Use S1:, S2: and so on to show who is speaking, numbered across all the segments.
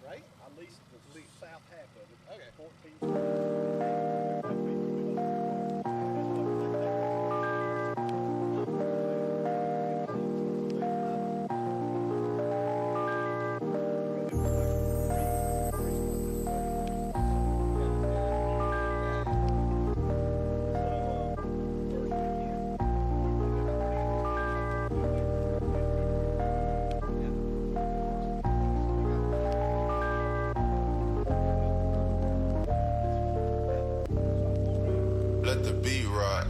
S1: right? I leased the south half of it.
S2: Okay.
S3: 14. Let the beat rock.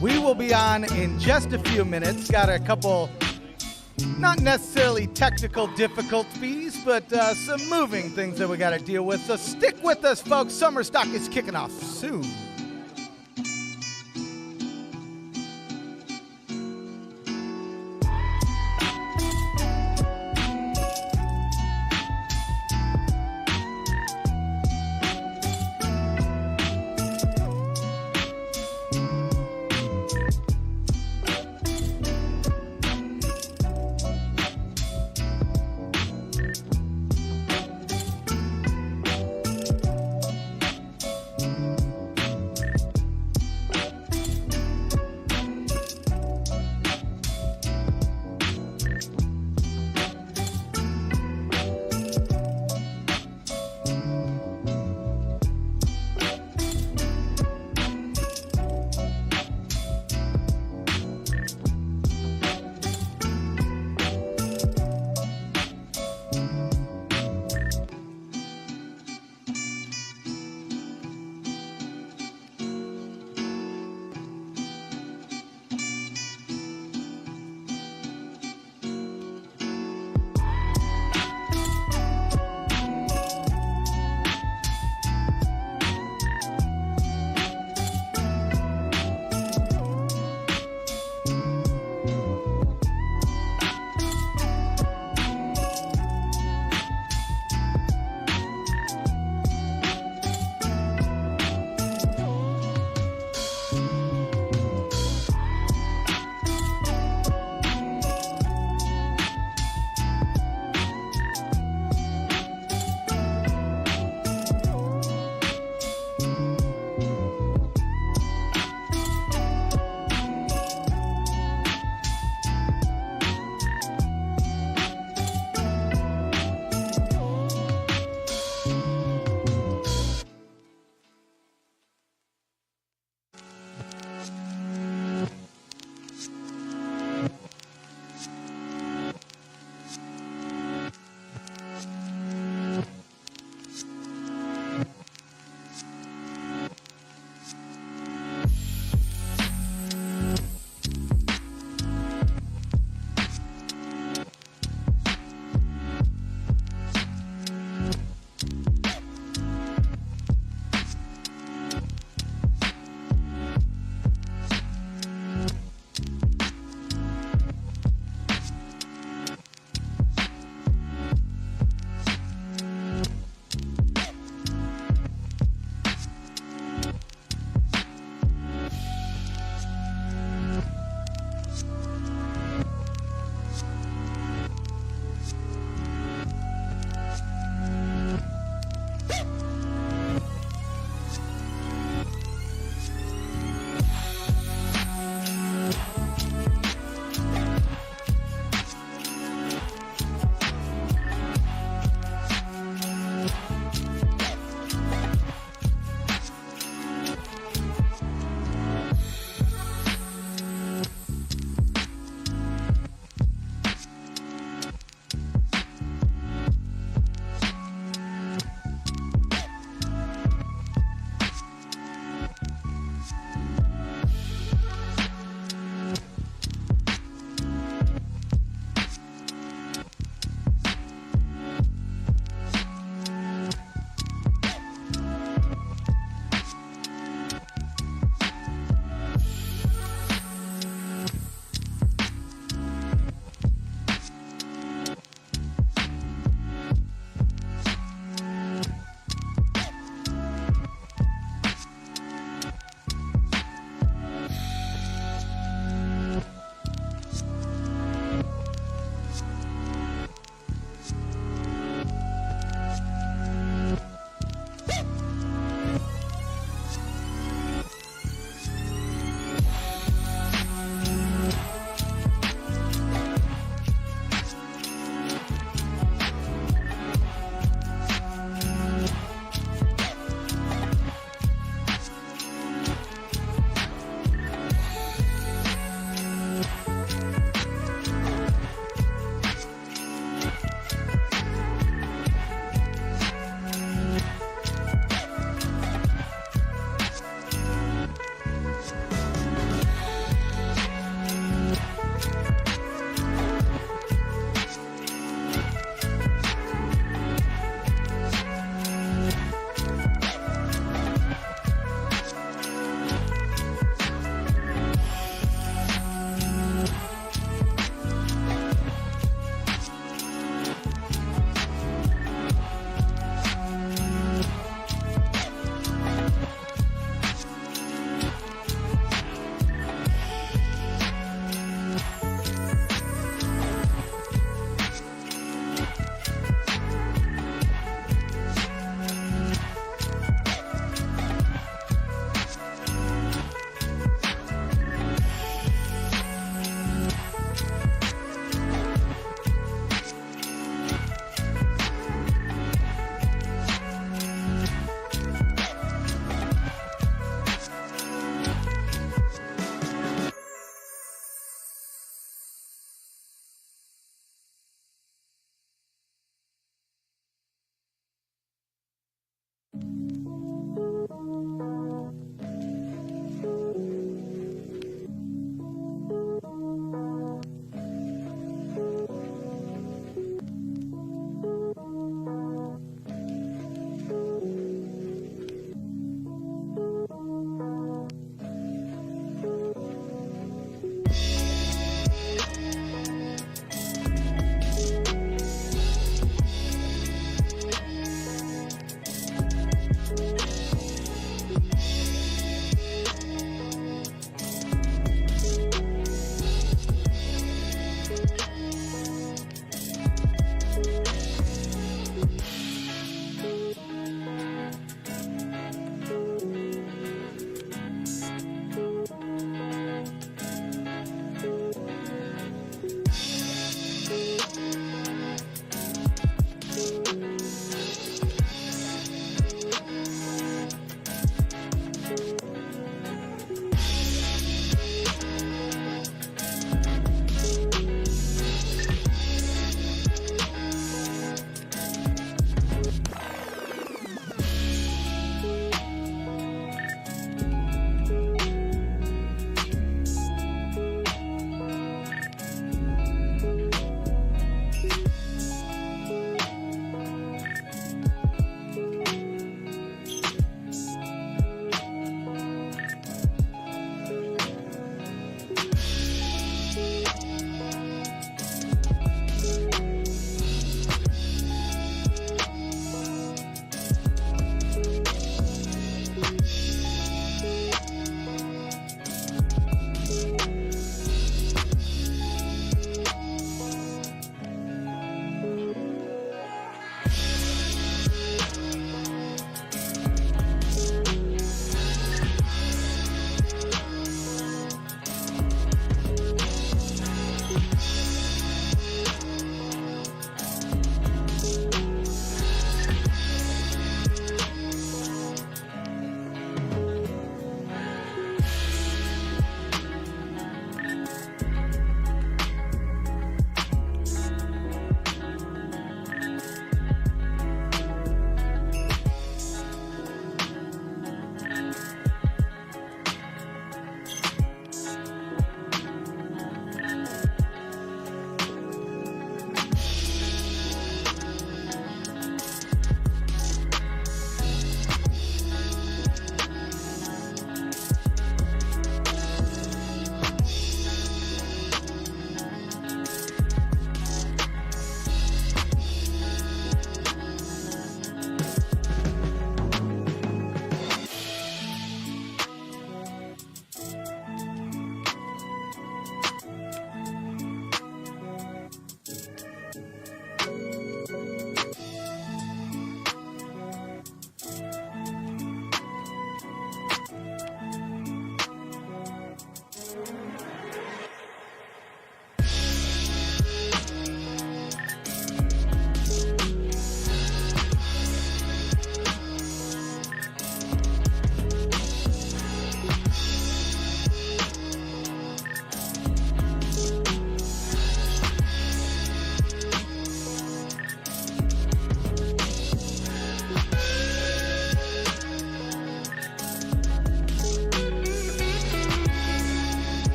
S2: We will be on in just a few minutes. Got a couple, not necessarily technical difficulties, but some moving things that we got to deal with. So stick with us, folks. SummerStock is kicking off soon.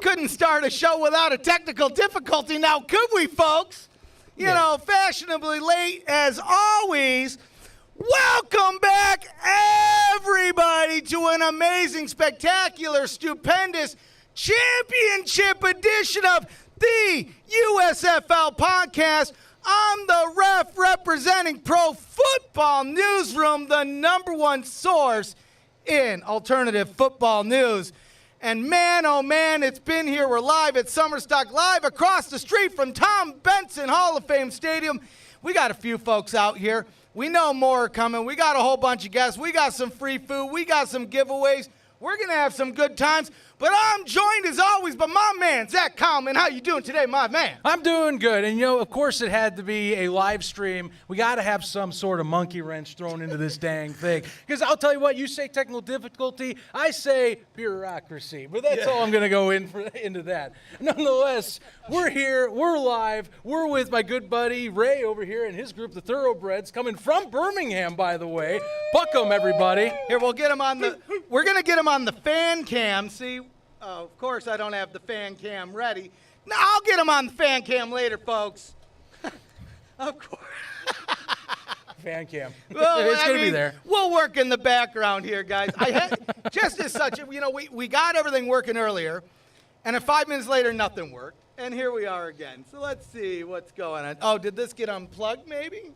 S2: couldn't start a show without a technical difficulty now, could we, folks? You know, fashionably late as always. Welcome back, everybody, to an amazing, spectacular, stupendous championship edition of the USFL podcast. I'm the ref representing Pro Football Newsroom, the #1 source in alternative football news. And man, oh man, it's been here. We're live at SummerStock, live across the street from Tom Benson Hall of Fame Stadium. We got a few folks out here. We know more are coming. We got a whole bunch of guests. We got some free food. We got some giveaways. We're going to have some good times. But I'm joined, as always, by my man, Zach Kallman. How you doing today, my man?
S4: I'm doing good. And, you know, of course it had to be a live stream. We got to have some sort of monkey wrench thrown into this dang thing. Because I'll tell you what, you say technical difficulty, I say bureaucracy. But that's all I'm going to go into that. Nonetheless, we're here. We're live. We're with my good buddy Ray over here and his group, the Thoroughbreds, coming from Birmingham, by the way. Buck 'em, everybody.
S2: Here, we'll get him on the – we're going to get him on the fan cam. See – of course, I don't have the fan cam ready. No, I'll get him on the fan cam later, folks. Of course.
S4: Fan cam.
S2: Well,
S4: it's going to be there.
S2: We'll work in the background here, guys. Just as such, you know, we got everything working earlier, and then 5 minutes later, nothing worked. And here we are again. So let's see what's going on. Oh, did this get unplugged, maybe?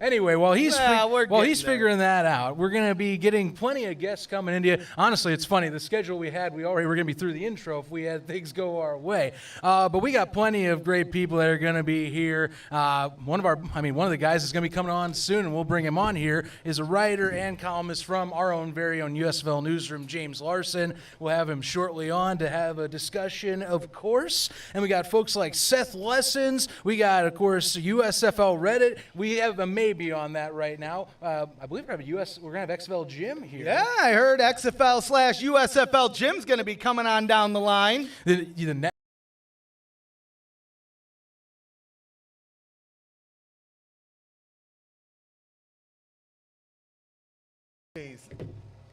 S4: Anyway, while he's figuring
S2: there.
S4: that out, we're going to be getting plenty of guests coming into you. Honestly, it's funny. The schedule we had, we already were going to be through the intro if we had things go our way. But we got plenty of great people that are going to be here. One of the guys is going to be coming on soon, and we'll bring him on here, is a writer and columnist from our own very own USFL Newsroom, James Larson. We'll have him shortly on to have a discussion, of course. And we got folks like Seth Lessons. We got, of course, USFL Reddit. We have a maybe on that right now. I believe we're going to have XFL Jim here.
S2: Yeah, I heard XFL/USFL Jim's going to be coming on down the line.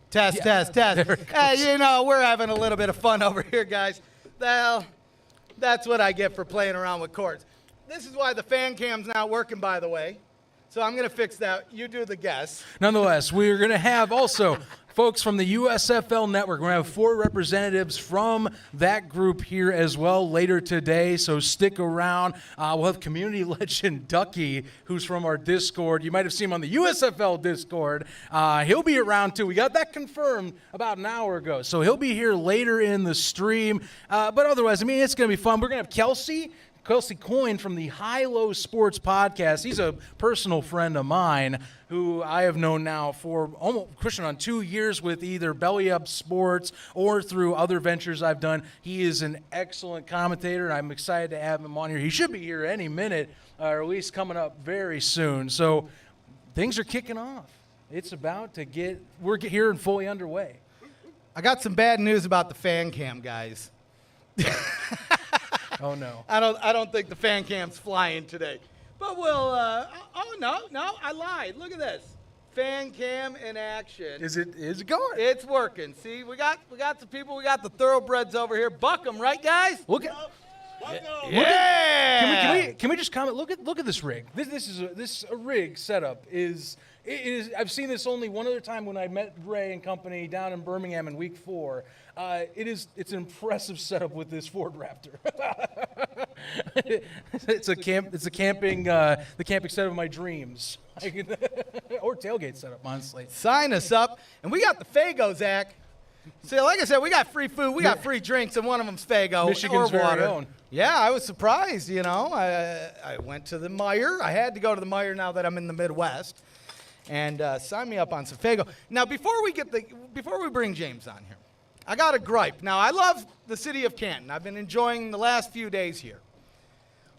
S2: Test. Hey, you know, we're having a little bit of fun over here, guys. Well, that's what I get for playing around with cords. This is why the fan cam's not working, by the way. So I'm going to fix that. You do the guess.
S4: Nonetheless, we're going to have also folks from the USFL Network. We're going to have 4 representatives from that group here as well later today, so stick around. We'll have community legend Ducky, who's from our Discord. You might have seen him on the USFL Discord. He'll be around, too. We got that confirmed about an hour ago, so he'll be here later in the stream. But otherwise, I mean, it's going to be fun. We're going to have Kelsey Coyne from the High Low Sports Podcast. He's a personal friend of mine who I have known now for almost pushing on 2 years with either Belly Up Sports or through other ventures I've done. He is an excellent commentator, and I'm excited to have him on here. He should be here any minute, or at least coming up very soon. So things are kicking off. It's about to we're here and fully underway.
S2: I got some bad news about the fan cam, guys.
S4: Oh, no.
S2: I don't think the fan cam's flying today. But we'll, no, I lied. Look at this. Fan cam in action.
S4: Is it going?
S2: It's working. See, we got some people. We got the Thoroughbreds over here. Buck 'em, right, guys?
S4: Look at
S2: Yeah.
S4: Can we just comment? Look at this rig. This rig setup is I've seen this only one other time when I met Ray and company down in Birmingham in week 4. It's an impressive setup with this Ford Raptor. It's a camping setup of my dreams. Or tailgate setup, honestly.
S2: Sign us up. And we got the Faygo, Zach. See, like I said, we got free food, we got free drinks, and one of them's Faygo
S4: Michigan's
S2: or water.
S4: very own.
S2: Yeah, I was surprised, you know. I went to the Meijer. I had to go to the Meijer now that I'm in the Midwest. And sign me up on some Faygo. Now, before we bring James on here, I got a gripe. Now, I love the city of Canton. I've been enjoying the last few days here.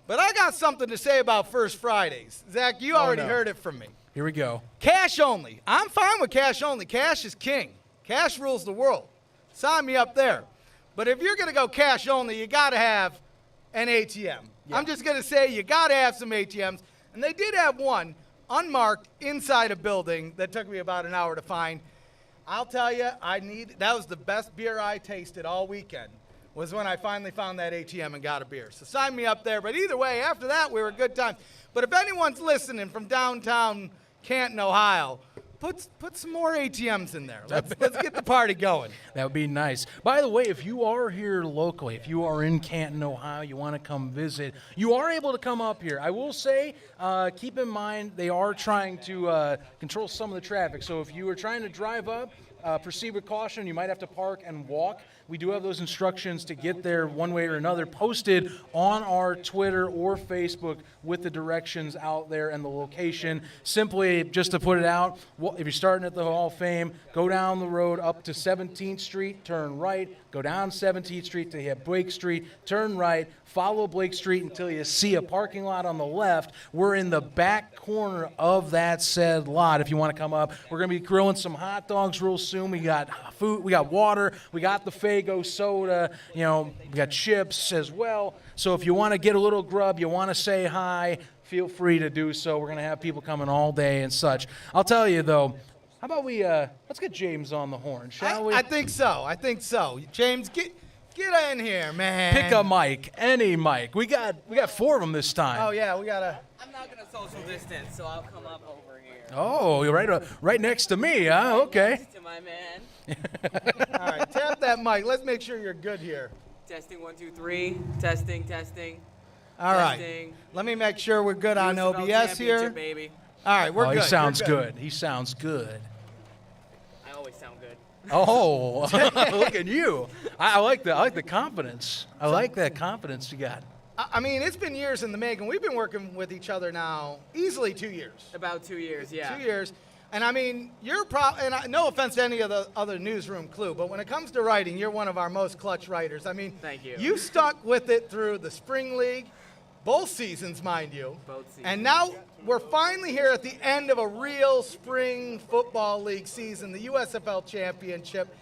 S2: But I got something to say about First Fridays. Zach, you already heard it from me.
S4: Here we go.
S2: Cash only. I'm fine with cash only. Cash is king. Cash rules the world. Sign me up there. But if you're going to go cash only, you got to have an ATM. Yeah. I'm just going to say you got to have some ATMs. And they did have one unmarked inside a building that took me about an hour to find. I'll tell you, that was the best beer I tasted all weekend. was when I finally found that ATM and got a beer. So sign me up there. But either way, after that, we were a good time. But if anyone's listening from downtown Canton, Ohio, put some more ATMs in there. Let's get the party going.
S4: That would be nice. By the way, if you are here locally, if you are in Canton, Ohio, you want to come visit, you are able to come up here. I will say, keep in mind, they are trying to control some of the traffic. So if you are trying to drive up, proceed with caution. You might have to park and walk. We do have those instructions to get there one way or another posted on our Twitter or Facebook with the directions out there and the location. Simply, just to put it out, if you're starting at the Hall of Fame, go down the road up to 17th Street, turn right, go down 17th Street to hit Blake Street, turn right, follow Blake Street until you see a parking lot on the left. We're in the back corner of that said lot if you want to come up. We're going to be grilling some hot dogs real soon. We got food, we got water, we got the Faygo soda, we got chips as well. So if you want to get a little grub, you want to say hi, feel free to do so. We're going to have people coming all day and such. I'll tell you, though, how about we let's get James on the horn, shall we?
S2: I think so. James, get in here, man.
S4: Pick a mic, any mic. We got 4 of them this time.
S2: Oh, yeah, we got to.
S5: I'm not going to social distance, so I'll come up over here.
S4: Oh, you're right next to me, huh? Okay.
S5: Next to my man.
S2: All right, tap that mic. Let's make sure you're good here.
S5: Testing 1 2 3. Testing.
S2: All right.
S5: Testing.
S2: Let me make sure we're good on
S5: USFL
S2: OBS here.
S5: Championship, baby.
S2: All right, we're good.
S4: He sounds
S2: We're
S4: good. He sounds good.
S5: I always sound good.
S4: Oh, look at you. I like that. I like the confidence. I like that confidence you got.
S2: I mean, it's been years in the making. We've been working with each other now easily 2 years.
S5: About 2 years, yeah.
S2: 2 years. And I mean, no offense to any of the other newsroom crew, but when it comes to writing, you're one of our most clutch writers. I mean,
S5: thank you.
S2: You stuck with it through the spring league, both seasons, mind you.
S5: Both seasons.
S2: And now we're finally here at the end of a real spring football league season, the USFL Championship.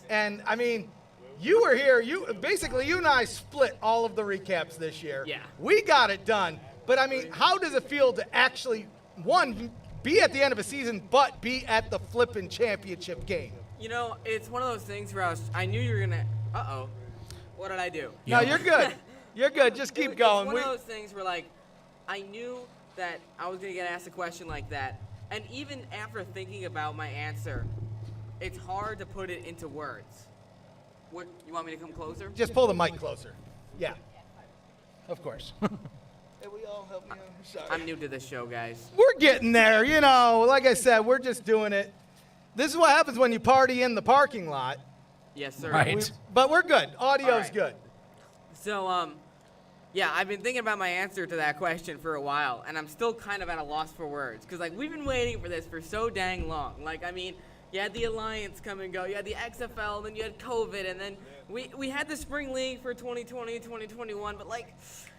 S2: And I mean, you were here. You and I split all of the recaps this year.
S5: Yeah.
S2: We got it done. But I mean, how does it feel to actually, one, be at the end of a season, but be at the flipping championship game?
S5: It's one of those things where I knew you were going to, what did I do?
S2: No, you're good. You're good. Just keep going.
S5: It's one of those things where, I knew that I was going to get asked a question like that. And even after thinking about my answer, it's hard to put it into words. What, you want me to come closer?
S2: Just pull the mic closer. Yeah.
S4: Of course.
S2: Hey, we all help me out. Sorry.
S5: I'm new to this show, guys.
S2: We're getting there, Like I said, we're just doing it. This is what happens when you party in the parking lot.
S5: Yes, sir.
S4: Right.
S2: But we're good. Audio's
S5: right.
S2: good.
S5: So, yeah, I've been thinking about my answer to that question for a while, and I'm still kind of at a loss for words. Because, we've been waiting for this for so dang long. You had the Alliance come and go. You had the XFL, then you had COVID, and then we had the Spring League for 2020 and 2021, but,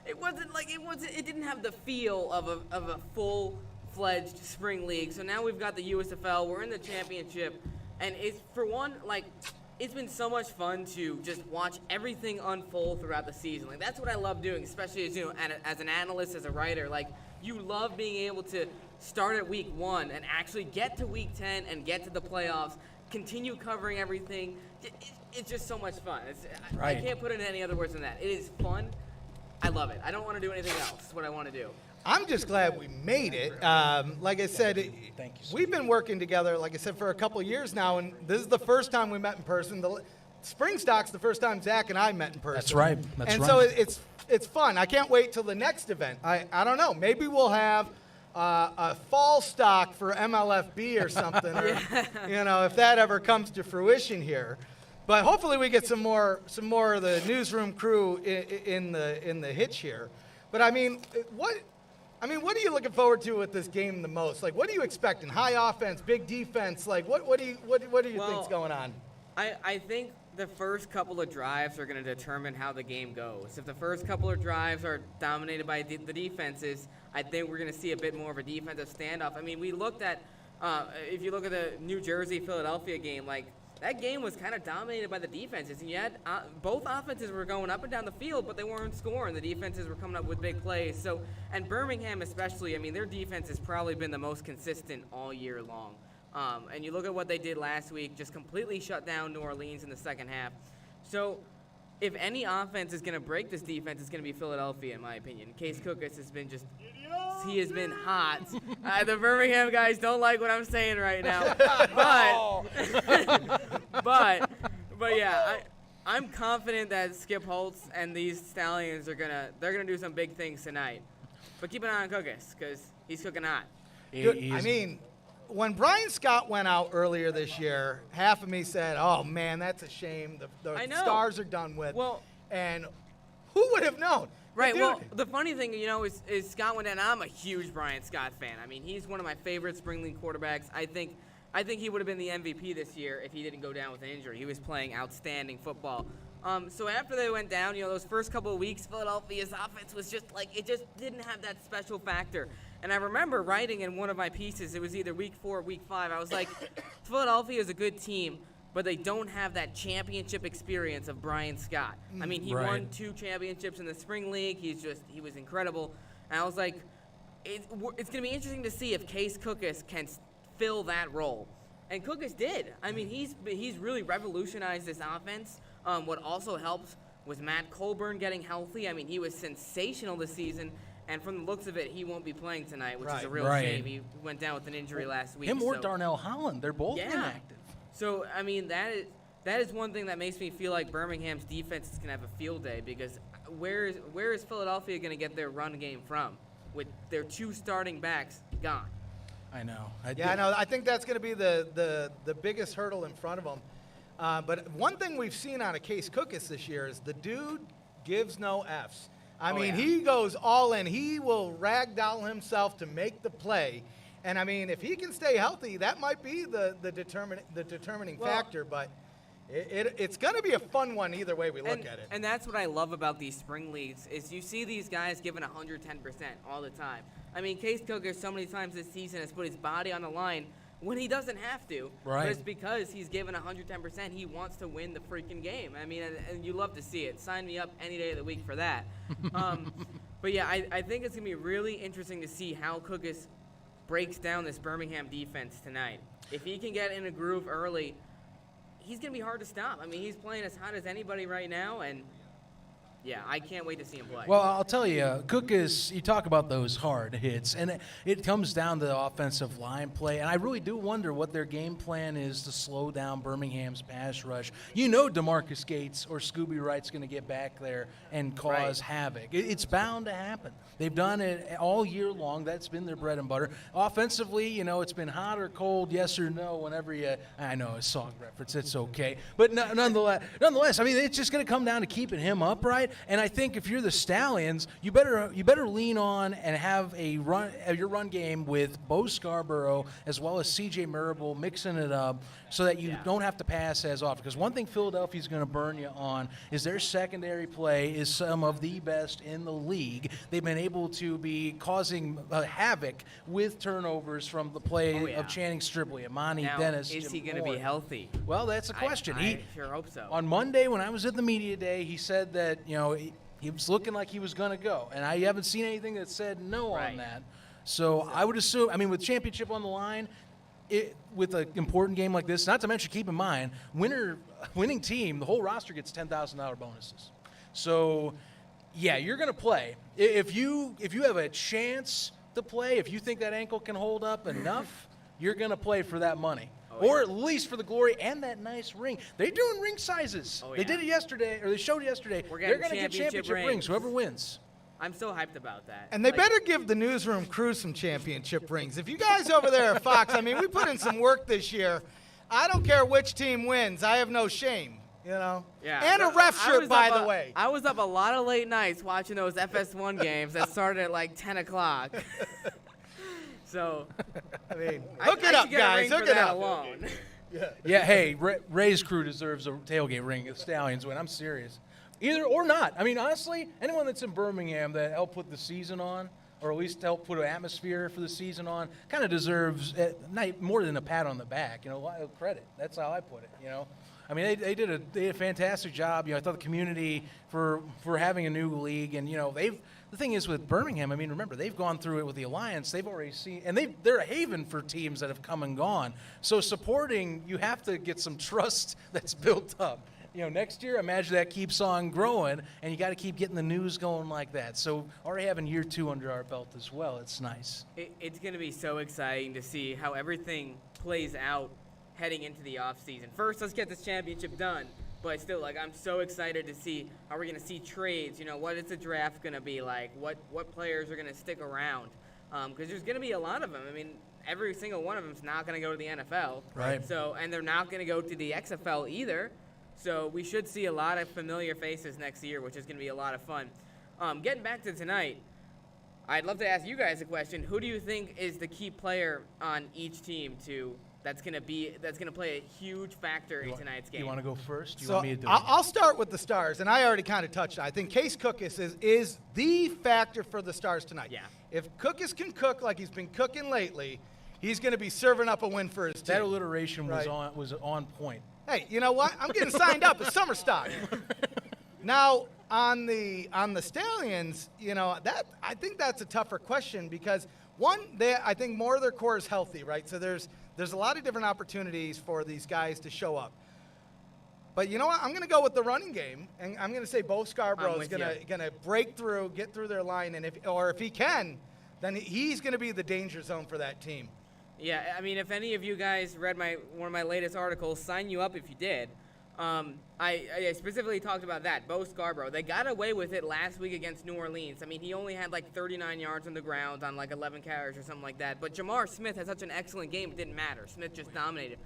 S5: it didn't have the feel of a full-fledged Spring League. So now we've got the USFL. We're in the championship, and it's been so much fun to just watch everything unfold throughout the season. That's what I love doing, especially as an analyst, as a writer. You love being able to start at week 1 and actually get to week 10 and get to the playoffs, continue covering everything. It's just so much fun.
S4: Right.
S5: I can't put it in any other words than that. It is fun. I love it. I don't want to do anything else. It's what I want to do.
S2: I'm just glad we made it. Like I said,
S4: Thank you, sir.
S2: We've been working together, like I said, for a couple of years now, and this is the first time we met in person. The SpringStock's the first time Zach and I met in person.
S4: That's right.
S2: So it's fun. I can't wait till the next event. I don't know. Maybe we'll have a fall stock for MLFB or something, or, if that ever comes to fruition here. But hopefully we get some more of the newsroom crew in the hitch here. But what are you looking forward to with this game the most? What are you expecting? High offense, big defense. What do you think's going on?
S5: I think the first couple of drives are going to determine how the game goes. If the first couple of drives are dominated by the defenses, I think we're going to see a bit more of a defensive standoff. We looked at, if you look at the New Jersey-Philadelphia game, that game was kind of dominated by the defenses. And you had both offenses were going up and down the field, but they weren't scoring. The defenses were coming up with big plays. So, and Birmingham especially, their defense has probably been the most consistent all year long. And you look at what they did last week, just completely shut down New Orleans in the second half. So if any offense is going to break this defense, it's going to be Philadelphia, in my opinion. Case Cookus has been he has been hot. The Birmingham guys don't like what I'm saying right now. But yeah, I'm confident that Skip Holtz and these Stallions they're gonna do some big things tonight. But keep an eye on Cookus, because he's cooking hot.
S2: I mean, when Brian Scott went out earlier this year, half of me said, "Oh man, that's a shame. The Stars are done with."
S5: Well,
S2: and who would have known?
S5: Right.
S2: Dude,
S5: well, the funny thing, is Scott went down. I'm a huge Brian Scott fan. I mean, he's one of my favorite spring league quarterbacks. I think he would have been the MVP this year if he didn't go down with an injury. He was playing outstanding football. So after they went down, those first couple of weeks, Philadelphia's offense was just it just didn't have that special factor. And I remember writing in one of my pieces, it was either week 4 or week 5, I was like, Philadelphia is a good team, but they don't have that championship experience of Brian Scott. I mean, he won 2 championships in the spring league. He was incredible. And I was like, it's going to be interesting to see if Case Cookus can fill that role. And Cookus did. I mean, he's really revolutionized this offense. What also helps was Matt Colburn getting healthy. I mean, he was sensational this season. And from the looks of it, he won't be playing tonight, which is a real shame. He went down with an injury last week.
S4: Him or Darnell Holland, they're both inactive.
S5: So, I mean, that is one thing that makes me feel like Birmingham's defense is going to have a field day, because where is Philadelphia going to get their run game from with their 2 starting backs gone?
S2: I know. I think that's going to be the biggest hurdle in front of them. But one thing we've seen out of Case Cookus this year is the dude gives no Fs. I mean, he goes all in. He will ragdoll himself to make the play. And, I mean, if he can stay healthy, that might be the determining factor. But it's going to be a fun one either way we look at it.
S5: And that's what I love about these spring leagues is you see these guys giving 110% all the time. I mean, Case Cookus so many times this season has put his body on the line when he doesn't have to.
S4: Right.
S5: But it's because he's given 110%. He wants to win the freaking game. I mean, and you love to see it. Sign me up any day of the week for that. But, yeah, I think it's going to be really interesting to see how Cookus breaks down this Birmingham defense tonight. If he can get in a groove early, he's going to be hard to stop. I mean, he's playing as hot as anybody right now, and yeah, I can't wait to see him play.
S4: Well, I'll tell you, Cookus, you talk about those hard hits, and it comes down to the offensive line play, and I really do wonder what their game plan is to slow down Birmingham's pass rush. DeMarcus Gates or Scooby Wright's going to get back there and cause havoc. It's bound to happen. They've done it all year long. That's been their bread and butter. Offensively, it's been hot or cold, yes or no, whenever I know, a song reference, it's okay. But nonetheless, I mean, it's just going to come down to keeping him upright. And I think if you're the Stallions, you better lean on and have your run game with Bo Scarborough as well as C.J. Marable mixing it up so that you don't have to pass as often. Because one thing Philadelphia's going to burn you on is their secondary play is some of the best in the league. They've been able to be causing havoc with turnovers from the play of Channing Stribley, Imani Dennis.
S5: Is he going to be healthy?
S4: Well, that's a question.
S5: I sure hope so.
S4: On Monday when I was at the media day, he said that he was looking like he was going to go, and I haven't seen anything that said no on that. So I would assume, with championship on the line, with an important game like this, not to mention, keep in mind, winning team, the whole roster gets $10,000 bonuses. So, yeah, you're going to play. If you have a chance to play, if you think that ankle can hold up enough, you're going to play for that money. Or at least for the glory and that nice ring. They're doing ring sizes. They did it yesterday, or they showed yesterday. They're going to get championship rings, whoever wins.
S5: I'm so hyped about that.
S2: And they better give the newsroom crew some championship rings. If you guys over there at Fox, we put in some work this year. I don't care which team wins. I have no shame,
S5: Yeah.
S2: And a ref shirt, by the way.
S5: I was up a lot of late nights watching those FS1 games that started at like 10 o'clock. So,
S2: hook it up, guys. Hook it up.
S5: Alone.
S4: Yeah, hey, Ray's crew deserves a tailgate ring if the Stallions win. I'm serious. Either or not. Honestly, anyone that's in Birmingham that helped put the season on, or at least help put an atmosphere for the season on, kind of deserves more than a pat on the back. Credit. That's how I put it. They did a fantastic job. I thought the community for having a new league, and the thing is with Birmingham, remember, they've gone through it with the Alliance. They've already seen, and they're a haven for teams that have come and gone. So supporting, you have to get some trust that's built up. next year, imagine that keeps on growing, and you got to keep getting the news going like that. So already having year 2 under our belt as well, it's nice.
S5: It's going to be so exciting to see how everything plays out heading into the offseason. First, let's get this championship done. But still, I'm so excited to see how we're going to see trades. What is the draft going to be like? What players are going to stick around? Because there's going to be a lot of them. I mean, every single one of them is not going to go to the NFL.
S4: Right.
S5: So, and they're not going to go to the XFL either. So we should see a lot of familiar faces next year, which is going to be a lot of fun. Getting back to tonight, I'd love to ask you guys a question. Who do you think is the key player on each team that's going to play a huge factor in tonight's game?
S4: You want to go first? Do you
S2: So
S4: want me to do it?
S2: I'll start with the Stars, and I already kind of touched on it. I think Case Cookus is the factor for the Stars tonight.
S5: Yeah.
S2: If Cookus can cook like he's been cooking lately, he's going to be serving up a win for his team.
S4: That alliteration
S2: Right.
S4: was on point.
S2: Hey, you know what? I'm getting signed up at SummerStock. Now, on the Stallions, I think that's a tougher question because I think more of their core is healthy, right? So there's a lot of different opportunities for these guys to show up. But you know what? I'm going to go with the running game, and I'm going to say Bo Scarborough is going to break through, get through their line, and if he can, then he's going to be the danger zone for that team.
S5: Yeah, I mean, if any of you guys read one of my latest articles, sign you up if you did. I specifically talked about that, Bo Scarborough. They got away with it last week against New Orleans. I mean, he only had 39 yards on the ground on 11 carries or something like that. But Jamar Smith had such an excellent game, it didn't matter. Smith just dominated.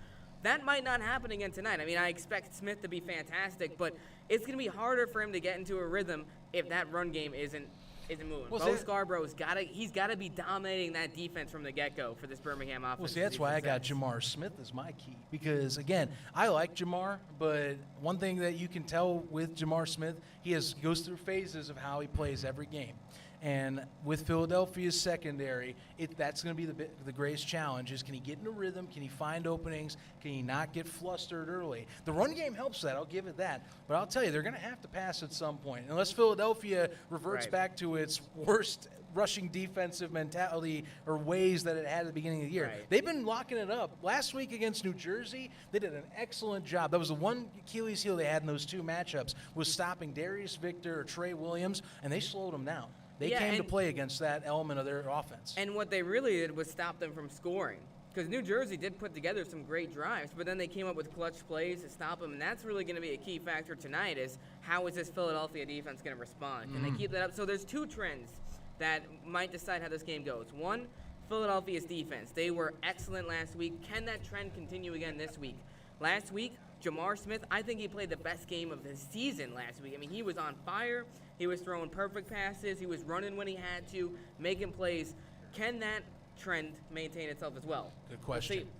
S5: That might not happen again tonight. I mean, I expect Smith to be fantastic, but it's going to be harder for him to get into a rhythm if that run game isn't moving.
S4: Well,
S5: Bo Scarborough's got to be dominating that defense from the get-go for this Birmingham offense.
S4: Well, see, that's why I got Jamar Smith as my key because, again, I like Jamar, but one thing that you can tell with Jamar Smith, he goes through phases of how he plays every game. And with Philadelphia's secondary, that's going to be the greatest challenge is can he get in a rhythm? Can he find openings? Can he not get flustered early? The run game helps that. I'll give it that. But I'll tell you, they're going to have to pass at some point. Unless Philadelphia reverts back to its worst rushing defensive mentality or ways that it had at the beginning of the year.
S5: Right.
S4: They've been locking it up. Last week against New Jersey, they did an excellent job. That was the one Achilles heel they had in those two matchups was stopping Darius Victor or Trey Williams, and they slowed them down. They came to play against that element of their offense.
S5: And what they really did was stop them from scoring. Because New Jersey did put together some great drives, but then they came up with clutch plays to stop them, and that's really going to be a key factor tonight is how is this Philadelphia defense going to respond? Can they keep that up? So there's two trends that might decide how this game goes. One, Philadelphia's defense. They were excellent last week. Can that trend continue again this week? Last week, Jamar Smith, I think he played the best game of the season last week. I mean, he was on fire. He was throwing perfect passes. He was running when he had to, making plays. Can that trend maintain itself as well?
S4: Good question.
S5: We'll see.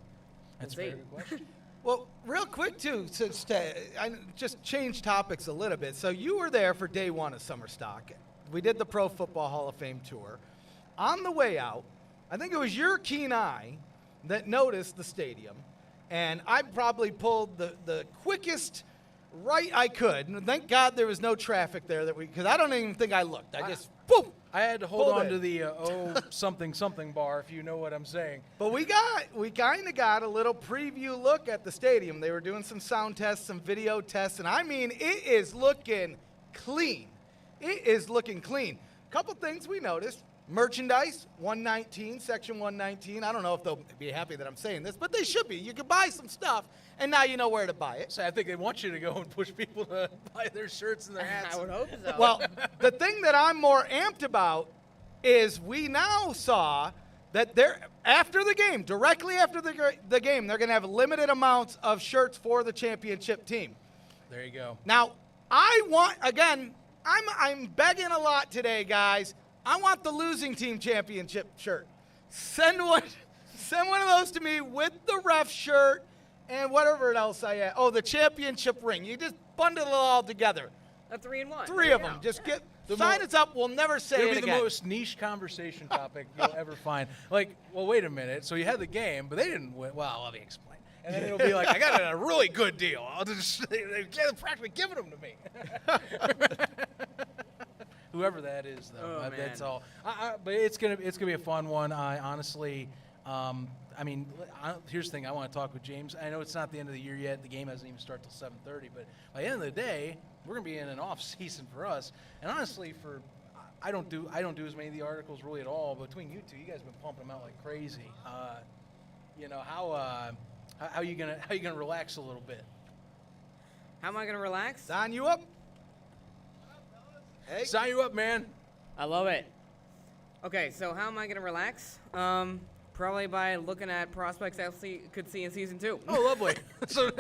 S4: That's a very good question.
S2: Well, real quick, too, I just change topics a little bit. So you were there for day one of SummerStock. We did the Pro Football Hall of Fame tour. On the way out, I think it was your keen eye that noticed the stadium. And I probably pulled the quickest right I could. And thank God there was no traffic there because I don't even think I looked. I just, boom.
S4: I had to hold on
S2: in.
S4: to the something bar, if you know what I'm saying.
S2: But we kind of got a little preview look at the stadium. They were doing some sound tests, some video tests, and I mean, it is looking clean. It is looking clean. Couple things we noticed. Merchandise, 119, section 119. I don't know if they'll be happy that I'm saying this, but they should be. You can buy some stuff, and now you know where to buy it.
S4: So I think they want you to go and push people to buy their shirts and their hats.
S5: I would hope so.
S2: Well, the thing that I'm more amped about is we now saw that after the game, directly after the game, they're going to have limited amounts of shirts for the championship team.
S4: There you go.
S2: Now, I'm begging a lot today, guys. I want the losing team championship shirt. Send one of those to me with the ref shirt and whatever else I have. Oh, the championship ring. You just bundle it all together.
S5: A 3-in-1.
S2: Three of them. Just sign us up. We'll never say
S4: It'll
S2: it
S4: be
S2: again.
S4: the most niche conversation topic you'll ever find. Like, well, wait a minute. So you had the game, but they didn't win. Well, let me explain. And then it'll be like, I got a really good deal. They're practically giving them to me. Whoever that is, though,
S5: Oh,
S4: that's
S5: man.
S4: all. But it's gonna be a fun one. I honestly, I mean, here's the thing. I want to talk with James. I know it's not the end of the year yet. The game hasn't even started till 7:30. But by the end of the day, we're going to be in an off season for us. And honestly, I don't do as many of the articles really at all. But between you two, you guys have been pumping them out like crazy. How you gonna relax a little bit?
S5: How am I gonna relax?
S2: Sign you up. Hey.
S4: Sign you up, man.
S5: I love it. Okay, so how am I gonna relax? Probably by looking at prospects I could see in season 2.
S4: Oh, lovely. So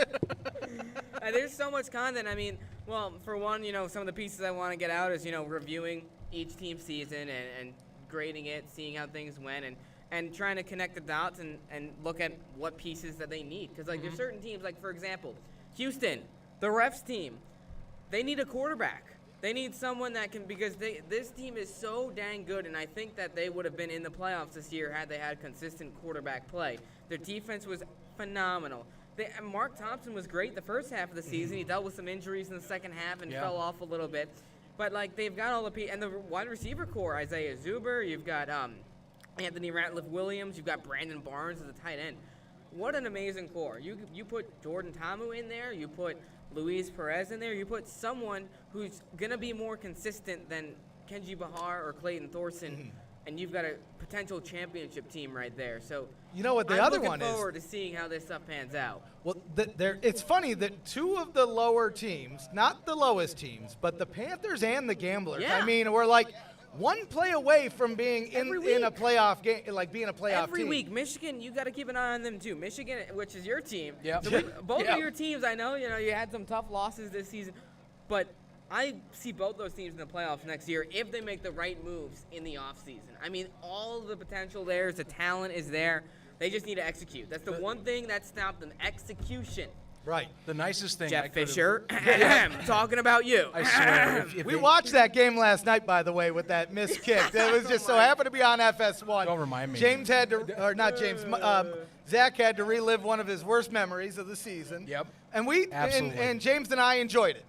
S5: there's so much content. I mean, well, for one, some of the pieces I want to get out is, reviewing each team's season and grading it, seeing how things went, and trying to connect the dots and look at what pieces that they need. Because, like, there's certain teams, like, for example, Houston, the refs team, they need a quarterback. They need someone that can, because this team is so dang good, and I think that they would have been in the playoffs this year had they had consistent quarterback play. Their defense was phenomenal. Mark Thompson was great the first half of the season. He dealt with some injuries in the second half and fell off a little bit. But, like, they've got all the and the wide receiver core, Isaiah Zuber, you've got Anthony Ratliff-Williams, you've got Brandon Barnes as a tight end. What an amazing core. You put Jordan Tamu in there, you put Luis Perez in there, you put someone who's going to be more consistent than Kenji Bahar or Clayton Thorson, and you've got a potential championship team right there. So
S2: you know what the
S5: I'm
S2: other
S5: looking
S2: one is?
S5: forward to seeing how this stuff pans out.
S2: Well, it's funny that two of the lower teams, not the lowest teams, but the Panthers and the Gamblers,
S5: Yeah.
S2: I mean, we're like one play away from being in a
S5: week.
S2: playoff game, like being a playoff
S5: Every
S2: team.
S5: week, Michigan, you got to keep an eye on them too. Michigan, which is your team.
S4: Yep.
S5: So both
S4: Yep.
S5: of your teams, I know, you had some tough losses this season, but I see both those teams in the playoffs next year if they make the right moves in the offseason. I mean, all the potential there is, the talent is there. They just need to execute. That's the one thing that stopped them, execution.
S2: Right.
S4: the nicest thing. I
S5: Jeff
S4: could've-
S5: Fisher, talking about you.
S4: I swear. if
S2: We
S4: they-
S2: watched that game last night, by the way, with that missed kick. That was just so happened to be on FS1.
S4: Don't remind me.
S2: James had to, or not James, Zach had to relive one of his worst memories of the season.
S4: Yep.
S2: And we,
S4: Absolutely.
S2: and James and I enjoyed it.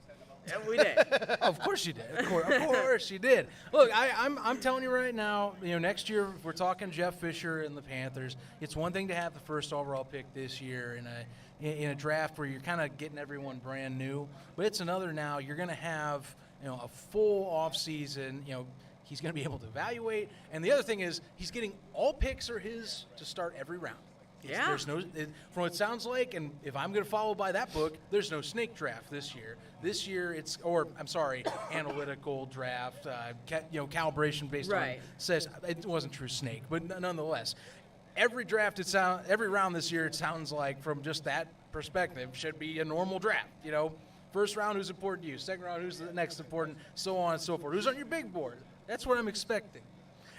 S5: Yeah, we did.
S4: Of course you did. Of course you did. Look, I'm telling you right now, next year if we're talking Jeff Fisher and the Panthers. It's one thing to have the first overall pick this year in a draft where you're kind of getting everyone brand new, but it's another now. You're going to have a full off season. He's going to be able to evaluate, and the other thing is he's getting all picks are his to start every round.
S5: Yeah.
S4: There's no, from what it sounds like, and if I'm going to follow by that book, there's no snake draft this year. This year analytical draft, calibration based on says it wasn't true snake, but nonetheless, every round this year, it sounds like from just that perspective should be a normal draft. First round, who's important to you? Second round, who's the next important? So on and so forth. Who's on your big board? That's what I'm expecting.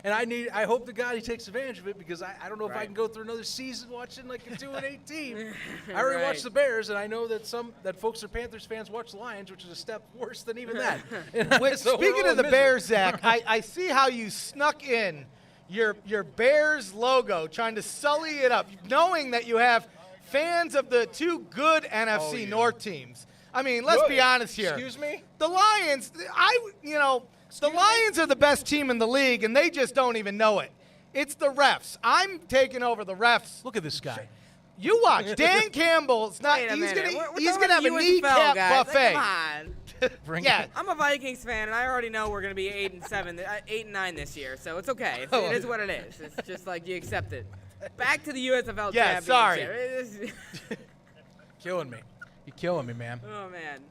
S4: And I hope to God he takes advantage of it because I don't know if I can go through another season watching like a 2-8 team. I already watched the Bears, and I know that folks are Panthers fans watch the Lions, which is a step worse than even that. So
S2: Speaking
S4: we're
S2: of the
S4: all
S2: Bears, Zach, I see how you snuck in your Bears logo, trying to sully it up, knowing that you have fans of the two good NFC North teams. I mean, let's be honest here.
S4: Excuse me?
S2: The Lions, the Lions are the best team in the league, and they just don't even know it. It's the refs. I'm taking over the refs.
S4: Look at this guy.
S2: You watch. Dan Campbell's not.
S5: Wait a
S2: He's
S5: minute.
S2: gonna
S5: We're
S2: have a
S5: USFL,
S2: kneecap
S5: guys.
S2: buffet.
S5: Come on.
S4: Bring
S2: Yeah.
S4: it.
S5: I'm a Vikings fan, and I already know we're going to be 8-9 this year, so it's okay. It is what it is. It's just like you accept it. Back to the USFL
S2: Yeah,
S5: Championship.
S4: Killing me. You're killing me, man.
S5: Oh, man.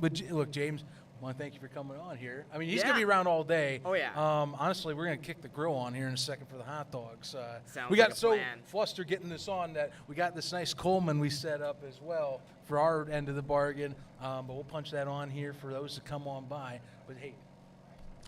S4: But look, James, I want to thank you for coming on here. I mean, he's going
S5: Yeah.
S4: to be around all day.
S5: Oh, yeah.
S4: Honestly, we're going to kick the grill on here in a second for the hot dogs.
S5: Sounds
S4: we got
S5: like a
S4: so
S5: plan.
S4: flustered getting this on that we got this nice Coleman we set up as well for our end of the bargain. But we'll punch that on here for those that come on by. But, hey,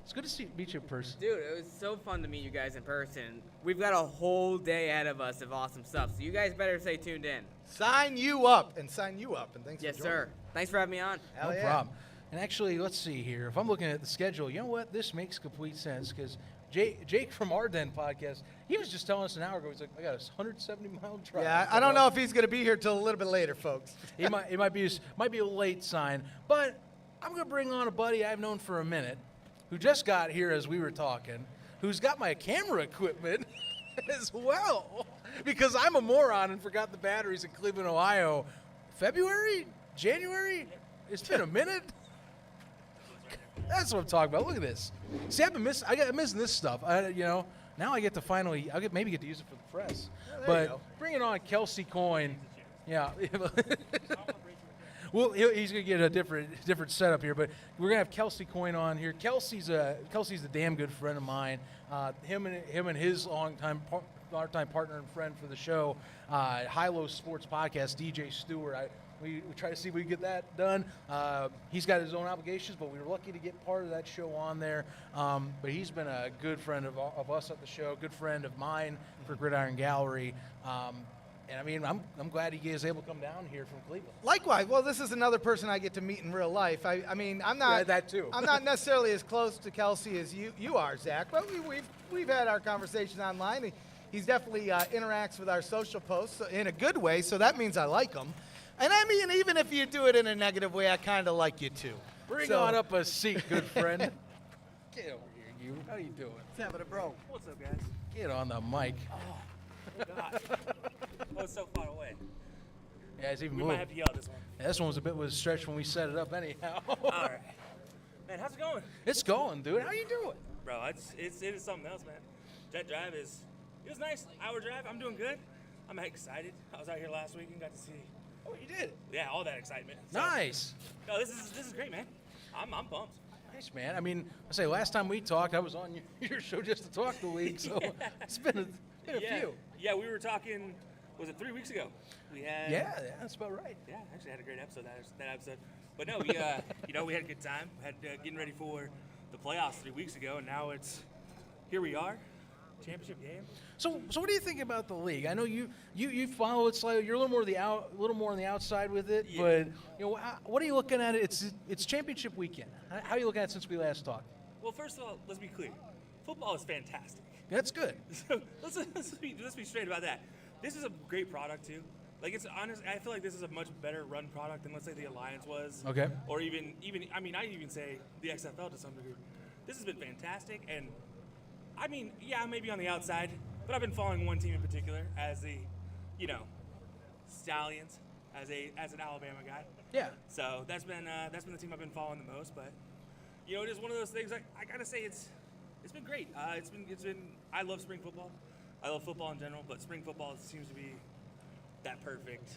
S4: it's good to meet you in person.
S5: Dude, it was so fun to meet you guys in person. We've got a whole day ahead of us of awesome stuff, so you guys better stay tuned in.
S2: Sign you up, and thanks
S5: Yes,
S2: for joining.
S5: sir. Thanks for having me on.
S2: Hell
S4: No
S2: yeah.
S4: problem. And actually, let's see here. If I'm looking at the schedule, you know what? This makes complete sense because Jake from our Den podcast, he was just telling us an hour ago. He's like, I got a 170-mile drive.
S2: Yeah, I don't know if he's going to be here till a little bit later, folks.
S4: It might be a late sign, but I'm going to bring on a buddy I've known for a minute who just got here as we were talking, who's got my camera equipment as well. Because I'm a moron and forgot the batteries in Cleveland, Ohio. February? January? It's been a minute. That's what I'm talking about. Look at this. See, I'm missing this stuff. Now I get to finally, maybe get to use it for the press. But bringing on Kelsey Coyne. Yeah. Well, he's going to get a different setup here, but we're going to have Kelsey Coyne on here. Kelsey's a damn good friend of mine. Him and his longtime partner and friend for the show, High-Low Sports Podcast, DJ Stewart. We try to see if we can get that done. He's got his own obligations, but we were lucky to get part of that show on there. But he's been a good friend of us at the show, good friend of mine for Gridiron Gallery. And I mean, I'm glad he is able to come down here from Cleveland.
S2: Likewise. Well, this is another person I get to meet in real life. I mean, I'm not
S4: that too.
S2: I'm not necessarily as close to Kelsey as you are, Zach. But we've had our conversations online. He's definitely interacts with our social posts in a good way, so that means I like him. And I mean, even if you do it in a negative way, I kind of like you too.
S4: Bring on up a seat, good friend. Get over here, you. How you doing?
S6: What's happening, bro? What's up, guys?
S4: Get on the mic.
S6: Oh, gosh. Oh, it's so far away.
S4: Yeah, it's even
S6: We
S4: moved.
S6: might have to yell this one.
S4: Yeah, this one was a bit of a stretch when we set it up anyhow.
S6: All right. Man, how's it going?
S4: It's going, dude. How you doing?
S6: Bro, it is something else, man. That drive it was nice. Hour drive. I'm doing good. I'm excited. I was out here last week and got to see.
S4: Oh, you did?
S6: Yeah, all that excitement. So,
S4: Nice.
S6: No, this is great, man. I'm pumped.
S4: Nice, man. I mean, I say last time we talked, I was on your show just to talk the league, so it's been a few.
S6: Yeah, we were talking. Was it 3 weeks ago? We had.
S4: Yeah, that's about right.
S6: Yeah, actually had a great episode that episode. But no, we we had a good time. Had getting ready for the playoffs 3 weeks ago, and now here we are, championship game.
S4: So what do you think about the league? I know you follow it slightly. You're a little more on the outside with it,
S6: Yeah.
S4: but what are you looking at? It's championship weekend. How are you looking at it since we last talked?
S6: Well, first of all, let's be clear. Football is fantastic.
S4: That's good.
S6: So let's be straight about that. This is a great product too. Like, it's honest. I feel like this is a much better run product than, let's say, the Alliance was.
S4: Okay.
S6: Or even I mean, I even say the XFL to some degree. This has been fantastic, and I mean, yeah, maybe on the outside, but I've been following one team in particular as the, Stallions, as an Alabama guy.
S4: Yeah.
S6: So that's been the team I've been following the most. But it is one of those things. I gotta say it's been great. It's been. I love spring football. I love football in general, but spring football seems to be that perfect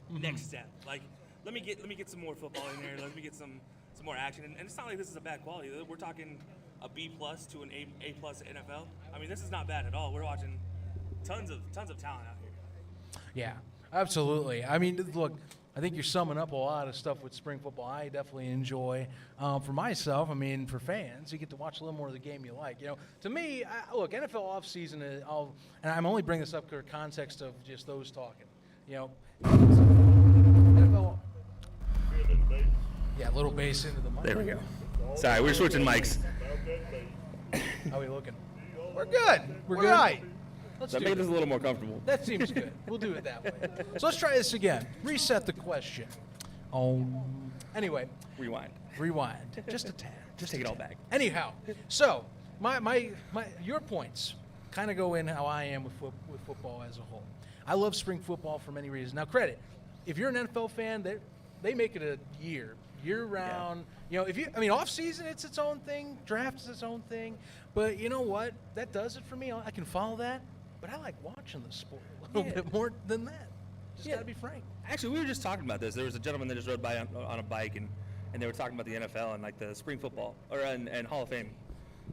S6: next step. Like, let me get some more football in there. Let me get some more action. And it's not like this is a bad quality. We're talking a B+ to an A+ NFL. I mean, this is not bad at all. We're watching tons of talent out here.
S4: Yeah, absolutely. I mean, look, I think you're summing up a lot of stuff with spring football I definitely enjoy. For myself, I mean, for fans, you get to watch a little more of the game you like. To me, look, NFL offseason, and I'm only bringing this up for the context of just those talking. NFL. Yeah, a little bass into the mic.
S6: There we go. Sorry, we're switching mics.
S4: How are we looking?
S2: We're good.
S4: We're
S2: We're
S4: good?
S2: right.
S4: Let's
S6: That
S4: do
S6: made
S4: it.
S6: us a little more comfortable.
S4: That seems good. We'll do it that way. So let's try this again. Reset the question. Anyway,
S6: Rewind.
S4: just a tad.
S6: Just take it all back.
S4: Anyhow, so your points kind of go in how I am with football as a whole. I love spring football for many reasons. Now, credit, if you're an NFL fan, they make it a year round. Off season it's its own thing. Draft is its own thing. But you know what? That does it for me. I can follow that. But I like watching the sport a little bit more than that. Just gotta be frank.
S7: Actually, we were just talking about this. There was a gentleman that just rode by on a bike, and they were talking about the NFL and like the spring football and Hall of Fame,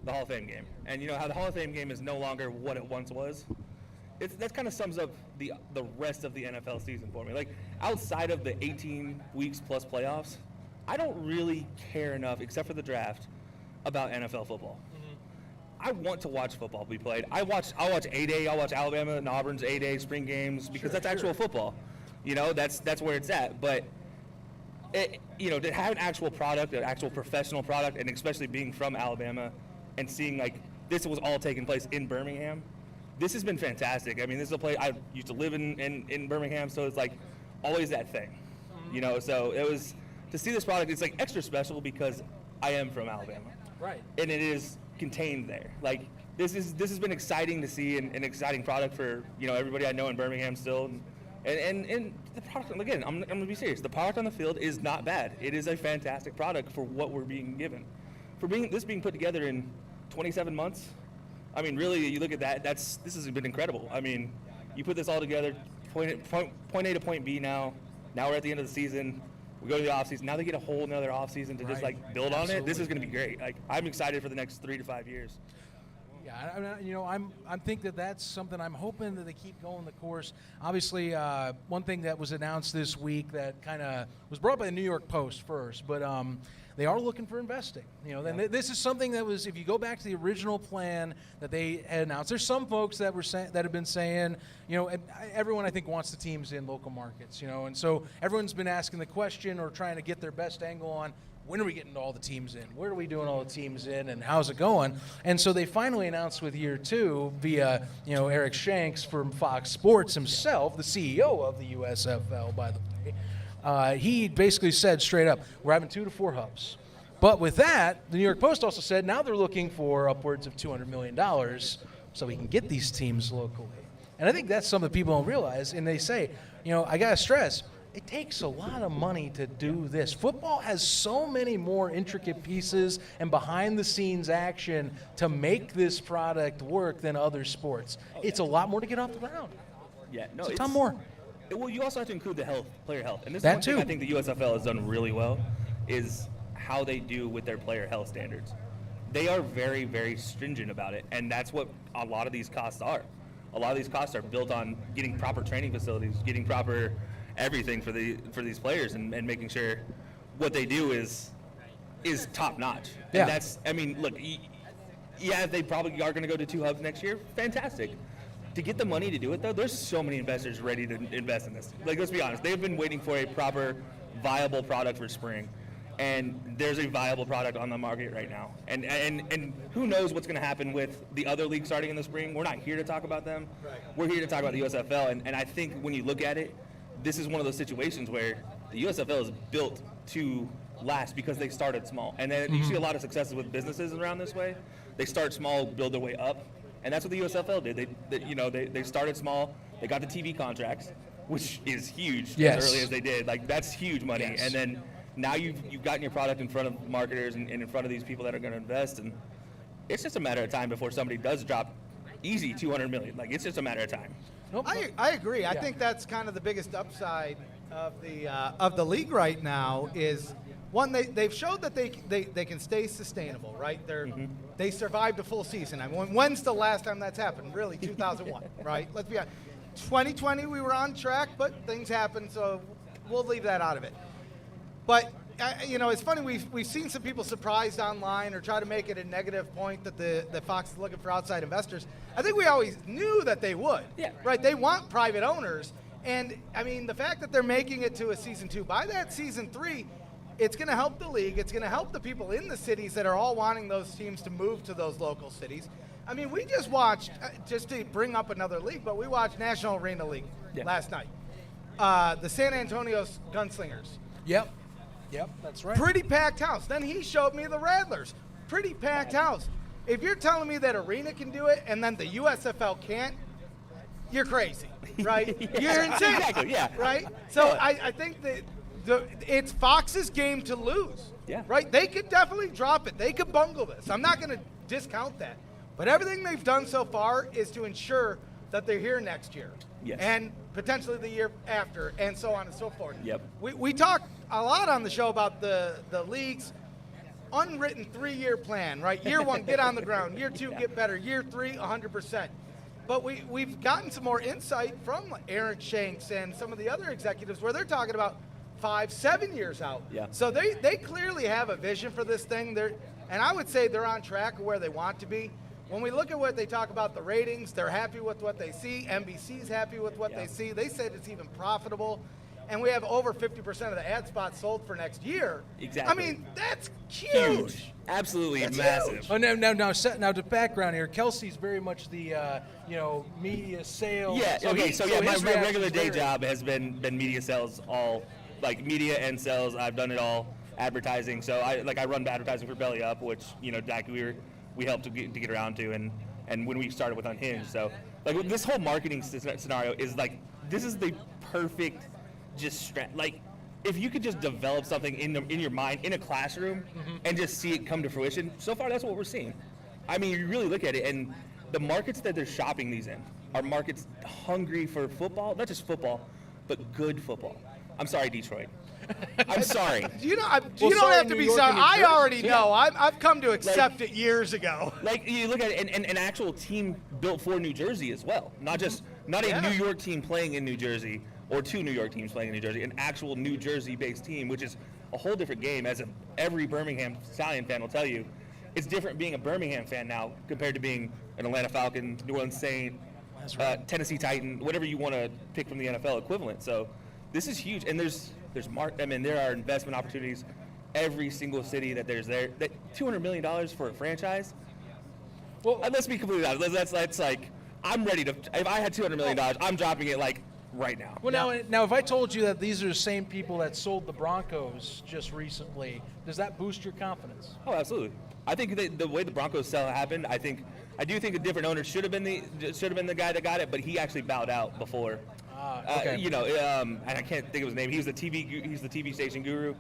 S7: the Hall of Fame game, and how the Hall of Fame game is no longer what it once was. That kind of sums up the rest of the NFL season for me. Like, outside of the 18 weeks plus playoffs, I don't really care enough, except for the draft, about NFL football. I want to watch football be played. I'll watch A-Day. I'll watch Alabama and Auburn's A-Day spring games because that's actual football. That's where it's at. But to have an actual product, an actual professional product, and especially being from Alabama and seeing like this was all taking place in Birmingham, this has been fantastic. I mean, this is a place I used to live in Birmingham, so it's like always that thing. So it was to see this product. It's like extra special because I am from Alabama.
S4: Right.
S7: And it is contained there. Like, this has been exciting to see, an exciting product for everybody I know in Birmingham still. And the product, again, I'm going to be serious. The product on the field is not bad. It is a fantastic product for what we're being given. This being put together in 27 months, I mean, really, you look at that, this has been incredible. I mean, you put this all together, point A to point B now. Now we're at the end of the season. We go to the offseason. Now they get a whole another offseason to just, build on it. This is going to be great. I'm excited for the next 3 to 5 years.
S4: Yeah, I'm think that's something I'm hoping that they keep going the course. Obviously, one thing that was announced this week that kind of was brought up by the New York Post first, but they are looking for investing. And this is something that was, if you go back to the original plan that they had announced, there's some folks that have been saying, everyone I think wants the teams in local markets, and so everyone's been asking the question or trying to get their best angle on, when are we getting all the teams in? Where are we doing all the teams in, and how's it going? And so they finally announced with year 2 via, Eric Shanks from Fox Sports himself, the CEO of the USFL, by the way. He basically said straight up, we're having 2 to 4 hubs. But with that, the New York Post also said now they're looking for upwards of $200 million so we can get these teams locally. And I think that's something people don't realize. And they say, I got to stress, it takes a lot of money to do this. Football has so many more intricate pieces and behind-the-scenes action to make this product work than other sports. It's a lot more to get off the ground.
S7: Yeah, no,
S4: it's a ton more.
S7: Well, you also have to include the player health. And this
S4: That
S7: is
S4: too.
S7: one thing I think the USFL has done really well is how they do with their player health standards. They are very, very stringent about it, and that's what a lot of these costs are. A lot of these costs are built on getting proper training facilities, getting proper everything for these players, and making sure what they do is top notch.
S4: Yeah.
S7: And that's, I mean, look, yeah, they probably are going to go to 2 hubs next year. Fantastic. To get the money to do it, though, there's so many investors ready to invest in this. Let's be honest. They've been waiting for a proper, viable product for spring, and there's a viable product on the market right now. And who knows what's going to happen with the other leagues starting in the spring. We're not here to talk about them. Right. We're here to talk about the USFL, and I think when you look at it, this is one of those situations where the USFL is built to last because they started small. And then you see a lot of successes with businesses around this way. They start small, build their way up. And that's what the USFL did. They started small. They got the TV contracts, which is huge as early as they did. That's huge money. Yes. And then now you've gotten your product in front of marketers and in front of these people that are going to invest. And it's just a matter of time before somebody does drop easy $200 million. It's just a matter of time.
S2: Nope. I agree. I think that's kind of the biggest upside of the league right now is, one, they've showed that they can stay sustainable, right? They survived a full season. I mean, when's the last time that's happened? Really, 2001, right? Let's be honest. 2020 we were on track, but things happened, so we'll leave that out of it. But it's funny, we've seen some people surprised online or try to make it a negative point that the Fox is looking for outside investors. I think we always knew that they would. Yeah. Right? They want private owners. And, I mean, the fact that they're making it to a season 2, by that season 3, it's going to help the league. It's going to help the people in the cities that are all wanting those teams to move to those local cities. I mean, we just watched, just to bring up another league, but we watched National Arena League last night. The San Antonio Gunslingers.
S4: Yep, that's right.
S2: Pretty packed house. Then he showed me the Rattlers. Pretty packed house. If you're telling me that Arena can do it and then the USFL can't, you're crazy, right? You're insane.
S7: Exactly, yeah.
S2: Right? So I think that it's Fox's game to lose.
S7: Yeah.
S2: Right? They could definitely drop it. They could bungle this. I'm not going to discount that. But everything they've done so far is to ensure that they're here next year.
S7: Yes.
S2: And potentially the year after, and so on and so forth.
S7: Yep.
S2: We talk a lot on the show about the league's unwritten 3-year plan, right? Year 1, get on the ground. Year 2, get better. Year 3, 100%. But we've gotten some more insight from Eric Shanks and some of the other executives where they're talking about 5-7 years out.
S7: Yeah.
S2: So they clearly have a vision for this thing. And I would say they're on track of where they want to be. When we look at what they talk about the ratings, they're happy with what they see. NBC's happy with what they see. They said it's even profitable. And we have over 50% of the ad spots sold for next year.
S7: Exactly.
S2: I mean, that's huge.
S7: Absolutely
S2: That's
S7: massive.
S2: huge.
S4: Oh, now to background here, Kelsey's very much the media sales.
S7: Yeah.
S4: So
S7: Okay. So my
S4: his reaction
S7: regular
S4: is
S7: day
S4: very-
S7: job has been media sales, all media and sales. I've done it all. Advertising. So I run advertising for Belly Up, which Ducky we helped to get around to, and and when we started with Unhinged. So like this whole marketing scenario is like, this is the perfect like, if you could just develop something in your mind in a classroom and just see it come to fruition, so far that's what we're seeing. I mean, you really look at it, and the markets that they're shopping these in are markets hungry for football, not just football, but good football. I'm sorry, Detroit. I'm sorry.
S2: You don't have to be sorry. I already know. I've come to accept it years ago.
S7: Like, you look at it, and an actual team built for New Jersey as well. Not a New York team playing in New Jersey, or 2 New York teams playing in New Jersey, an actual New Jersey-based team, which is a whole different game, as every Birmingham Stallion fan will tell you. It's different being a Birmingham fan now compared to being an Atlanta Falcon, New Orleans Saint, Tennessee Titan, whatever you want to pick from the NFL equivalent. So this is huge, and there are investment opportunities every single city that there's there. That $200 million for a franchise. Well, let's be completely honest. That's like, I'm ready to. If I had $200 million, I'm dropping it like right now.
S4: Well, now, if I told you that these are the same people that sold the Broncos just recently, does that boost your confidence?
S7: Oh, absolutely. I think the way the Broncos sell happened, I do think a different owner should have been the guy that got it, but he actually bowed out before.
S4: Okay.
S7: And I can't think of his name. He's the TV station guru.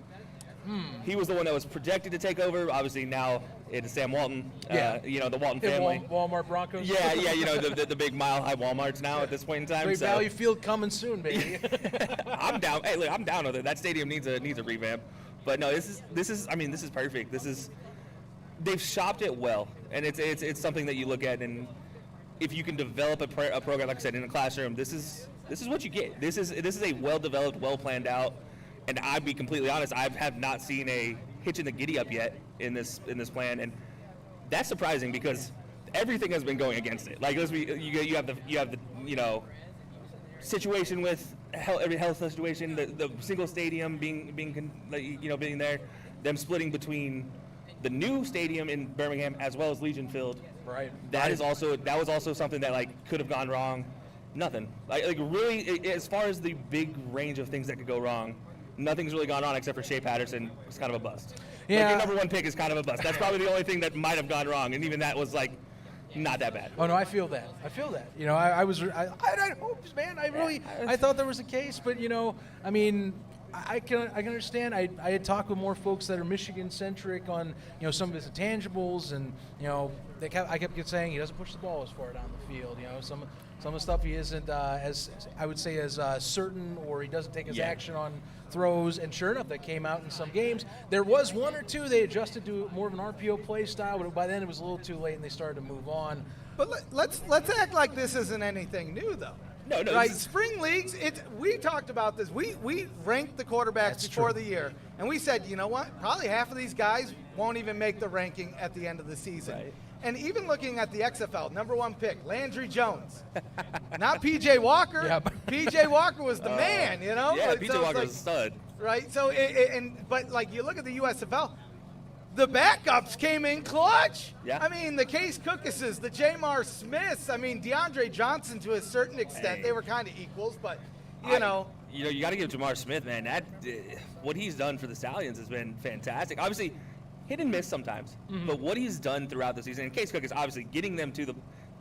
S7: He was the one that was projected to take over. Obviously now it is Sam Walton. The Walton family.
S4: Walmart Broncos.
S7: Yeah. The big Mile High Walmarts now at this point in time.
S4: Great Valley Field coming soon, baby.
S7: I'm down. Hey, look, I'm down with it. That stadium needs a revamp. But no, this is perfect. They've shopped it well, and it's something that you look at, and if you can develop a program, like I said, in a classroom, this is what you get. This is a well-developed, well-planned out, and I'd be completely honest, I have not seen a hitch in the giddy up yet in this plan, and that's surprising because everything has been going against it. Like, you have the situation with every health situation, the single stadium being there, them splitting between the new stadium in Birmingham as well as Legion Field.
S4: Right.
S7: That was also something that like could have gone wrong. Nothing. Like really, as far as the big range of things that could go wrong, nothing's really gone on except for Shea Patterson. It's kind of a bust.
S4: Yeah.
S7: Like, your number 1 pick is kind of a bust. That's probably the only thing that might have gone wrong, and even that was like not that bad.
S4: Oh no, I feel that. You know, I hopes, man. I thought there was a case, but I mean, I can understand. I had talked with more folks that are Michigan centric on some of his intangibles, and I kept saying he doesn't push the ball as far down the field. Some of the stuff he isn't as I would say as certain, or he doesn't take his action on throws. And sure enough, that came out in some games. There was 1 or 2 they adjusted to more of an RPO play style, but by then it was a little too late and they started to move on.
S2: But let's act like this isn't anything new, though.
S7: No.
S2: Right, spring leagues. We talked about this. We ranked the quarterbacks before the year, and we said, you know what? Probably half of these guys won't even make the ranking at the end of the season.
S7: Right.
S2: And even looking at the XFL, number 1 pick, Landry Jones, not P.J. Walker.
S4: Yep.
S2: P.J. Walker was the man,
S7: Yeah,
S2: But
S7: P.J. Walker was a stud.
S2: Right. So but like you look at the USFL. The backups came in clutch.
S7: Yeah.
S2: I mean, the Case Cookuses, the Jamar Smiths. I mean, DeAndre Johnson to a certain extent.
S7: Hey.
S2: They were kind of equals, but
S7: You got to give Jamar Smith, man. That what he's done for the Stallions has been fantastic. Obviously, hit and miss sometimes, but what he's done throughout the season, and Case Cook is obviously getting them to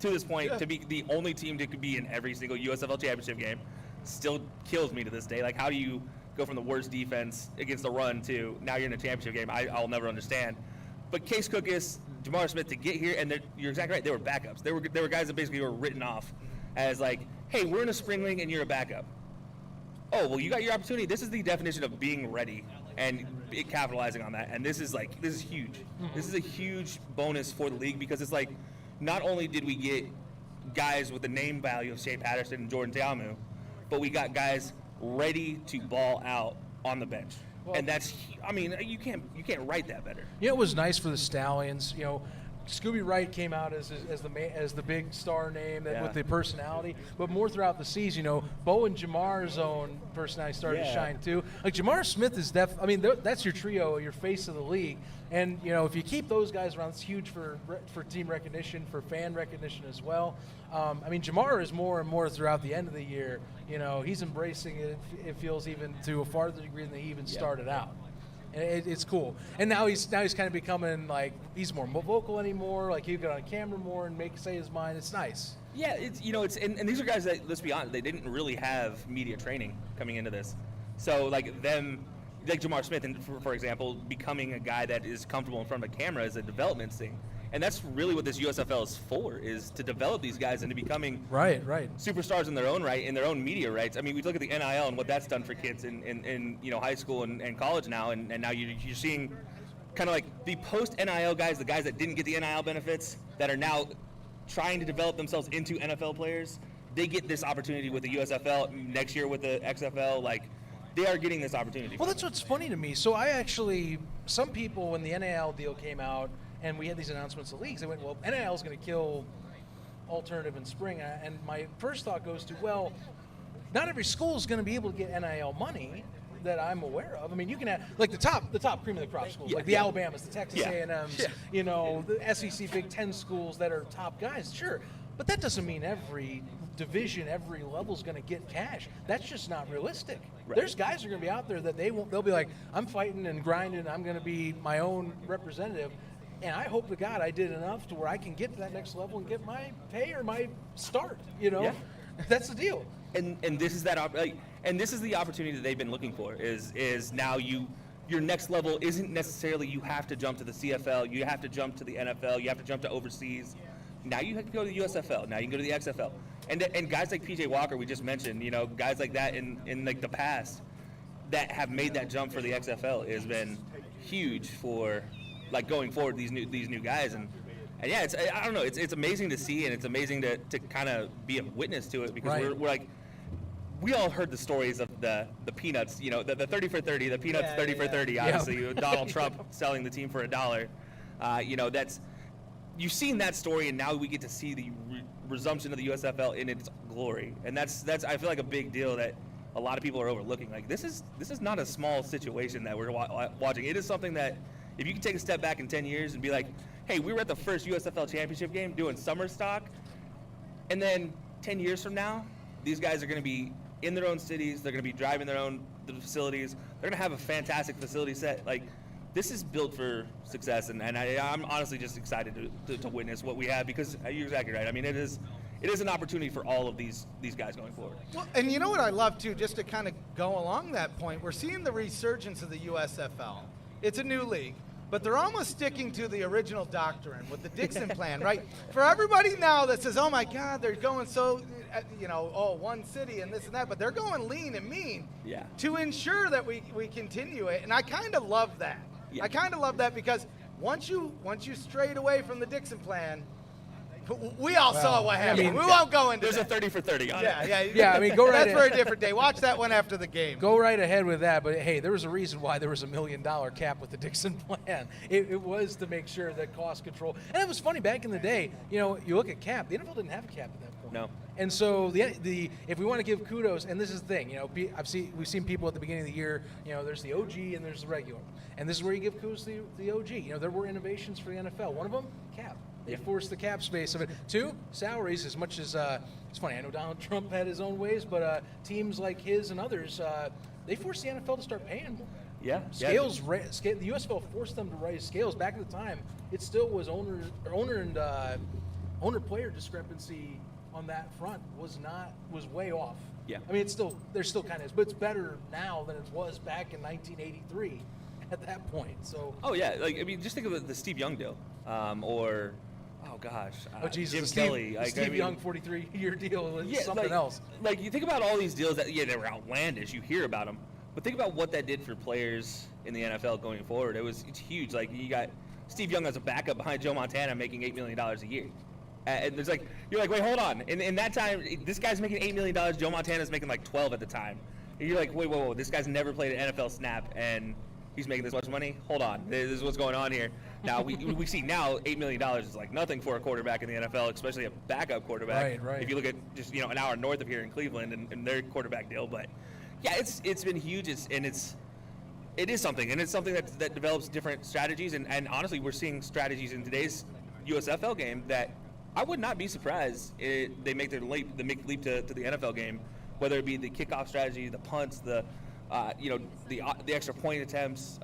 S7: this point to be the only team that could be in every single USFL Championship game, still kills me to this day. Like, how do you go from the worst defense against the run to now you're in a championship game? I'll never understand. But Case Cook is Jamar Smith to get here, and you're exactly right. They were backups. They were guys that basically were written off as like, hey, we're in a spring league and you're a backup. Oh, well, you got your opportunity. This is the definition of being ready and capitalizing on that. And this is huge. This is a huge bonus for the league because it's like, not only did we get guys with the name value of Shea Patterson and Jordan Ta'amu, but we got guys ready to ball out on the bench. And that's, I mean, you can't write that better.
S4: It was nice for the Stallions. Scooby Wright came out as the big star name with the personality, but more throughout the season, Bo and Jamar's own personality started to shine too. Like Jamar Smith is that's your trio, your face of the league, and if you keep those guys around, it's huge for team recognition, for fan recognition as well. Jamar is more and more throughout the end of the year. He's embracing it. It feels even to a farther degree than he even started out. And it's cool. And now he's kind of becoming like he's more vocal anymore. Like he'll get on camera more and say his mind. It's nice.
S7: Yeah, and these are guys that, let's be honest, they didn't really have media training coming into this. So like Jamar Smith, for example, becoming a guy that is comfortable in front of a camera is a development thing. And that's really what this USFL is for, is to develop these guys into becoming
S4: right
S7: superstars in their own right, in their own media rights. I mean, we look at the NIL and what that's done for kids in high school and college now, and now you're seeing kind of like the post-NIL guys, the guys that didn't get the NIL benefits, that are now trying to develop themselves into NFL players. They get this opportunity with the USFL, next year with the XFL, like, they are getting this opportunity.
S4: Well, that's what's funny to me. So some people, when the NIL deal came out, and we had these announcements of leagues, they went, well, NIL is going to kill alternative in spring. And my first thought goes to, well, not every school is going to be able to get NIL money that I'm aware of. I mean, you can have, like, the top cream of the crop schools, like the Alabamas, the Texas A&Ms, the SEC Big Ten schools that are top guys, sure. But that doesn't mean every division, every level is going to get cash. That's just not realistic. Right. There's guys who are going to be out there that they'll be like, I'm fighting and grinding, I'm going to be my own representative. And I hope to God I did enough to where I can get to that next level and get my pay or my start. Yeah. That's the deal.
S7: And this is and this is the opportunity that they've been looking for. Is now your next level isn't necessarily you have to jump to the CFL, you have to jump to the NFL, you have to jump to overseas. Now you have to go to the USFL. Now you can go to the XFL. And guys like PJ Walker, we just mentioned, guys like that in like the past that have made that jump for the XFL has been huge for, like, going forward, these new guys, and yeah, I don't know, it's amazing to see, and it's amazing to kind of be a witness to it, because we're like, we all heard the stories of the peanuts, the 30 for 30, the peanuts 30 for 30, obviously, Donald Trump selling the team for $1. That's, you've seen that story, and now we get to see the resumption of the USFL in its glory, and that's I feel like a big deal that a lot of people are overlooking. Like, this is not a small situation that we're watching. It is something that, if you can take a step back in 10 years and be like, hey, we were at the first USFL Championship game doing SummerStock, and then 10 years from now, these guys are going to be in their own cities, they're going to be driving their own facilities, they're going to have a fantastic facility set. Like, this is built for success, and I'm honestly just excited to witness what we have, because you're exactly right. I mean, it is an opportunity for all of these guys going forward.
S2: Well, and you know what I love, too, just to kind of go along that point, we're seeing the resurgence of the USFL. It's a new league. But they're almost sticking to the original doctrine with the Dixon plan, right? For everybody now that says, oh, my God, they're going so, one city and this and that, but they're going lean and mean to ensure that we continue it. And I kind of love that. Yeah. I kind of love that, because once you strayed away from the Dixon plan, we all saw what happened. We won't go into
S7: There's a 30 for 30 on it.
S2: Yeah. I mean, go right. That's for a different day. Watch that one after the game.
S4: Go right ahead with that. But hey, there was a reason why there was $1 million cap with the Dixon plan. It was to make sure that cost control. And it was funny back in the day. You look at cap. The NFL didn't have a cap at that point.
S7: No.
S4: And so the if we want to give kudos, and this is the thing, we've seen people at the beginning of the year. There's the OG and there's the regular, and this is where you give kudos to the OG. There were innovations for the NFL. One of them, cap. They forced the cap space of it. 2, salaries. As much as it's funny, I know Donald Trump had his own ways, but teams like his and others, they forced the NFL to start paying more.
S7: Yeah.
S4: Scales. The USFL forced them to raise scales. Back at the time, it still was owner-player discrepancy on that front was way off.
S7: Yeah.
S4: I mean, there still kind of is, but it's better now than it was back in 1983 at that point. So.
S7: Oh yeah, just think of the Steve Young deal, or. Oh gosh!
S4: Jesus,
S7: Jim Kelly.
S4: Steve Young 43-year deal is something else.
S7: Like, you think about all these deals that they were outlandish. You hear about them, but think about what that did for players in the NFL going forward. It's huge. Like, you got Steve Young as a backup behind Joe Montana making $8 million a year, and there's you're like, wait, hold on. In that time, this guy's making $8 million. Joe Montana's making like 12 at the time. And you're like, wait, whoa, this guy's never played an NFL snap, and he's making this much money? Hold on. This is what's going on here. Now, we see now $8 million is like nothing for a quarterback in the NFL, especially a backup quarterback.
S4: Right.
S7: If you look at just, an hour north of here in Cleveland and their quarterback deal. But, yeah, it's been huge, it is something. And it's something that develops different strategies. And honestly, we're seeing strategies in today's USFL game that I would not be surprised if they make the leap to the NFL game, whether it be the kickoff strategy, the punts, the the extra point attempts,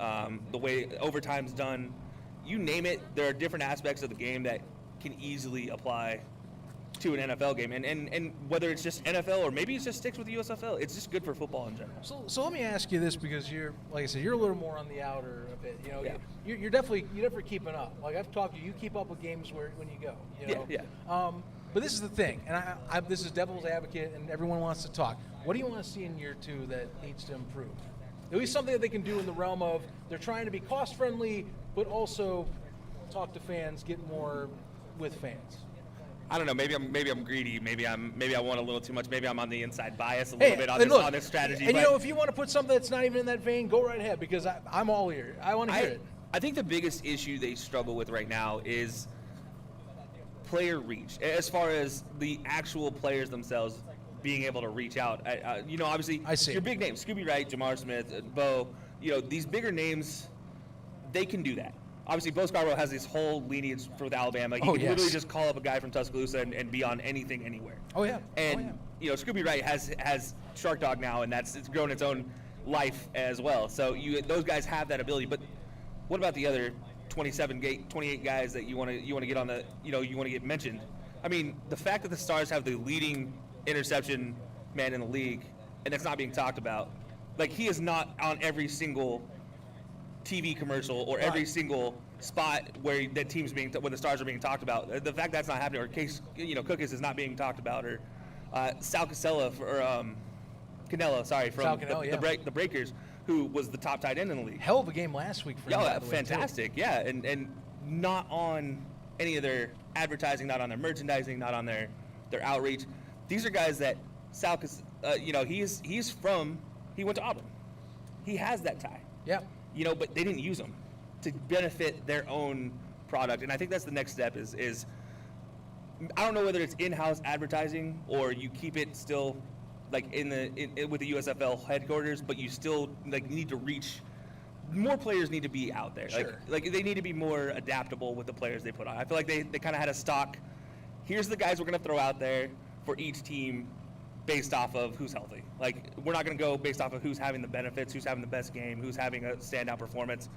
S7: the way overtime's done, you name it. There are different aspects of the game that can easily apply to an NFL game, and whether it's just NFL or maybe it just sticks with the USFL, it's just good for football in general.
S4: So let me ask you this, because you're, like I said, you're a little more on the outer of it.
S7: Yeah.
S4: You're definitely keeping up. Like I've talked to you, you keep up with games when you go.
S7: Yeah.
S4: But this is the thing, and this is devil's advocate, and everyone wants to talk. What do you want to see in year 2 that needs to improve? At least something that they can do in the realm of they're trying to be cost friendly, but also talk to fans, get more with fans.
S7: I don't know. Maybe I'm greedy. Maybe I want a little too much. Maybe I'm on the inside bias a little bit on this strategy.
S4: And if you want to put something that's not even in that vein, go right ahead, because I'm all ear. I want to hear it.
S7: I think the biggest issue they struggle with right now is player reach, as far as the actual players themselves being able to reach out. Obviously, your big names, Scooby Wright, Jamar Smith, Bo, these bigger names, they can do that. Obviously, Bo Scarborough has this whole lineage with Alabama. He can literally just call up a guy from Tuscaloosa and be on anything, anywhere.
S4: Oh, yeah.
S7: And, Scooby Wright has Shark Dog now, and it's grown its own life as well. So those guys have that ability. But what about the other 28 guys that you want to get on the, you want to get mentioned? I mean, the fact that the Stars have the leading interception man in the league, and that's not being talked about. Like, he is not on every single TV commercial or every single spot where the when the Stars are being talked about. The fact that's not happening, or Case, Cookus is not being talked about, or Sal Casella from the Breakers, who was the top tight end in the league.
S4: Hell of a game last week for him.
S7: Yeah, fantastic. Yeah, and not on any of their advertising, not on their merchandising, not on their outreach. These are guys that Sal, he went to Auburn. He has that tie.
S4: Yeah.
S7: But they didn't use them to benefit their own product. And I think that's the next step is I don't know whether it's in-house advertising or you keep it still like with the USFL headquarters, but you still need to reach more. Players need to be out there.
S4: Sure.
S7: Like they need to be more adaptable with the players they put on. I feel like they kind of had a stock. Here's the guys we're going to throw out there for each team based off of who's healthy. Like, we're not going to go based off of who's having the benefits, who's having the best game, who's having a standout performance.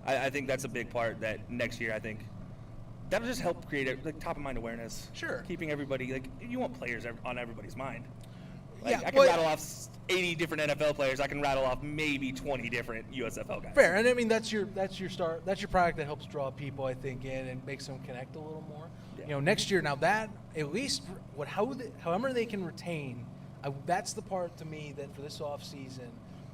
S7: I think that's a big part that next year, I think, that'll just help create top-of-mind awareness.
S4: Sure.
S7: Keeping everybody, you want players on everybody's mind. I can rattle off 80 different NFL players. I can rattle off maybe 20 different USFL guys.
S4: Fair, and I mean that's your product that helps draw people, I think, in and makes them connect a little more. Yeah. Next year, now that at least however they can retain, that's the part to me that for this off season,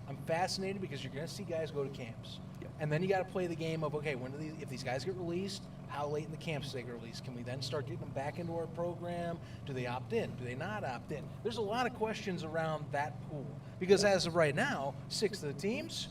S4: I'm fascinated, because you're going to see guys go to camps, and then you got to play the game of if these guys get released, how late in the camps do they get released? Can we then start getting them back into our program? Do they opt in? Do they not opt in? There's a lot of questions around that pool, because as of right now, 6 of the teams,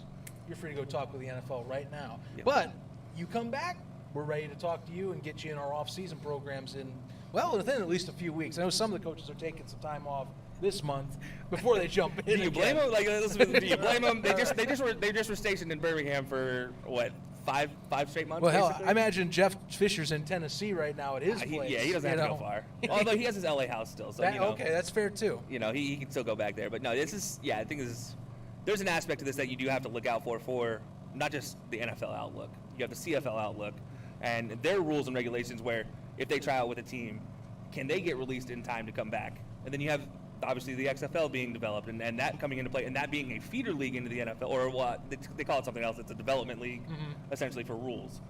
S4: you're free to go talk with the NFL right now. Yep. But you come back, we're ready to talk to you and get you in our off-season programs within at least a few weeks. I know some of the coaches are taking some time off this month before they jump in.
S7: Do you blame them? Do you blame them? They just were stationed in Birmingham for what, five straight months?
S4: Well, hell, I imagine Jeff Fisher's in Tennessee right now at his place.
S7: Yeah, he doesn't have to go far. Although he has his LA house still, so
S4: okay, that's fair too.
S7: He can still go back there. But no, I think there's an aspect to this that you do have to look out for not just the NFL outlook. You have the CFL outlook, and their rules and regulations where if they try out with a team, can they get released in time to come back? And then you have obviously the XFL being developed and that coming into play, and that being a feeder league into the NFL, or what they call it something else. It's a development league, essentially, for rules.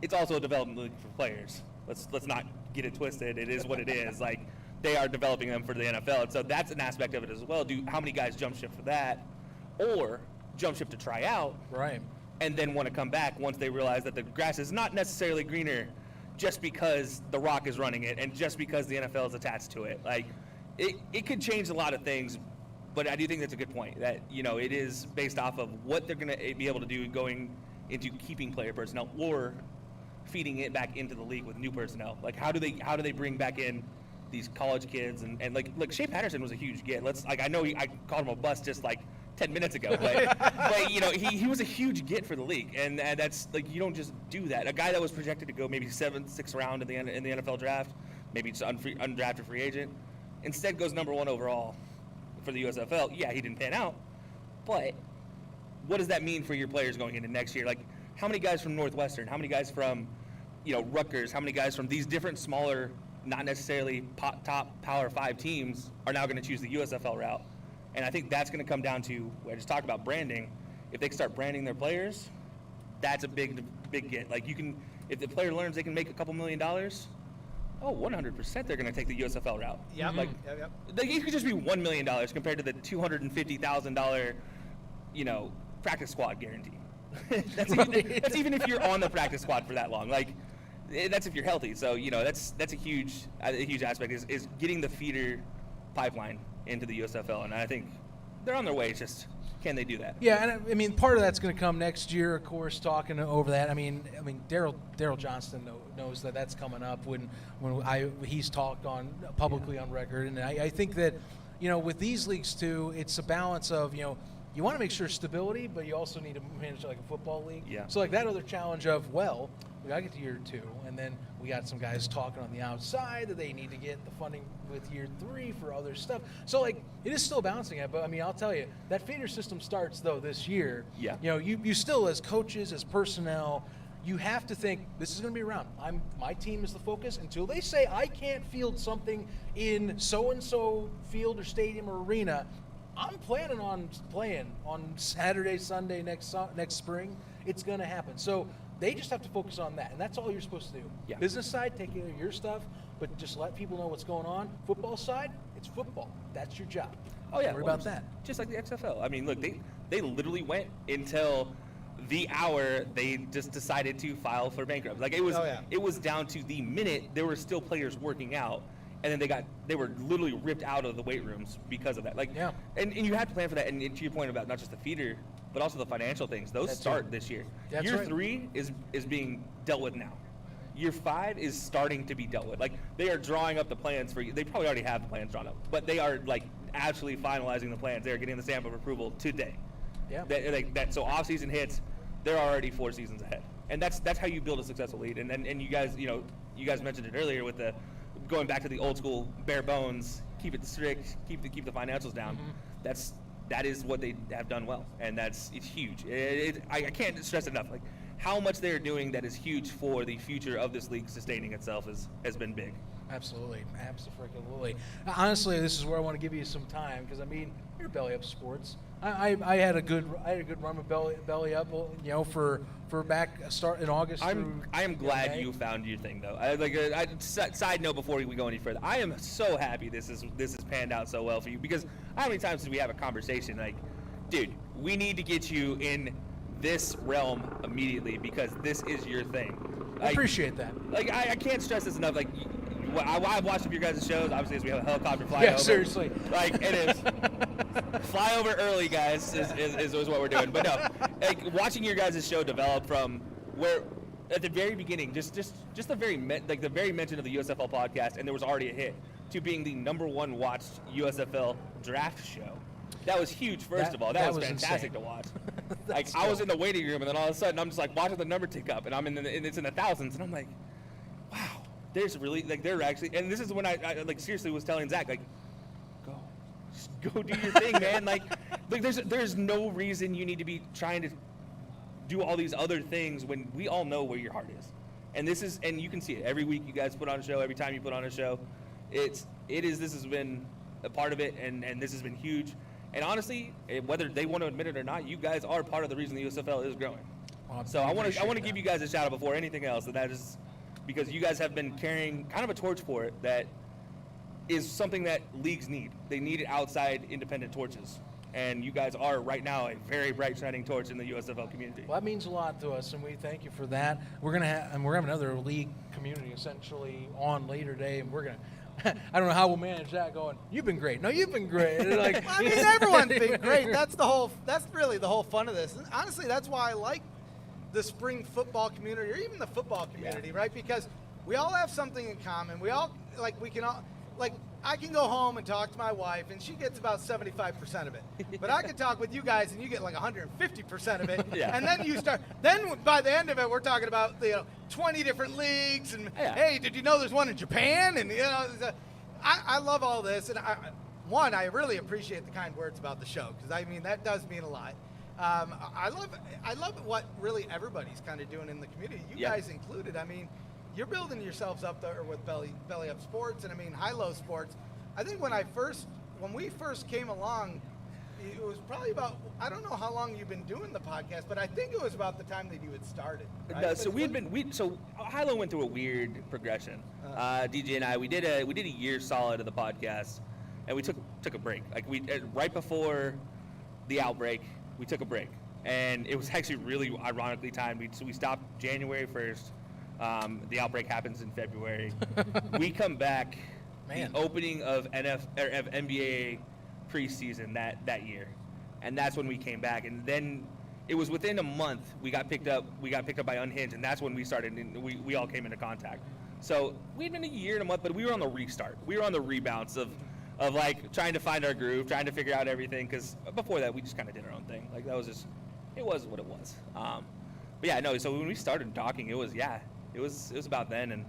S7: It's also a development league for players. Let's not get it twisted. It is what it is. Like, they are developing them for the NFL, and so that's an aspect of it as well. How many guys jump ship for that, or jump ship to try out,
S4: right,
S7: and then want to come back once they realize that the grass is not necessarily greener just because The Rock is running it and just because the NFL is attached to it. Like, it could change a lot of things, but I do think that's a good point, that it is based off of what they're going to be able to do going into keeping player personnel or feeding it back into the league with new personnel. Like, how do they bring back in these college kids and like Shea Patterson was a huge get. I know I called him a bust just 10 minutes ago, but he was a huge get for the league, and that's you don't just do that. A guy that was projected to go maybe 7th, 6th round in the NFL draft, maybe it's undrafted free agent, instead goes number 1 overall for the USFL. Yeah, he didn't pan out, but what does that mean for your players going into next year? Like, how many guys from Northwestern, how many guys from, Rutgers, how many guys from these different smaller, not necessarily top Power 5 teams are now going to choose the USFL route? And I think that's going to come down to, I just talked about branding. If they can start branding their players, that's a big get. Like, if the player learns they can make a couple $1 million, 100% they're going to take the USFL route.
S2: Yeah.
S7: Like, it could just be $1 million compared to the $250,000, practice squad guarantee. That's even if you're on the practice squad for that long. Like, that's if you're healthy. So, that's a huge aspect is getting the feeder pipeline into the USFL, and I think they're on their way. It's just, can they do that?
S4: Yeah, and I mean, part of that's going to come next year, of course. Talking over that, I mean, Daryl Johnston knows that that's coming up when he's talked on publicly on record, and I think that with these leagues too, it's a balance of you want to make sure stability, but you also need to manage it like a football league.
S7: Yeah.
S4: So like that other challenge of we got to get to year 2, and then we got some guys talking on the outside that they need to get the funding with year 3 for other stuff. So like it is still balancing it, but I mean I'll tell you that feeder system starts though this year.
S7: Yeah.
S4: You still as coaches, as personnel, you have to think this is going to be around. My team is the focus until they say I can't field something in so and so field or stadium or arena. I'm planning on playing on Saturday, Sunday next spring. It's going to happen. So they just have to focus on that, and that's all you're supposed to do.
S7: Yeah.
S4: Business side, take care of your stuff, but just let people know what's going on. Football side, it's football. That's your job.
S7: Oh yeah,
S4: Don't worry about that.
S7: Just like the XFL. I mean, look, they literally went until the hour they just decided to file for bankruptcy. Like it was down to the minute there were still players working out, and then they were literally ripped out of the weight rooms because of that. Like,
S4: yeah.
S7: And you have to plan for that. And to your point about not just the feeder, but also the financial things. Those start this year.
S4: That's
S7: year
S4: right.
S7: 3 is being dealt with now. Year 5 is starting to be dealt with. Like, they are drawing up the plans for you. They probably already have the plans drawn up, but they are like actually finalizing the plans. They are getting the stamp of approval today.
S4: Yeah.
S7: So off season hits, they're already 4 seasons ahead, and that's how you build a successful league. And you guys, you guys mentioned it earlier with the going back to the old school bare bones, keep it strict, keep the financials down.
S4: Mm-hmm.
S7: That is what they have done well, and it's huge. I can't stress enough, like how much they're doing that is huge for the future of this league sustaining itself has been big.
S4: Absolutely. Absolutely. Honestly, this is where I want to give you some time because, I mean, you're Belly Up Sports. I had a good run with Belly Up, for back start in August.
S7: I am glad you found your thing though. Side note before we go any further, I am so happy this is panned out so well for you, because how many times did we have a conversation like, dude, we need to get you in this realm immediately because this is your thing.
S4: I appreciate that.
S7: Like I can't stress this enough. Like I've watched some of your guys' shows. Obviously, as we have a helicopter fly over.
S4: Yeah, seriously.
S7: Like it is. Fly over early, guys, is what we're doing. But no, like watching your guys' show develop from where at the very beginning, just the very mention of the USFL podcast, and there was already a hit, to being the #1 watched USFL draft show. That was huge. First of all, that was fantastic
S4: insane
S7: to watch. Like I was in the waiting room, and then all of a sudden I'm just like watching the number tick up, and and it's in the thousands, and I'm like, wow, there's really they're actually. And this is when I like seriously was telling Zach, like, go do your thing, man. Like there's no reason you need to be trying to do all these other things when we all know where your heart is. And and you can see it every week. You guys put on a show. Every time you put on a show, this has been a part of it, and this has been huge. And honestly, whether they want to admit it or not, you guys are part of the reason the USFL is growing.
S4: Well,
S7: so I want to give you guys a shout out before anything else. That is because you guys have been carrying kind of a torch for it that is something that leagues need. They need outside independent torches. And you guys are right now a very bright shining torch in the USFL community.
S4: Well, that means a lot to us, and we thank you for that. We're having another league community essentially on later day, and we're gonna. I don't know how we'll manage that. Going, you've been great. No, you've been great. Like,
S2: I mean, everyone's been great. That's really the whole fun of this. And honestly, that's why I like the spring football community, or even the football community, right? Because we all have something in common. I can go home and talk to my wife, and she gets about 75% of it. But I can talk with you guys, and you get like 150% of it.
S7: Yeah.
S2: And then by the end of it, we're talking about 20 different leagues, and hey, did you know there's one in Japan? And I love all this, and I really appreciate the kind words about the show, because I mean that does mean a lot. I love what really everybody's kind of doing in the community. You guys included. I mean, you're building yourselves up there with Belly Up Sports, and I mean High-Low Sports. I think when we first came along, it was probably about, I don't know how long you've been doing the podcast, but I think it was about the time that you had started. Right?
S7: No, so High-Low went through a weird progression. DJ and I, we did a year solid of the podcast, and we took a break. Like right before the outbreak, we took a break, and it was actually really ironically timed. So we stopped January 1st. The outbreak happens in February. We come back the opening of NBA preseason that year, and that's when we came back. And then it was within a month we got picked up by Unhinged, and that's when we started. We all came into contact. So we'd been a year and a month, but we were on the restart. We were on the rebounds of like trying to find our groove, trying to figure out everything. Because before that, we just kind of did our own thing. Like it was what it was. But yeah, no. So when we started talking, it was about then, and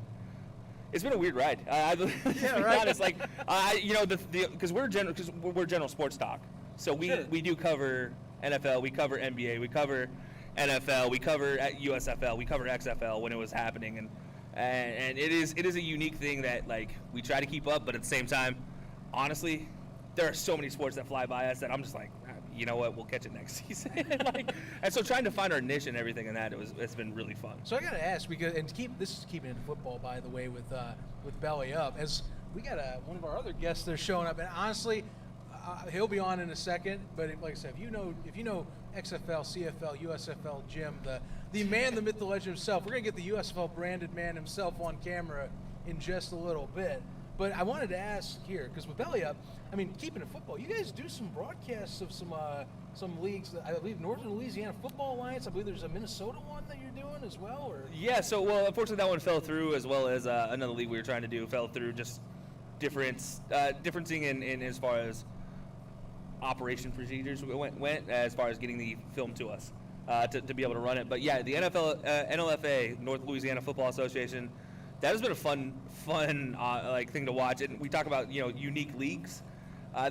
S7: it's been a weird ride. Honest, like because we're general sports talk, so we do cover NFL, we cover NBA, we cover NFL, we cover USFL, we cover XFL when it was happening, and it is a unique thing that like we try to keep up, but at the same time, honestly, there are so many sports that fly by us that I'm just like, you know what, we'll catch it next season. And so trying to find our niche and everything in that, it's been really fun.
S4: So I got to ask, because this is keeping into football, by the way, with Belly Up, as we got one of our other guests there showing up, and honestly, he'll be on in a second. But like I said, if you know XFL, CFL, USFL Jim, the man, the myth, the legend himself, we're gonna get the USFL branded man himself on camera in just a little bit. But I wanted to ask here, because with Belly Up, I mean, keeping it football, you guys do some broadcasts of some leagues. I believe Northern Louisiana Football Alliance. I believe there's a Minnesota one that you're doing as well. Or
S7: yeah. So unfortunately that one fell through, as well as another league we were trying to do fell through. Just differencing in as far as operation procedures went as far as getting the film to us to be able to run it. But yeah, the NLFA, North Louisiana Football Association. That has been a fun thing to watch, and we talk about unique leagues.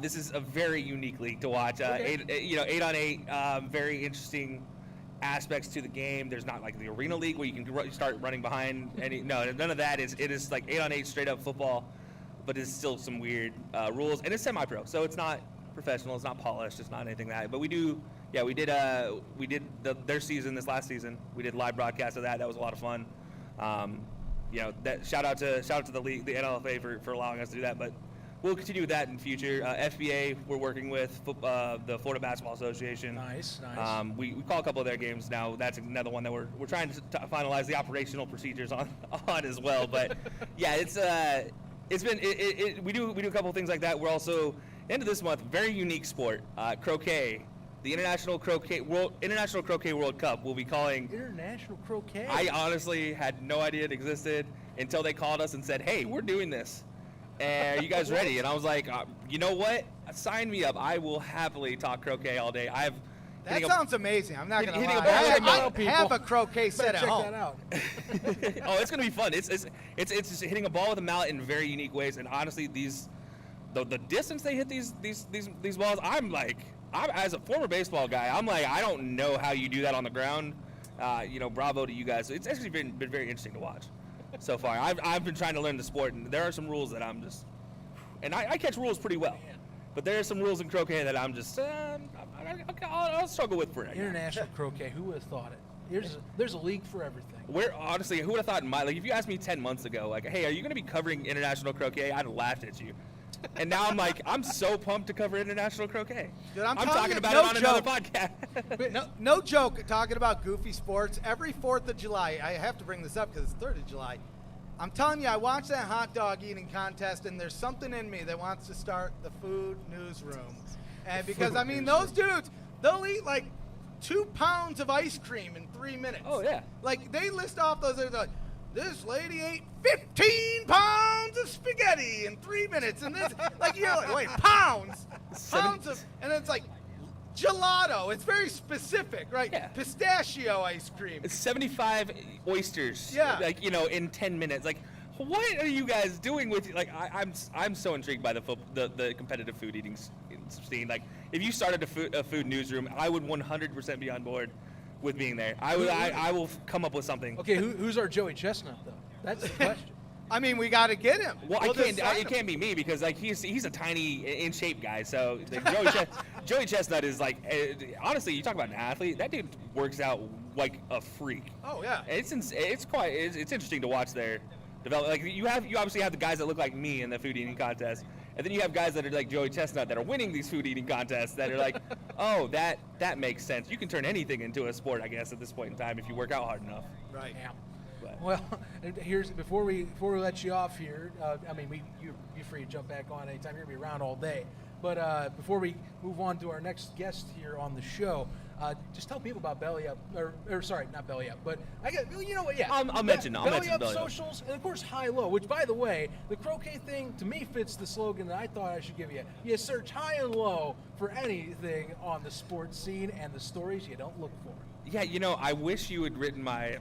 S7: This is a very unique league to watch. 8-on-8, very interesting aspects to the game. There's not like the arena league where you can start running behind none of that. It is like 8-on-8 straight up football, but it's still some weird rules, and it's semi-pro, so it's not professional, it's not polished, it's not anything like that. But we did their season this last season. We did live broadcast of that. That was a lot of fun. That shout out to the league, the NLFA for allowing us to do that. But we'll continue with that in future. FBA, we're working with the Florida Basketball Association. Nice. We call a couple of their games now. That's another one that we're trying to finalize the operational procedures on as well. But yeah, we do a couple of things like that. We're also end of this month, very unique sport, croquet. The International Croquet World Cup will be calling.
S4: International Croquet?
S7: I honestly had no idea it existed until they called us and said, hey, we're doing this. And are you guys ready? And I was like, you know what? Sign me up. I will happily talk croquet all day.
S2: That sounds amazing. I'm not going to lie. I have a croquet set at home.
S4: Check that out.
S7: Oh, it's going to be fun. It's just hitting a ball with a mallet in very unique ways. And honestly, the distance they hit these balls, as a former baseball guy, I'm like, I don't know how you do that on the ground. Bravo to you guys. It's actually been very interesting to watch so far. I've been trying to learn the sport, and there are some rules that I'm just, and I catch rules pretty well, but there are some rules in croquet that I'm just, I'll struggle with for it.
S4: International croquet, who would have thought it? There's a league for everything.
S7: Honestly, who would have thought if you asked me 10 months ago, like, hey, are you going to be covering international croquet? I'd have laughed at you. And now I'm like, I'm so pumped to cover international croquet.
S2: Dude, I'm
S7: talking about it on another podcast.
S2: No joke, talking about goofy sports. Every 4th of July, I have to bring this up because it's 3rd of July. I'm telling you, I watch that hot dog eating contest, and there's something in me that wants to start the food newsroom. And because, those dudes, they'll eat like 2 pounds of ice cream in 3 minutes.
S7: Oh, yeah.
S2: Like, they list off those, they're like, this lady ate 15 pounds of spaghetti in 3 minutes. And this, like, you're like, wait, pounds of, and it's like gelato. It's very specific, right?
S7: Yeah.
S2: Pistachio ice cream.
S7: It's 75 oysters.
S2: Yeah.
S7: In 10 minutes. Like, what are you guys doing with, like, I'm so intrigued by the competitive food eating Steen. Like, if you started a food newsroom, I would 100% be on board with being there. I will come up with something.
S4: Okay, who's our Joey Chestnut though? That's the question.
S2: I mean, we got to get him.
S7: Well,
S2: It
S7: it can't be me because like he's a tiny in shape guy. So Joey Chestnut is like, honestly, you talk about an athlete. That dude works out like a freak.
S2: Oh yeah.
S7: It's interesting to watch their development. Like you obviously have the guys that look like me in the food eating contest, and then you have guys that are like Joey Chestnut that are winning these food eating contests that are like, oh, that makes sense. You can turn anything into a sport, I guess, at this point in time if you work out hard enough.
S2: Right.
S4: Yeah. Well, before we let you off here. I mean, you're free to jump back on anytime. You're gonna be around all day. But before we move on to our next guest here on the show, just tell people about Belly Up, or sorry, not Belly Up, but you know what? Yeah,
S7: I'll mention
S4: Belly Up socials, and of course High Low. Which, by the way, the croquet thing to me fits the slogan that I thought I should give you. You search high and low for anything on the sports scene and the stories you don't look for.
S7: Yeah, you know, I wish you had written my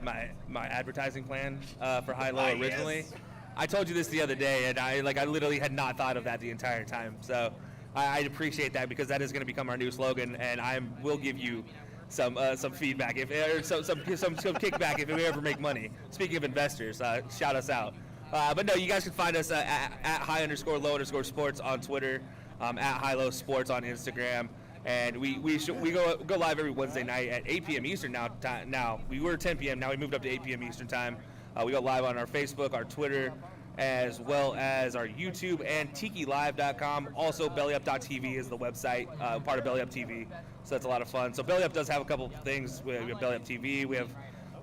S7: advertising plan for High Low originally. Yes. I told you this the other day, and I literally had not thought of that the entire time. So I appreciate that because that is going to become our new slogan, and will give you some feedback some kickback if we ever make money. Speaking of investors, shout us out. But no, you guys can find us at high_low_sports on Twitter, at High Low Sports on Instagram. And we go live every Wednesday night at 8 p.m. Eastern now. We were 10 p.m. Now we moved up to 8 p.m. Eastern time. We go live on our Facebook, our Twitter, as well as our YouTube and TikiLive.com. Also, BellyUp.tv is the website, part of BellyUp TV. So that's a lot of fun. So BellyUp does have a couple of things. We have BellyUp TV. We have,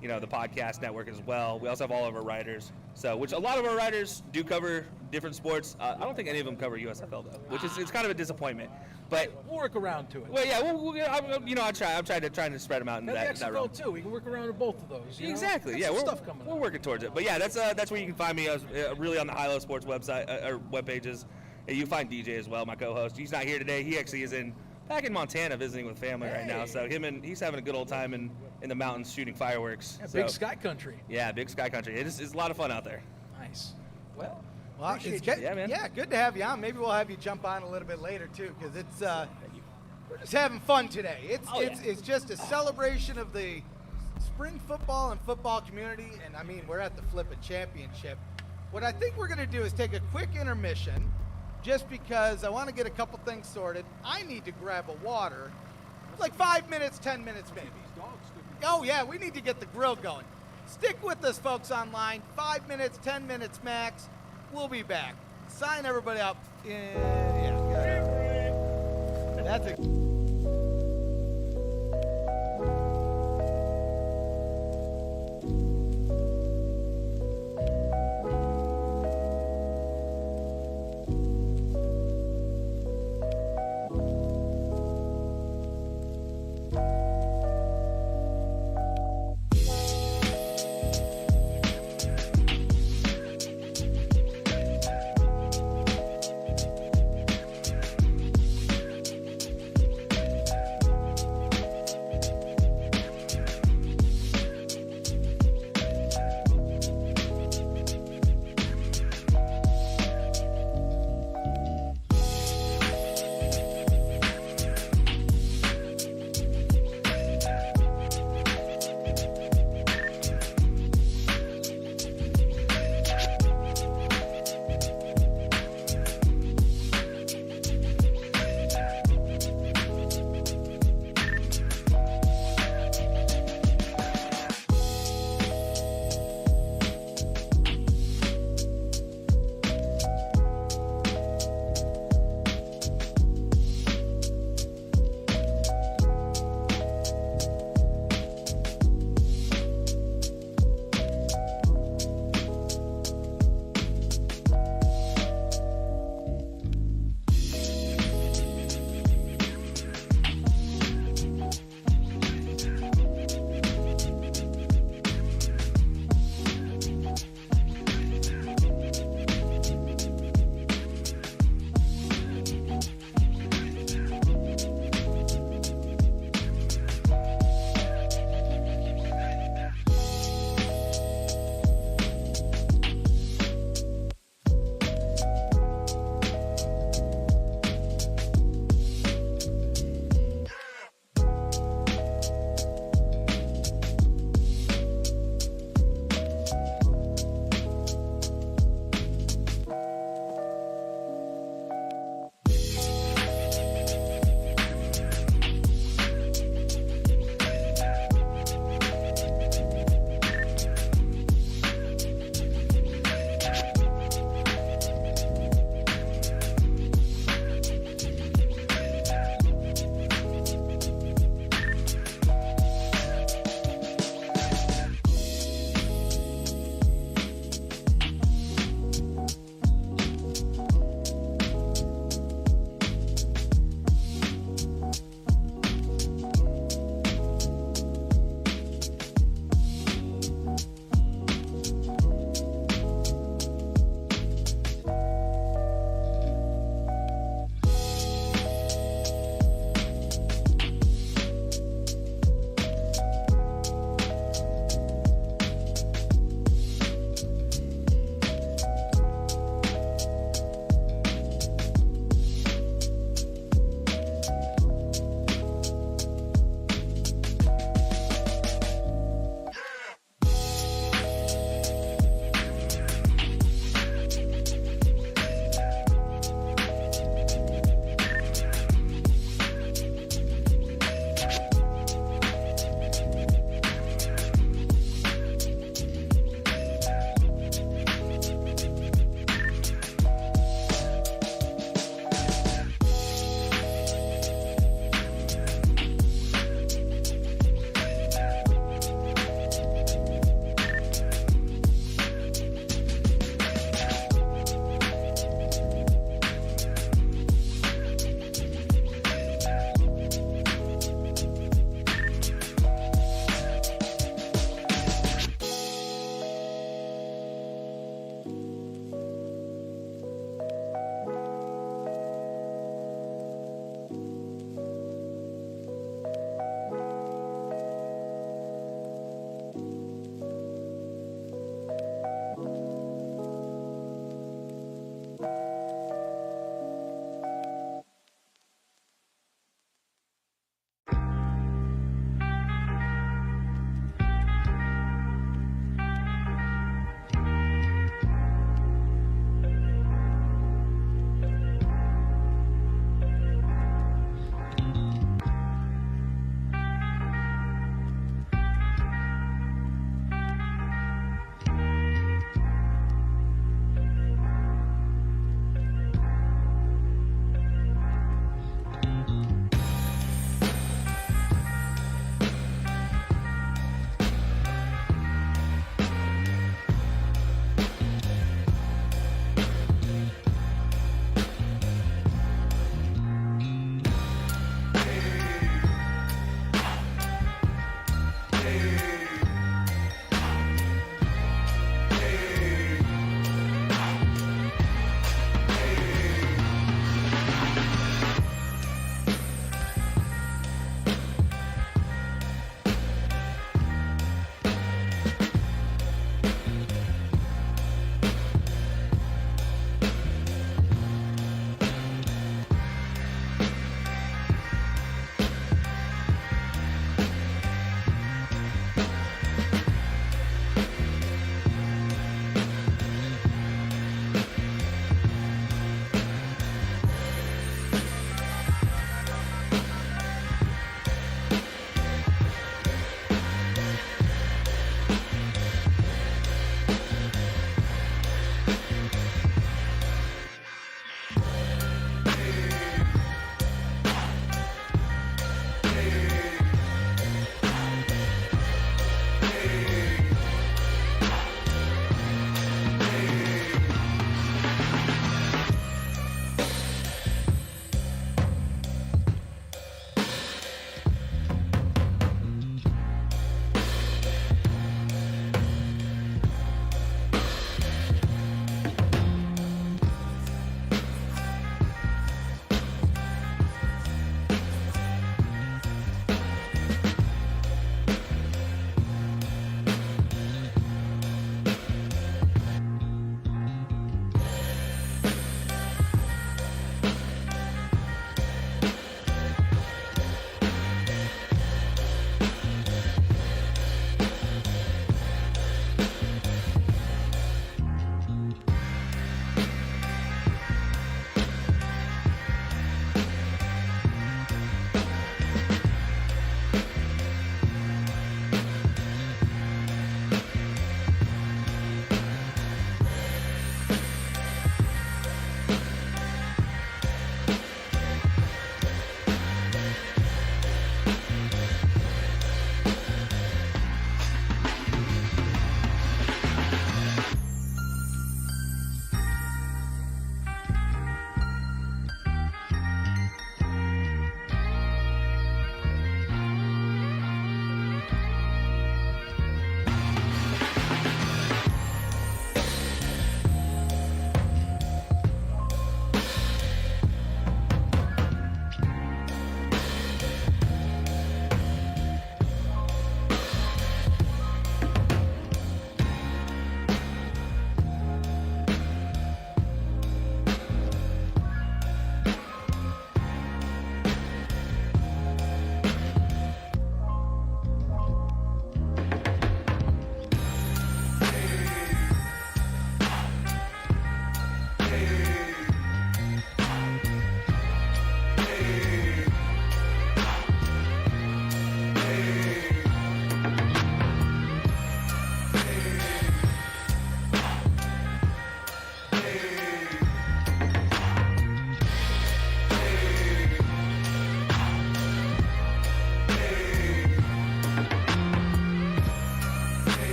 S7: the podcast network as well. We also have all of our writers. So, which a lot of our writers do cover different sports. I don't think any of them cover USFL though, which it's kind of a disappointment. But
S4: we'll work around to it.
S7: Well, yeah, I'm trying to spread them out in that realm
S4: too. We can work around to both of those.
S7: Exactly. Yeah, we're working towards it. But yeah, that's where you can find me. I was really on the High Low Sports website or web pages. You find DJ as well, my co-host. He's not here today. He actually is back in Montana visiting with family right now. So he's having a good old time in the mountains shooting fireworks.
S4: Yeah, big sky country.
S7: Yeah, big sky country. It's a lot of fun out there.
S4: Nice. Well,
S2: it's good.
S7: Yeah, man.
S2: Yeah, good to have you on. Maybe we'll have you jump on a little bit later too, because we're just having fun today. It's just a celebration of the spring football and football community, and I mean we're at the Flip It Championship. What I think we're going to do is take a quick intermission, just because I want to get a couple things sorted. I need to grab a water, like 5 minutes, 10 minutes maybe. Oh yeah, we need to get the grill going. Stick with us, folks online. 5 minutes, 10 minutes max. We'll be back. Sign everybody up. That's it.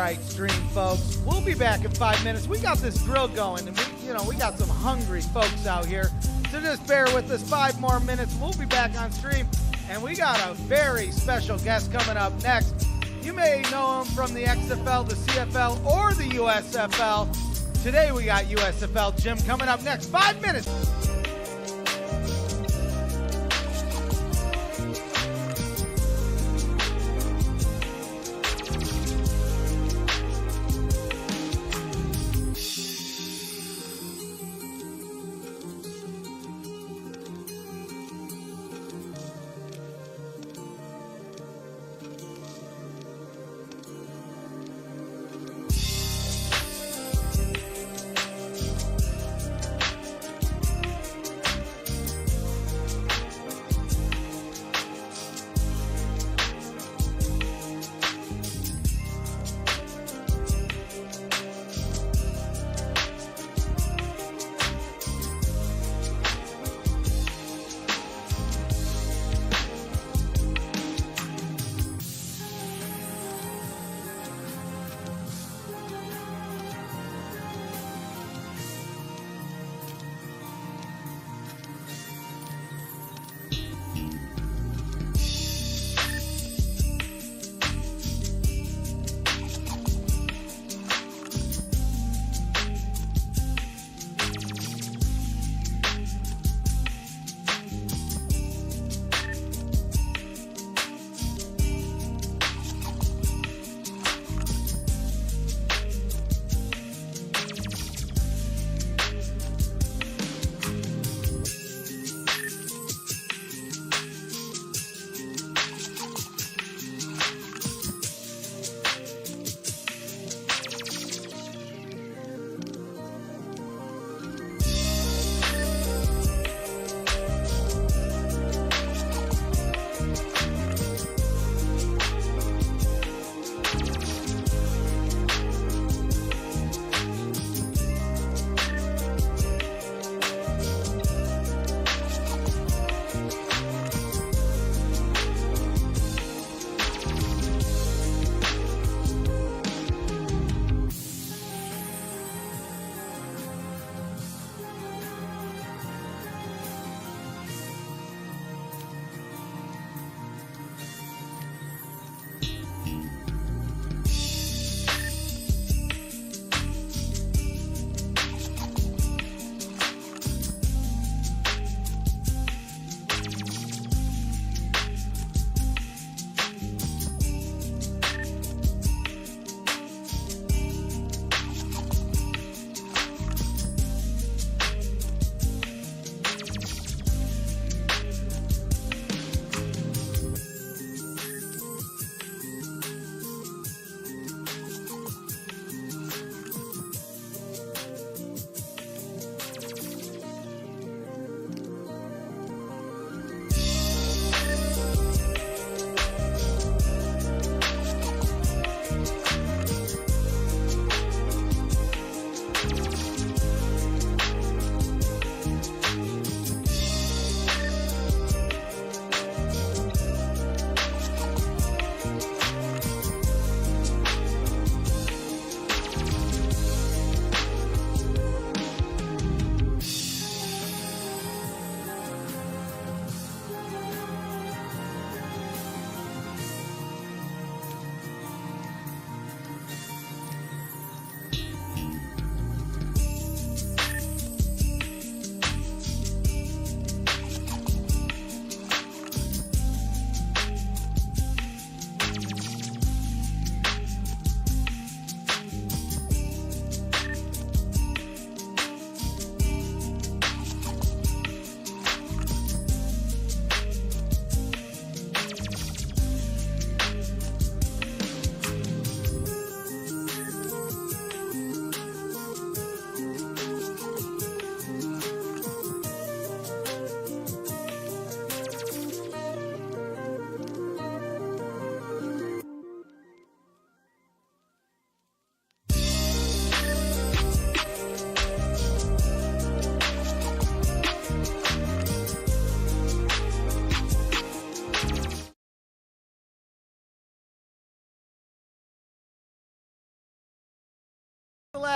S2: right, stream folks. We'll be back in 5 minutes. We got this drill going, and we got some hungry folks out here. So just bear with us 5 more minutes. We'll be back on stream, and we got a very special guest coming up next. You may know him from the XFL, the CFL, or the USFL. Today we got USFL Jim coming up next. 5 minutes.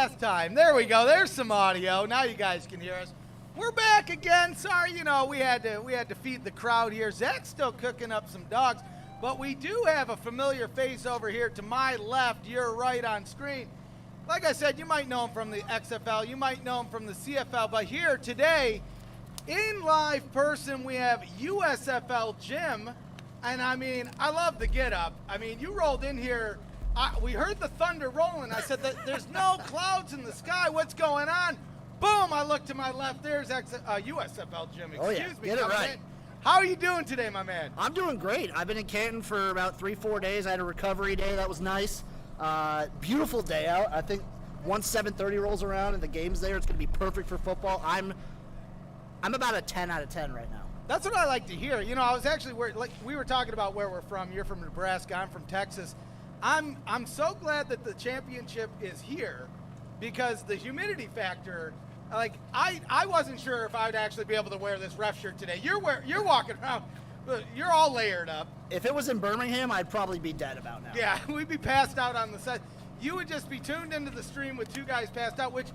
S2: last time. There we go. There's some audio. Now you guys can hear us. We're back again. Sorry, we had to feed the crowd here. Zach's still cooking up some dogs, but we do have a familiar face over here to my left, your right on screen. Like I said, you might know him from the XFL, you might know him from the CFL, but here today, in live person, we have USFL Jim. And I mean, I love the get up. I mean, you rolled in here. We heard the thunder rolling. I said, there's no clouds in the sky. What's going on? Boom, I look to my left. There's USFL Jim. Excuse me.
S8: Get it right.
S2: How are you doing today, my man?
S8: I'm doing great. I've been in Canton for about 3-4 days. I had a recovery day. That was nice. Beautiful day out. I think once 7:30 rolls around and the game's there, it's going to be perfect for football. I'm about a 10 out of 10 right now.
S2: That's what I like to hear. I was actually we were talking about where we're from. You're from Nebraska. I'm from Texas. I'm so glad that the championship is here because the humidity factor. Like I wasn't sure if I would actually be able to wear this ref shirt today. You're walking around, but you're all layered up.
S8: If it was in Birmingham, I'd probably be dead about now.
S2: Yeah, we'd be passed out on the side. You would just be tuned into the stream with two guys passed out, which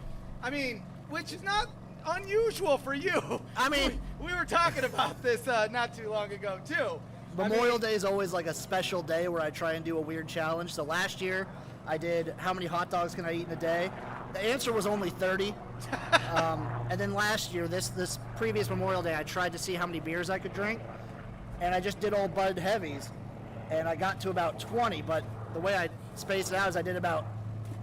S2: is not unusual for you.
S8: I mean,
S2: we were talking about this not too long ago too.
S8: Memorial Day is always like a special day where I try and do a weird challenge. So last year I did how many hot dogs can I eat in a day? The answer was only 30. And then last year, this previous Memorial Day, I tried to see how many beers I could drink, and I just did old Bud Heavies, and I got to about 20. But the way I spaced it out is I did about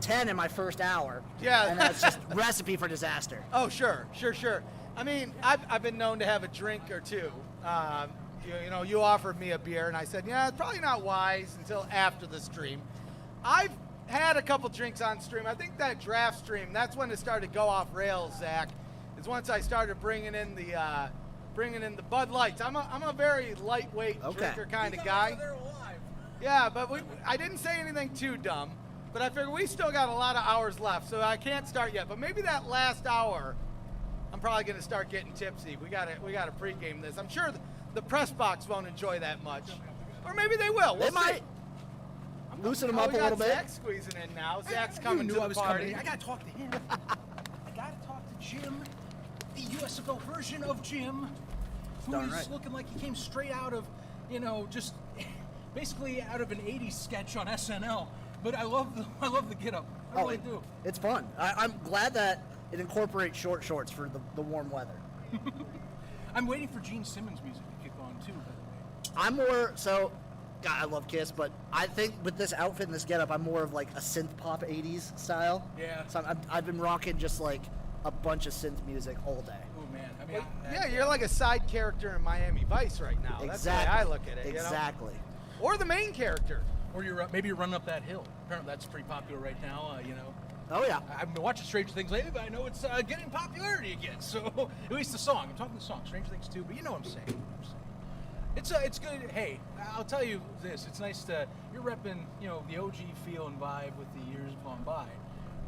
S8: 10 in my first hour.
S2: Yeah.
S8: And that's just recipe for disaster.
S2: Oh, sure. I mean, I've been known to have a drink or two. You offered me a beer, and I said, yeah, it's probably not wise until after the stream. I've had a couple drinks on stream. I think that draft stream, that's when it started to go off rails, Zach, is once I started bringing in the Bud Lights. I'm a very lightweight drinker kind of guy. Yeah, but I didn't say anything too dumb. But I figure we still got a lot of hours left, so I can't start yet. But maybe that last hour, I'm probably going to start getting tipsy. We got to pregame this. I'm sure the press box won't enjoy that much, or maybe they will.
S8: They might loosen them up a little bit.
S2: Zach's squeezing in now. Zach's coming to the party.
S4: I got to talk to him. I got to talk to Jim, the USFL version of Jim, who's looking like he came straight out of, just basically out of an '80s sketch on SNL. But I love the get up. I really do.
S8: It's fun. I'm glad that it incorporates short shorts for the warm weather.
S4: I'm waiting for Gene Simmons music to kick on too, by the way.
S8: I'm more God, I love Kiss, but I think with this outfit and this get up, I'm more of like a synth pop 80s style.
S4: Yeah.
S8: So I've been rocking just like a bunch of synth music all day.
S4: Oh man, I mean,
S2: yeah, you're like a side character in Miami Vice right now.
S8: Exactly.
S2: That's the way I look at it.
S8: Exactly.
S2: Or the main character.
S4: Or maybe you're running up that hill. Apparently that's pretty popular right now.
S8: Oh yeah.
S4: I've been watching Stranger Things lately, but I know it's getting popularity again. So at least the song. I'm talking the song, Stranger Things 2. But you know what I'm saying. It's good. Hey, I'll tell you this. It's nice to you're repping the OG feel and vibe with the years gone by.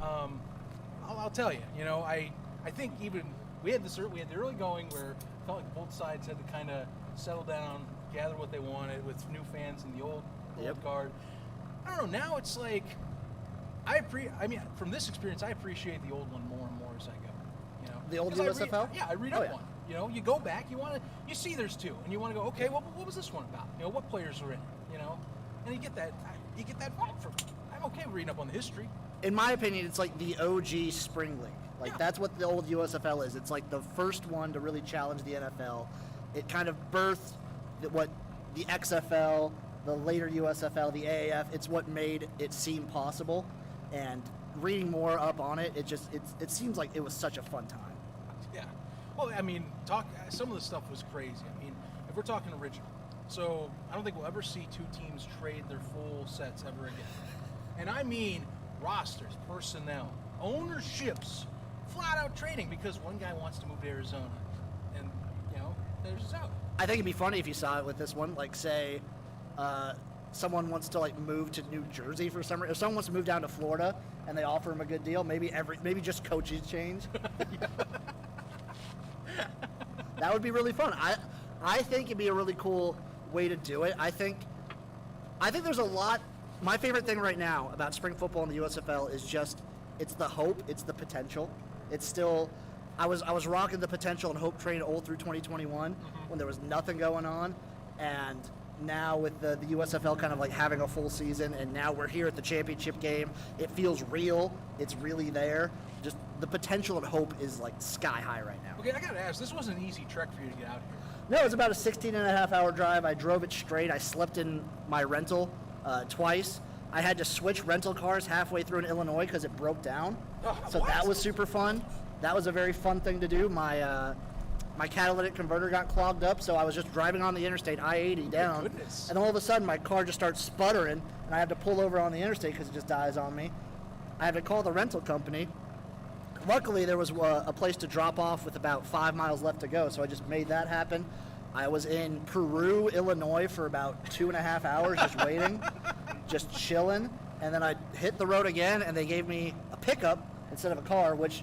S4: I'll tell you. I think even we had the early going where it felt like both sides had to kind of settle down, gather what they wanted with new fans and the old guard. I don't know. Now it's like from this experience, I appreciate the old one more and more as I go.
S8: The old USFL?
S4: I read up one. You go back, you see there's two, and you want to go, okay, well, what was this one about? What players are in it? And you get that vibe from it. I'm okay reading up on the history.
S8: In my opinion, it's like the OG Spring League. That's what the old USFL is. It's like the first one to really challenge the NFL. It kind of birthed what the XFL, the later USFL, the AAF. It's what made it seem possible. And reading more up on it, it seems like it was such a fun time.
S4: Yeah. Well, I mean, some of the stuff was crazy. I mean, if we're talking original, so I don't think we'll ever see two teams trade their full sets ever again. And I mean rosters, personnel, ownerships, flat out trading because one guy wants to move to Arizona, and there's his out.
S8: I think it'd be funny if you saw it with this one, like say, someone wants to move to New Jersey for summer. If someone wants to move down to Florida and they offer him a good deal, maybe just coaches change. That would be really fun. I think it'd be a really cool way to do it. I think there's a lot. My favorite thing right now about spring football in the USFL is just it's the hope, it's the potential. It's still, I was rocking the potential and hope train all through 2021 when there was nothing going on, and now with the USFL kind of like having a full season, and now we're here at the championship game. It feels real. It's really there. Just the potential and hope is like sky high right now.
S4: Okay, I gotta ask, this wasn't an easy trek for you to get out here.
S8: No, it was about a 16-and-a-half-hour drive. I drove it straight. I slept in my rental twice. I had to switch rental cars halfway through in Illinois because it broke down. So that was super fun. That was a very fun thing to do. My catalytic converter got clogged up, so I was just driving on the interstate, I-80 down, and all of a sudden my car just starts sputtering, and I had to pull over on the interstate because it just dies on me. I had to call the rental company. Luckily, there was a place to drop off with about 5 miles left to go, so I just made that happen. I was in Peru, Illinois for about 2.5 hours just waiting, just chilling, and then I hit the road again, and they gave me a pickup instead of a car, which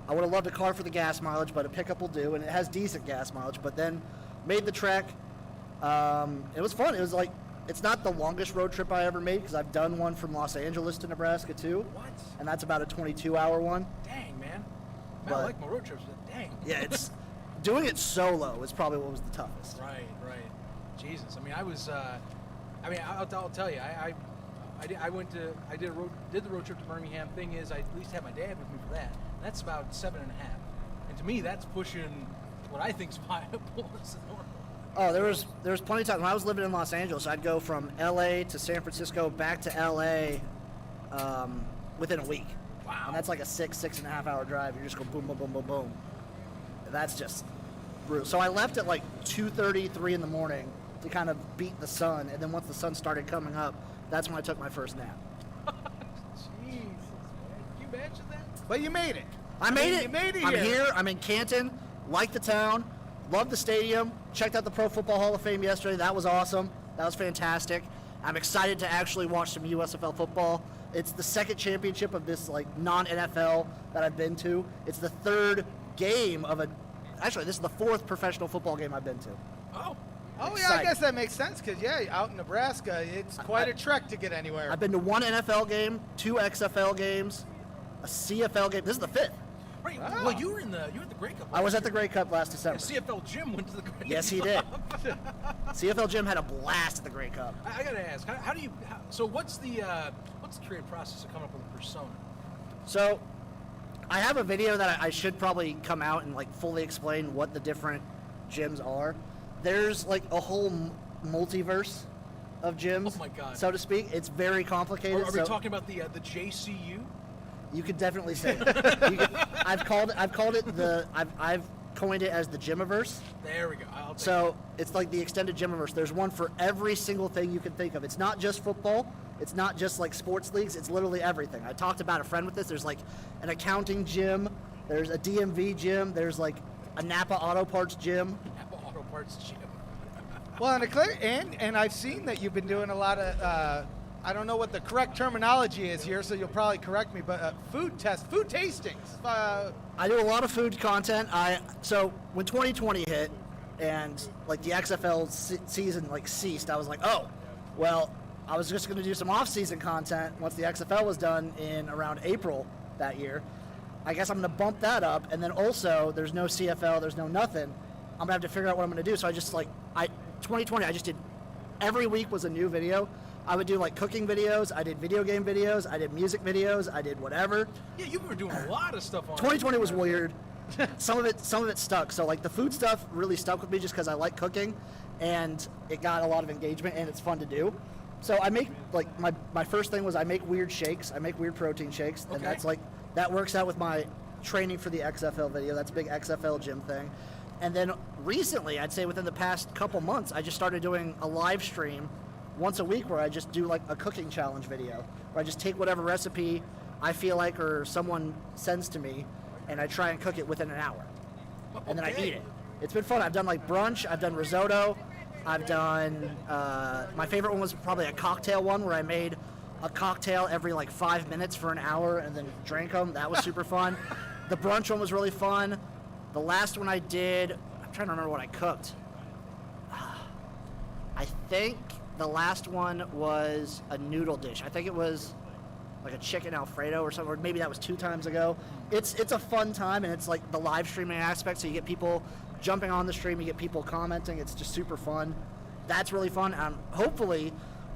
S8: I would have loved a car for the gas mileage, but a pickup will do, and it has decent gas mileage. But then made the trek. It was fun. It was like, it's not the longest road trip I ever made because I've done one from Los Angeles to Nebraska too.
S4: What?
S8: And that's about a 22-hour one.
S4: Dang, man.
S8: But,
S4: I like my road trips, but dang.
S8: Yeah, it's doing it solo is probably what was the toughest.
S4: Right. Jesus. I mean, I'll tell you, I did the road trip to Birmingham. Thing is, I at least had my dad with me for that. That's about 7.5. And to me, that's pushing what I think is viable.
S8: Oh, there was plenty of time. When I was living in Los Angeles, I'd go from LA to San Francisco back to LA within a week.
S4: Wow.
S8: And that's like a 6.5 hour drive. You're just going boom, boom, boom, boom, boom. That's just brutal. So I left at like 2:30, 3 in the morning to kind of beat the sun. And then once the sun started coming up, that's when I took my first nap.
S4: Jesus, man. Can you imagine that?
S2: But you made it.
S8: I made it.
S2: You made it
S8: I'm
S2: here.
S8: here. I'm in Canton. Like the town. Love the stadium. Checked out the Pro Football Hall of Fame yesterday. That was awesome. That was fantastic. I'm excited to actually watch some USFL football. It's the second championship of this like non-NFL that I've been to. It's the third game of actually this is the fourth professional football game I've been to.
S2: Oh yeah, I
S8: Excited.
S2: guess that makes sense because out in Nebraska, it's quite a trek to get anywhere.
S8: I've been to one NFL game, 2 XFL games, a CFL game. This is the 5th.
S4: Right.
S2: Wow.
S4: Well, you were at the Grey Cup.
S8: I was at the Grey Cup last December.
S4: CFL Jim went to the Grey Cup.
S8: Yes, he did. CFL Jim had a blast at the Grey Cup.
S4: I gotta ask, how do you? So what's the creative process of coming up with a persona?
S8: So, I have a video that I should probably come out and like fully explain what the different gyms are. There's like a whole multiverse of gyms,
S4: Oh my God.
S8: so to speak. It's very complicated.
S4: Are we talking about the JCU?
S8: You could definitely say that. I've coined it as the Gymiverse.
S4: There we go. I'll take
S8: So it's like the extended Gymiverse. There's one for every single thing you can think of. It's not just football. It's not just like sports leagues. It's literally everything. I talked about a friend with this. There's like an accounting gym. There's a DMV gym. There's like a Napa Auto Parts gym.
S4: Napa Auto Parts Gym.
S2: Well, and I've seen that you've been doing a lot of, I don't know what the correct terminology is here, so you'll probably correct me, but food tastings.
S8: I do a lot of food content. So when 2020 hit and like the XFL season like ceased, I was like, oh, well, I was just going to do some off-season content once the XFL was done in around April that year. I guess I'm going to bump that up, and then also there's no CFL, there's no nothing. I'm going to have to figure out what I'm going to do. So I just 2020, I just did, every week was a new video. I would do like cooking videos, I did video game videos, I did music videos, I did whatever.
S4: Yeah, you were doing a lot of stuff on
S8: 2020 was weird. Some of it stuck. So like the food stuff really stuck with me just because I like cooking, and it got a lot of engagement and it's fun to do. So I make like my first thing was I make weird shakes. I make weird protein shakes, and
S4: Okay.
S8: that's like that works out with my training for the XFL video. That's a big XFL Jim thing. And then recently, I'd say within the past couple months, I just started doing a live stream once a week where I just do like a cooking challenge video, where I just take whatever recipe I feel like or someone sends to me, and I try and cook it within an hour, and then I eat it. It's been fun. I've done like brunch, I've done risotto, I've done, my favorite one was probably a cocktail one where I made a cocktail every like 5 minutes for an hour and then drank them. That was super fun. The brunch one was really fun. The last one I did, I'm trying to remember what I cooked. I think the last one was a noodle dish. I think it was like a chicken Alfredo or something, or maybe that was 2 times ago. It's a fun time, and it's like the live streaming aspect, so you get people jumping on the stream, you get people commenting. It's just super fun. That's really fun. Hopefully,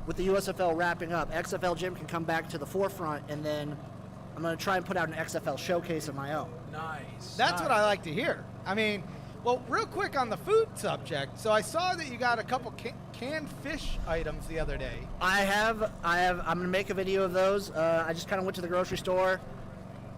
S8: with the USFL wrapping up, XFL Jim can come back to the forefront, and then I'm going to try and put out an XFL showcase of my own.
S4: Nice.
S2: That's what I like to hear. I mean, well, real quick on the food subject. So I saw that you got a couple canned fish items the other day.
S8: I'm going to make a video of those. I just kind of went to the grocery store.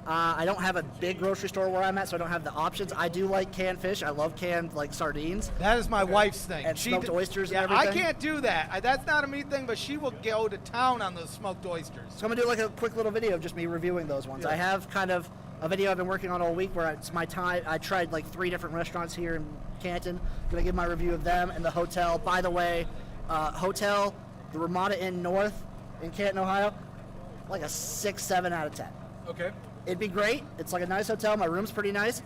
S8: I don't have a big grocery store where I'm at, so I don't have the options. I do like canned fish. I love canned, like, sardines.
S2: That is my wife's thing.
S8: And smoked oysters and
S2: I
S8: everything.
S2: can't do that. That's not a me thing, but she will go to town on those smoked oysters.
S8: So I'm going to do, like, a quick little video of just me reviewing those ones.
S2: Yeah.
S8: I have kind of a video I've been working on all week where it's my time. I tried, like, 3 different restaurants here in Canton. Going to give my review of them and the hotel. By the way, hotel, the Ramada Inn North in Canton, Ohio, like a 6-7 out of 10.
S4: Okay.
S8: It'd be great. It's like a nice hotel. My room's pretty nice.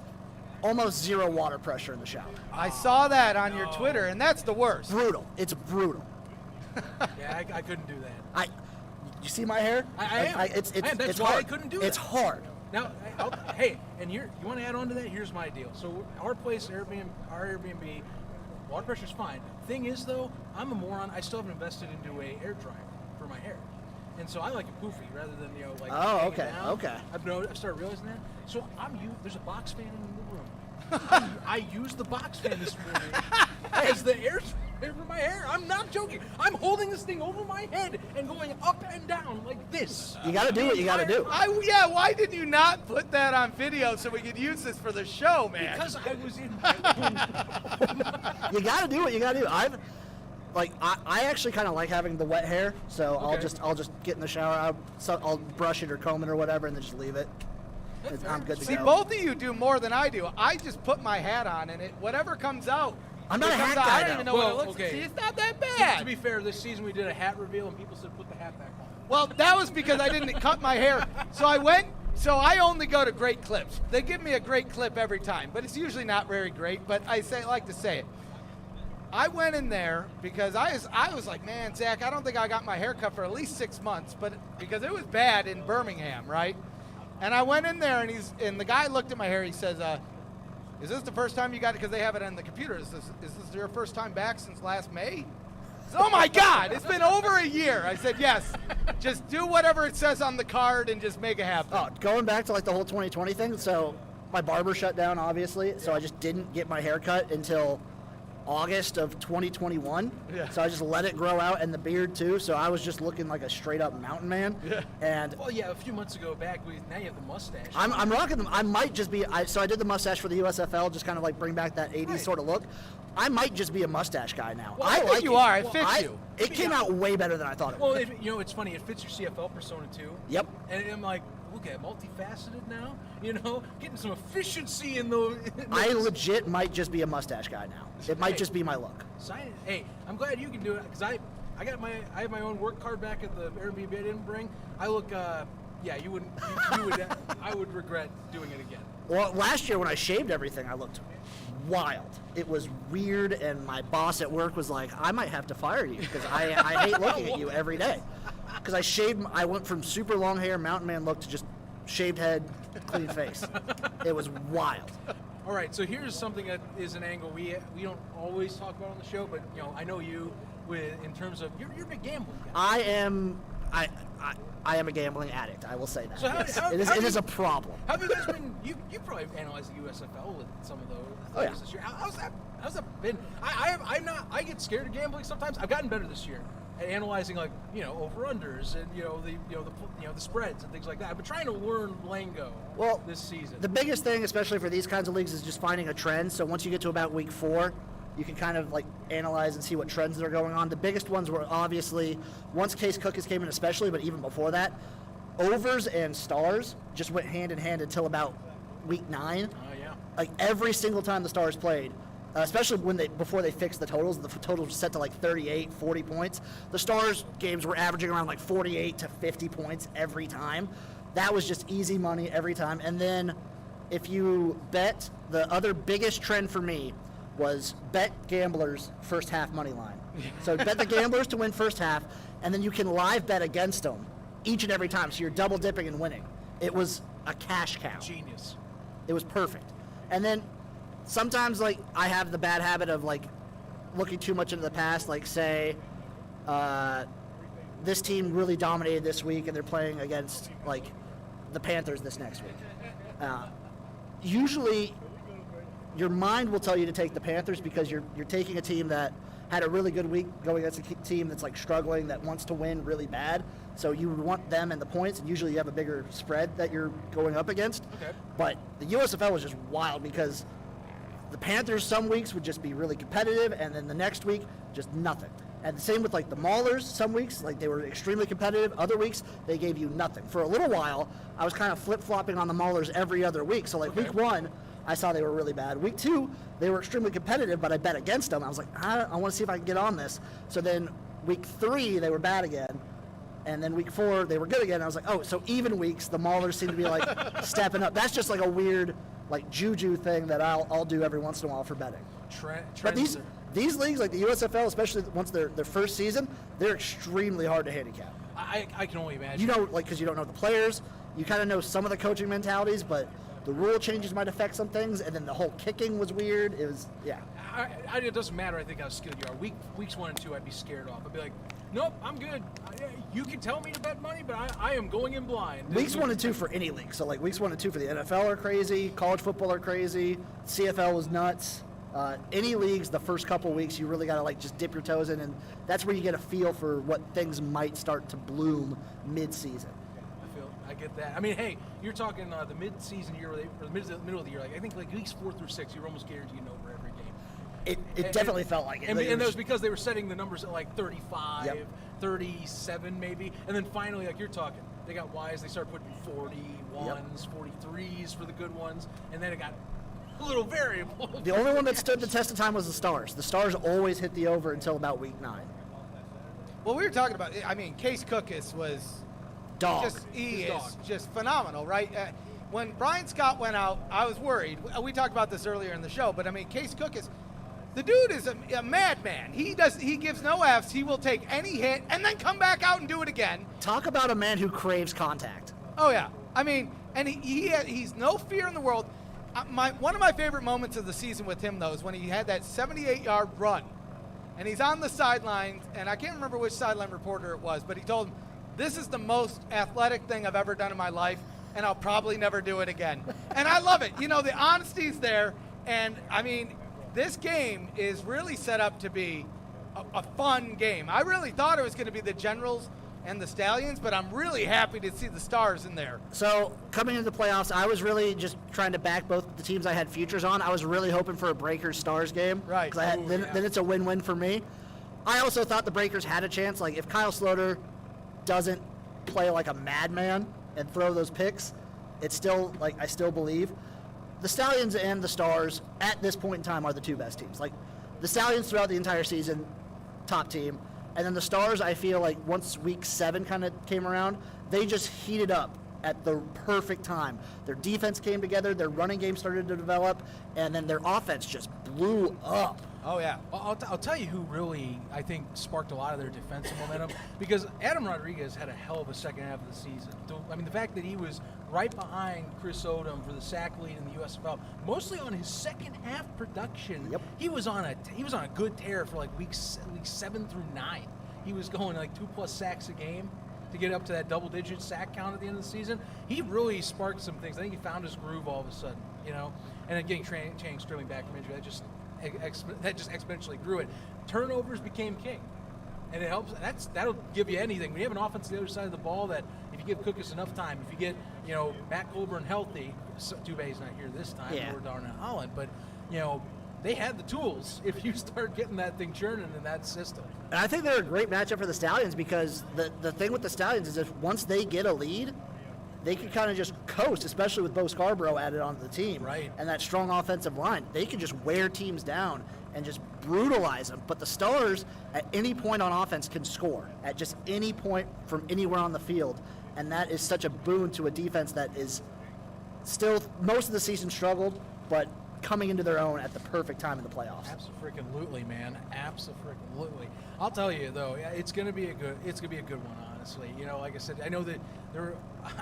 S8: Almost 0 water pressure in the shower.
S2: I saw that on your Twitter, and that's the worst.
S8: Brutal. It's brutal.
S4: Yeah, I couldn't do that.
S8: You see my hair?
S4: I am.
S8: It's
S4: That's why
S8: hard.
S4: I couldn't do
S8: It's
S4: that.
S8: hard.
S4: Now, hey, and you want to add on to that? Here's my deal. So our place, our Airbnb, water pressure's fine. Thing is, though, I'm a moron. I still haven't invested into a air dryer for my hair. And so I like it poofy rather than, like
S8: Oh,
S4: hanging
S8: okay,
S4: down.
S8: okay.
S4: I've started realizing that. So there's a box fan in the room. I used the box fan this morning as the air for my hair. I'm not joking. I'm holding this thing over my head and going up and down like this.
S8: You got to do what you got to do.
S2: Why did you not put that on video so we could use this for the show, man?
S4: Because I was in my room.
S8: You got to do what you got to do. I actually kind of like having the wet hair, so
S4: Okay.
S8: I'll just get in the shower. I'll brush it or comb it or whatever, and then just leave it. I'm good to
S2: See,
S8: go.
S2: both of you do more than I do. I just put my hat on, and whatever comes out.
S8: I'm not
S2: it
S8: a
S2: comes
S8: hat
S2: out.
S8: guy,
S2: I don't
S8: though.
S2: even know what
S4: Well,
S2: it looks like.
S4: okay.
S2: See, it's not that
S4: To
S2: bad.
S4: be fair, this season we did a hat reveal and people said put the hat back on.
S2: Well, that was because I didn't cut my hair. So I only go to Great Clips. They give me a great clip every time, but it's usually not very great, but I like to say it. I went in there because I was like, man, Zach, I don't think I got my hair cut for at least 6 months, but because it was bad in Birmingham, right? And I went in there, and the guy looked at my hair. He says, is this the first time you got it? Because they have it on the computer. Is this your first time back since last May? Said, oh my God, it's been over a year. I said, yes. Just do whatever it says on the card and just make it happen.
S8: Oh, going back to like the whole 2020 thing. So my barber shut down, obviously. So I just didn't get my hair cut until August of 2021.
S2: Yeah.
S8: So I just let it grow out, and the beard too. So I was just looking like a straight up mountain man.
S2: Yeah.
S8: And
S4: Well, yeah, a few months ago back, now you have the mustache.
S8: I'm rocking them. I might just be. So I did the mustache for the USFL, just kind of like bring back that 80s
S4: Right.
S8: sort of look. I might just be a mustache guy now.
S2: Well, I think you are. It fits you.
S8: It came out way better than I thought it
S4: Well,
S8: would.
S4: it's funny. It fits your CFL persona too.
S8: Yep.
S4: And I'm like, look at multifaceted now. Getting some efficiency in the.
S8: I legit might just be a mustache guy now. It might
S4: Hey.
S8: just be my look.
S4: Sign it. Hey, I'm glad you can do it because I have my own work card back at the Airbnb I didn't bring. I look. Yeah, you wouldn't. You would. I would regret doing it again.
S8: Well, last year when I shaved everything, I looked wild. It was weird, and my boss at work was like, I might have to fire you because I hate looking at you every day. Because I went from super long hair, mountain man look to just shaved head, clean face. It was wild.
S4: All right, so here's something that is an angle we don't always talk about on the show, but I know you in terms of you're a big gambling guy.
S8: I am a gambling addict. I will say that.
S4: So
S8: Yes.
S4: how
S8: It is a problem.
S4: How have you guys been? You probably analyzed the USFL with some of those
S8: Oh, yeah.
S4: this year. How's that been? I get scared of gambling sometimes. I've gotten better this year at analyzing over unders and the spreads and things like that. I've been trying to learn lingo this season.
S8: The biggest thing, especially for these kinds of leagues, is just finding a trend. So once you get to about week 4, you can kind of like analyze and see what trends are going on. The biggest ones were obviously once Case Cookers came in, especially, but even before that, overs and stars just went hand in hand until about week 9.
S4: Yeah.
S8: Like every single time the Stars played, especially before they fixed the totals were set to like 38, 40 points. The Stars games were averaging around like 48 to 50 points every time. That was just easy money every time. And then if you bet, the other biggest trend for me was bet gamblers first half money line. So bet the gamblers to win first half, and then you can live bet against them each and every time. So you're double dipping and winning. It was a cash cow.
S4: Genius.
S8: It was perfect. And then sometimes, like, I have the bad habit of, like, looking too much into the past. Like, say, this team really dominated this week and they're playing against, like, the Panthers this next week. Usually your mind will tell you to take the Panthers because you're taking a team that had a really good week going against a team that's, like, struggling, that wants to win really bad. So you would want them and the points, and usually you have a bigger spread that you're going up against. Okay. But the USFL was just wild because the Panthers some weeks would just be really competitive, and then the next week, just nothing. And the same with, like, the Maulers. Some weeks, like, they were extremely competitive. Other weeks, they gave you nothing. For a little while, I was kind of flip-flopping on the Maulers every other week. So, like, week 1, I saw they were really bad. Week 2, they were extremely competitive, but I bet against them. I was like, I want to see if I can get on this. So then week 3, they were bad again. And then week 4, they were good again. I was like, oh, so even weeks, the Maulers seem to be, like, stepping up. That's just, like, a weird, like, juju thing that I'll do every once in a while for betting. But these leagues, like the USFL, especially once their first season, they're extremely hard to handicap.
S4: I can only imagine.
S8: You know, like, because you don't know the players. You kind of know some of the coaching mentalities, but the rule changes might affect some things, and then the whole kicking was weird. It was, yeah.
S4: It doesn't matter, I think, how skilled you are. Weeks 1 and 2, I'd be scared off. I'd be like, nope, I'm good. You can tell me to bet money, but I am going in blind.
S8: Weeks 1 and 2 for any league. So, like, weeks 1 and 2 for the NFL are crazy. College football are crazy. CFL was nuts. Any leagues, the first couple weeks, you really got to, like, just dip your toes in, and that's where you get a feel for what things might start to bloom mid-season.
S4: I get that. I mean, hey, you're talking the mid-season year, or the middle of the year. Like, I think, like, weeks 4 through 6, you're almost guaranteed an over every game.
S8: It definitely felt like it.
S4: And that was because they were setting the numbers at, like, 35, 37 maybe. And then finally, like you're talking, they got Ys. They started putting 41s, 43s for the good ones. And then it got a little variable.
S8: The only one that stood the test of time was the Stars. The Stars always hit the over until about week 9.
S2: Well, we were talking about, I mean, Case Cookis was
S8: dog.
S2: He is just phenomenal, right? When Brian Scott went out, I was worried. We talked about this earlier in the show, but I mean, Case Cookis, the dude is a madman. He gives no Fs. He will take any hit and then come back out and do it again.
S8: Talk about a man who craves contact.
S2: Oh yeah, I mean, and he's no fear in the world. One of my favorite moments of the season with him, though, is when he had that 78-yard run, and he's on the sidelines, and I can't remember which sideline reporter it was, but he told him, "This is the most athletic thing I've ever done in my life, and I'll probably never do it again." And I love it. You know, the honesty's there, and I mean, this game is really set up to be a fun game. I really thought it was going to be the Generals and the Stallions, but I'm really happy to see the Stars in there.
S8: So coming into the playoffs, I was really just trying to back both the teams I had futures on. I was really hoping for a Breakers-Stars game.
S2: Right.
S8: Then it's a win-win for me. I also thought the Breakers had a chance. Like, if Kyle Sloter doesn't play like a madman and throw those picks, it's still, like, I still believe. The Stallions and the Stars at this point in time are the two best teams. Like, the Stallions throughout the entire season, top team. And then the Stars, I feel like once week 7 kind of came around, they just heated up at the perfect time. Their defense came together, their running game started to develop, and then their offense just blew up.
S2: Oh, yeah.
S4: Well, I'll tell you who really, I think, sparked a lot of their defensive momentum, because Adam Rodriguez had a hell of a second half of the season. I mean, the fact that he was right behind Chris Odom for the sack lead in the USFL, mostly on his second half production.
S8: Yep.
S4: He was on a good tear for like weeks 7 through 9. He was going like 2+ sacks a game to get up to that double-digit sack count at the end of the season. He really sparked some things. I think he found his groove all of a sudden, you know. And then getting Channing Sterling back from injury, that just exponentially grew it. Turnovers became king, and it helps. That'll give you anything. When you have an offense on the other side of the ball, that if you give Cookis enough time, if you get Matt Colburn healthy, too bad he's not here this time, or Darnell Holland, but they had the tools if you start getting that thing churning in that system.
S8: And I think they're a great matchup for the Stallions, because the thing with the Stallions is if once they get a lead, they can kind of just coast, especially with Bo Scarborough added onto the team.
S4: Right.
S8: And that strong offensive line. They can just wear teams down and just brutalize them. But the Stars, at any point on offense, can score at just any point from anywhere on the field. And that is such a boon to a defense that is still, most of the season struggled, but coming into their own at the perfect time in the playoffs.
S4: Absolutely, man. Absolutely. I'll tell you though, it's gonna be a good one, honestly. You know, like I said, I know that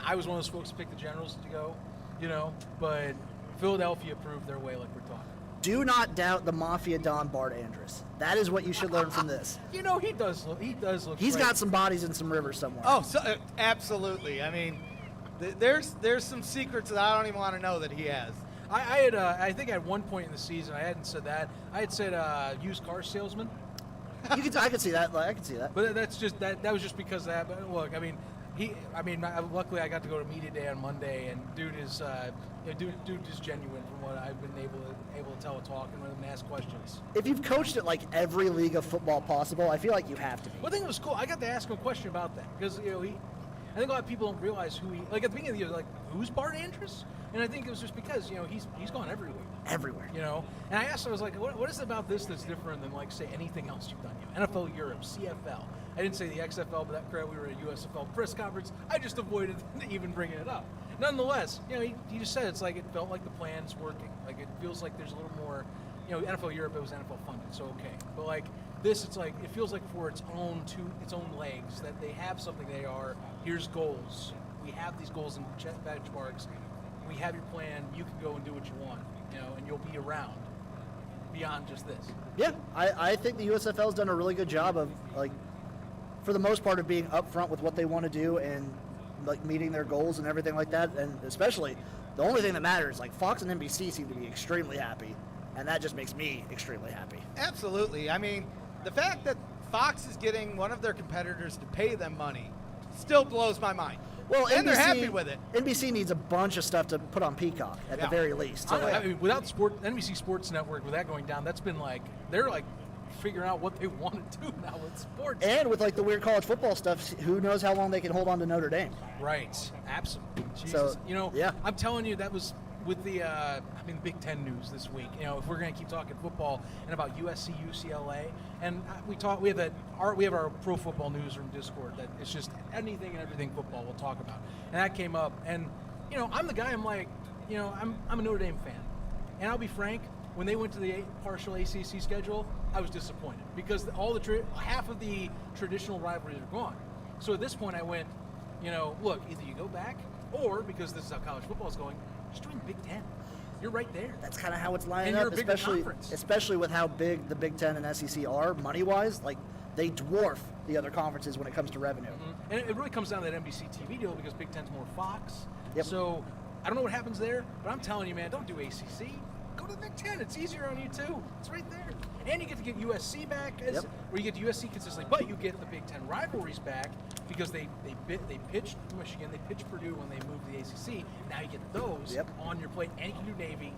S4: I was one of those folks who picked the Generals to go, you know, but Philadelphia proved their way, like we're talking.
S8: Do not doubt the Mafia Don Bart Andrus. That is what you should learn from this.
S4: You know, he does look.
S8: He's
S4: great.
S8: got some bodies in some rivers somewhere.
S2: Oh, absolutely. I mean, there's some secrets that I don't even want to know that he has.
S4: I think at one point in the season, I hadn't said that. I had said used car salesman.
S8: I could see that. I could see that.
S4: But that's just that was just because of that. But look, I mean, luckily I got to go to media day on Monday, and dude is genuine from what I've been able to tell and talk and ask questions.
S8: If you've coached at like every league of football possible, I feel like you have to be.
S4: Well, I think it was cool. I got to ask him a question about that because I think a lot of people don't realize who he. Like at the beginning of the year, like who's Bart Andrus? And I think it was just because he's gone everywhere.
S8: Everywhere.
S4: You know, and I asked him, I was like, what is it about this that's different than like say anything else you've done? NFL Europe, CFL. I didn't say the XFL, but that crowd we were at a USFL press conference. I just avoided even bringing it up. Nonetheless, he just said it's like it felt like the plan's working. Like it feels like there's a little more. NFL Europe, it was NFL funded, so okay. But like this, it's like it feels like for its own legs that they have something. They are here's goals. We have these goals and benchmarks. We have your plan. You can go and do what you want, and you'll be around beyond just this.
S8: Yeah, I think the USFL's done a really good job of, like, for the most part, of being upfront with what they want to do and, like, meeting their goals and everything like that. And especially, the only thing that matters, like, Fox and NBC seem to be extremely happy, and that just makes me extremely happy.
S2: Absolutely. I mean, the fact that Fox is getting one of their competitors to pay them money still blows my mind.
S8: Well,
S2: and they're happy with it.
S8: NBC needs a bunch of stuff to put on Peacock at the very least. So,
S4: I mean, without NBC Sports Network, with that going down, that's been like they're like figuring out what they want to do now with sports.
S8: And with like the weird college football stuff, who knows how long they can hold on to Notre Dame?
S4: Right. Absolutely. Jesus.
S8: So,
S4: I'm telling you, that was with the Big Ten news this week. If we're going to keep talking football and about USC, UCLA, and we have our pro football newsroom Discord that it's just anything and everything football we'll talk about, and that came up, and I'm the guy. I'm like, I'm a Notre Dame fan, and I'll be frank. When they went to the partial ACC schedule, I was disappointed because half of the traditional rivalries are gone. So at this point, I went, look, either you go back, or because this is how college football is going, just join the Big Ten. You're right there.
S8: That's kind of how it's lining
S4: and
S8: up, especially with how big the Big Ten and SEC are money-wise. Like, they dwarf the other conferences when it comes to revenue.
S4: Mm-hmm. And it really comes down to that NBC TV deal because Big Ten's more Fox.
S8: Yep.
S4: So I don't know what happens there, but I'm telling you, man, don't do ACC. Go to the Big Ten. It's easier on you too. It's right there. And you get to get USC back, where you get USC consistently, but you get the Big Ten rivalries back because they pitched Michigan, they pitched Purdue when they moved to the ACC. Now you get those on your plate, and you can do Navy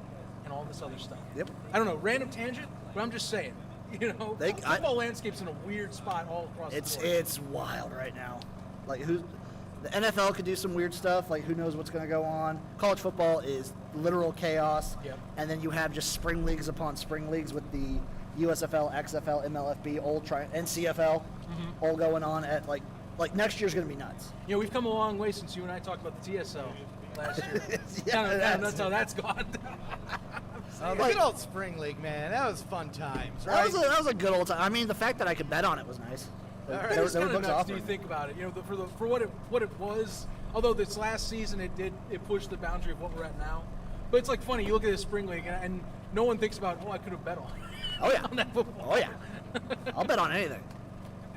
S4: and all this other stuff.
S8: Yep.
S4: I don't know, random tangent, but I'm just saying. Football landscape's in a weird spot all across the board.
S8: It's wild right now. Like the NFL could do some weird stuff. Like, who knows what's going to go on? College football is literal chaos.
S4: Yep.
S8: And then you have just spring leagues upon spring leagues with the USFL, XFL, MLFB, and CFL all going on at like next year's going to be nuts.
S4: We've come a long way since you and I talked about the TSL last year. That's how that's gone.
S2: Look at old Spring League, man. That was fun times, right?
S8: That was a good old time. I mean, the fact that I could bet on it was nice.
S4: It was kind of nuts. Do you think about it? For what it was. Although this last season it pushed the boundary of what we're at now. But it's like funny. You look at the Spring League and no one thinks about, I could have bet on.
S8: Oh yeah.
S4: On that football.
S8: Oh yeah. I'll bet on anything.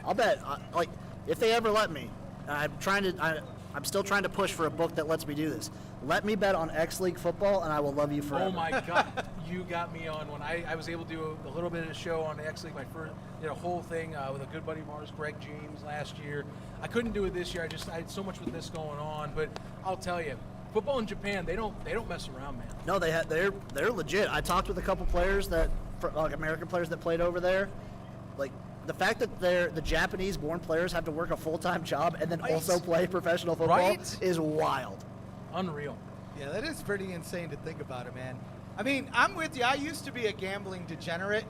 S8: I'll bet like if they ever let me. I'm still trying to push for a book that lets me do this. Let me bet on X League football, and I will love you forever.
S4: Oh my God, you got me on when I was able to do a little bit of a show on X League. My first, did a whole thing with a good buddy of ours, Greg James, last year. I couldn't do it this year. I had so much with this going on. But I'll tell you, football in Japan, they don't mess around, man.
S8: No, they're legit. I talked with a couple players American players that played over there. Like, the fact that the Japanese-born players have to work a full-time job and then also play professional football is wild.
S4: Unreal.
S2: Yeah, that is pretty insane to think about it, man. I mean, I'm with you. I used to be a gambling degenerate.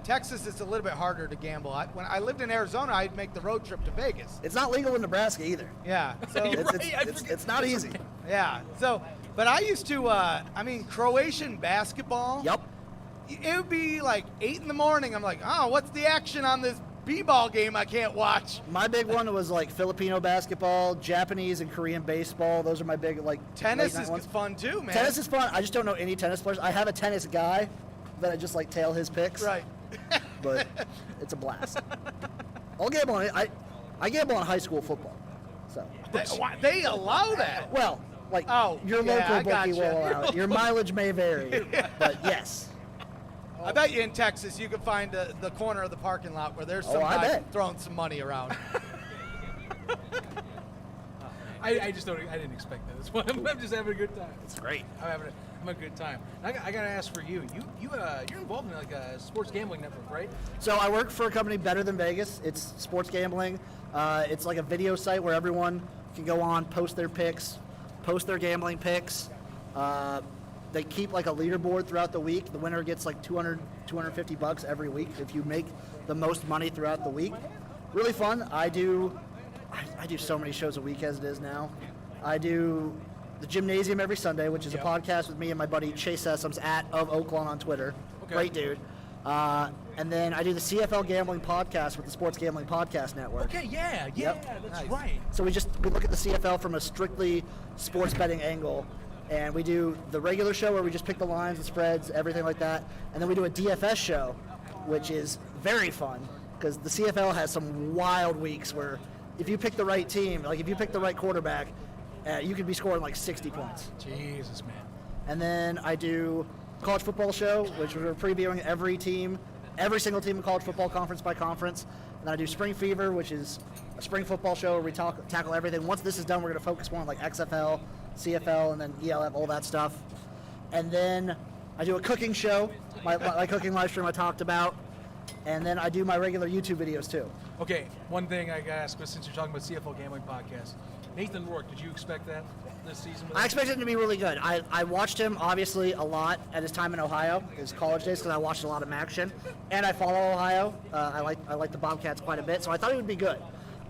S2: Texas is a little bit harder to gamble. When I lived in Arizona, I'd make the road trip to Vegas.
S8: It's not legal in Nebraska either.
S2: Yeah. So
S8: it's not easy.
S2: Yeah. So But I used to, Croatian basketball.
S8: Yep.
S2: It would be like 8 in the morning. I'm like, oh, what's the action on this b-ball game I can't watch?
S8: My big one was like Filipino basketball, Japanese and Korean baseball. Those are my big like
S2: Tennis
S8: late-night
S2: is
S8: ones.
S2: fun too, man.
S8: Tennis is fun. I just don't know any tennis players. I have a tennis guy that I just like tail his picks.
S2: Right.
S8: But it's a blast. I'll gamble on it. I gamble on high school football. So
S2: They allow that.
S8: well, like your
S2: yeah,
S8: local
S2: I
S8: bookie
S2: gotcha.
S8: will allow it. Your mileage may vary, but yes.
S2: I bet you in Texas you can find the corner of the parking lot where there's some
S8: I
S2: guy
S8: bet.
S2: throwing some money around.
S4: I just don't. I didn't expect that. That's why I'm just having a good time.
S8: It's great.
S4: I'm having a good time. I got to ask for you. You're involved in like a sports gambling network, right?
S8: So I work for a company Better Than Vegas. It's sports gambling. It's like a video site where everyone can go on, post their picks, post their gambling picks. They keep like a leaderboard throughout the week. The winner gets like $250 every week if you make the most money throughout the week. Really fun. I do so many shows a week as it is now. I do the Gymnasium every Sunday, which is a podcast with me and my buddy Chase Sessoms of Oaklawn on Twitter.
S4: Okay.
S8: Great dude. And then I do the CFL Gambling Podcast with the Sports Gambling Podcast Network.
S4: Okay, yeah,
S8: Yep.
S4: that's right.
S8: So we look at the CFL from a strictly sports betting angle, and we do the regular show where we just pick the lines, the spreads, everything like that, and then we do a DFS show, which is very fun because the CFL has some wild weeks where if you pick the right team, like if you pick the right quarterback, you could be scoring like 60 points.
S4: Jesus, man.
S8: And then I do college football show, which we're previewing every single team in college football, conference by conference. And then I do Spring Fever, which is a spring football show where we tackle everything. Once this is done, we're going to focus more on like XFL, CFL, and then ELF, all that stuff. And then I do a cooking show, my cooking live stream I talked about. And then I do my regular YouTube videos too.
S4: Okay, one thing I got to ask, since you're talking about CFL Gambling Podcast, Nathan Rourke, did you expect that this season?
S8: I expected him to be really good. I watched him, obviously, a lot at his time in Ohio, his college days, because I watched a lot of action. And I follow Ohio. I like the Bobcats quite a bit, so I thought he would be good.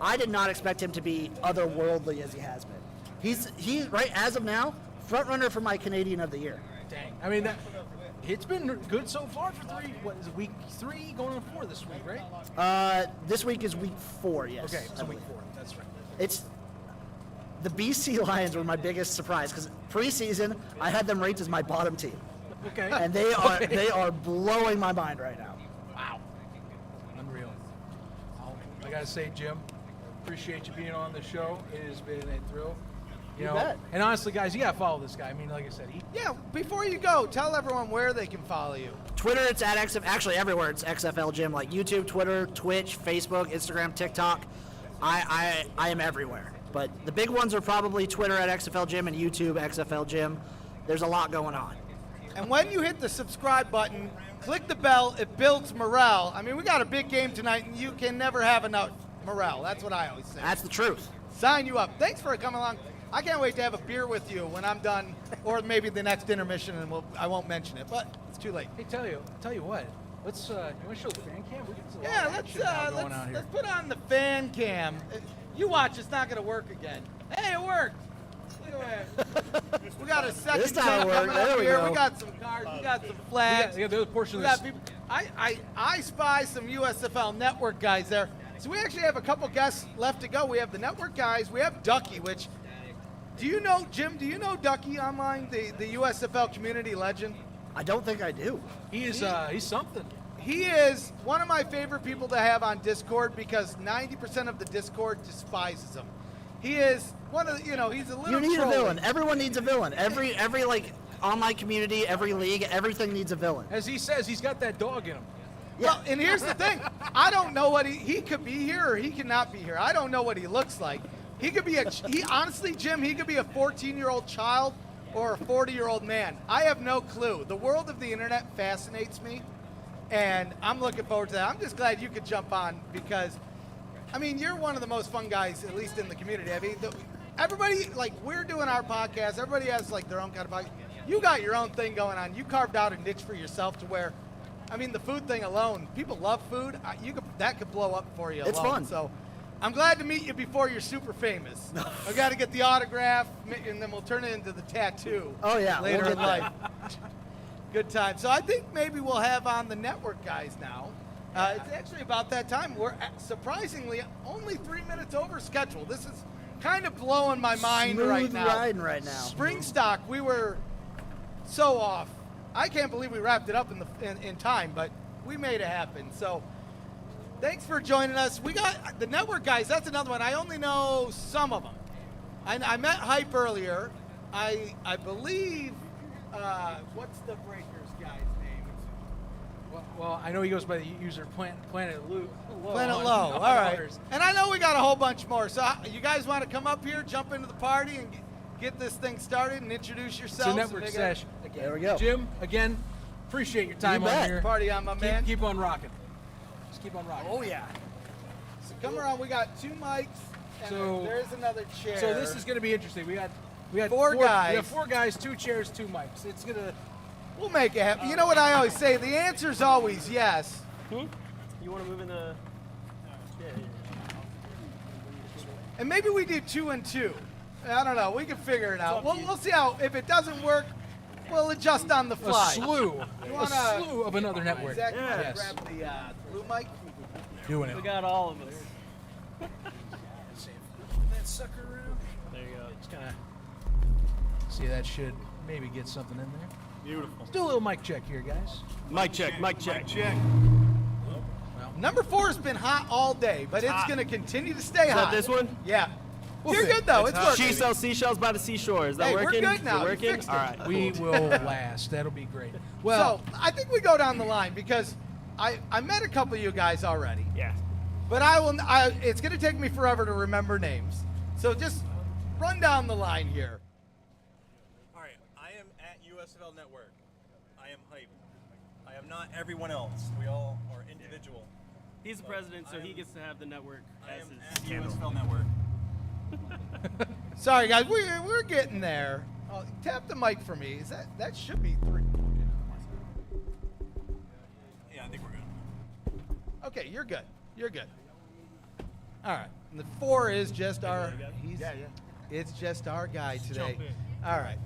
S8: I did not expect him to be otherworldly as he has been. He's right, as of now, front runner for my Canadian of the Year.
S4: Dang. I mean, it's been good so far for three. What is it, week 3 going on 4 this week, right?
S8: This week is week 4, yes.
S4: Okay, so
S8: I
S4: week
S8: believe.
S4: 4. That's right.
S8: It's the BC Lions were my biggest surprise because preseason I had them ranked as my bottom team,
S4: Okay.
S8: and they are blowing my mind right now.
S4: Wow. Unreal. I got to say, Jim, appreciate you being on the show. It has been a thrill. You know,
S8: bet.
S4: and honestly, guys, you got to follow this guy. I mean, like I said,
S2: Yeah, before you go, tell everyone where they can follow you.
S8: Twitter, it's at actually everywhere. It's XFL Jim, like YouTube, Twitter, Twitch, Facebook, Instagram, TikTok. I am everywhere. But the big ones are probably Twitter at XFL Jim and YouTube XFL Jim. There's a lot going on.
S2: And when you hit the subscribe button, click the bell. It builds morale. I mean, we got a big game tonight, and you can never have enough morale. That's what I always say.
S8: That's the truth.
S2: Sign you up. Thanks for coming along. I can't wait to have a beer with you when I'm done, or maybe the next intermission, and I won't mention it, but it's too late.
S4: hey, tell you what. Let's. You want to show the fan cam? We get a lot
S2: Yeah,
S4: of action now going on here.
S2: let's put on the fan cam. You watch, it's not going to work again. Hey, it worked. Look at that. We got a second
S8: This time
S2: team
S8: it worked.
S2: coming
S8: There
S2: up
S8: we
S2: here.
S8: go.
S2: We got some cards. We got some flags.
S4: We got the other portion
S2: We
S4: of
S2: got
S4: this.
S2: people. I spy some USFL network guys there. So we actually have a couple guests left to go. We have the network guys. We have Ducky, which, do you know, Jim, do you know Ducky online, the USFL community legend?
S8: I don't think I do.
S4: He's something.
S2: He is one of my favorite people to have on Discord because 90% of the Discord despises him. He is one of the, he's a little
S8: You need
S2: trolly.
S8: a villain. Everyone needs a villain. Every like online community, every league, everything needs a villain.
S4: As he says, he's got that dog in him.
S2: Well, and here's the thing. I don't know what he could be here or he cannot be here. I don't know what he looks like. He could be honestly, Jim, he could be a 14-year-old child or a 40-year-old man. I have no clue. The world of the internet fascinates me, and I'm looking forward to that. I'm just glad you could jump on because, I mean, you're one of the most fun guys, at least in the community. I mean, everybody, like, we're doing our podcast. Everybody has, like, their own kind of podcast. You got your own thing going on. You carved out a niche for yourself to where, I mean, the food thing alone, people love food. That could blow up for you
S8: It's
S2: alone.
S8: fun.
S2: So I'm glad to meet you before you're super famous. I got to get the autograph, and then we'll turn it into the tattoo.
S8: Oh, yeah,
S2: later
S8: we'll
S2: in
S8: get there.
S2: life. Good time. So I think maybe we'll have on the network guys now. It's actually about that time. We're surprisingly only 3 minutes over schedule. This is kind of blowing my mind right
S8: Smooth
S2: now.
S8: riding right now.
S2: SpringStock, we were so off. I can't believe we wrapped it up in time, but we made it happen. So thanks for joining us. We got the network guys. That's another one. I only know some of them. I met Hype earlier. I believe, what's the Breakers guy's name?
S4: Well, I know he goes by the user Planet Low.
S2: Planet Low. All right. And I know we got a whole bunch more. So you guys want to come up here, jump into the party, and get this thing started and introduce yourselves?
S4: It's a network session.
S8: There we go.
S4: Jim, again, appreciate your time
S8: You
S4: on
S8: bet.
S4: here.
S2: Party on, my man.
S4: Keep on rocking. Just keep on rocking.
S2: Oh, yeah. So come around. We got 2 mics, and
S4: So-
S2: there's another chair.
S4: So this is going to be interesting. We got
S2: Four guys.
S4: We have 4 guys, 2 chairs, 2 mics. It's going to.
S2: We'll make it happen. You know what I always say? The answer's always yes.
S9: You want to move in the?
S2: And maybe we do 2 and 2. I don't know. We can figure it out. We'll see how. If it doesn't work, we'll adjust on the
S4: A
S2: fly.
S4: slew.
S2: You
S4: A
S2: wanna-
S4: slew of another network.
S2: Zach, you wanna
S4: Yes.
S2: grab the blue mic?
S4: Doing it.
S9: We got all of us.
S4: That sucker around.
S9: There you go.
S4: Just kind of see that should maybe get something in there.
S1: Beautiful.
S4: Let's do a little mic check here, guys.
S9: Mic check. Mic check.
S2: Number 4 has been hot all day, but it's going to continue to stay
S9: Is
S2: hot.
S9: that this one?
S2: Yeah.
S4: We'll
S2: You're
S4: see.
S2: good, though. It's working.
S9: She sells seashells by the seashore. Is that
S2: Hey, we're
S9: working?
S2: good now.
S9: Is it
S2: You
S9: working?
S2: fixed it.
S9: All right.
S4: We
S9: cool.
S4: will last. That'll be great. Well,
S2: So I think we go down the line because I met a couple of you guys already.
S9: Yeah.
S2: But it's going to take me forever to remember names. So just run down the line here.
S1: All right, I am at USFL Network. I am Hype. I am not everyone else. We all are individual.
S9: He's the president, so he gets to have the network
S1: I
S9: as
S1: am
S9: his
S1: at
S9: handle.
S1: USFL Network.
S2: Sorry, guys. We're getting there. Oh, tap the mic for me. That should be 3.
S1: Yeah, I think we're good.
S2: Okay, you're good. You're good. All right. And the 4 is just our. It's just our guy today.
S9: jump in.
S2: All right.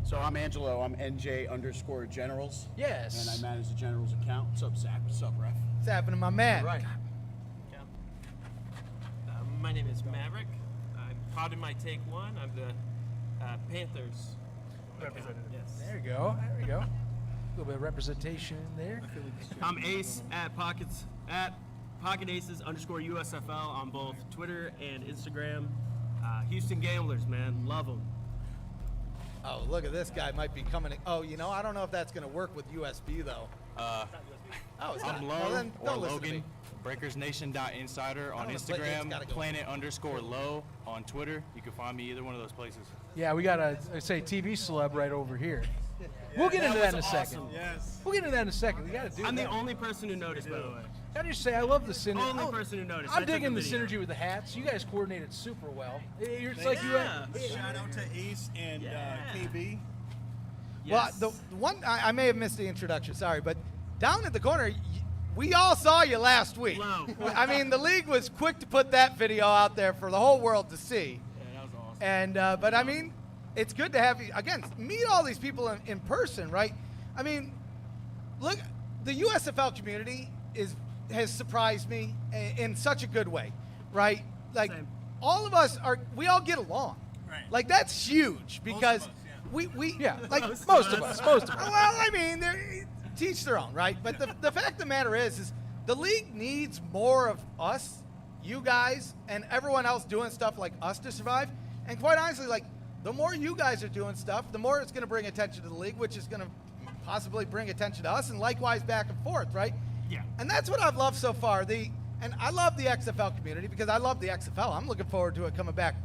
S10: So I'm Angelo. I'm NJ_Generals.
S4: yes.
S10: And I manage the Generals account. What's up, Zach? What's up, Ref?
S2: What's happening, my man?
S4: Right.
S11: My name is Maverick. I'm proud of my take 1. I'm the Panthers representative. Yes.
S4: There you go. There you go. A little bit of representation in there.
S9: I'm Ace at Pocket Aces _USFL on both Twitter and Instagram. Houston Gamblers, man, love them.
S2: Oh, look at this guy. Might be coming. Oh, I don't know if that's going to work with USB though. Oh, it's not.
S12: I'm
S2: Well,
S12: Low
S2: then
S12: or
S2: don't listen to
S12: Logan,
S2: me.
S12: BreakersNation.insider on
S2: I don't know,
S12: Instagram,
S2: it's gotta go.
S12: Planet_Low on Twitter. You can find me either one of those places.
S4: Yeah, we got a TV celeb right over here. We'll get into that in a second.
S1: Yes.
S4: We'll get into that in a second. We got to do
S9: I'm
S4: that.
S9: the only person who noticed, by the way.
S4: I just say I love the synergy.
S9: Only person who noticed. I
S4: I'm
S9: took
S4: digging
S9: a
S4: the
S9: video.
S4: synergy with the hats. You guys coordinated super well. It's like
S9: Yeah.
S1: Shout out to Ace and
S9: Yeah.
S1: KB.
S9: Yes.
S2: Well, the one I may have missed the introduction. Sorry, but down at the corner, we all saw you last week.
S9: Low.
S2: I mean, the league was quick to put that video out there for the whole world to see.
S9: Yeah, that was awesome.
S2: And but I mean, it's good to have you again meet all these people in person, right? I mean, look, the USFL community has surprised me in such a good way, right? Like
S9: Same.
S2: all of us we all get along.
S1: Right.
S2: Like that's huge because
S1: us, yeah.
S2: we
S4: Yeah,
S2: like
S4: most of us.
S2: Well, I mean, they teach their own, right? But the fact of the matter is the league needs more of us, you guys, and everyone else doing stuff like us to survive. And quite honestly, like the more you guys are doing stuff, the more it's going to bring attention to the league, which is going to possibly bring attention to us, and likewise back and forth, right?
S9: Yeah.
S2: And that's what I've loved so far. And I love the XFL community because I love the XFL. I'm looking forward to it coming back.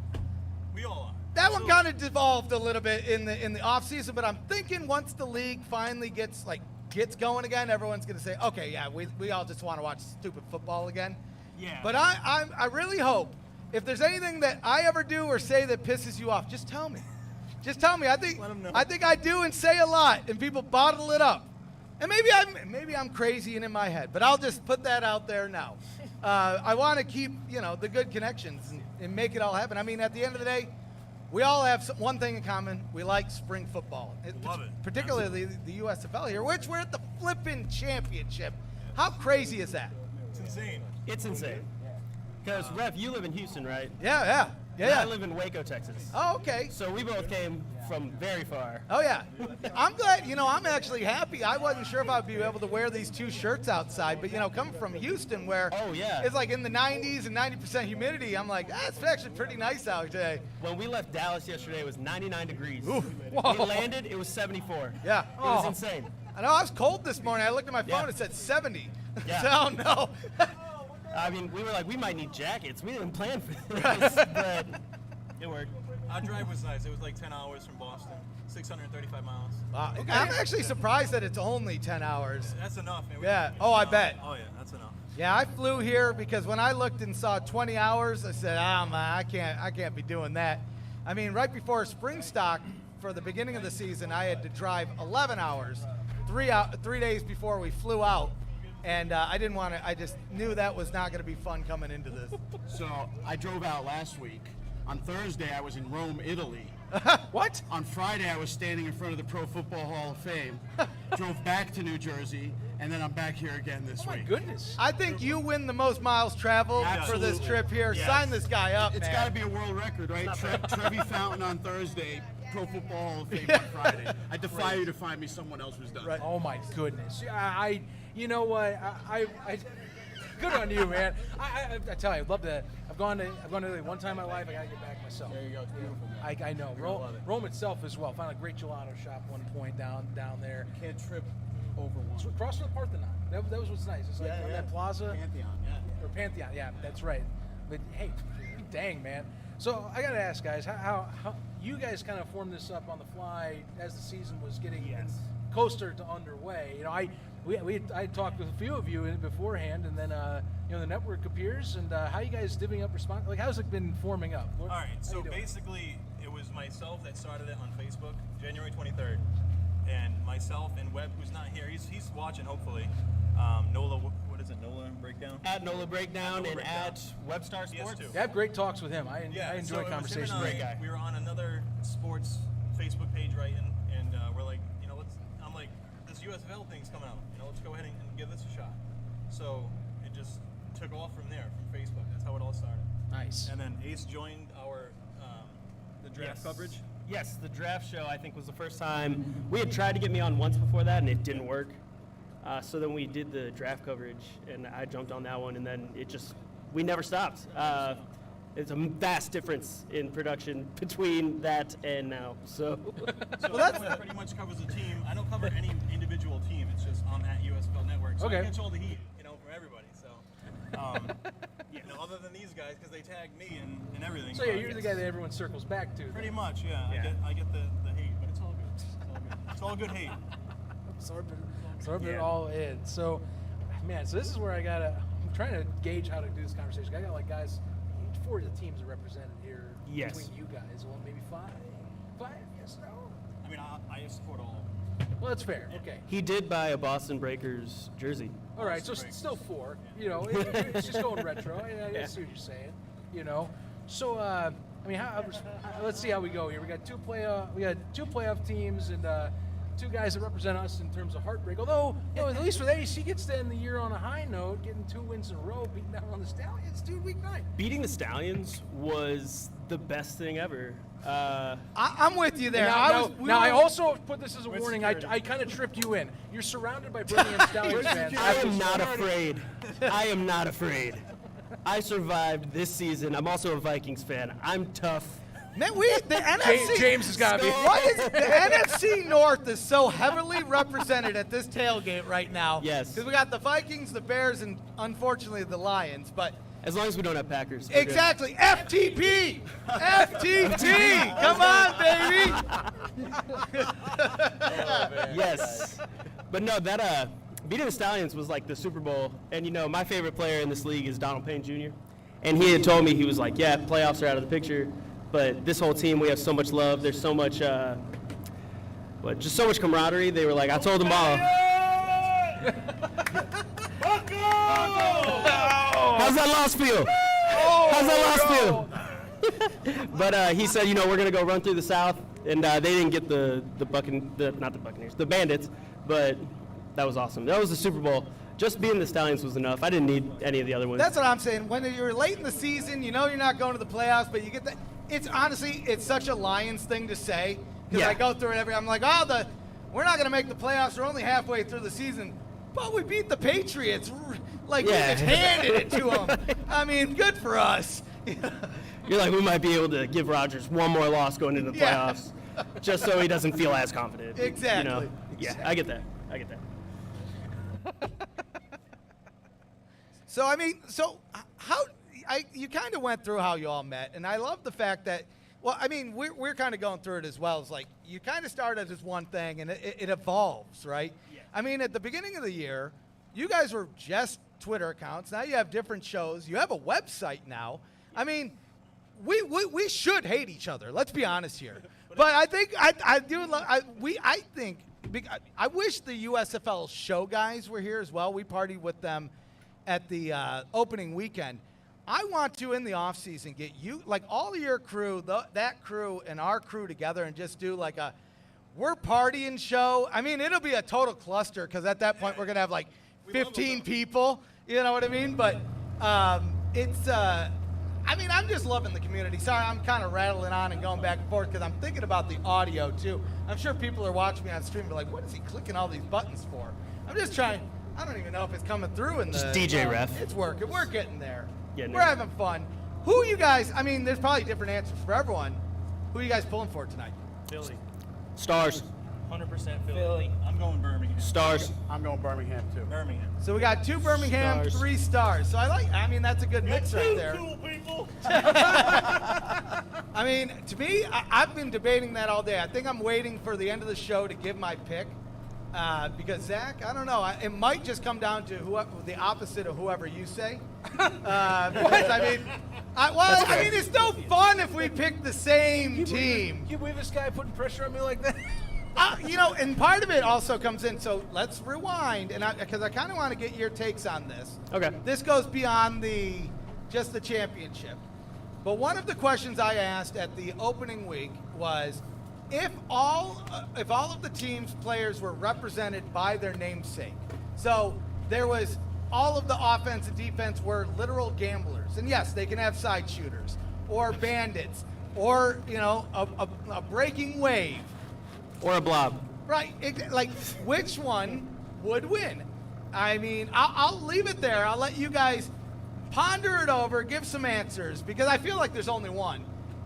S1: We all are.
S2: That one kind of devolved a little bit in the off season, but I'm thinking once the league finally gets going again, everyone's going to say, okay, yeah, we all just want to watch stupid football again.
S9: Yeah.
S2: But I really hope if there's anything that I ever do or say that pisses you off, just tell me. Just tell me. I think
S1: Let 'em know.
S2: I do and say a lot, and people bottle it up. And maybe I'm crazy and in my head, but I'll just put that out there now. I want to keep, the good connections and make it all happen. I mean, at the end of the day, we all have one thing in common. We like spring football.
S1: Love it.
S2: Particularly the USFL here, which we're at the flipping championship. How crazy is that?
S1: It's insane.
S9: It's insane. Because, Ref, you live in Houston, right?
S2: Yeah.
S9: And I live in Waco, Texas.
S2: Oh, okay.
S9: So we both came from very far.
S2: Oh, yeah. I'm glad, I'm actually happy. I wasn't sure if I'd be able to wear these two shirts outside, but, coming from Houston where it's like in the 90s and 90% humidity, I'm like, it's actually pretty nice out today.
S9: When we left Dallas yesterday, it was 99 degrees.
S2: Oof.
S9: We landed, it was 74.
S2: Yeah.
S9: It was insane.
S2: I know, I was cold this morning. I looked at my phone, it said 70.
S9: Yeah.
S2: So, no.
S9: I mean, we were like, we might need jackets. We didn't plan for this, but it worked.
S1: Our drive was nice. It was like 10 hours from Boston, 635 miles.
S2: Wow. I'm actually surprised that it's only 10 hours.
S1: That's enough, man.
S2: Yeah. Oh, I bet.
S1: Oh, yeah, that's enough.
S2: Yeah, I flew here because when I looked and saw 20 hours, I said, man, I can't be doing that. I mean, right before SpringStock, for the beginning of the season, I had to drive 11 hours, 3 days before we flew out. And I didn't want to, I just knew that was not going to be fun coming into this.
S10: So I drove out last week. On Thursday, I was in Rome, Italy.
S2: What?
S10: On Friday, I was standing in front of the Pro Football Hall of Fame. Drove back to New Jersey, and then I'm back here again this week.
S4: My goodness.
S2: I think you win the most miles traveled for this trip here.
S10: Yes.
S2: Sign this guy up,
S10: It's
S2: man.
S10: got to be a world record, right? Trevi Fountain on Thursday, Pro Football Hall of Fame on Friday. I defy you to find me someone else who's done it.
S4: Oh my goodness. You know what? I good on you, man. I tell you, I'd love to. I've gone to Italy one time in my life. I gotta get back myself.
S10: There you go. It's beautiful.
S4: I know. Rome itself as well. Found a great gelato shop one point down there.
S10: You can't trip over one.
S4: It's across from the Parthenon. That was what's nice. It's like on that plaza.
S10: Pantheon,
S4: Or Pantheon, yeah, that's right. But hey, dang, man. So I gotta ask, guys, how you guys kind of formed this up on the fly as the season was getting closer to underway. I talked with a few of you beforehand, and then the network appears. And how you guys divvying up response? Like, how's it been forming up?
S1: All right, so basically, it was myself that started it on Facebook, January 23rd, and myself and Webb, who's not here. He's watching, hopefully. Nola, what is it? Nola Breakdown.
S9: At Nola Breakdown and at Webstar Sports.
S1: Yes, too.
S4: I have great talks with him. I enjoy conversations.
S1: Great guy. We were on another sports Facebook page, right, and we're like, I'm like, this USFL thing's coming out. Let's go ahead and give this a shot. So it just took off from there, from Facebook. That's how it all started.
S4: Nice.
S1: And then Ace joined our the draft coverage.
S9: Yes, the draft show I think was the first time. We had tried to get me on once before that, and it didn't work. So then we did the draft coverage, and I jumped on that one, and then we never stopped. It's a vast difference in production between that and now. So
S1: That pretty much covers the team. I don't cover any individual team. It's just I'm at USFL Network, so I catch all the heat, from everybody. So, other than these guys, because they tag me and everything.
S4: So you're the guy that everyone circles back to.
S1: Pretty much, yeah. I get the hate, but it's all good. It's all good hate.
S4: Absorbing it all in. So, man, this is where I'm trying to gauge how to do this conversation. I got guys. 4 of the teams are represented here between you guys. Well, maybe 5. Yes, no.
S1: I mean, I support all.
S4: Well, that's fair. Okay.
S9: he did buy a Boston Breakers jersey.
S4: All right, so still 4. It's just going retro. I see what you're saying. So, let's see how we go here. We got two playoff teams and 2 guys that represent us in terms of heartbreak. Although, at least with Ace, he gets to end the year on a high note, getting 2 wins in a row, beating down on the Stallions, dude, week 9.
S9: Beating the Stallions was the best thing ever.
S2: I'm with you there.
S4: I also put this as a warning. I kind of tripped you in. You're surrounded by Birmingham Stallions fans.
S9: I am not afraid. I am not afraid. I survived this season. I'm also a Vikings fan. I'm tough.
S2: Man, the NFC.
S4: James has got to be.
S2: What is the NFC North is so heavily represented at this tailgate right now?
S9: Yes.
S2: Because we got the Vikings, the Bears, and unfortunately the Lions. But
S9: as long as we don't have Packers.
S2: Exactly. FTP. FTP. Come on, baby.
S9: Yes. But no, that beating the Stallions was like the Super Bowl. And my favorite player in this league is Donald Payne Jr. And he had told me, he was like, yeah, playoffs are out of the picture. But this whole team, we have so much love. There's so much, just so much camaraderie. They were like, I told them all. How's that loss feel? How's that loss feel? But he said, we're going to go run through the South, and they didn't get the Bandits, but that was awesome. That was the Super Bowl. Just being the Stallions was enough. I didn't need any of the other ones.
S2: That's what I'm saying. When you're late in the season, you're not going to the playoffs, but you get that. It's honestly, it's such a Lions thing to say. Because I go through it I'm like, we're not going to make the playoffs. We're only halfway through the season. But we beat the Patriots. We just handed it to them. I mean, good for us.
S9: You're like, we might be able to give Rodgers one more loss going into the playoffs, just so he doesn't feel as confident.
S2: Exactly.
S9: Yeah, I get that.
S2: So, you kind of went through how you all met, and I love the fact that, we're kind of going through it as well. It's like you kind of started as one thing, and it evolves, right? Yeah. At the beginning of the year, you guys were just Twitter accounts. Now you have different shows. You have a website now. We should hate each other. Let's be honest here. But I think I wish the USFL show guys were here as well. We partied with them at the opening weekend. I want to, in the off season, get you, all of your crew, that crew and our crew together and just do we're partying show. It'll be a total cluster because at that point we're going to have 15 people. You know what I mean? But it's, I'm just loving the community. Sorry, I'm kind of rattling on and going back and forth because I'm thinking about the audio too. I'm sure people are watching me on stream and be like, what is he clicking all these buttons for? I'm just trying. I don't even know if it's coming through in the
S9: just DJ ref.
S2: It's working. We're getting there. We're having fun. Who you guys? There's probably different answers for everyone. Who are you guys pulling for tonight?
S11: Philly.
S9: Stars.
S11: 100% Philly. I'm going Birmingham.
S9: Stars.
S10: I'm going Birmingham too.
S11: Birmingham.
S2: So we got 2 Birmingham,
S9: Stars.
S2: 3 stars. So that's a good mix right there.
S11: Cool people.
S2: To me, I've been debating that all day. I think I'm waiting for the end of the show to give my pick. Because Zach, I don't know. It might just come down to the opposite of whoever you say. It's no fun if we pick the same team.
S4: Can you believe this guy putting pressure on me like that?
S2: And part of it also comes in. So let's rewind, because I kind of want to get your takes on this.
S9: Okay.
S2: This goes beyond just the championship. But one of the questions I asked at the opening week was, if all of the team's players were represented by their namesake, so there was all of the offense and defense were literal gamblers, and yes, they can have side shooters or bandits or a breaking wave
S9: Or a blob.
S2: right. Which one would win? I'll leave it there. I'll let you guys ponder it over, give some answers because I feel like there's only one,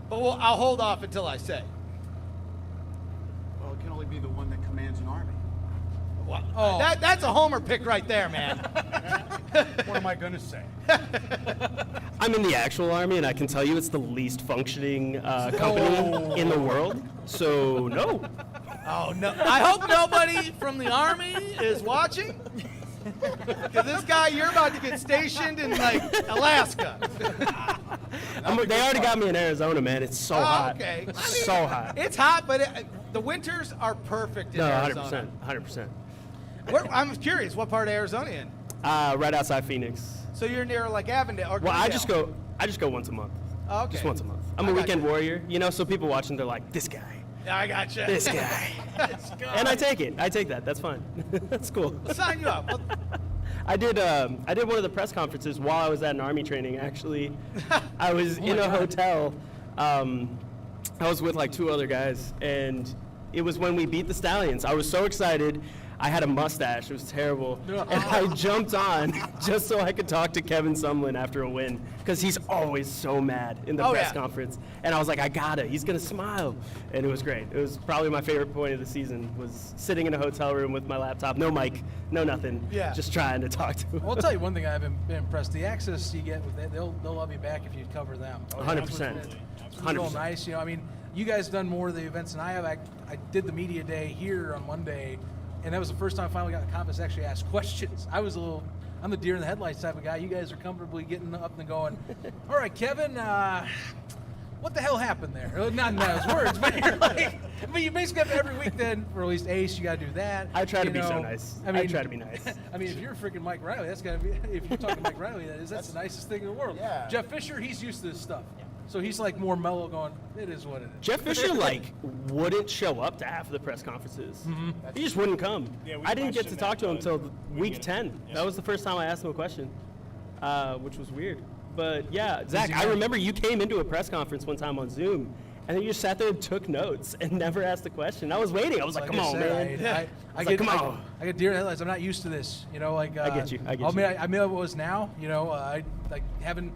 S2: but I'll hold off until I say.
S10: Well, it can only be the one that commands an army.
S2: That's a homer pick right there, man.
S10: What am I going to say?
S9: I'm in the actual Army, and I can tell you it's the least functioning company in the world. So, no.
S2: Oh, no. I hope nobody from the Army is watching. Because this guy, you're about to get stationed in, Alaska.
S9: They already got me in Arizona, man. It's so hot.
S2: Okay.
S9: So hot.
S2: It's hot, but the winters are perfect in Arizona.
S9: 100%.
S2: I'm curious, what part of Arizona are you in?
S9: Right outside Phoenix.
S2: So you're near Avondale or
S9: Well, I
S2: Glendale?
S9: just go once a month.
S2: Oh, okay.
S9: Just once a month. I'm a weekend warrior, so people watching, they're like, this guy.
S2: Yeah, I got you.
S9: This guy. And I take it. I take that. That's fine. That's cool.
S2: We'll sign you up.
S9: I did one of the press conferences while I was at an Army training, actually. I was in a hotel. I was with 2 other guys, and it was when we beat the Stallions. I was so excited. I had a mustache. It was terrible. And I jumped on just so I could talk to Kevin Sumlin after a win, because he's always so mad in the press conference. And I was like, I got it. He's going to smile. And it was great. It was probably my favorite point of the season, was sitting in a hotel room with my laptop, no mic, no nothing, just trying to talk to him.
S4: Well, I'll tell you one thing I've been impressed. The access you get with it, they'll love you back if you cover them.
S9: 100%.
S4: It's real nice. You guys done more of the events than I have. I did the media day here on Monday, and that was the first time I finally got the confidence to actually ask questions. I'm the deer in the headlights type of guy. You guys are comfortably getting up and going, all right, Kevin, what the hell happened there? Not in those words, but you're like, but you basically have every week then released Ace. You got to do that.
S9: I try to
S4: you
S9: be so
S4: know.
S9: nice.
S4: I mean,
S9: I try to be nice.
S4: I mean, if you're freaking Mike Riley, that's gotta be. If you're talking Mike Riley, that's the nicest thing in the world.
S10: Yeah.
S4: Jeff Fisher, he's used to this stuff, so he's like more mellow, going, "It is what it is."
S9: Jeff Fisher wouldn't show up to half of the press conferences. He just wouldn't come.
S12: Yeah, we
S9: I didn't get
S12: questioned
S9: to talk to him
S12: that,
S9: until week 10. That was the first time I asked him a question, which was weird. But yeah, Zach, I remember you came into a press conference one time on Zoom, and then you just sat there and took notes and never asked a question. I was waiting. I was like, come on, man.
S4: I
S9: get, come on.
S4: I get deer in headlights. I'm not used to this. You know, like
S9: I get you. I get
S4: I mean,
S9: you.
S4: I mean, it was now. You know, I like having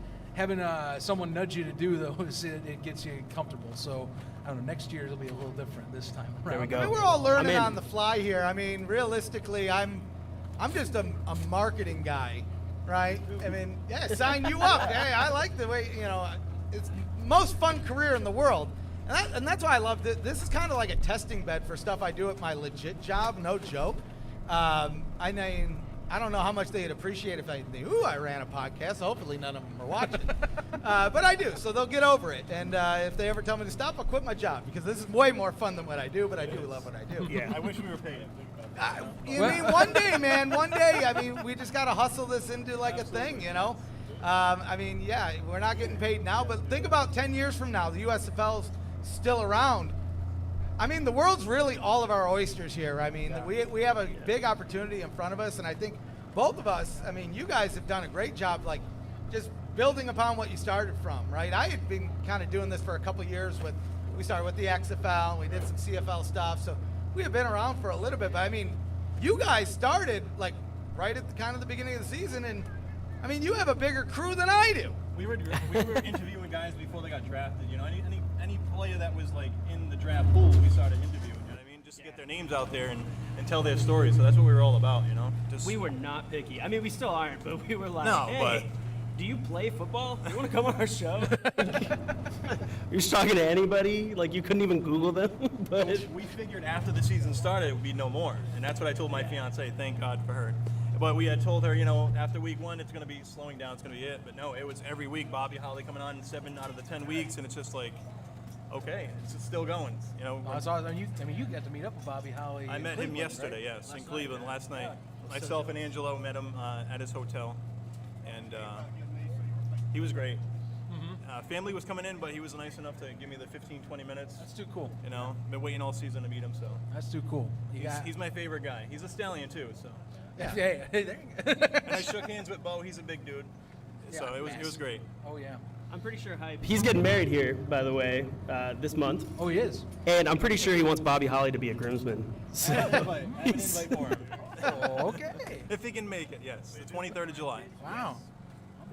S4: someone nudge you to do those. It gets you comfortable. So I don't know. Next year it'll be a little different this time around.
S9: There we go.
S2: I mean, we're all learning
S9: I'm in.
S2: on the fly here. I mean, realistically, I'm just a marketing guy, right? I mean, yeah, sign you up. Hey, I like the way, you know, it's most fun career in the world. And that's why I love this. This is kind of like a testing bed for stuff I do at my legit job, no joke. I mean, I don't know how much they'd appreciate if I knew I ran a podcast. Hopefully none of them are watching. But I do, so they'll get over it. And if they ever tell me to stop, I'll quit my job because this is way more fun than what I do, but I do love what I do.
S12: Yeah, I wish we were paid.
S2: I mean, one day, man, one day. I mean, we just got to hustle this into like a thing, you know? I mean, yeah, we're not getting paid now, but think about 10 years from now, the USFL's still around. I mean, the world's really all of our oysters here. I mean, we have a big opportunity in front of us, and I think both of us, I mean, you guys have done a great job, like, just building upon what you started from, right? I had been kind of doing this for a couple of years we started with the XFL, and we did some CFL stuff, so we have been around for a little bit, but I mean, you guys started, like, right at the kind of the beginning of the season, and, I mean, you have a bigger crew than I do.
S1: We were interviewing guys before they got drafted. You know, any player that was like in the draft pool, we started interviewing. You know what I mean? Just to get their names out there and tell their stories. So that's what we were all about. You know, just
S9: We were not picky. I mean, we still aren't, but we were like,
S1: No,
S9: hey,
S1: but-
S9: do you play football? You want to come on our show? You're just talking to anybody? Like, you couldn't even Google them? But
S1: we figured after the season started, it would be no more, and that's what I told my fiance. Thank God for her. But we had told her, you know, after week 1, it's going to be slowing down. It's going to be it. But no, it was every week. Bobby Holly coming on 7 out of the 10 weeks, and it's just like, okay, it's still going. You know,
S4: It's awesome. I mean, you got to meet up with Bobby Holly.
S1: I
S4: in
S1: met him
S4: Cleveland,
S1: yesterday,
S4: right?
S1: yes, in Cleveland last night. Myself and Angelo met him at his hotel, and he was great. Family was coming in, but he was nice enough to give me the 15-20 minutes.
S4: That's too cool.
S1: You know, been waiting all season to meet him, so.
S4: That's too cool.
S1: He's my favorite guy. He's a Stallion, too, so.
S4: Yeah. There you go.
S1: And I shook hands with Bo. He's a big dude. So
S4: Yeah,
S1: it was great.
S4: Oh, yeah.
S9: I'm pretty sure he's getting married here, by the way, this month.
S4: Oh, he is?
S9: And I'm pretty sure he wants Bobby Holly to be a groomsman. So
S1: I have an invite for him.
S4: Oh, okay.
S1: If he can make it, yes. The 23rd of July.
S4: Wow.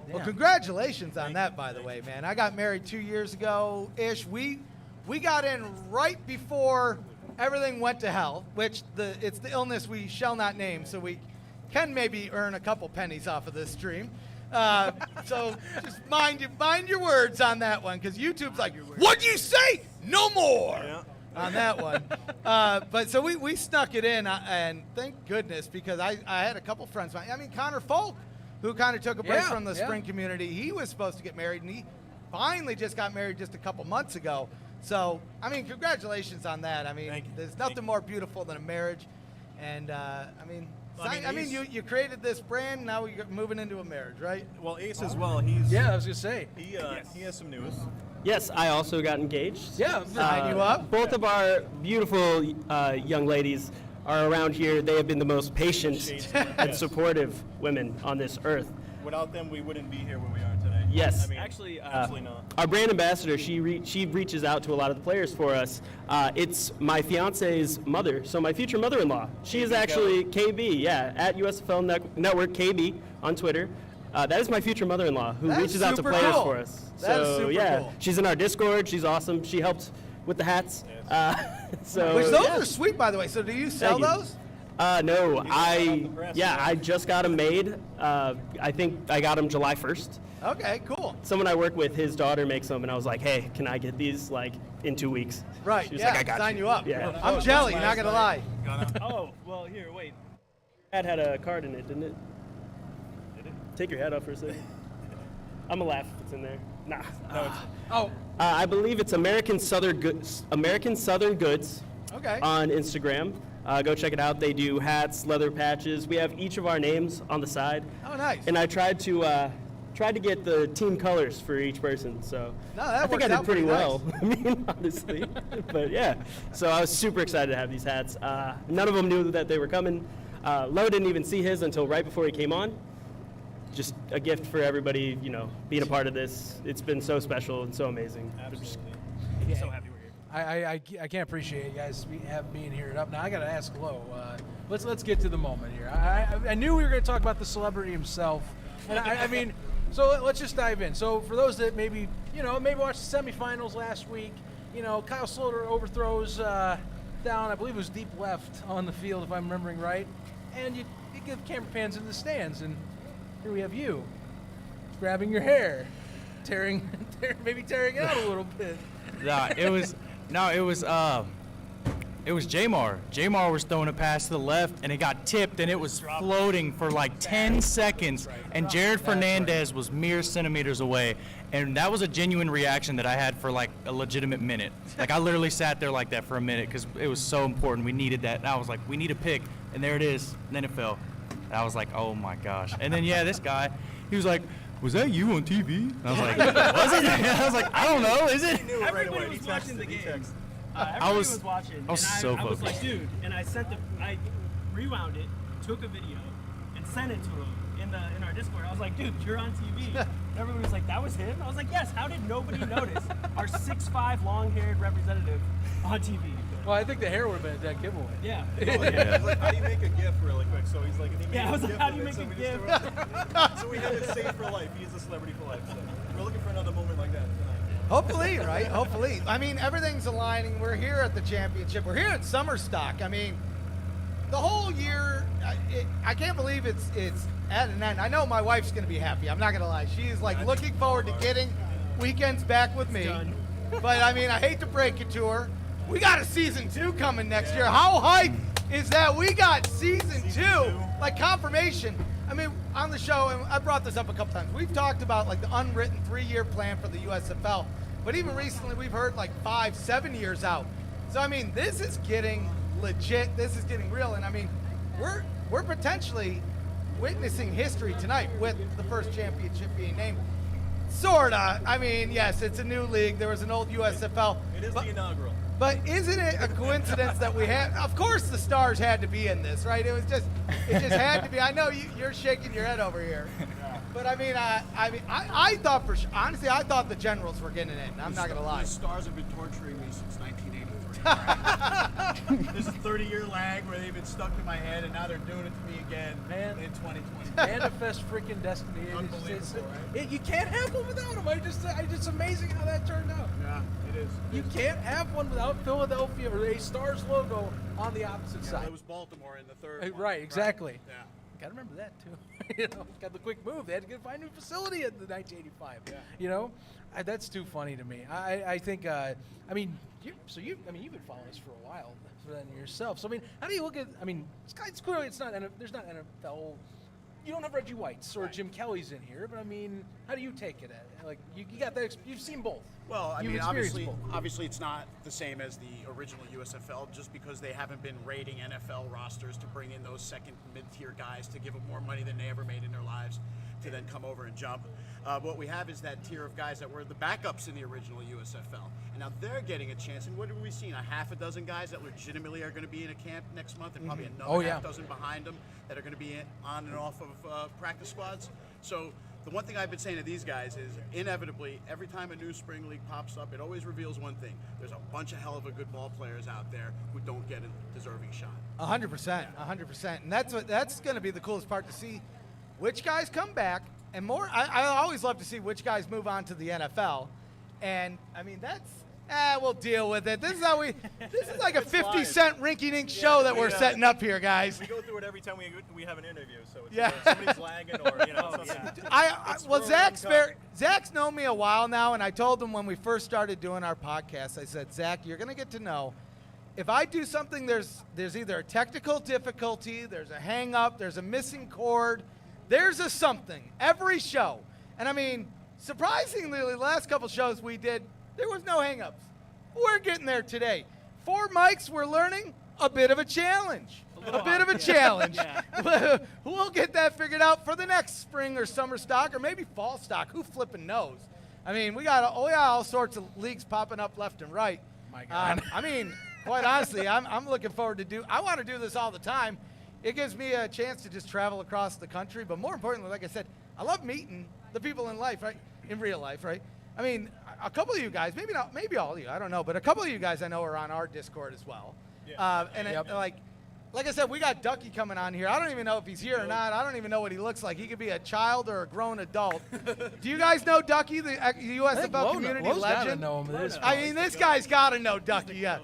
S2: Well, congratulations on that, by the way, man. I got married 2 years ago-ish. We got in right before everything went to hell, which it's the illness we shall not name, so we can maybe earn a couple pennies off of this stream. So just mind your words on that one, because YouTube's like, what'd you say? No more.
S1: Yeah.
S2: On that one. But so we snuck it in, and thank goodness, because I had a couple friends. I mean, Connor Folk, who kind of took a break from the spring community, he was supposed to get married, and he finally just got married just a couple months ago. So, I mean, congratulations on that. I mean, there's nothing more beautiful than a marriage. And, you created this brand, now you're moving into a marriage, right?
S1: Well, Ace as well.
S4: Yeah, I was going to say.
S1: He has some news.
S9: Yes, I also got engaged.
S4: Yeah,
S2: sign you up.
S9: Both of our beautiful young ladies are around here. They have been the most patient and supportive women on this earth.
S1: Without them, we wouldn't be here where we are today.
S9: Yes.
S1: I mean,
S9: Actually,
S1: absolutely not.
S9: our brand ambassador, she reaches out to a lot of the players for us. It's my fiance's mother, so my future mother-in-law. She is actually KB, at USFL Network KB on Twitter. That is my future mother-in-law who
S2: That's
S9: reaches out to
S2: super
S9: players
S2: cool.
S9: for us.
S2: That is
S9: So
S2: super
S9: yeah,
S2: cool.
S9: she's in our Discord. She's awesome. She helped with the hats. So
S2: Which those
S9: yeah.
S2: are sweet, by the way. So do you sell
S9: Thank you.
S2: those?
S9: No,
S1: the press,
S9: I just got them made. I think I got them July 1st.
S2: Okay, cool.
S9: Someone I work with, his daughter makes them, and I was like, hey, can I get these like in 2 weeks?
S2: Right,
S9: She was
S2: yeah,
S9: like, I got
S2: sign you up.
S9: Yeah.
S2: I'm jelly, not going to lie.
S9: Oh, well, here, wait. Your hat had a card in it, didn't it? Did it? Take your hat off for a second. I'm going to laugh if it's in there. Nah. No, it's,
S4: Oh,
S9: I believe it's American Southern Goods.
S2: Okay.
S9: On Instagram. Go check it out. They do hats, leather patches. We have each of our names on the side.
S2: Oh, nice.
S9: And I tried to get the team colors for each person. So
S2: No, that
S9: I think I
S2: worked
S9: did
S2: out
S9: pretty
S2: pretty
S9: well. I mean, honestly. But yeah. So I was super excited to have these hats. None of them knew that they were coming. Lo didn't even see his until right before he came on. Just a gift for everybody, you know, being a part of this. It's been so special and so amazing.
S1: Absolutely.
S9: I'm so happy we're here.
S4: I can't appreciate you guys being here up. Now I got to ask Lo. Let's get to the moment here. I knew we were going to talk about the celebrity himself, and I mean, so let's just dive in. So for those that maybe watched the semifinals last week, you know, Kyle Sloter overthrows down, I believe it was deep left on the field if I'm remembering right, and you give camera pans in the stands, and here we have you grabbing your hair, tearing it out a little bit.
S12: It was Jamar. Jamar was throwing a pass to the left, and it got tipped, and it was floating for like 10 seconds, and Jared Fernandez was mere centimeters away, and that was a genuine reaction that I had for like a legitimate minute. Like I literally sat there like that for a minute because it was so important. We needed that, and I was like, we need a pick, and there it is, and then it fell. And I was like, oh my gosh. And then this guy, he was like, was that you on TV? And I was like, was it? I was like, I don't know, is it?
S9: Everybody was watching the game.
S12: Everybody
S9: was watching.
S12: I was so
S9: I was
S12: focused.
S9: like, dude, and I rewound it, took a video, and sent it to him in our Discord. I was like, dude, you're on TV. And everybody was like, that was him? I was like, yes, how did nobody notice our 6'5" long-haired representative on TV?
S4: Well, I think the hair would have been a dead giveaway.
S9: Yeah.
S1: He's like, how do you make a GIF really quick? So he's like,
S9: I was like, how do you make a GIF?
S1: So we have it saved for life. He's a celebrity for life. So we're looking for another moment like that tonight.
S2: Hopefully, right? Hopefully. I mean, everything's aligning. We're here at the championship. We're here at SummerStock. I mean, the whole year, I can't believe it's at an end. I know my wife's going to be happy. I'm not going to lie. She's like looking forward to getting weekends back with me. But I mean, I hate to break it to her. We got a season 2 coming next year. How hype is that? We got season 2, like confirmation. I mean, on the show, and I brought this up a couple times, we've talked about like the unwritten 3-year plan for the USFL. But even recently, we've heard like 5-7 years out. So I mean, this is getting legit. This is getting real. And I mean, we're potentially witnessing history tonight with the first championship being named. Sorta. I mean, yes, it's a new league. There was an old USFL.
S1: It is the inaugural.
S2: But isn't it a coincidence that we had? Of course, the Stars had to be in this, right? It just had to be. I know you're shaking your head over here, but I mean, I thought for sure. Honestly, I thought the Generals were getting in. I'm not gonna lie.
S10: The Stars have been torturing me since 1983.
S1: There's a 30-year lag where they've been stuck in my head, and now they're doing it to me again in 2020.
S4: Manifest freaking destiny. You can't have one without them. It's amazing how that turned out.
S10: Yeah, it is.
S4: You can't have one without Philadelphia or a Stars logo on the opposite
S10: Yeah,
S4: side.
S10: it was Baltimore in the third one.
S4: Right, exactly.
S10: Right. Yeah.
S4: Got to remember that too. Got the quick move. They had to find a new facility in the 1985.
S10: Yeah.
S4: You know, that's too funny to me. I think. I mean, you've been following us for a while yourself. So I mean, how do you look at? I mean, it's clearly it's not. There's not NFL. You don't have Reggie White's or Jim Kelly's in here, but I mean, how do you take it? Like you got that. You've seen both.
S10: Well, I
S4: You've
S10: mean,
S4: experienced both.
S10: obviously it's not the same as the original USFL just because they haven't been raiding NFL rosters to bring in those second mid-tier guys to give them more money than they ever made in their lives to then come over and jump. What we have is that tier of guys that were the backups in the original USFL. And now they're getting a chance. And what have we seen? A half a dozen guys that legitimately are going to be in a camp next month and probably another half dozen behind them that are going to be on and off of practice squads. So the one thing I've been saying to these guys is inevitably, every time a new spring league pops up, it always reveals one thing. There's a bunch of hell of a good ball players out there who don't get a deserving shot.
S2: 100%, 100%. And that's going to be the coolest part to see which guys come back. And more, I always love to see which guys move on to the NFL. And, I mean, we'll deal with it. This is like a 50 Cent rinky-dink show that we're setting up here, guys.
S1: We go through it every time we have an interview, so it's
S2: Yeah.
S1: somebody's lagging or, something.
S2: Zach's known me a while now, and I told him when we first started doing our podcast, I said, Zach, you're going to get to know, if I do something, there's either a technical difficulty, there's a hang-up, there's a missing chord, there's a something every show. And I mean, surprisingly, the last couple shows we did, there was no hang-ups. We're getting there today. 4 mics, we're learning a bit of a challenge. A bit of a challenge. We'll get that figured out for the next spring or summer stock or maybe fall stock. Who flipping knows? I mean, we got all sorts of leagues popping up left and right.
S4: My God.
S2: I mean, quite honestly, I'm looking forward to I want to do this all the time. It gives me a chance to just travel across the country. But more importantly, like I said, I love meeting the people in life, right? In real life, right? I mean, a couple of you guys, maybe all of you, I don't know, but a couple of you guys I know are on our Discord as well. Yeah. Like I said, we got Ducky coming on here. I don't even know if he's here or not. I don't even know what he looks like. He could be a child or a grown adult. Do you guys know Ducky, the USFL Community legend?
S4: Know him.
S2: I mean, this guy's got to know Ducky, yeah.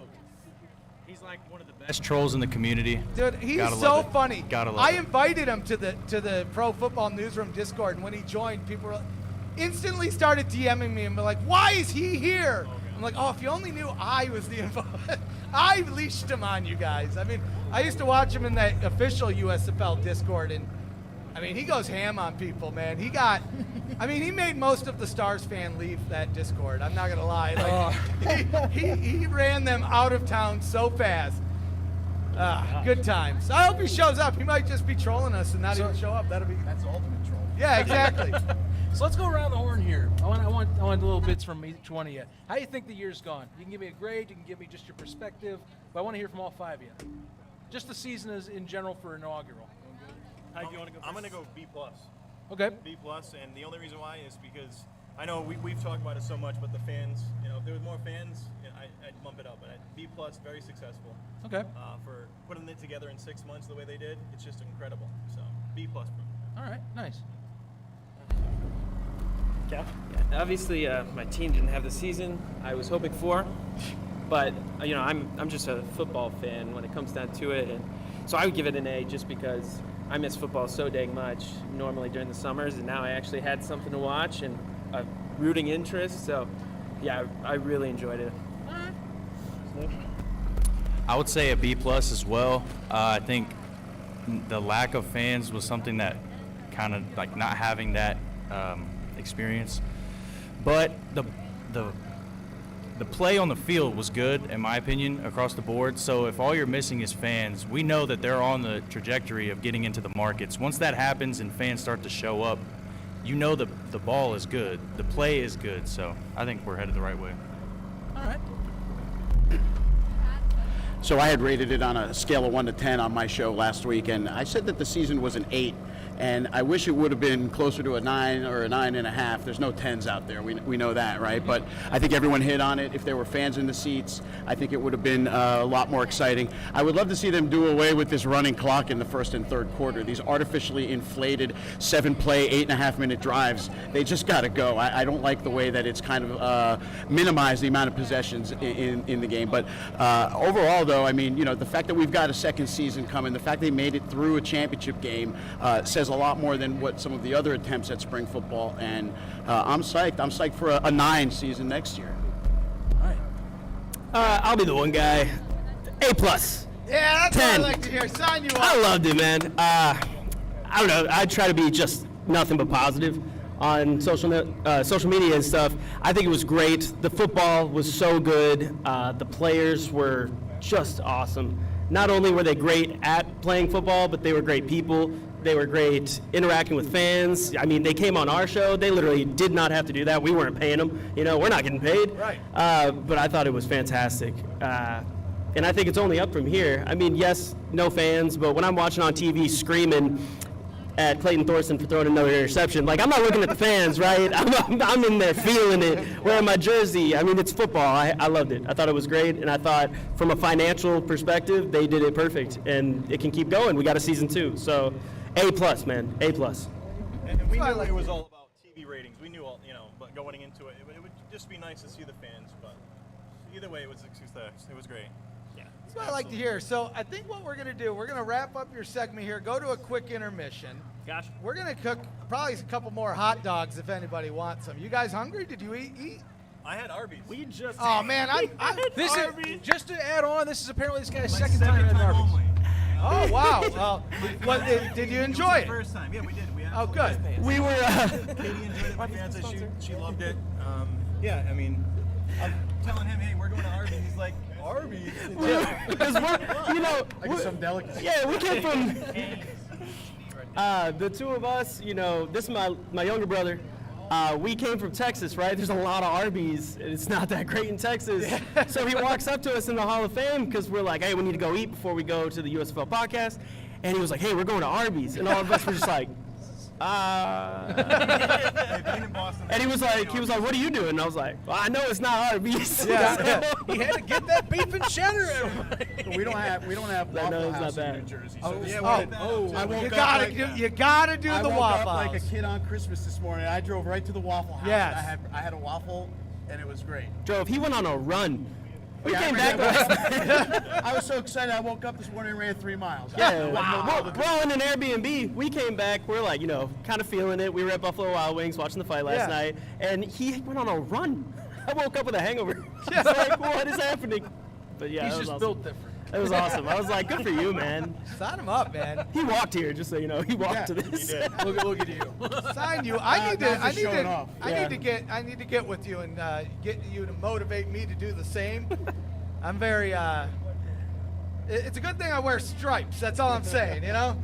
S12: He's like one of the best trolls in the community.
S2: Dude, he's so funny.
S12: Gotta love
S2: I
S12: it.
S2: invited him to the Pro Football Newsroom Discord, and when he joined, people were instantly started DMing me and were like, "Why is he here?" I'm like, "Oh, if you only knew I was the I leashed him on you guys." I mean, I used to watch him in that official USFL Discord, and I mean, he goes ham on people, man. He made most of the Stars fan leave that Discord. I'm not gonna lie. Like, he ran them out of town so fast. Good times. I hope he shows up. He might just be trolling us and not even show up. That's ultimate troll. Yeah, exactly.
S4: So let's go around the horn here. I want little bits from each one of you. How do you think the year's gone? You can give me a grade. You can give me just your perspective. But I want to hear from all 5 of you. Just the season is in general for inaugural.
S1: I'm going to go B+.
S4: Okay.
S1: B+, and the only reason why is because I know we've talked about it so much, but the fans, if there was more fans, I'd bump it up. But B+, very successful.
S4: Okay.
S1: For putting it together in 6 months the way they did, it's just incredible. So B+.
S4: All right, nice.
S11: Yeah, obviously, my team didn't have the season I was hoping for, but I'm just a football fan when it comes down to it, and so I would give it an A just because I miss football so dang much normally during the summers, and now I actually had something to watch and a rooting interest. So, yeah, I really enjoyed it.
S12: I would say a B+ as well. I think the lack of fans was something that kind of like not having that experience, but the play on the field was good in my opinion across the board. So if all you're missing is fans, we know that they're on the trajectory of getting into the markets. Once that happens and fans start to show up, the ball is good, the play is good. So I think we're headed the right way.
S4: All right.
S10: So I had rated it on a scale of 1 to 10 on my show last week, and I said that the season was an 8. And I wish it would have been closer to a 9 or a 9.5. There's no 10s out there. We know that, right? But I think everyone hit on it. If there were fans in the seats, I think it would have been a lot more exciting. I would love to see them do away with this running clock in the first and third quarter. These artificially inflated 7-play, 8.5-minute drives, they just got to go. I don't like the way that it's kind of minimized the amount of possessions in the game. But overall, though, I mean, the fact that we've got a second season coming, the fact they made it through a championship game says a lot more than what some of the other attempts at spring football, and I'm psyched. I'm psyched for a 9 season next year.
S4: All right.
S9: I'll be the one guy. A+.
S2: Yeah, that's
S9: 10.
S2: what I like to hear. Sign you up.
S9: I loved it, man. I don't know. I try to be just nothing but positive on social media and stuff. I think it was great. The football was so good. The players were just awesome. Not only were they great at playing football, but they were great people. They were great interacting with fans. I mean, they came on our show. They literally did not have to do that. We weren't paying them. We're not getting paid.
S2: Right.
S9: But I thought it was fantastic. And I think it's only up from here. I mean, yes, no fans, but when I'm watching on TV screaming at Clayton Thorson for throwing another interception, like, I'm not looking at the fans, right? I'm in there feeling it, wearing my jersey. I mean, it's football. I loved it. I thought it was great, and I thought from a financial perspective, they did it perfect, and it can keep going. We got a season 2, so A+, man, A+.
S1: And we knew it was all about TV ratings. We knew all, but going into it, it would just be nice to see the fans. But either way, it was a success. It was great. Yeah.
S2: That's what I like to hear. So I think what we're going to do, we're going to wrap up your segment here, go to a quick intermission.
S11: Gotcha.
S2: We're going to cook probably a couple more hot dogs if anybody wants some. You guys hungry? Did you eat?
S1: I had Arby's.
S11: We just.
S2: Oh, man.
S4: This is, just to add on, this is apparently this guy's second time at Arby's.
S2: Oh, wow. Well, did you enjoy it?
S1: First time. Yeah, we did. We
S2: Oh, good.
S9: We were.
S1: Katie enjoyed it. My fiance, she loved it. Yeah, I mean, I'm telling him, hey, we're going to Arby's. He's like, Arby's?
S9: Because we're, you know,
S10: Like some delicacy.
S9: yeah, we came from. The two of us, you know, this is my younger brother. We came from Texas, right? There's a lot of Arby's, and it's not that great in Texas. So he walks up to us in the Hall of Fame because we're like, hey, we need to go eat before we go to the USFL podcast. And he was like, hey, we're going to Arby's. And all of us were just like, And he was like, what are you doing? And I was like, well, I know it's not Arby's.
S2: Yeah.
S4: He had to get that beef and cheddar.
S10: We don't have
S9: No,
S10: Waffle
S9: it's
S10: House
S9: not
S10: in
S9: that.
S10: New Jersey.
S2: Oh,
S10: So
S2: oh,
S10: I woke
S2: you
S10: up
S2: gotta
S10: like-
S2: do, you gotta do
S10: I
S2: the
S10: woke
S2: Waffle
S10: up
S2: House.
S10: like a kid on Christmas this morning. I drove right to the Waffle House.
S2: Yes.
S10: And I had a waffle, and it was great.
S9: He went on a run. We
S10: Yeah,
S9: came
S10: I
S9: back
S10: ran-
S9: last night.
S10: I was so excited. I woke up this morning and ran 3 miles.
S9: Yeah, we're all in an Airbnb. We came back. We're like, you know, kind of feeling it. We were at Buffalo Wild Wings watching the fight last night, and he went on a run. I woke up with a hangover. I was like, what is happening? But yeah,
S4: He's
S9: it was
S4: just
S9: awesome.
S4: built different.
S9: It was awesome. I was like, good for you, man.
S2: Sign him up, man.
S9: He walked here, just so you know. He walked to this.
S4: Look at you.
S2: Sign you. I need
S9: Yeah.
S2: to get with you and get you to motivate me to do the same. I'm very. It's a good thing I wear stripes. That's all I'm saying. You know.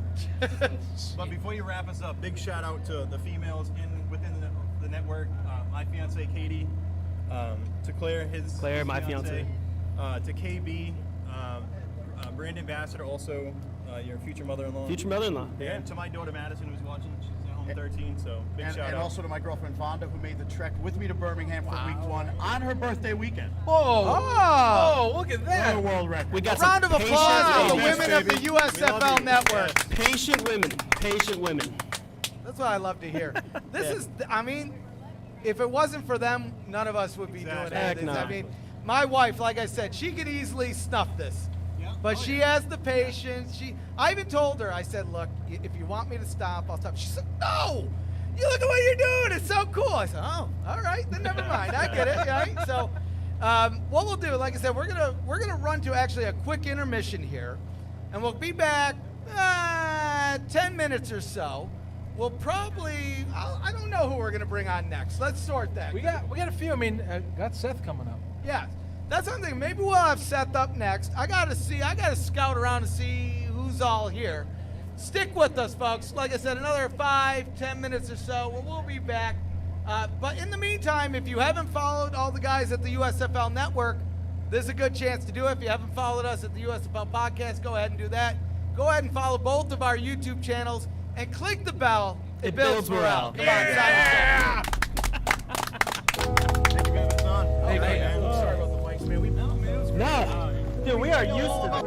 S1: But before you wrap us up, big shout out to the females within the network. My fiance Katie, to Claire, his
S9: my
S1: fiance, to KB, brand ambassador, also your future mother-in-law.
S9: Future mother-in-law.
S1: Yeah. And to my daughter Madison, who's watching. She's at home 13. So big shout out.
S10: And also to my girlfriend Vonda, who made the trek with me to Birmingham for week 1 on her birthday weekend.
S4: Oh, look at that.
S10: Another world record.
S9: We got
S2: A round of
S9: some
S2: applause for the
S9: patient
S2: women of the USFL Network.
S9: Patient women. Patient women.
S2: That's what I love to hear. This is, I mean, if it wasn't for them, none of us would be doing
S9: Heck
S2: this.
S9: no.
S2: I mean, my wife, like I said, she could easily snuff this. But she has the patience. I even told her, I said, look, if you want me to stop, I'll stop. She said, no, you look at what you're doing. It's so cool. I said, oh, all right, then never mind. I get it, right? So what we'll do, like I said, we're gonna run to actually a quick intermission here, and we'll be back 10 minutes or so. We'll probably, I don't know who we're gonna bring on next. Let's sort that.
S4: We got a few. I mean, got Seth coming up.
S2: Yeah, that's something. Maybe we'll have Seth up next. I gotta scout around to see who's all here. Stick with us, folks. Like I said, another 5-10 minutes or so. We'll be back. But in the meantime, if you haven't followed all the guys at the USFL Network, this is a good chance to do it. If you haven't followed us at the USFL Podcast, go ahead and do that. Go ahead and follow both of our YouTube channels and click the bell. It builds morale. Come on, Simon.
S1: Thank you guys for on.
S4: Hey,
S1: man. Sorry about the mics, man.
S9: No, dude, we are used to that.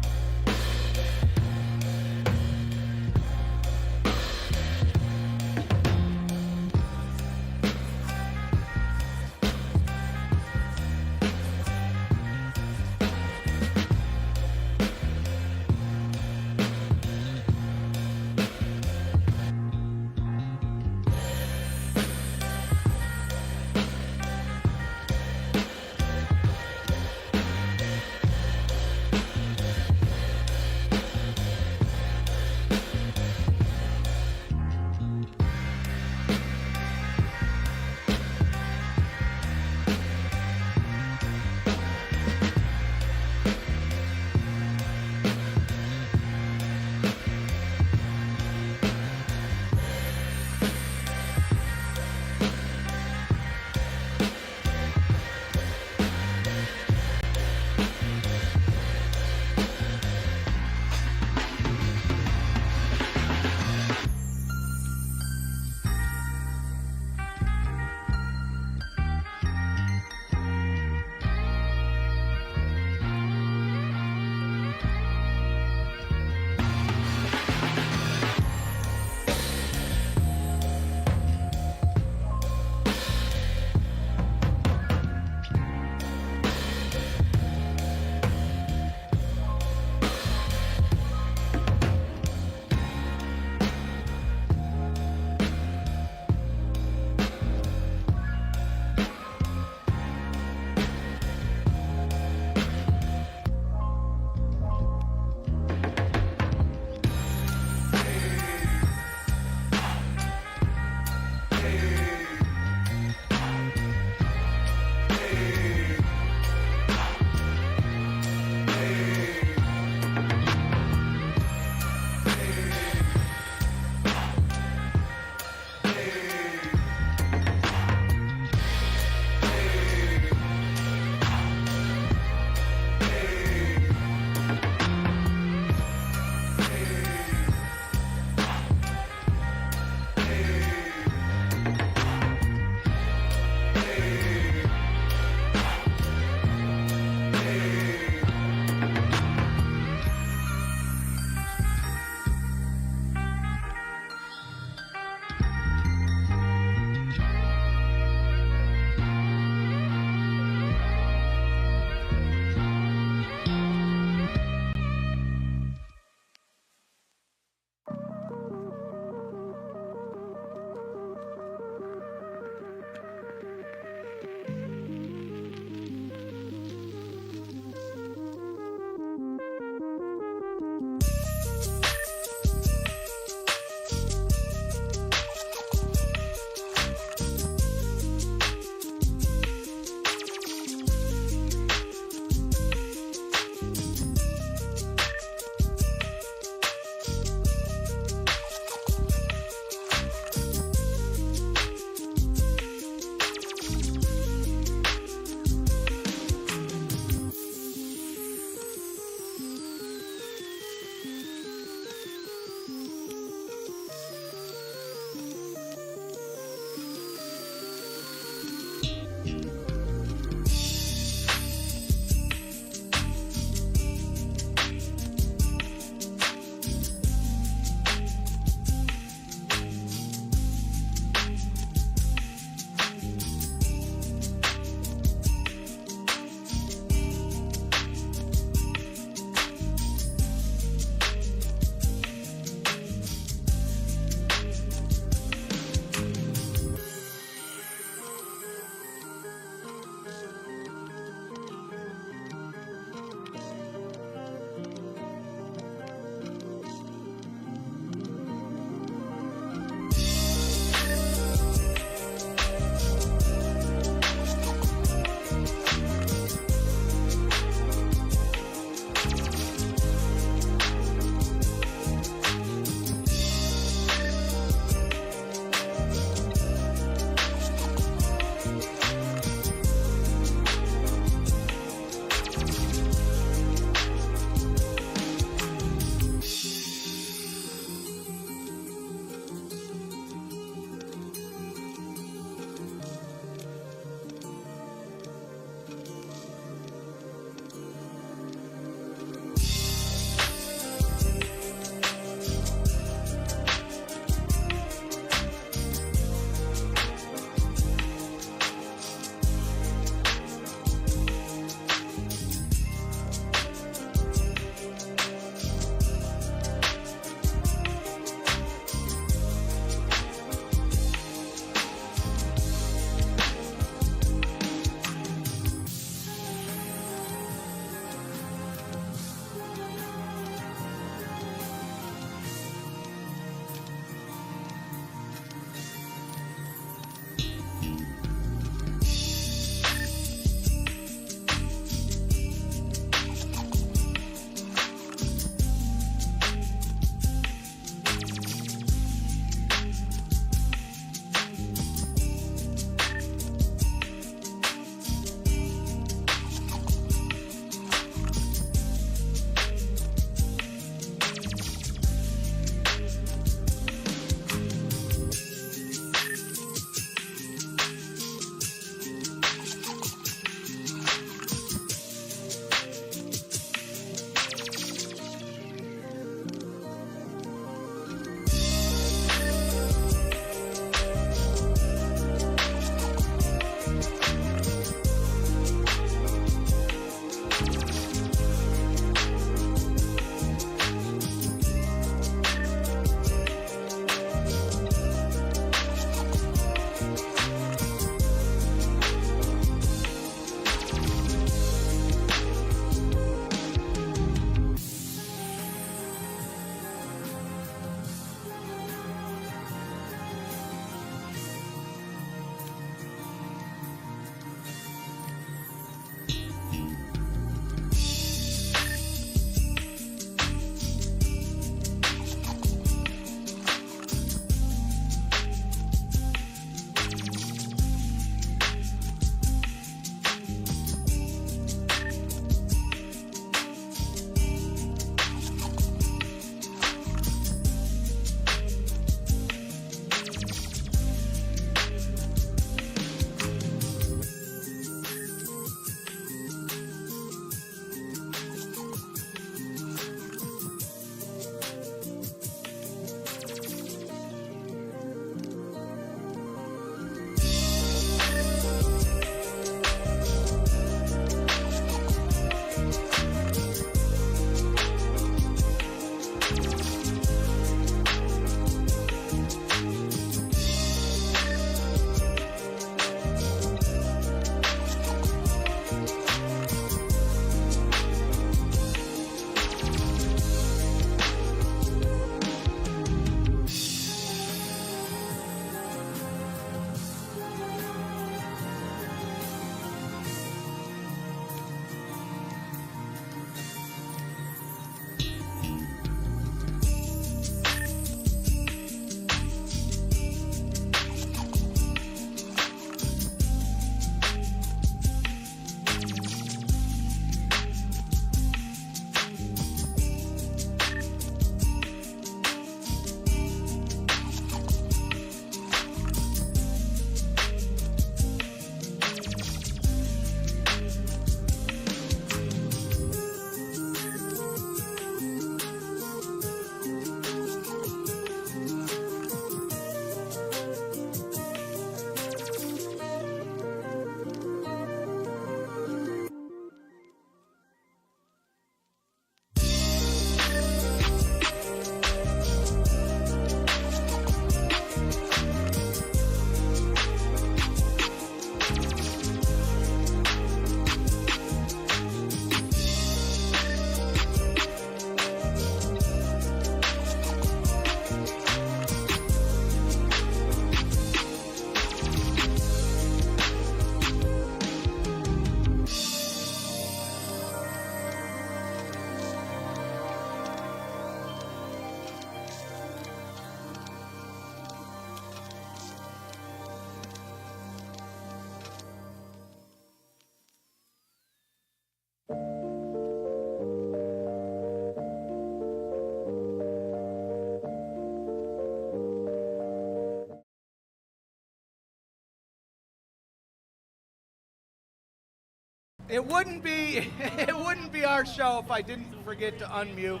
S2: It wouldn't be our show if I didn't forget to unmute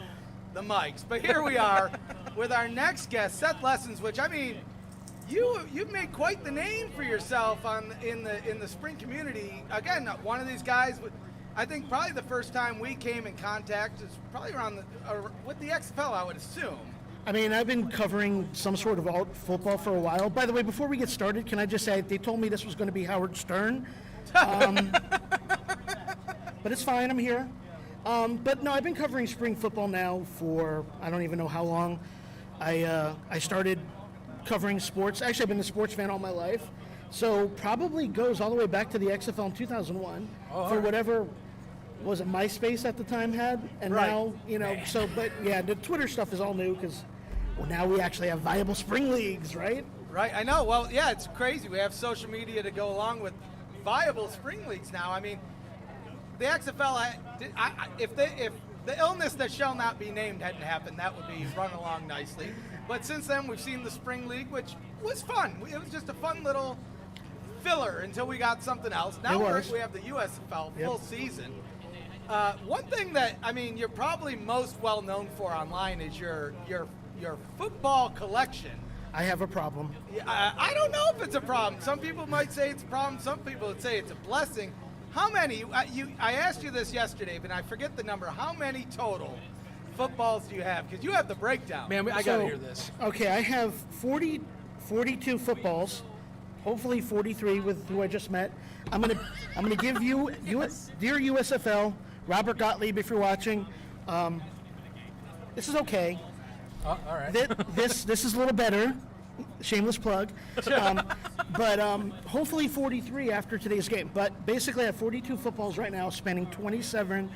S2: the mics. But here we are with our next guest, Seth Lessons, which, I mean, you've made quite the name for yourself in the spring community. Again, one of these guys, I think probably the first time we came in contact is probably with the XFL, I would assume.
S13: I mean, I've been covering some sort of alt football for a while. By the way, before we get started, can I just say they told me this was going to be Howard Stern. But it's fine, I'm here. But no, I've been covering spring football now for I don't even know how long. I started covering sports. Actually, I've been a sports fan all my life. So probably goes all the way back to the XFL in 2001 for whatever was it MySpace at the time had, and
S2: right.
S13: Now so. But yeah, the Twitter stuff is all new because now we actually have viable spring leagues, right?
S2: Right, I know. Well, yeah, it's crazy. We have social media to go along with viable spring leagues now. I mean, the XFL, if the illness that shall not be named hadn't happened, that would be run along nicely. But since then, we've seen the spring league, which was fun. It was just a fun little filler until we got something else. Now we have the USFL full season. One thing that, I mean, you're probably most well known for online is your football collection.
S13: I have a problem.
S2: I don't know if it's a problem. Some people might say it's a problem. Some people would say it's a blessing. How many? I asked you this yesterday, but I forget the number. How many total footballs do you have? Because you have the breakdown.
S4: Man, I got to hear this.
S13: Okay, I have 42 footballs. Hopefully 43 with who I just met. I'm gonna give you, dear USFL, Robert Gottlieb, if you're watching. This is okay.
S4: All right.
S13: This is a little better. Shameless plug. But hopefully 43 after today's game. But basically I have 42 footballs right now, spanning 27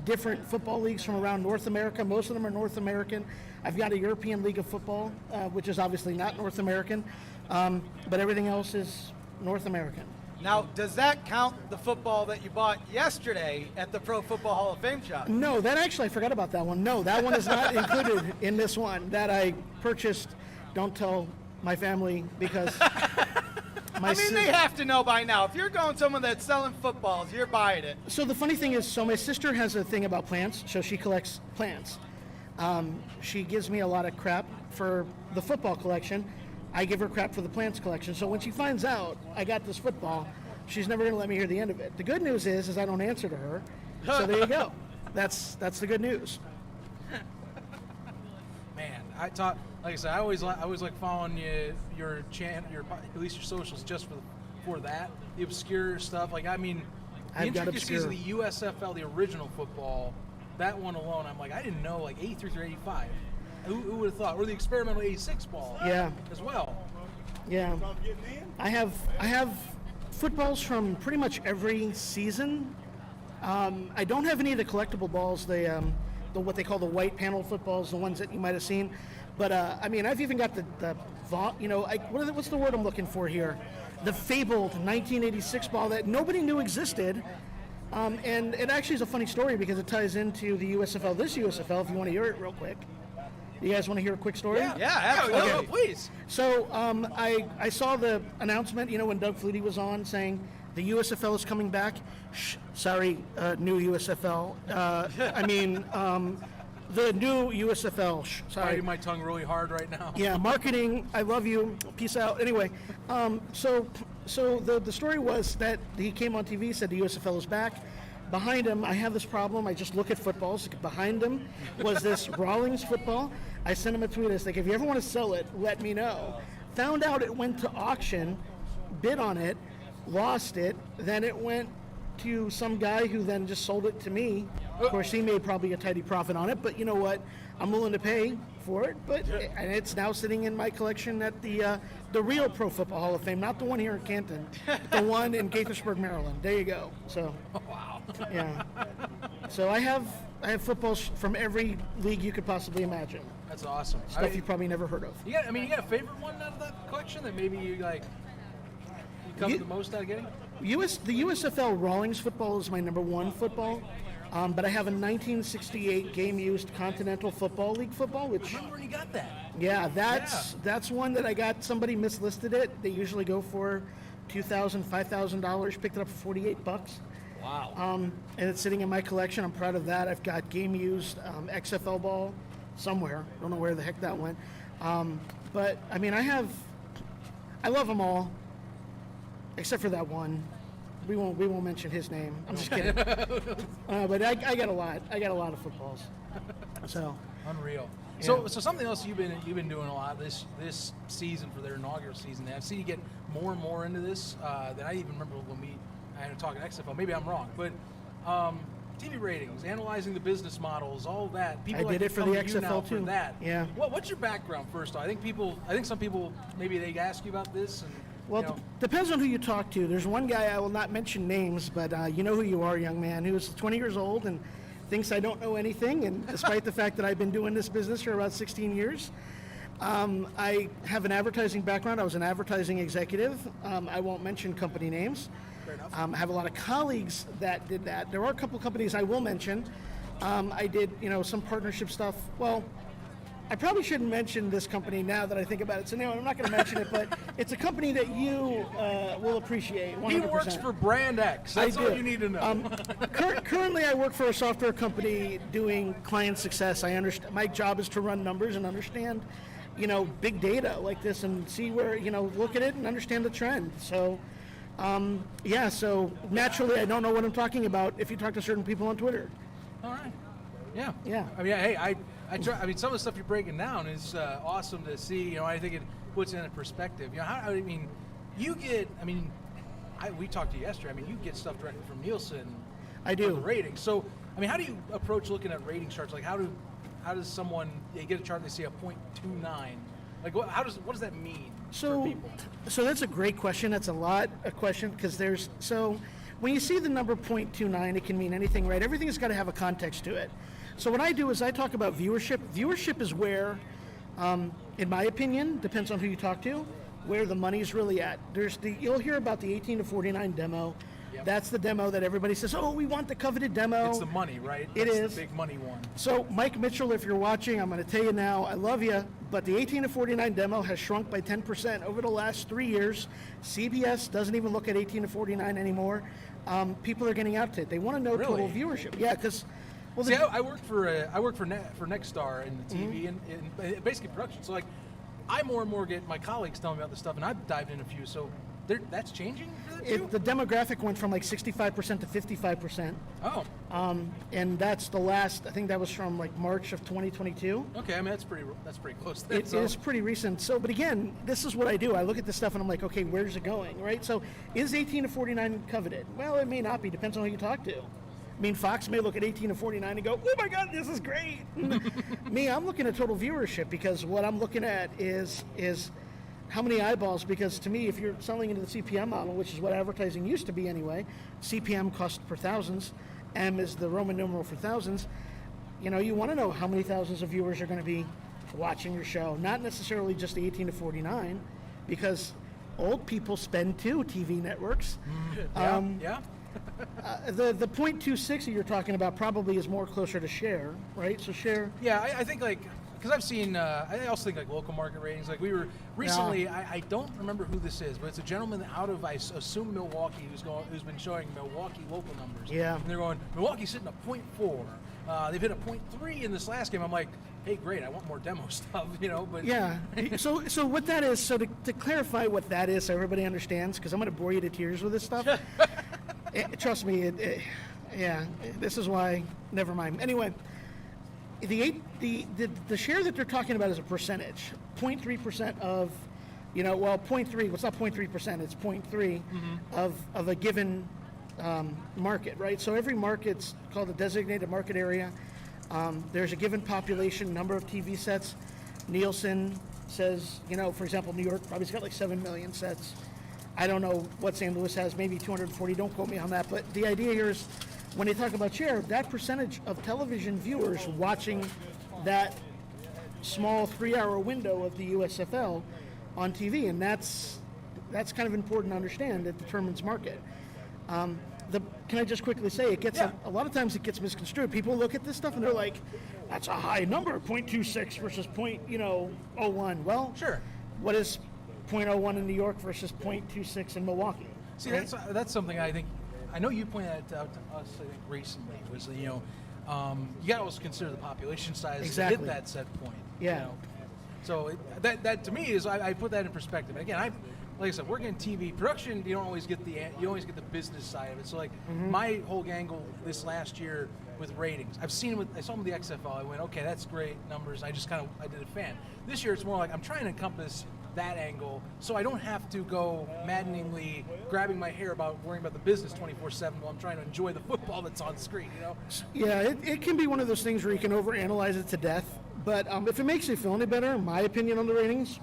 S13: different football leagues from around North America. Most of them are North American. I've got a European League of Football, which is obviously not North American. But everything else is North American.
S2: Now, does that count the football that you bought yesterday at the Pro Football Hall of Fame shop?
S13: No, that actually, I forgot about that one. No, that one is not included in this one that I purchased. Don't tell my family because
S2: they have to know by now. If you're going someone that's selling footballs, you're buying it.
S13: So the funny thing is, my sister has a thing about plants, so she collects plants. She gives me a lot of crap for the football collection. I give her crap for the plants collection. So when she finds out I got this football, she's never going to let me hear the end of it. The good news is I don't answer to her. So there you go. That's the good news.
S4: Man, like I said, I always like following your channel, at least your socials, just for that, the obscure stuff. Like, I mean, the intricacies of the USFL, the original football, that one alone, I'm like, I didn't know, like 83 through 85. Who would have thought? Or the experimental 86 ball, as well.
S13: Yeah, I have footballs from pretty much every season. I don't have any of the collectible balls, the what they call the white panel footballs, the ones that you might have seen. But I mean, I've even got what's the word I'm looking for here? The fabled 1986 ball that nobody knew existed. And it actually is a funny story because it ties into the USFL, this USFL, if you want to hear it real quick. You guys want to hear a quick story?
S2: Yeah, absolutely. Okay. Please.
S13: So I saw the announcement, when Doug Flutie was on saying the USFL is coming back. Sorry, new USFL. The new USFL. Sorry.
S4: Biting my tongue really hard right now.
S13: Yeah, marketing. I love you. Peace out. Anyway, so the story was that he came on TV, said the USFL is back. Behind him, I have this problem. I just look at footballs. Behind him was this Rawlings football. I sent him a tweet. I was like, if you ever want to sell it, let me know. Found out it went to auction, bid on it, lost it. Then it went to some guy who then just sold it to me. Of course, he made probably a tidy profit on it. But you know what? I'm willing to pay for it. And it's now sitting in my collection at the real Pro Football Hall of Fame, not the one here in Canton, the one in Gaithersburg, Maryland. There you go. So,
S4: wow.
S13: Yeah. So I have footballs from every league you could possibly imagine.
S4: That's awesome.
S13: Stuff you probably never heard of.
S4: You got a favorite one out of that collection that maybe you come the most out of getting?
S13: The USFL Rawlings football is my number one football. But I have a 1968 game-used Continental Football League football, which...
S4: I remember when you got that.
S13: Yeah, that's one that I got. Somebody mislisted it. They usually go for $2,000, $5,000. Picked it up for $48.
S4: Wow.
S13: And it's sitting in my collection. I'm proud of that. I've got game-used XFL ball somewhere. Don't know where the heck that went. But, I mean, I love them all, except for that one. We won't mention his name. I'm just kidding. But I got a lot. I got a lot of footballs. So
S4: Unreal.
S13: Yeah.
S4: So something else you've been doing a lot this season for their inaugural season. I've seen you get more and more into this than I even remember when I had talking XFL. Maybe I'm wrong, but TV ratings, analyzing the business models, all that.
S13: I did it for the
S4: come to you now
S13: XFL
S4: for
S13: too.
S4: that.
S13: Yeah.
S4: What's your background first off? I think some people maybe they ask you about this and.
S13: Well,
S4: you know,
S13: depends on who you talk to. There's one guy, I will not mention names, but you know who you are, young man, who is 20 years old and thinks I don't know anything. And despite the fact that I've been doing this business for about 16 years, I have an advertising background. I was an advertising executive. I won't mention company names.
S4: Fair enough.
S13: I have a lot of colleagues that did that. There are a couple companies I will mention. I did, some partnership stuff. Well, I probably shouldn't mention this company now that I think about it. So no, I'm not going to mention it, but it's a company that you will appreciate. 100%.
S4: he works for Brand X. That's all you need to know.
S13: Currently, I work for a software company doing client success. I understand. My job is to run numbers and understand, big data like this and see where, look at it and understand the trend. So, so naturally, I don't know what I'm talking about if you talk to certain people on Twitter.
S4: All right. Yeah.
S13: Yeah.
S4: I mean, hey, I try. I mean, some of the stuff you're breaking down is awesome to see. I think it puts it in perspective. We talked to you yesterday. I mean, you get stuff directly from Nielsen.
S13: I do.
S4: For the ratings. So, I mean, how do you approach looking at rating charts? Like, how does someone get a chart and they see a 0.29? Like, what does that mean for people?
S13: So that's a great question. That's a question because when you see the number 0.29, it can mean anything, right? Everything has got to have a context to it. So what I do is I talk about viewership. Viewership is where, in my opinion, depends on who you talk to, where the money's really at. You'll hear about the 18 to 49 demo. Yep. That's the demo that everybody says, oh, we want the coveted demo.
S4: It's the money, right?
S13: It
S4: That's
S13: is.
S4: the big money one.
S13: So Mike Mitchell, if you're watching, I'm going to tell you now, I love you, but the 18 to 49 demo has shrunk by 10% over the last 3 years. CBS doesn't even look at 18 to 49 anymore. People are getting out to it. They want to know total viewership. Yeah, because
S4: I worked for Nexstar in the TV and basically production. So I more and more get my colleagues telling me about this stuff, and I've dived in a few. So that's changing for that too?
S13: The demographic went from 65% to 55%.
S4: Oh.
S13: And that's the last. I think that was from March of 2022.
S4: Okay, I mean that's pretty close. Then,
S13: It is pretty recent. So, but again, this is what I do. I look at this stuff and I'm like, okay, where's it going, right? So, is 18 to 49 coveted? Well, it may not be. Depends on who you talk to. I mean, Fox may look at 18 to 49 and go, oh my God, this is great. Me, I'm looking at total viewership because what I'm looking at is how many eyeballs, because to me, if you're selling into the CPM model, which is what advertising used to be anyway, CPM cost per thousands, M is the Roman numeral for thousands, you want to know how many thousands of viewers are going to be watching your show, not necessarily just the 18 to 49, because old people spend too, TV networks.
S4: Yeah.
S13: The 0.26 that you're talking about probably is more closer to share, right? So share.
S4: Yeah, I think because I've seen, I also think local market ratings. We were recently, I don't remember who this is, but it's a gentleman out of, I assume, Milwaukee, who's been showing Milwaukee local numbers.
S13: Yeah.
S4: And they're going, Milwaukee's sitting at 0.4. They've hit a 0.3 in this last game. I'm like, hey, great, I want more demo stuff, but.
S13: Yeah. So what that is, so to clarify what that is so everybody understands, because I'm going to bore you to tears with this stuff. Trust me, this is why, never mind. Anyway, the share that they're talking about is a percentage. 0.3% of, 0.3, it's not 0.3%, it's 0.3 of a given market, right? So every market's called a designated market area. There's a given population, number of TV sets. Nielsen says, for example, New York probably's got 7 million sets. I don't know what St. Louis has, maybe 240, don't quote me on that, but the idea here is when they talk about share, that percentage of television viewers watching that small 3-hour window of the USFL on TV, and that's kind of important to understand. It determines market. Can I just quickly say, a lot of times it gets misconstrued. People look at this stuff and they're like, that's a high number, 0.26 versus 0.01. Well,
S4: sure.
S13: What is 0.01 in New York versus 0.26 in Milwaukee?
S4: See, right? That's something I think I know you pointed that out to us, I think, recently, was, you know, you got to also consider the population size
S13: Exactly.
S4: to hit that set point.
S13: Yeah.
S4: You know? So that to me is, I put that in perspective. Again, like I said, working in TV production, you always get the business side of it. So like my whole angle this last year with ratings, I saw them with the XFL. I went, okay, that's great numbers. I did a fan. This year it's more like I'm trying to encompass that angle, so I don't have to go maddeningly grabbing my hair about worrying about the business 24/7 while I'm trying to enjoy the football that's on screen. You know?
S13: Yeah, it can be one of those things where you can overanalyze it to death. But if it makes you feel any better, my opinion on the ratings,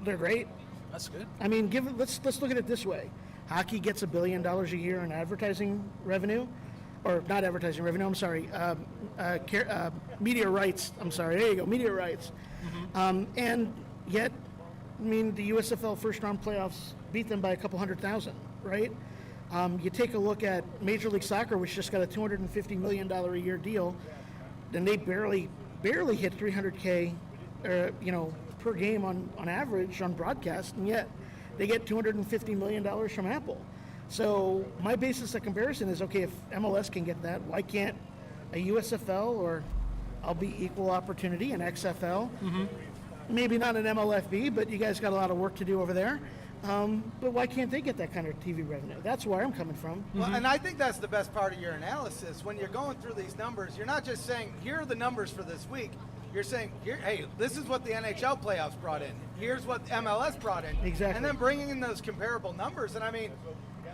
S13: they're great.
S4: That's good.
S13: I mean, let's look at it this way: hockey gets $1 billion a year in advertising revenue, or not advertising revenue. I'm sorry, media rights. I'm sorry. There you go, media rights. And yet, I mean, the USFL first-round playoffs beat them by a couple 100,000, right? You take a look at Major League Soccer, which just got a $250 million a year deal, and they barely hit 300K, per game on average on broadcast, and yet they get $250 million from Apple. So my basis of comparison is, okay, if MLS can get that, why can't a USFL, or I'll be equal opportunity, an XFL? Maybe not an MLFB, but you guys got a lot of work to do over there. But why can't they get that kind of TV revenue? That's where I'm coming from.
S2: Well, and I think that's the best part of your analysis. When you're going through these numbers, you're not just saying, here are the numbers for this week. You're saying, hey, this is what the NHL playoffs brought in. Here's what MLS brought in.
S13: Exactly.
S2: And then bringing in those comparable numbers. And I mean,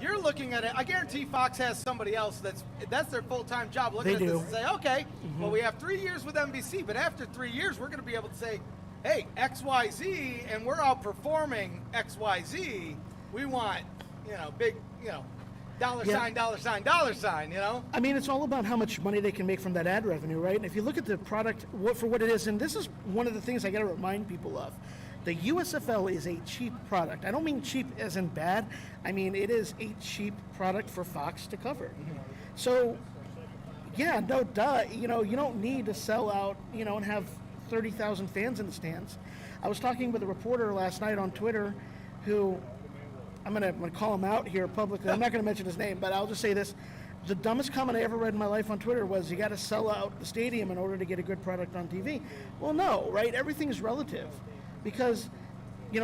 S2: you're looking at it. I guarantee Fox has somebody else that's their full-time job looking at this and say, okay, well, we have 3 years with NBC, but after 3 years, we're going to be able to say, hey, XYZ, and we're outperforming XYZ. We want, big, dollar sign, you know?
S13: I mean, it's all about how much money they can make from that ad revenue, right? And if you look at the product for what it is, and this is one of the things I got to remind people of, the USFL is a cheap product. I don't mean cheap as in bad. I mean, it is a cheap product for Fox to cover. So, yeah, no duh. You don't need to sell out, and have 30,000 fans in the stands. I was talking with a reporter last night on Twitter who, I'm gonna call him out here publicly. I'm not gonna mention his name, but I'll just say this. The dumbest comment I ever read in my life on Twitter was, you gotta sell out the stadium in order to get a good product on TV. Well, no, right? Everything's relative. Because,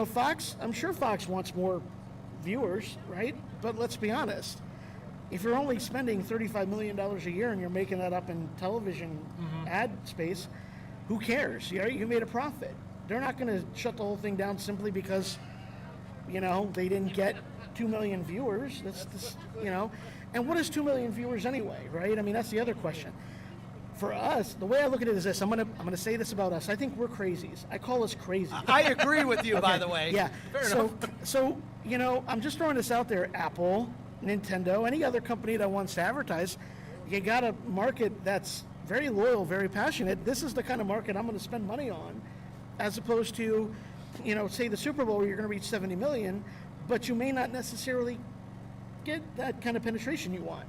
S13: Fox, I'm sure Fox wants more viewers, right? But let's be honest. If you're only spending $35 million a year and you're making that up in television ad space, who cares? You made a profit. They're not going to shut the whole thing down simply because, they didn't get 2 million viewers. That's and what is 2 million viewers anyway, right? I mean, that's the other question. For us, the way I look at it is this. I'm gonna say this about us. I think we're crazies. I call us crazy.
S2: I agree with you, by the way.
S13: Yeah.
S2: Fair
S13: So I'm just throwing this out there. Apple, Nintendo, any other company that wants to advertise, you got a market that's very loyal, very passionate. This is the kind of market I'm going to spend money on, as opposed to, say the Super Bowl where you're going to reach 70 million, but you may not necessarily get that kind of penetration you want.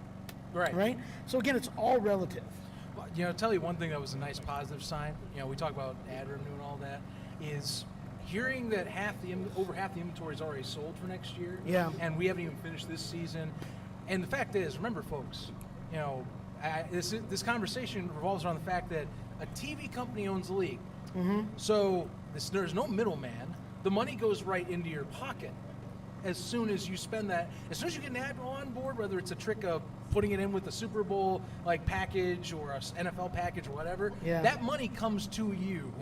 S13: Right? So again, it's all relative.
S4: Well, tell you one thing that was a nice positive sign. We talk about ad revenue and all that, is hearing that over half the inventory is already sold for next year.
S13: Yeah.
S4: And we haven't even finished this season. And the fact is, remember, folks, this conversation revolves around the fact that a TV company owns the league. So there's no middleman. The money goes right into your pocket as soon as you spend that. As soon as you get an ad on board, whether it's a trick of putting it in with a Super Bowl package or a NFL package or whatever, that money comes to you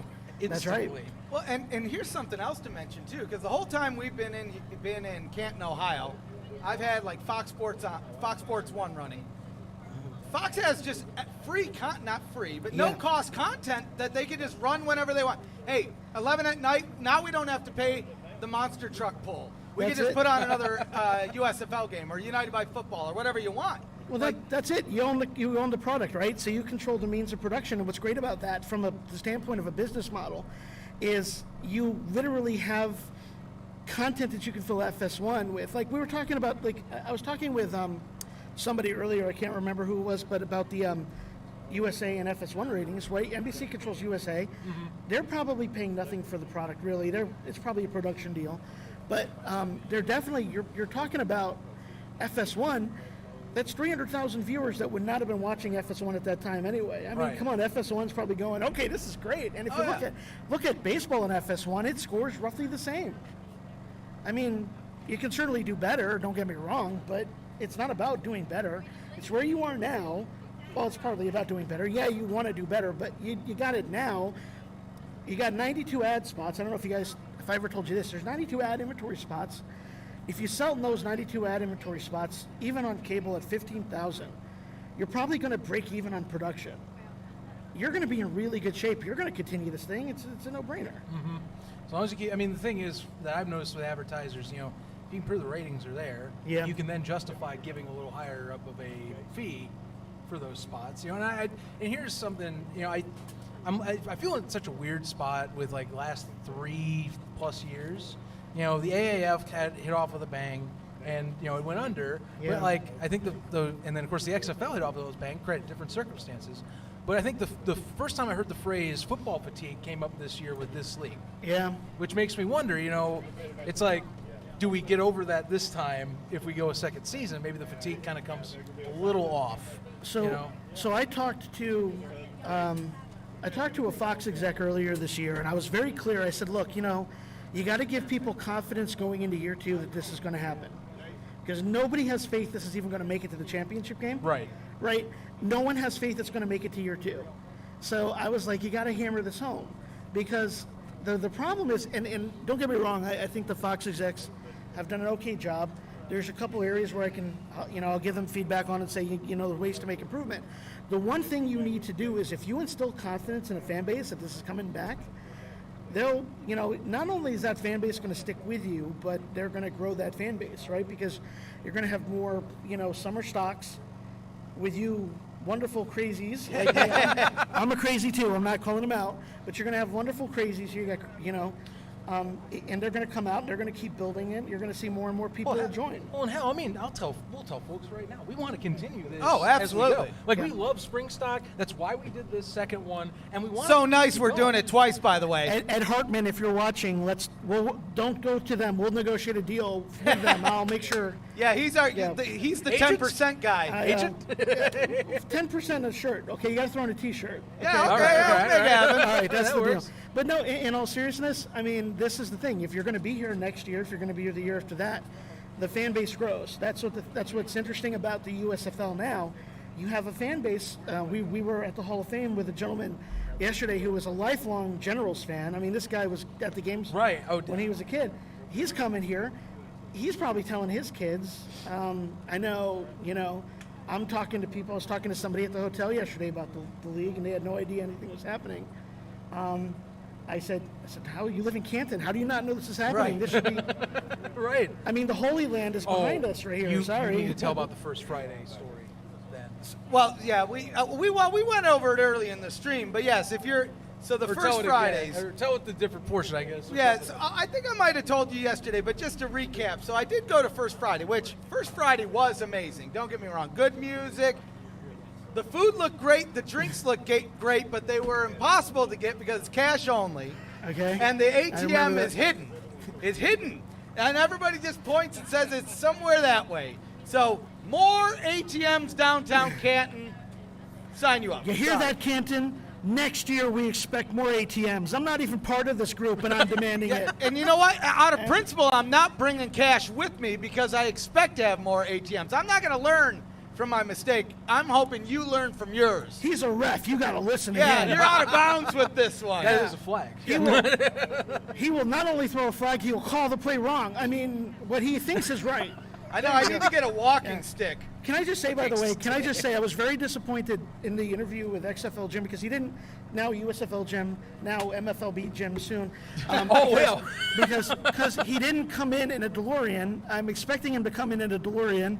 S4: instantly.
S13: That's right.
S2: Well, and here's something else to mention too, because the whole time we've been in Canton, Ohio, I've had Fox Sports 1 running. Fox has just no cost content that they can just run whenever they want. Hey, 11 at night, now we don't have to pay the monster truck pull. We can just put on another USFL game or United by Football or whatever you want.
S13: Well, that's it. You own the product, right? So you control the means of production. And what's great about that, from the standpoint of a business model, is you literally have content that you can fill FS1 with. We were talking about, I was talking with somebody earlier, I can't remember who it was, but about the USA and FS1 ratings, right? NBC controls USA. They're probably paying nothing for the product, really. It's probably a production deal. But they're definitely, you're talking about FS1, that's 300,000 viewers that would not have been watching FS1 at that time anyway. I mean, come on, FS1's probably going, okay, this is great. And if you look at baseball in FS1, it scores roughly the same. I mean, you can certainly do better, don't get me wrong, but it's not about doing better. It's where you are now. Well, it's partly about doing better. Yeah, you want to do better, but you got it now. You got 92 ad spots. I don't know if I ever told you this. There's 92 ad inventory spots. If you sell those 92 ad inventory spots, even on cable at 15,000, you're probably going to break even on production. You're going to be in really good shape. You're going to continue this thing. It's a no-brainer.
S4: Mm-hmm. As long as you keep, I mean, the thing is that I've noticed with advertisers, if you can prove the ratings are there, you can then justify giving a little higher up of a fee for those spots. And here's something, I feel in such a weird spot with like last 3+ years. The AAF had hit off with a bang, and it went under.
S13: Yeah.
S4: But like I think and then of course the XFL hit off with those bang. Credit different circumstances. But I think the first time I heard the phrase football fatigue came up this year with this league.
S13: Yeah.
S4: Which makes me wonder, it's like, do we get over that this time if we go a second season? Maybe the fatigue kind of comes a little off.
S13: So I talked to a Fox exec earlier this year, and I was very clear. I said, look, you got to give people confidence going into year 2 that this is going to happen, because nobody has faith this is even going to make it to the championship game.
S4: Right.
S13: No one has faith it's going to make it to year 2. So I was like, you got to hammer this home, because the problem is, and don't get me wrong, I think the Fox execs have done an okay job. There's a couple areas where I can, I'll give them feedback on and say, the ways to make improvement. The one thing you need to do is if you instill confidence in a fan base that this is coming back, they'll, not only is that fan base going to stick with you, but they're going to grow that fan base, right? Because you're going to have more, summer stocks with you wonderful crazies. Like, I'm a crazy too. I'm not calling them out, but you're going to have wonderful crazies. You got, and they're going to come out. They're going to keep building it. You're going to see more and more people join.
S4: Well, and hell, I mean, we'll tell folks right now. We want to continue this.
S2: Oh, absolutely.
S4: We love SpringStock. That's why we did this second one, and we want.
S2: So nice, we're doing it twice, by the way.
S13: Ed Hartman, if you're watching, don't go to them. We'll negotiate a deal with them. I'll make sure.
S2: Yeah, he's the 10% guy.
S4: Agent.
S13: 10% a shirt. Okay, you got to throw in a T-shirt.
S2: Okay. Yeah, all right,
S13: that's
S4: that
S13: the
S4: works.
S13: deal. But no, in all seriousness, I mean, this is the thing. If you're going to be here next year, if you're going to be here the year after that, the fan base grows. That's what's interesting about the USFL now. You have a fan base. We were at the Hall of Fame with a gentleman yesterday who was a lifelong Generals fan. I mean, this guy was at the games when he was a kid. He's coming here. He's probably telling his kids. I know, I'm talking to people. I was talking to somebody at the hotel yesterday about the league, and they had no idea anything was happening. I said, how you live in Canton? How do you not know this is happening?
S4: Right.
S13: This should be
S4: right.
S13: I mean, the Holy Land is behind us right here. Sorry.
S4: You need to tell about the first Friday story then.
S2: Well, yeah, we went over it early in the stream, but yes, if you're the first Fridays.
S4: Or tell it the different portion, I guess.
S2: Yes, I think I might have told you yesterday, but just to recap, so I did go to First Friday, which First Friday was amazing. Don't get me wrong, good music. The food looked great, the drinks looked great, but they were impossible to get because it's cash only.
S13: Okay.
S2: And the ATM is hidden. It's hidden. And everybody just points and says it's somewhere that way. So more ATMs downtown Canton. Sign you up.
S13: You hear that, Canton? Next year we expect more ATMs. I'm not even part of this group, and I'm demanding it.
S2: And you know what? Out of principle, I'm not bringing cash with me because I expect to have more ATMs. I'm not going to learn from my mistake. I'm hoping you learn from yours.
S13: He's a ref. You got to listen to
S2: him.
S13: him.
S2: You're out of bounds with this one.
S4: That is a flag.
S13: He will not only throw a flag, he will call the play wrong. I mean, what he thinks is right.
S2: I know. I need to get a walking stick.
S13: Can I just say, by the way, I was very disappointed in the interview with XFL Jim because he didn't, now USFL Jim, now MFLB Jim soon. Because he didn't come in a DeLorean. I'm expecting him to come in a DeLorean.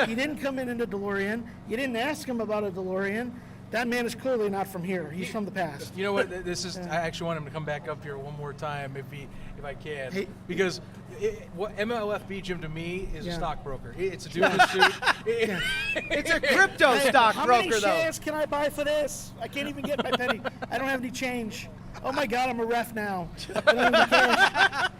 S13: He didn't come in a DeLorean. You didn't ask him about a DeLorean. That man is clearly not from here. He's from the past.
S4: You know what? This is. I actually want him to come back up here one more time if I can, because what MLFB Jim to me is a stockbroker. It's a dude in a suit.
S2: It's a crypto stockbroker, though.
S13: How many shares can I buy for this? I can't even get my penny. I don't have any change. Oh my God, I'm a ref now. I don't have any cash.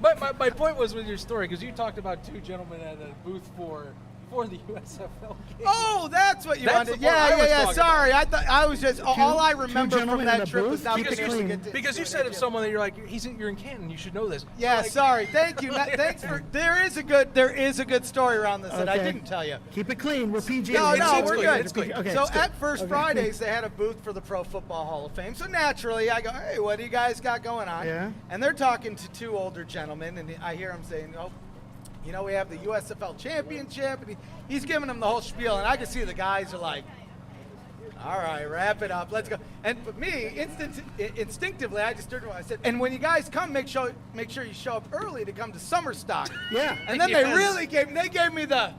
S4: My point was with your story, because you talked about two gentlemen at a booth for the USFL game.
S2: Oh, that's what you
S4: That's
S2: wanted.
S4: the part I was
S2: Yeah.
S4: talking
S2: Sorry, I thought I was just all I remember from
S13: gentlemen in
S2: that
S13: a
S2: trip
S13: booth?
S2: was how
S13: Keep it
S2: confusing
S13: clean.
S2: it.
S4: Because you said of someone that you're like, you're in Canton, you should know this.
S2: Yeah,
S4: Like,
S2: sorry. Thank you. Thanks for. There is a good story around this that I
S13: Okay.
S2: didn't tell you.
S13: Keep it clean. We're PG.
S2: No,
S4: It's
S2: we're
S4: clean,
S2: good.
S4: it's clean.
S13: Okay.
S2: So
S13: it's good.
S2: at First
S13: Okay.
S2: Fridays, they had a booth for the Pro Football Hall of Fame. So naturally, I go, hey, what do you guys got going on?
S13: Yeah.
S2: And they're talking to two older gentlemen, and I hear them saying, oh, you know, we have the USFL Championship, and he's giving them the whole spiel, and I can see the guys are like, all right, wrap it up, let's go. And but me, instinctively, I just turned around. I said, and when you guys come, make sure you show up early to come to SummerStock.
S13: Yeah.
S2: And then they really gave me the.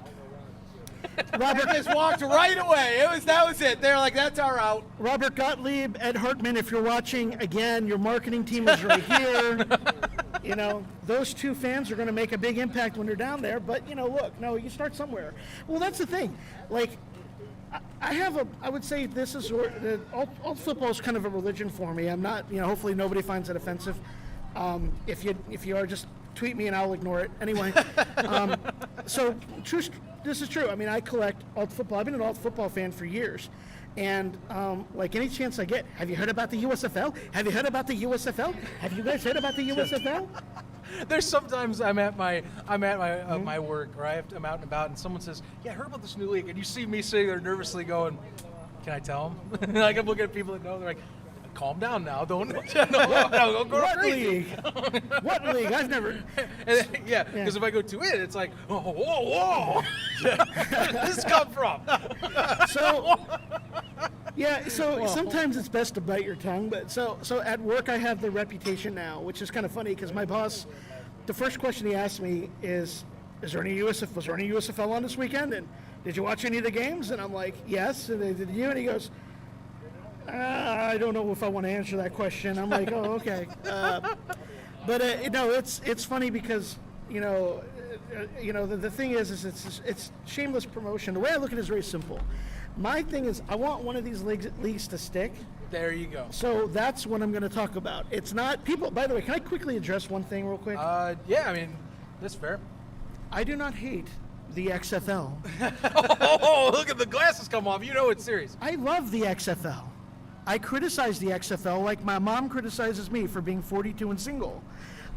S2: Robert just walked right away. That was it. They're like, that's our out.
S13: Robert Gottlieb, Ed Hartman, if you're watching, again, your marketing team is right here. You know, those two fans are going to make a big impact when they're down there. But, you know, look, no, you start somewhere. Well, that's the thing. Like, I would say this is, all football is kind of a religion for me. I'm not, you know, hopefully nobody finds it offensive. If you are, just tweet me and I'll ignore it. Anyway, so this is true. I mean, I collect alt football. I've been an alt football fan for years. And like any chance I get, have you heard about the USFL? Have you heard about the USFL? Have you guys heard about the USFL?
S4: There's sometimes I'm at my my work, right? I'm out and about, and someone says, "Yeah, I heard about this new league," and you see me sitting there nervously going, "Can I tell them?" Like I'm looking at people that know. They're like, "Calm down now, don't go
S13: What
S4: crazy."
S13: league? What league? I've never.
S4: And, yeah, because if I go to it, it's like, whoa, this has come from.
S13: So, yeah, so sometimes it's best to bite your tongue. But so at work, I have the reputation now, which is kind of funny because my boss, the first question he asked me is there any was there any USFL on this weekend? And did you watch any of the games? And I'm like, yes. And they did you? And he goes, I don't know if I want to answer that question. I'm like, oh, okay. But no, it's funny because the thing is it's shameless promotion. The way I look at it is very simple. My thing is I want one of these leagues to stick.
S4: There you go.
S13: So that's what I'm going to talk about. It's not people. By the way, can I quickly address one thing real quick?
S4: Yeah, I mean that's fair.
S13: I do not hate the XFL.
S4: Oh, look at the glasses come off. You know it's serious.
S13: I love the XFL. I criticize the XFL like my mom criticizes me for being 42 and single.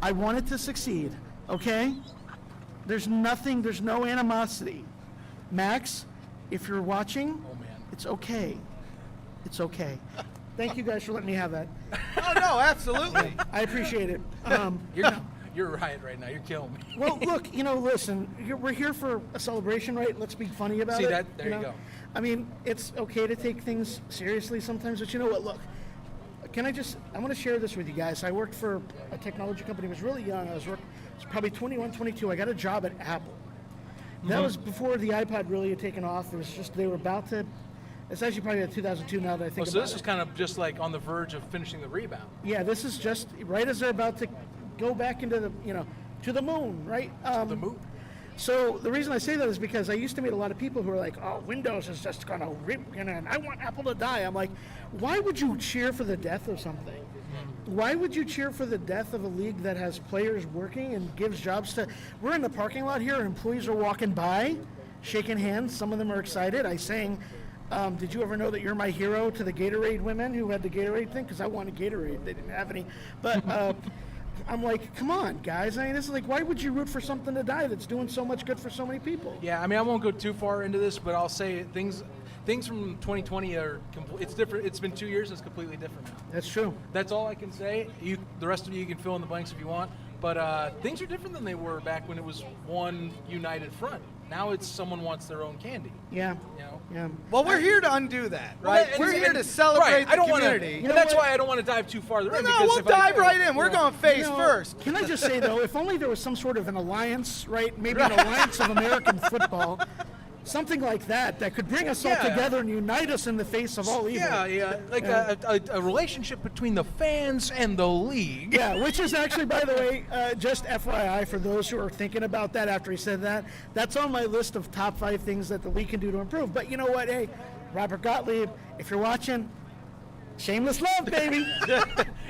S13: I want it to succeed, okay? There's no animosity. Max, if you're watching, it's okay. It's okay. Thank you guys for letting me have that.
S2: Oh, no, absolutely.
S13: I appreciate it.
S4: You're a riot right now. You're killing me.
S13: Well, look, listen, we're here for a celebration, right? Let's be funny about it.
S4: See that? There you go.
S13: I mean, it's okay to take things seriously sometimes, but you know what? Look, I want to share this with you guys. I worked for a technology company. I was really young. I was probably 21, 22. I got a job at Apple. That was before the iPod really had taken off. It was just, they were about to, it's actually probably 2002 now that I think about it.
S4: So this is kind of just like on the verge of finishing the rebound.
S13: Yeah, this is just right as they're about to go back into the, to the moon, right?
S4: The moon.
S13: So the reason I say that is because I used to meet a lot of people who are like, oh, Windows is just going to rip, and I want Apple to die. I'm like, why would you cheer for the death of something? Why would you cheer for the death of a league that has players working and gives jobs to... We're in the parking lot here, and employees are walking by, shaking hands. Some of them are excited. I sang, did you ever know that you're my hero to the Gatorade women who had the Gatorade thing? Because I wanted Gatorade. They didn't have any. But... I'm like, come on, guys. I mean, this is like, why would you root for something to die that's doing so much good for so many people?
S4: Yeah, I mean, I won't go too far into this, but I'll say things from 2020 are it's different. It's been 2 years. It's completely different now.
S13: That's true.
S4: That's all I can say. The rest of you can fill in the blanks if you want. But things are different than they were back when it was one united front. Now it's someone wants their own candy.
S13: Yeah.
S2: Yeah. Well, we're here to undo that, right? We're here to celebrate the community.
S4: And that's why I don't want to dive too farther in.
S2: No, we'll dive right in. We're going face first.
S13: Can I just say, though, if only there was some sort of an alliance, right? Maybe an alliance of American football. Something like that could bring us all together and unite us in the face of all evil.
S4: Yeah, like a relationship between the fans and the league.
S13: Yeah, which is actually, by the way, just FYI for those who are thinking about that after he said that, that's on my list of top 5 things that the league can do to improve. But you know what? Hey, Robert Gottlieb, if you're watching, shameless love, baby.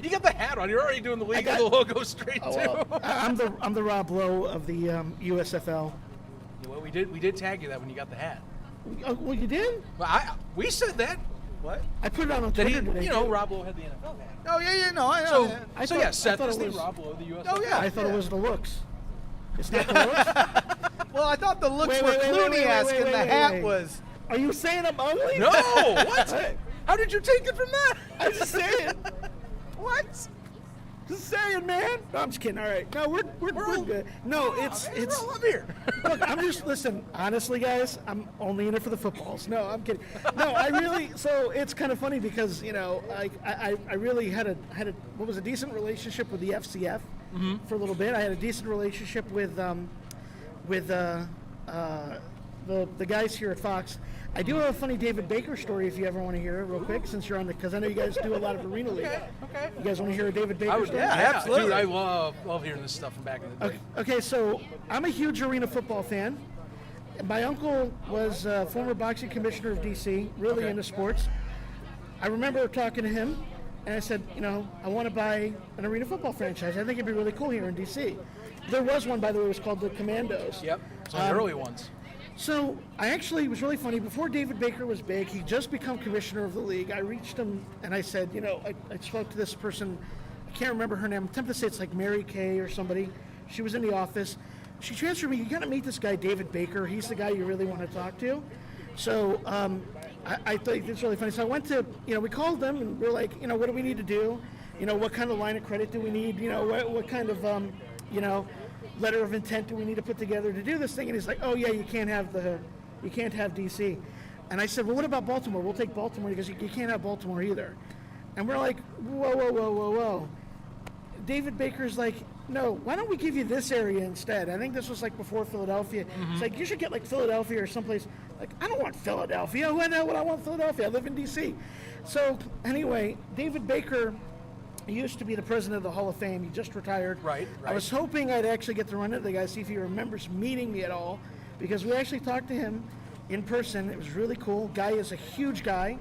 S4: You got the hat on. You're already doing the league. The logo straight too.
S13: I'm the Rob Lowe of the USFL.
S4: Well, we did tag you that when you got the hat.
S13: Well, you did?
S4: Well, we said that. What?
S13: I put it on Twitter today.
S4: Rob Lowe had the NFL hat.
S2: Oh yeah, no, I know.
S4: Seth is the Rob Lowe of the USFL.
S2: Oh yeah,
S13: I thought it was the looks. It's not the looks.
S2: Well, I thought the looks were Clooney-esque, and the hat was.
S13: Are you saying I'm ugly?
S4: No. What? How did you take it from that?
S13: I'm just saying.
S2: What?
S13: Just saying, man. No, I'm just kidding. All right. No, we're good. No, it's.
S4: We're all up here.
S13: Look, listen. Honestly, guys, I'm only in it for the footballs. No, I'm kidding. No, I really. So it's kind of funny because I really had a decent relationship with the FCF for a little bit. I had a decent relationship with the guys here at Fox. I do have a funny David Baker story if you ever want to hear it real quick, since you're on because I know you guys do a lot of arena league.
S2: Okay.
S13: You guys want to hear a David Baker story?
S2: Yeah, absolutely.
S4: Dude, I love hearing this stuff from back in the day.
S13: Okay, so I'm a huge arena football fan. My uncle was former boxing commissioner of D.C., really into sports. I remember talking to him, and I said, I want to buy an arena football franchise. I think it'd be really cool here in D.C. There was one, by the way, it was called the Commandos.
S4: Yep, it's one of the early ones.
S13: So it was really funny. Before David Baker was big, he'd just become commissioner of the league. I reached him and I said, I spoke to this person. I can't remember her name. I'm tempted to say it's like Mary Kay or somebody. She was in the office. She transferred me. You got to meet this guy, David Baker. He's the guy you really want to talk to. So I thought it's really funny. So I went to, we called them and we're like, what do we need to do? What kind of line of credit do we need? What kind of, letter of intent do we need to put together to do this thing? And he's like, oh yeah, you can't have DC. And I said, well, what about Baltimore? We'll take Baltimore. He goes, you can't have Baltimore either. And we're like, whoa. David Baker's like, no, why don't we give you this area instead? I think this was like before Philadelphia. It's like, you should get like Philadelphia or someplace. Like, I don't want Philadelphia. Who the hell would I want Philadelphia? I live in DC. So anyway, David Baker, he used to be the president of the Hall of Fame. He just retired.
S4: Right.
S13: I was hoping I'd actually get to run into the guy, see if he remembers meeting me at all, because we actually talked to him in person. It was really cool. Guy is a huge guy.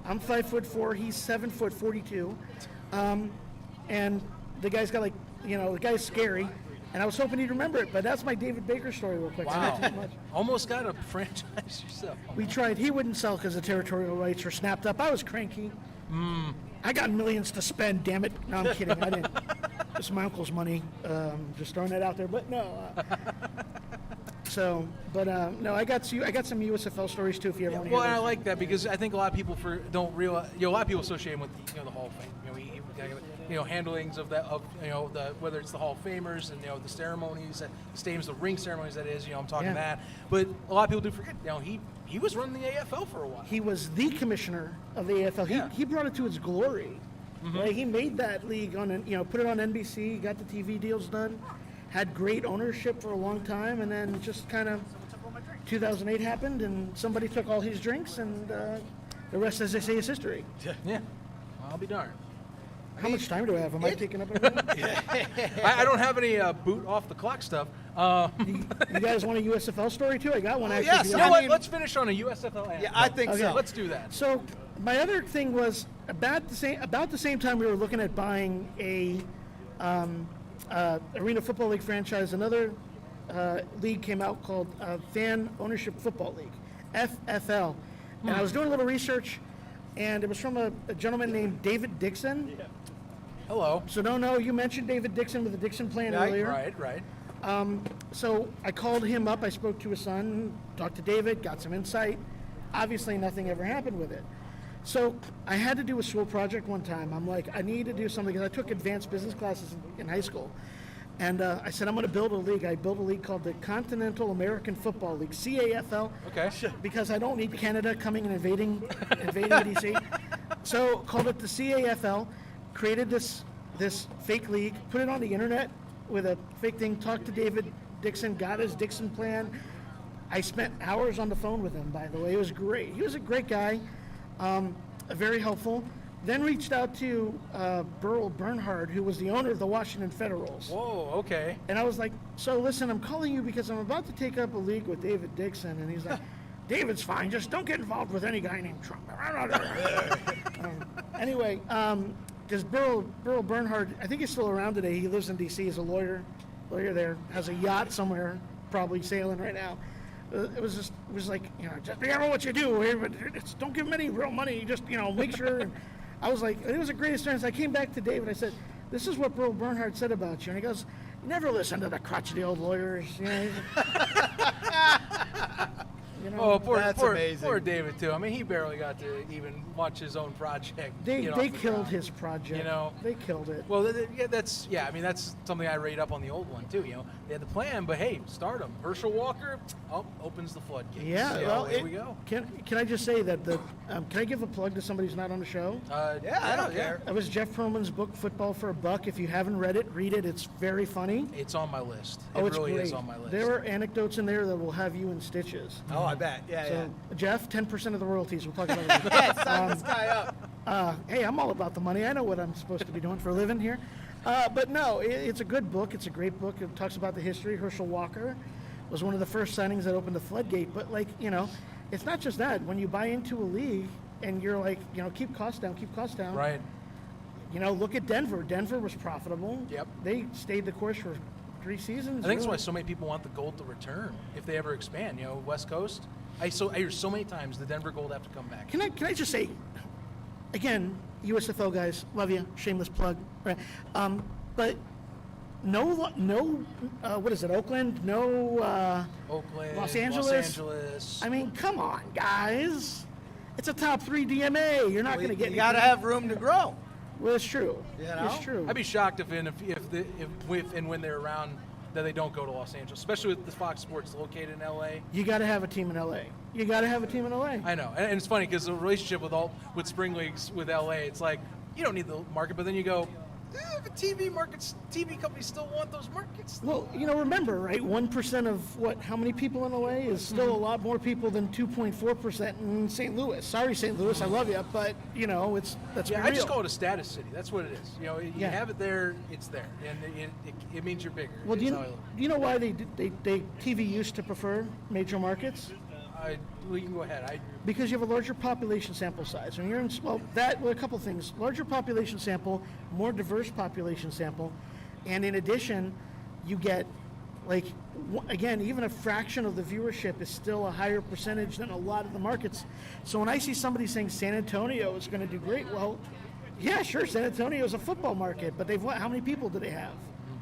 S13: I'm 5'4". He's 7'42". And the guy's got the guy's scary. And I was hoping he'd remember it, but that's my David Baker story real quick.
S4: Wow.
S13: Not too much.
S4: Almost got a franchise yourself.
S13: We tried. He wouldn't sell because the territorial rights were snapped up. I was cranky. I got millions to spend, damn it. No, I'm kidding. I didn't. It's my uncle's money. Just throwing that out there. But no. No, I got some USFL stories too if you ever want to hear
S4: Well,
S13: those.
S4: I like that because I think a lot of people don't realize. A lot of people associate him with the Hall of Fame. Handlings of that whether it's the Hall of Famers and the ceremonies, the stadiums, the ring ceremonies. That is, I'm talking that. But a lot of people do forget. He was running the AFL for a while.
S13: He was the commissioner of the AFL.
S4: Yeah.
S13: He brought it to its glory. Right? He made that league put it on NBC, got the TV deals done, had great ownership for a long time, and then just kind of 2008 happened, and somebody took all his drinks, and the rest, as they say, is history.
S4: Yeah. I'll be darned.
S13: How much time do I have? Am I taking up everything?
S4: I don't have any boot off the clock stuff.
S13: You guys want a USFL story too? I got one actually.
S2: yes.
S4: You know what? Let's finish on a USFL anthem.
S2: Yeah, I think so.
S4: Let's do that.
S13: So my other thing was about the same time we were looking at buying a Arena Football League franchise. Another league came out called Fan Ownership Football League, FFL, and I was doing a little research, and it was from a gentleman named David Dixon.
S4: Yeah. Hello.
S13: So no, you mentioned David Dixon with the Dixon plan earlier.
S4: Right.
S13: So I called him up. I spoke to his son, talked to David, got some insight. Obviously, nothing ever happened with it. So I had to do a school project one time. I'm like, I need to do something because I took advanced business classes in high school. And I said, I'm going to build a league. I built a league called the Continental American Football League, CAFL.
S4: Okay.
S13: Because I don't need Canada coming and invading DC. So called it the CAFL, created this fake league, put it on the internet with a fake thing, talked to David Dixon, got his Dixon plan. I spent hours on the phone with him, by the way. It was great. He was a great guy, very helpful. Then reached out to Burl Bernhard, who was the owner of the Washington Federals.
S4: Whoa, okay.
S13: And I was like, so listen, I'm calling you because I'm about to take up a league with David Dixon. And he's like, David's fine, just don't get involved with any guy named Trump. Anyway, because Burl Bernhard, I think he's still around today. He lives in D.C. He's a lawyer there, has a yacht somewhere, probably sailing right now. It was like, just be careful what you do here, but don't give him any real money. Just, make sure. And I was like, it was a great experience. I came back to Dave and I said, this is what Burl Bernhard said about you. And he goes, you never listen to the crotchety old lawyers.
S4: Poor David too. I mean, he barely got to even watch his own project.
S13: They killed his project. They killed it.
S4: Well, that's something I rate up on the old one too. They had the plan, but hey, stardom. Herschel Walker, opens the floodgates.
S13: Yeah, well,
S4: here we go.
S13: Can I just say that can I give a plug to somebody who's not on the show?
S2: Yeah, I don't care.
S13: That was Jeff Pearlman's book, Football for a Buck. If you haven't read it, read it. It's very funny.
S4: It's on my list.
S13: It's
S4: really
S13: great.
S4: is on my list.
S13: There are anecdotes in there that will have you in stitches.
S2: Oh, I bet. Yeah,
S13: So, Jeff, 10% of the royalties. We'll talk about it.
S2: Yeah, sign this guy up.
S13: Hey, I'm all about the money. I know what I'm supposed to be doing for a living here. But no, it's a good book. It's a great book. It talks about the history. Herschel Walker was one of the first signings that opened the floodgate. But, it's not just that. When you buy into a league and you're like, keep costs down.
S4: Right.
S13: Look at Denver. Denver was profitable.
S4: Yep.
S13: They stayed the course for 3 seasons.
S4: I think that's why so many people want the Gold to return if they ever expand. West Coast. I hear so many times the Denver Gold have to come back.
S13: Can I just say, again, USFL guys, love you. Shameless plug. Right. But no, what is it? Oakland? No.
S4: Oakland.
S13: Los Angeles. I mean, come on, guys. It's a top 3 DMA. You're not going to get.
S2: You got to have room to grow.
S13: Well, it's true. It's true.
S4: I'd be shocked if and when they're around that they don't go to Los Angeles, especially with the Fox Sports located in LA.
S13: You got to have a team in LA.
S4: I know, and it's funny because the relationship with Spring Leagues with LA, it's like you don't need the market, but then you go, the TV companies still want those markets.
S13: Well, remember, right? 1% of how many people in LA is still a lot more people than 2.4% in St. Louis. Sorry, St. Louis, I love you, but that's
S4: I
S13: real.
S4: just call it a status city. That's what it is. You have it there, it's there, and it means you're bigger.
S13: Well, do you know why they TV used to prefer major markets?
S4: You can go ahead.
S13: Because you have a larger population sample size. When you're in, a couple things. Larger population sample, more diverse population sample, and in addition, you get, again, even a fraction of the viewership is still a higher percentage than a lot of the markets. So when I see somebody saying San Antonio is going to do great, well, yeah, sure, San Antonio is a football market, but how many people do they have?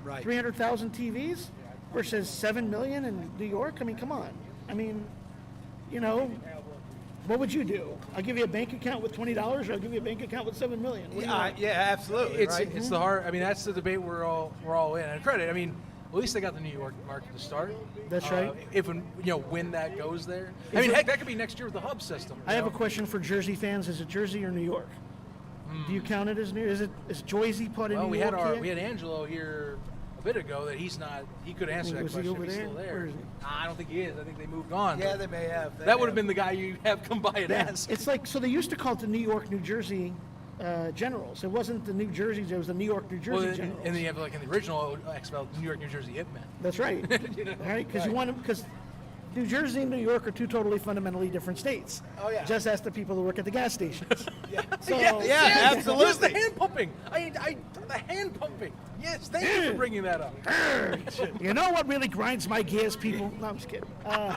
S2: Right.
S13: 300,000 TVs versus 7 million in New York? I mean, come on. I mean, what would you do? I'll give you a bank account with $20, or I'll give you a bank account with 7 million.
S2: Yeah, absolutely.
S4: It's the hard. I mean, that's the debate we're all in. And credit. I mean, at least they got the New York market to start.
S13: That's right.
S4: When that goes there. I mean, heck, that could be next year with the hub system.
S13: I have a question for Jersey fans. Is it Jersey or New York? Do you count it as New? Is Jersey part of New York?
S4: We had Angelo here a bit ago that he's not. He could answer that question if he's still there.
S13: Where is he?
S4: I don't think he is. I think they moved on.
S2: Yeah, they may have.
S4: That would have been the guy you have come by and ask.
S13: It's like, so they used to call it the New York, New Jersey Generals. It wasn't the New Jersey. It was the New York, New Jersey Generals.
S4: And then you have in the original XFL, New York, New Jersey Hitmen.
S13: That's right. Right? Because New Jersey and New York are 2 totally fundamentally different states.
S2: Oh yeah.
S13: Just ask the people who work at the gas stations. So,
S2: yeah, absolutely.
S4: Where's the hand pumping? The hand pumping. Yes, thank you for bringing that up.
S13: You know what really grinds my gears, people? No, I'm just kidding. I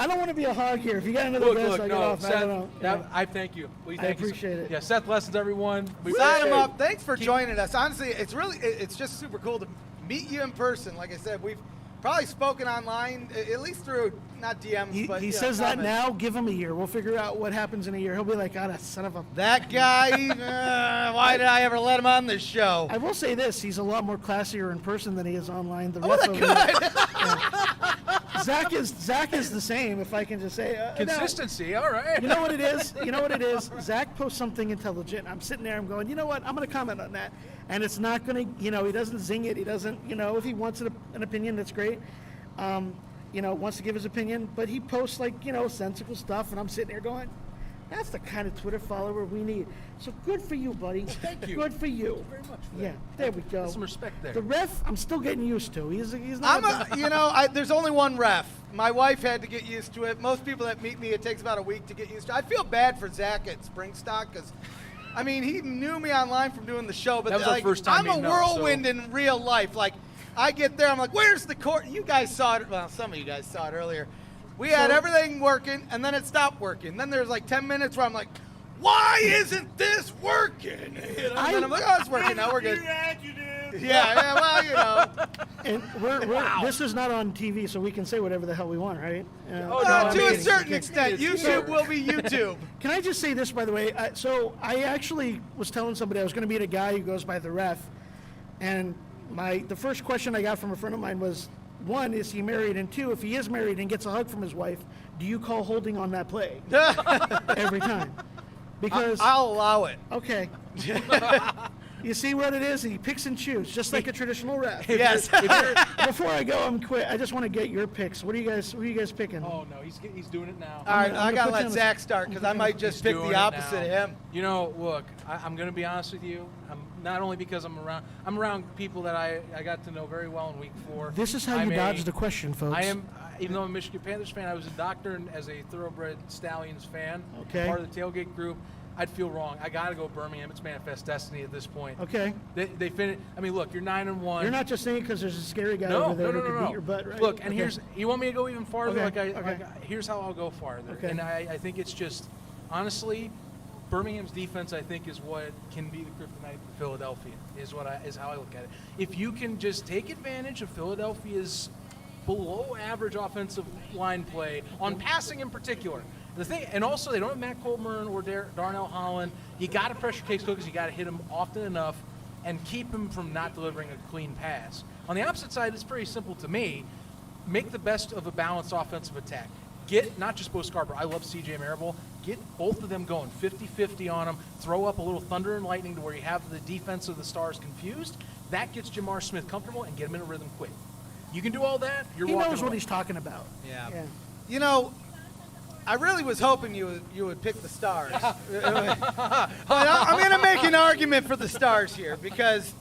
S13: don't want to be a hog here. If you got another guest, I'll get off.
S4: Seth,
S13: I don't know.
S4: I thank you.
S13: I appreciate it.
S4: Yeah, Seth Lessons, everyone.
S2: Sign him up. Thanks for joining us. Honestly, it's just super cool to meet you in person. Like I said, we've probably spoken online, at least through, not DMs, but
S13: he says that now. Give him a year. We'll figure out what happens in a year. He'll be like, that son of a...
S2: That guy, why did I ever let him on this show?
S13: I will say this. He's a lot more classier in person than he is online. Zach is the same, if I can just say.
S4: Consistency, all right.
S13: You know what it is? Zach posts something intelligent. I'm sitting there, I'm going, you know what? I'm going to comment on that. And it's not going to, he doesn't zing it. He doesn't, if he wants an opinion, that's great. Wants to give his opinion. But he posts, sensible stuff. And I'm sitting there going, that's the kind of Twitter follower we need. So good for you, buddy.
S4: Well, thank you.
S13: Good for you.
S4: Thank you very much.
S13: Yeah, there we go.
S4: There's some respect there.
S13: The ref, I'm still getting used to. He's not.
S2: There's only one ref. My wife had to get used to it. Most people that meet me, it takes about a week to get used to. I feel bad for Zach at SpringStock because I mean, he knew me online from doing the show, but
S4: That was our
S2: like,
S4: first time
S2: I'm a
S4: meeting up,
S2: whirlwind
S4: so-
S2: in real life. Like, I get there, I'm like, where's the court? You guys saw it. Well, some of you guys saw it earlier. We had everything working, and then it stopped working. Then there's like 10 minutes where I'm like, why isn't this working? You know, and then I'm like, oh, it's working now. We're good. Yeah, well, you know.
S13: And this is not on TV, so we can say whatever the hell we want, right?
S2: To a certain extent, YouTube will be YouTube.
S13: Can I just say this, by the way? So I actually was telling somebody I was going to meet a guy who goes by the Ref, and the first question I got from a friend of mine was, one, is he married? And two, if he is married and gets a hug from his wife, do you call holding on that play every time? Because
S2: I'll allow it.
S13: Okay. You see what it is? He picks and chooses, just like a traditional ref.
S2: Yes.
S13: Before I go, I'm quit. I just want to get your picks. What are you guys picking?
S4: Oh no, he's doing it now.
S2: All right, I gotta
S13: put
S2: let
S13: you on
S2: Zach start because I might just pick
S4: doing
S2: the
S4: it
S2: opposite
S4: now.
S2: of him.
S4: You know, look, I'm going to be honest with you. I'm not only because I'm around people that I got to know very well in week 4.
S13: This is how you dodge the question, folks.
S4: I am, even though I'm a Michigan Panthers fan, I was a doctor and as a thoroughbred Stallions fan,
S13: Okay.
S4: part of the tailgate group. I'd feel wrong. I got to go Birmingham. It's manifest destiny at this point.
S13: Okay.
S4: They finish. I mean, look, you're 9-1.
S13: You're not just saying because there's a scary guy over there who can beat your butt, right?
S4: Look, and
S13: Okay.
S4: here's, you want me to go even farther?
S13: Okay,
S4: Here's how I'll go farther.
S13: Okay.
S4: And I think it's just, honestly, Birmingham's defense, I think, is what can be the kryptonite for Philadelphia, is how I look at it. If you can just take advantage of Philadelphia's below average offensive line play, on passing in particular. The thing, and also they don't have Matt Colburn or Darnell Holland. You got to pressure Case Cookers. You got to hit him often enough and keep him from not delivering a clean pass. On the opposite side, it's pretty simple to me. Make the best of a balanced offensive attack. Get not just Bo Scarborough. I love C.J. Marable. Get both of them going 50-50 on them. Throw up a little thunder and lightning to where you have the defense of the Stars confused. That gets Jamar Smith comfortable and get him in a rhythm quick. You can do all that. He
S13: knows what he's talking about.
S2: Yeah. You know, I really was hoping you would pick the Stars. But I'm going to make an argument for the Stars here because,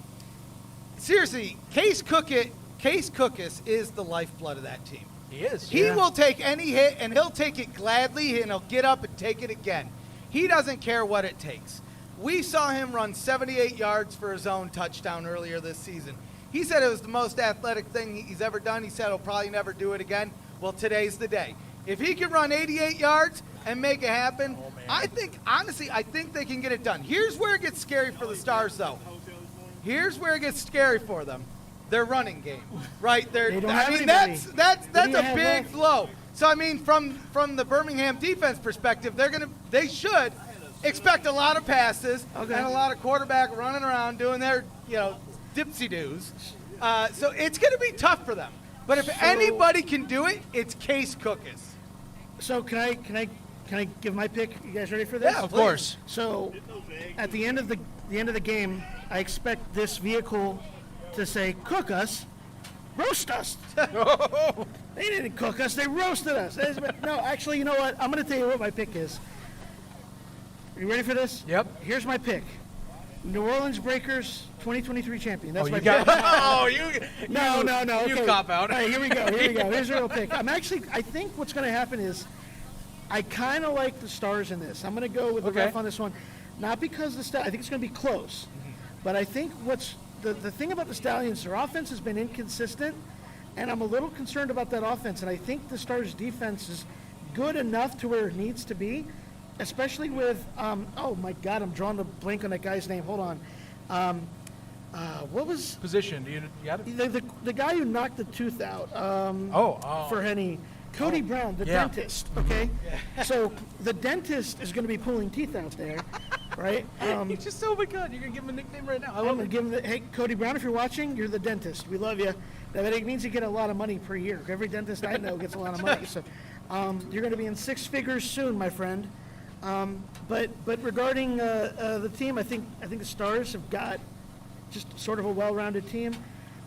S2: seriously, Case Cookis is the lifeblood of that team.
S4: He is.
S2: He will take any hit, and he'll take it gladly, and he'll get up and take it again. He doesn't care what it takes. We saw him run 78 yards for his own touchdown earlier this season. He said it was the most athletic thing he's ever done. He said he'll probably never do it again. Well, today's the day. If he can run 88 yards and make it happen, I think they can get it done. Here's where it gets scary for the Stars, though. Here's where it gets scary for them. Their running game, right? That's a big blow. So I mean, from the Birmingham defense perspective, they should expect a lot of passes and a lot of quarterback running around doing their dipsy doos. So it's going to be tough for them. But if anybody can do it, it's Case Cookis.
S13: So can I give my pick? You guys ready for this?
S2: Yeah, of course.
S13: So at the end of the game, I expect this vehicle to say, "Cook us, roast us." They didn't cook us; they roasted us. No, actually, you know what? I'm going to tell you what my pick is. Are you ready for this?
S4: Yep.
S13: Here's my pick: New Orleans Breakers 2023 champion. That's my
S4: got
S13: pick. No.
S4: You
S13: Okay.
S4: cop out.
S13: All right, here we go. Here's the real pick. I think what's going to happen is, I kind of like the Stars in this. I'm going to go with the ref on this one, not because I think it's going to be close, but I think the thing about the Stallions, their offense has been inconsistent, and I'm a little concerned about that offense. And I think the Stars' defense is good enough to where it needs to be, especially with oh my God, I'm drawing a blank on that guy's name. Hold on. What was
S4: position? Do you got it?
S13: The guy who knocked the tooth out for Henny, Cody Brown, the dentist. Okay, so the dentist is going to be pulling teeth out there, right?
S4: He's just so good. You're gonna give him a nickname right now.
S13: I'm going to give him hey, Cody Brown, if you're watching, you're the dentist. We love you. That means you get a lot of money per year. Every dentist I know gets a lot of money. So you're going to be in 6 figures soon, my friend. But regarding the team, I think the Stars have got just sort of a well-rounded team.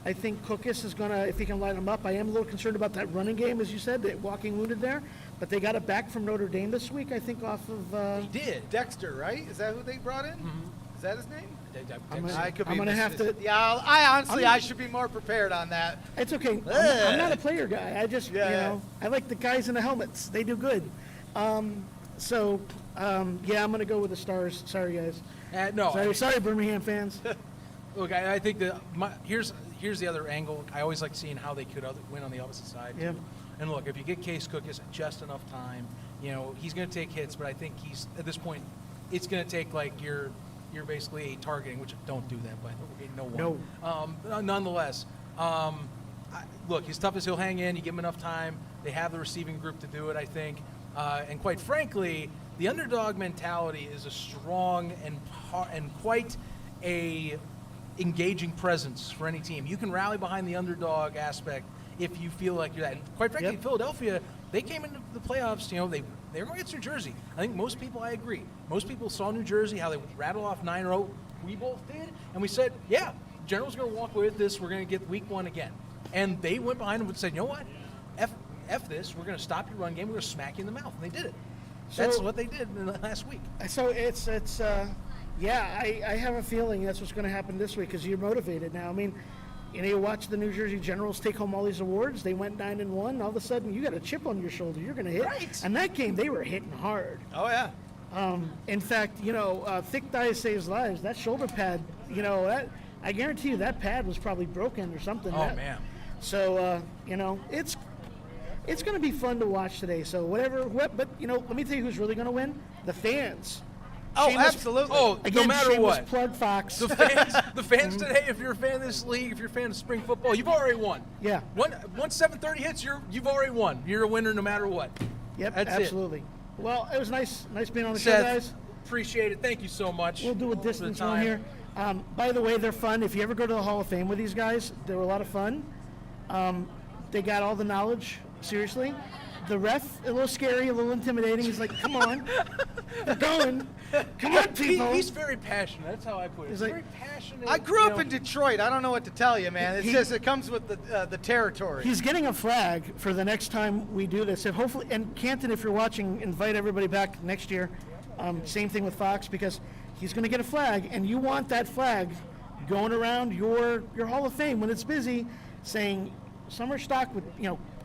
S13: I think Cookis is going to, if he can line them up, I am a little concerned about that running game, as you said, the walking wounded there. But they got it back from Notre Dame this week, I think, off of...
S2: They did. Dexter, right? Is that who they brought in?
S4: Mm-hmm.
S2: Is that his name?
S13: I'm going to have to...
S2: Yeah, I should be more prepared on that.
S13: It's okay. I'm not a player guy. I just, I like the guys in the helmets. They do good. So, yeah, I'm going to go with the Stars. Sorry, guys.
S4: No.
S13: Sorry, Birmingham fans.
S4: Look, I think that here's the other angle. I always like seeing how they could win on the opposite side.
S13: Yeah.
S4: Too. And look, if you get Case Cook just enough time, he's going to take hits, but I think he's at this point, it's going to take like you're basically targeting, which don't do that, but no one. No. Nonetheless, look, he's tough as he'll hang in. You give him enough time. They have the receiving group to do it, I think. And quite frankly, the underdog mentality is a strong and quite a engaging presence for any team. You can rally behind the underdog aspect if you feel like you're that. And quite frankly, Philadelphia, they came into the playoffs, they were going against New Jersey. I think most people, I agree. Most people saw New Jersey, how they rattled off 9 in a row. We both did. And we said, yeah, General's going to walk away with this. We're going to get week 1 again. And they went behind them and said, you know what? F this. We're going to stop your run game. We're going to smack you in the mouth. And they did it. That's what they did in the last week.
S13: So I have a feeling that's what's going to happen this week because you're motivated now. I mean, you watch the New Jersey Generals take home all these awards. They went 9-1. All of a sudden, you got a chip on your shoulder. You're going to hit.
S2: Right.
S13: And that game, they were hitting hard.
S2: Oh, yeah.
S13: In fact, thick thighs saves lives. That shoulder pad, I guarantee you that pad was probably broken or something.
S4: Oh, man.
S13: So, it's going to be fun to watch today. So but let me tell you who's really going to win. The fans.
S2: Oh, absolutely.
S4: Oh,
S13: Again,
S4: no matter
S13: shameless
S4: what.
S13: plug Fox.
S4: The fans today, if you're a fan of this league, if you're a fan of spring football, you've already won.
S13: Yeah.
S4: Once 7:30 hits, you've already won. You're a winner no matter what.
S13: Yep,
S4: That's
S13: absolutely. Well, it was nice being on the
S4: Seth,
S13: show, guys.
S4: Appreciate it. Thank you so much.
S13: We'll do a distance
S4: time.
S13: one here. By the way, they're fun. If you ever go to the Hall of Fame with these guys, they were a lot of fun. They got all the knowledge, seriously. The ref, a little scary, a little intimidating. He's like, come on. They're going. Come on, people.
S4: He's very passionate. That's how I put it.
S13: He's
S4: He's
S13: like,
S4: very passionate.
S2: I grew up in Detroit. I don't know what to tell you, man. It's just it comes with the territory.
S13: He's getting a flag for the next time we do this. And Canton, if you're watching, invite everybody back next year. Same thing with Fox, because he's going to get a flag, and you want that flag going around your Hall of Fame when it's busy, saying SummerStock would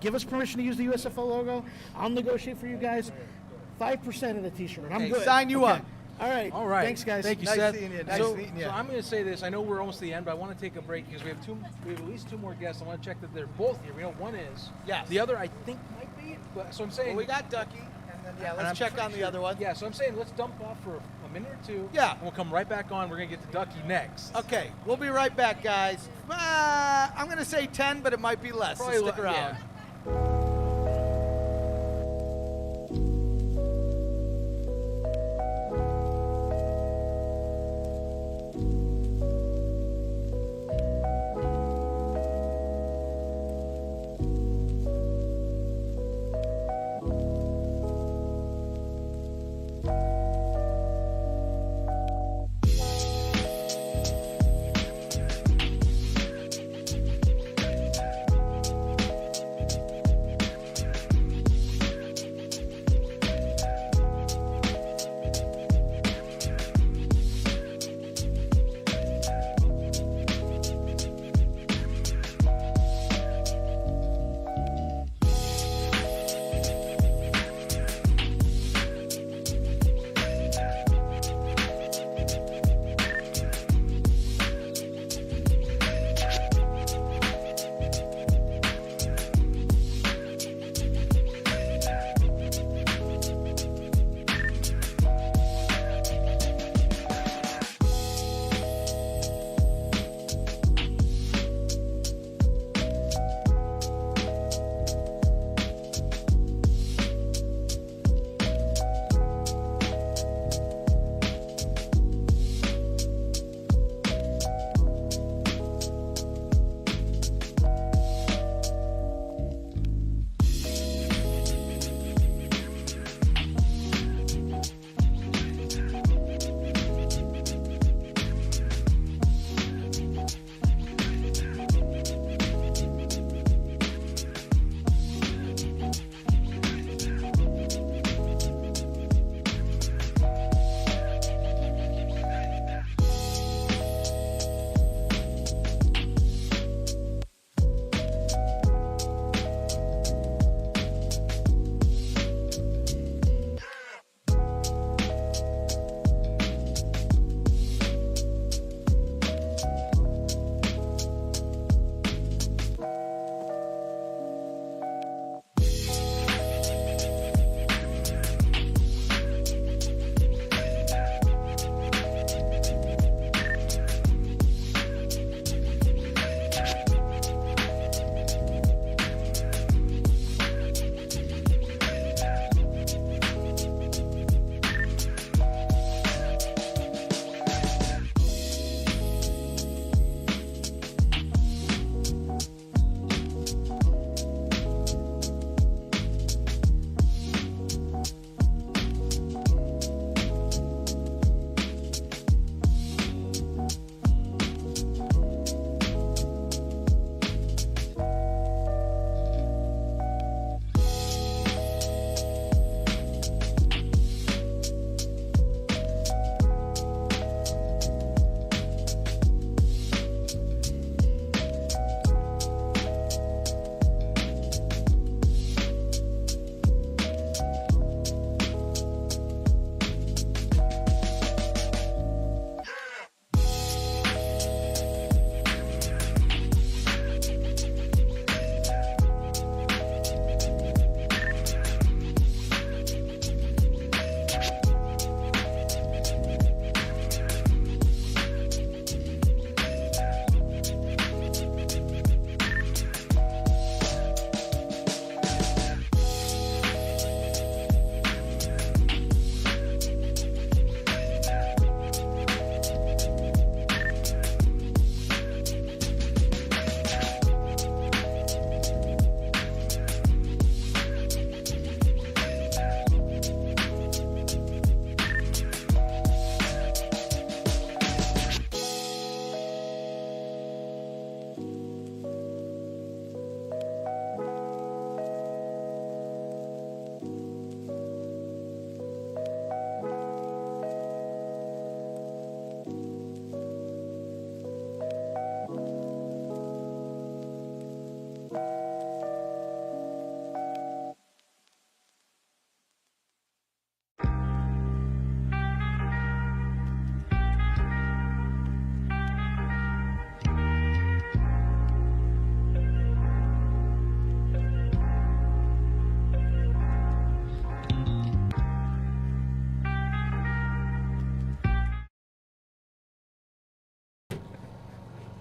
S13: give us permission to use the USFL logo. I'll negotiate for you guys 5% of the T-shirt. I'm good.
S2: Sign you up.
S13: All right. Thanks, guys.
S4: Thank you,
S2: Nice
S4: Seth.
S2: seeing you. Nice meeting you.
S4: So I'm going to say this. I know we're almost to the end, but I want to take a break because we have at least 2 more guests. I want to check that they're both here. We know one is.
S2: Yes.
S4: The other, I think, might be. So I'm saying.
S2: Well, we got Ducky, and then let's check on the other one.
S4: Yeah. So I'm saying let's dump off for a minute or 2.
S2: Yeah.
S4: And we'll come right back on. We're going to get to Ducky next.
S2: Okay, we'll be right back, guys. I'm going to say 10, but it might be less. So stick around.
S4: Yeah.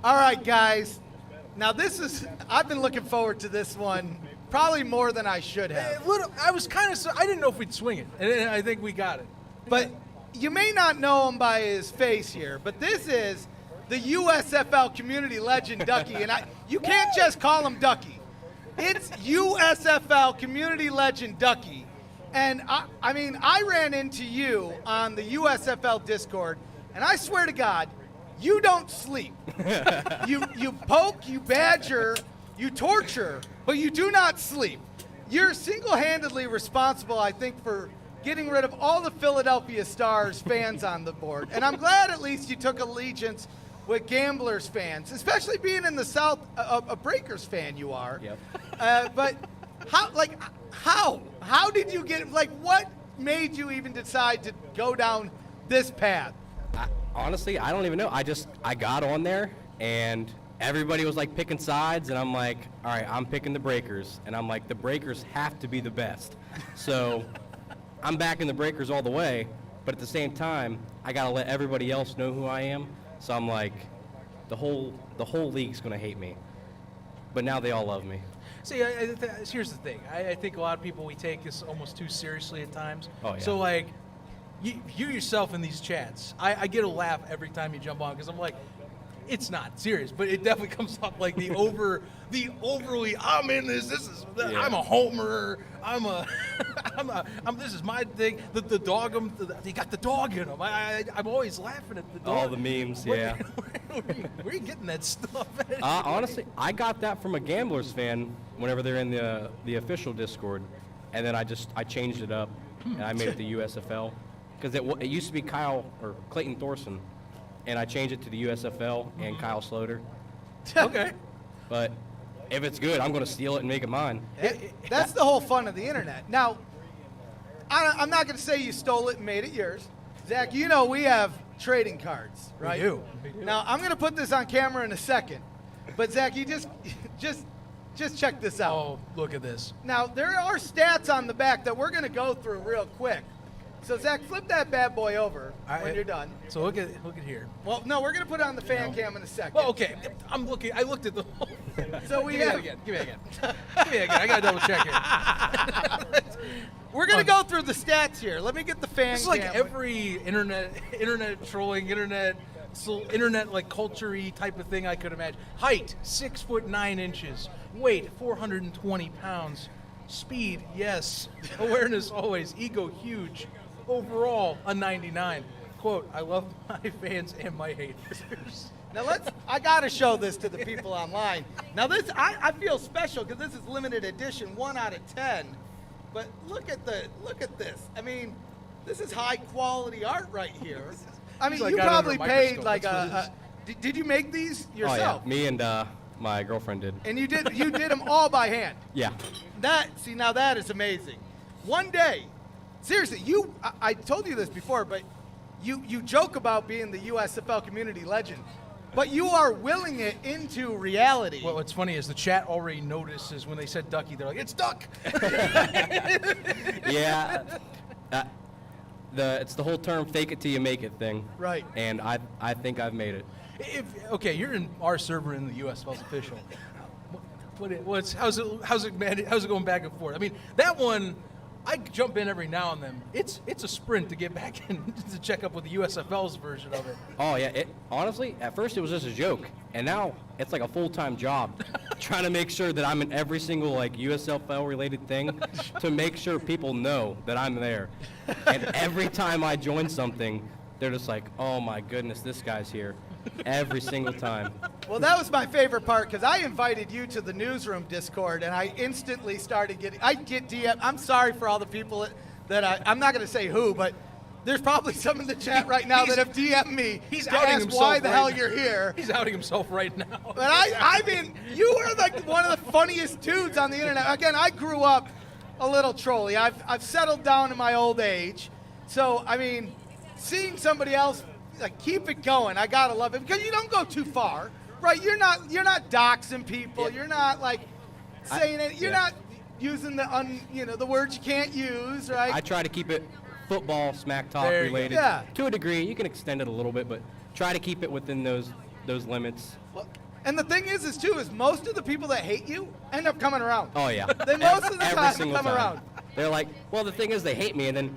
S2: All right, guys. Now I've been looking forward to this one probably more than I should have.
S4: I was kind of, I didn't know if we'd swing it, and I think we got it.
S2: But you may not know him by his face here, but this is the USFL Community legend, Ducky. And you can't just call him Ducky. It's USFL Community legend, Ducky. And I ran into you on the USFL Discord, and I swear to God, you don't sleep. You poke, you badger, you torture, but you do not sleep. You're single-handedly responsible, I think, for getting rid of all the Philadelphia Stars fans on the board. And I'm glad at least you took allegiance with Gamblers fans, especially being in the South, a Breakers fan you are.
S14: Yep.
S2: But how did you get, what made you even decide to go down this path?
S14: Honestly, I don't even know. I got on there, and everybody was like picking sides, and I'm like, all right, I'm picking the Breakers, and I'm like, the Breakers have to be the best. So I'm backing the Breakers all the way, but at the same time, I gotta let everybody else know who I am. So I'm like, the whole league's gonna hate me, but now they all love me.
S4: See, here's the thing. I think a lot of people, we take this almost too seriously at times.
S14: Oh, yeah.
S4: So, you yourself in these chats, I get a laugh every time you jump on because I'm like, it's not serious, but it definitely comes up like the overly, I'm in this.
S14: Yeah.
S4: I'm a homer. This is my thing. The dog, they got the dog in them. I'm always laughing at the dog.
S14: All the memes, yeah.
S4: Where are you getting that stuff?
S14: Honestly, I got that from a Gamblers fan whenever they're in the official Discord, and then I changed it up and I made it the USFL because it used to be Clayton Thorson, and I changed it to the USFL and Kyle Sloter.
S4: Okay.
S14: But if it's good, I'm going to steal it and make it mine.
S2: That's the whole fun of the internet. Now, I'm not going to say you stole it and made it yours. Zach, you know we have trading cards, right?
S4: We do.
S2: Now, I'm going to put this on camera in a second. But, Zach, you just check this out.
S4: Oh, look at this.
S2: Now, there are stats on the back that we're going to go through real quick. So, Zach, flip that bad boy over when you're done.
S4: So look at here.
S2: Well, no, we're going to put it on the fan cam in a second.
S4: Well, okay. I looked at the whole thing.
S2: So we
S4: Give
S2: have...
S4: me that again. Give me that again. I got to double check here.
S2: We're going to go through the stats here. Let me get the fan
S4: This is like
S2: cam.
S4: every internet trolling, internet like culture-y type of thing I could imagine. Height, 6'9". Weight, 420 pounds. Speed, yes. Awareness, always. Ego, huge. Overall, a 99. Quote, I love my fans and my haters.
S2: Now I gotta show this to the people online. Now this, I feel special because this is limited edition, 1 out of 10. But look at this. I mean, this is high quality art right here. I mean, you probably paid like did you make these yourself?
S14: Oh, yeah. Me and my girlfriend did.
S2: And you did them all by hand?
S14: Yeah.
S2: Now that is amazing. One day, seriously, I told you this before, but you joke about being the USFL community legend, but you are willing it into reality.
S4: Well, what's funny is the chat already notices when they said Ducky, they're like, it's Duck.
S14: Yeah. It's the whole term "fake it till you make it" thing.
S2: Right.
S14: And I think I've made it.
S4: Okay, you're in our server in the USFL's official. How's it going back and forth? I mean, that one, I jump in every now and then. It's a sprint to get back in to check up with the USFL's version of it.
S14: Oh yeah, honestly, at first it was just a joke, and now it's like a full-time job, trying to make sure that I'm in every single like USFL related thing, to make sure people know that I'm there. And every time I join something, they're just like, oh my goodness, this guy's here, every single time.
S2: Well, that was my favorite part because I invited you to the newsroom Discord, and I instantly started getting. I get DM. I'm sorry for all the people that I'm not going to say who, but there's probably some in the chat right now that have DM'd me to ask why the hell you're here.
S4: He's outing himself right now.
S2: But I mean, you are like one of the funniest dudes on the internet. Again, I grew up a little trolly. I've settled down in my old age, so I mean, seeing somebody else like keep it going, I gotta love it because you don't go too far. Right, you're not doxing people. Yeah. You're not like saying it. You're not using the words you can't use. Right.
S14: I try to keep it football, smack talk related.
S2: Yeah.
S14: To a degree, you can extend it a little bit, but try to keep it within those those limits.
S2: And the thing is most of the people that hate you end up coming around.
S14: Oh yeah.
S2: They most of the
S14: Every
S2: time
S14: single
S2: come
S14: time.
S2: around.
S14: They're like, well, the thing is they hate me, and then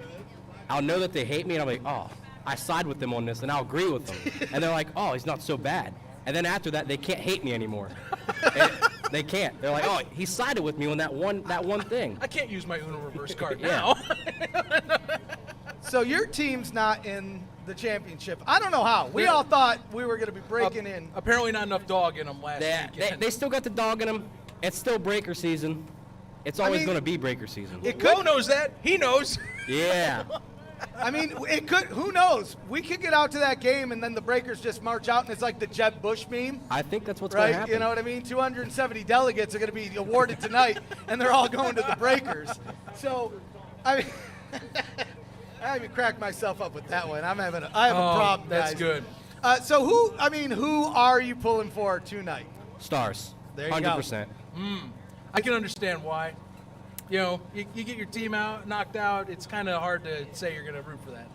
S14: I'll know that they hate me, and I'm like, oh, I side with them on this, and I'll agree with them. And they're like, oh, he's not so bad. And then after that, they can't hate me anymore. They can't. They're like, oh, he sided with me on that one thing.
S4: I can't use my Uno reverse card
S14: Yeah.
S4: now.
S2: So your team's not in the championship. I don't know how. We all thought we were going to be breaking in.
S4: Apparently not enough dog in them last weekend.
S14: They still got the dog in them. It's still breaker season. It's always
S2: mean,
S14: going to be breaker season.
S4: Will knows that. He knows.
S14: Yeah.
S2: I mean, it could. Who knows? We could get out to that game, and then the Breakers just march out, and it's like the Jeb Bush meme.
S14: I think that's what's going to
S2: Right?
S14: happen.
S2: You know what I mean? 270 delegates are going to be awarded tonight, and they're all going to the Breakers. So, I mean, I even cracked myself up with that one. I have a problem, guys.
S4: That's good.
S2: So who are you pulling for tonight?
S14: Stars.
S2: There you
S14: 100%.
S4: I can understand why. You know, you get your team knocked out, it's kind of hard to say you're going to root for that.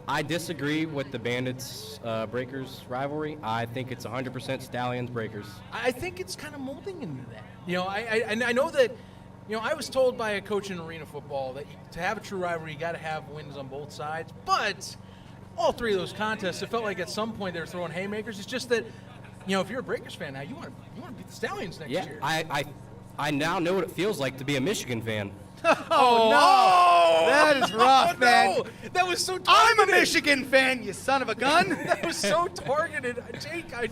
S14: I disagree with the Bandits Breakers rivalry. I think it's 100% Stallions Breakers.
S4: I think it's kind of molding into that. You know, I know that, you know, I was told by a coach in arena football that to have a true rivalry, you got to have wins on both sides. But all three of those contests, it felt like at some point they were throwing haymakers. It's just that, you know, if you're a Breakers fan now, you want to beat the Stallions next year.
S14: I now know what it feels like to be a Michigan fan.
S2: Oh, no! That is rough, man.
S4: No. That was so
S2: I'm
S4: targeted.
S2: a Michigan fan, you son of a gun.
S4: That was so targeted. Jake, I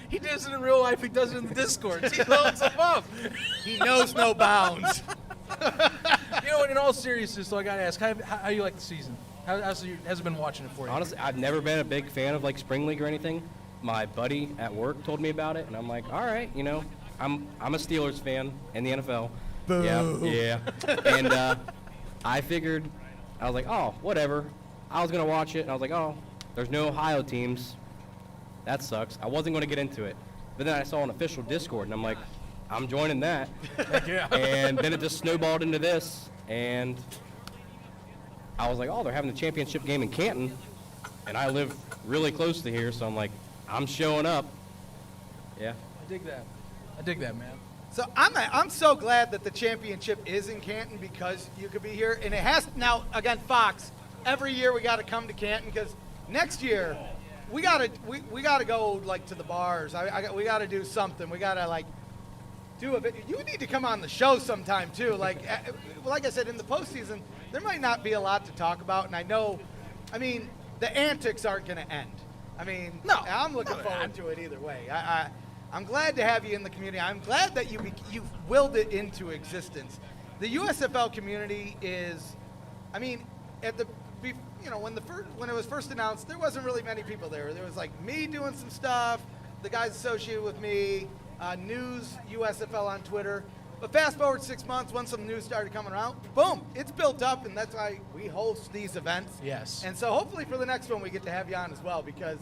S4: he does it in real life. He does it in the Discord. He loads them up.
S2: He knows no bounds.
S4: You know what? In all seriousness, so I got to ask, how you like the season? Has it been watching it for you?
S14: Honestly, I've never been a big fan of like spring league or anything. My buddy at work told me about it, and I'm like, all right, you know, I'm a Steelers fan in the NFL.
S2: Boo.
S14: Yeah. And I figured, I was like, oh, whatever. I was gonna watch it, and I was like, oh, there's no Ohio teams. That sucks. I wasn't gonna get into it, but then I saw an official Discord, and I'm like, I'm joining that.
S4: Yeah.
S14: And then it just snowballed into this, and I was like, oh, they're having the championship game in Canton, and I live really close to here, so I'm like, I'm showing up. Yeah.
S4: I dig that, man.
S2: So I'm so glad that the championship is in Canton because you could be here, and it has now. Again, Fox. Every year we got to come to Canton because next year we gotta go like to the bars. We got to do something. We got to like do a bit. You need to come on the show sometime too. Like I said, in the postseason there might not be a lot to talk about, and I mean the antics aren't going to end. I mean, no, I'm looking forward to it either way. I'm glad to have you in the community. I'm glad that you've willed it into existence. The USFL community is, I mean, when it was first announced, there wasn't really many people there. There was like me doing some stuff, the guys associated with me, News USFL on Twitter. But fast forward 6 months, when some news started coming around, boom, it's built up, and that's why we host these events.
S4: Yes.
S2: And so hopefully for the next one we get to have you on as well because,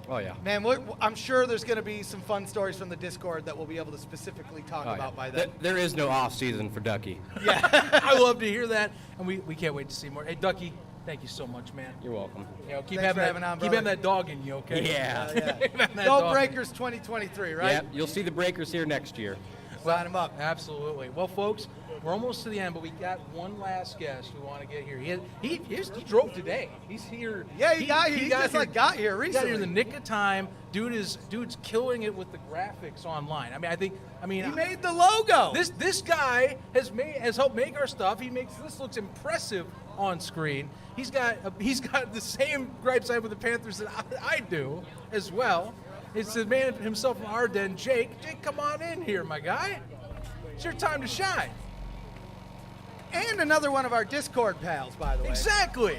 S14: Oh, yeah.
S2: man, I'm sure there's going to be some fun stories from the Discord that we'll be able to specifically talk about by then.
S14: There is no off season for Ducky.
S2: Yeah.
S4: I love to hear that, and we can't wait to see more. Hey, Ducky, thank you so much, man.
S14: You're welcome.
S4: You know,
S2: Thanks for having on,
S4: keep
S2: brother.
S4: having that dog in you, okay?
S14: Yeah.
S4: Keep having that
S2: Go
S4: dog.
S2: Breakers 2023, right?
S14: Yeah, you'll see the Breakers here next year.
S2: Sign them up.
S4: Absolutely. Well, folks, we're almost to the end, but we got one last guest we want to get here. He drove today. He's here.
S2: Yeah, he got here recently.
S4: Got here in the nick of time. Dude's killing it with the graphics online. I mean,
S2: he made the logo.
S4: This guy has helped make our stuff. This looks impressive on screen. He's got the same gripes I have with the Panthers that I do as well. It's the man himself from our den, Jake. Jake, come on in here, my guy. It's your time to shine.
S2: And another one of our Discord pals, by the way.
S4: Exactly.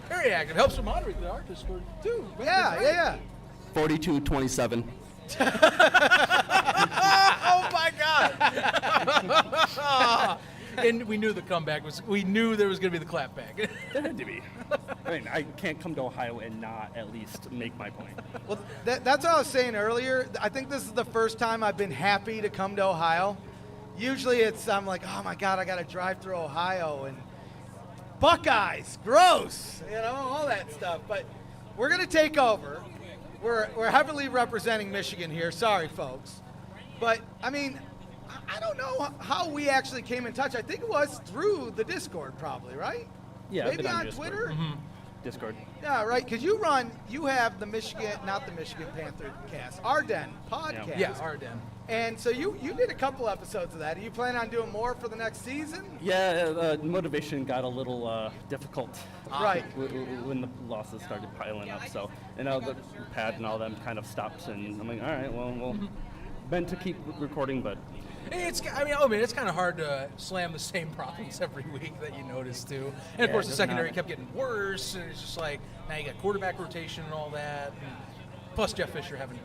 S4: Very active. Helps to moderate our Discord, too.
S2: Yeah.
S15: 42-27.
S4: Oh, my God. And we knew the comeback we knew there was going to be the clapback.
S15: There had to be. I mean, I can't come to Ohio and not at least make my point.
S2: Well, that's what I was saying earlier. I think this is the first time I've been happy to come to Ohio. Usually I'm like, oh my God, I got to drive through Ohio. Buckeyes, gross, all that stuff. But we're going to take over. We're heavily representing Michigan here. Sorry, folks. But, I mean, I don't know how we actually came in touch. I think it was through the Discord probably, right?
S15: Yeah,
S2: Maybe
S15: I've been
S2: on
S15: Discord.
S2: Twitter?
S15: Mm-hmm. Discord.
S2: Yeah, right, because you have the Michigan, not the Michigan Panther cast, Arden podcast.
S4: Yeah, Arden.
S2: And so you did a couple episodes of that. Are you planning on doing more for the next season?
S15: Yeah, motivation got a little difficult.
S2: Right.
S15: When the losses started piling up. So, and now the pad and all them kind of stopped, and I'm like, all right, well, meant to keep recording, but.
S4: It's kind of hard to slam the same problems every week that you notice too. And of course, the
S15: it's
S4: secondary
S15: not.
S4: kept getting worse, and it's just like now you got quarterback rotation and all that. And plus, Jeff Fisher having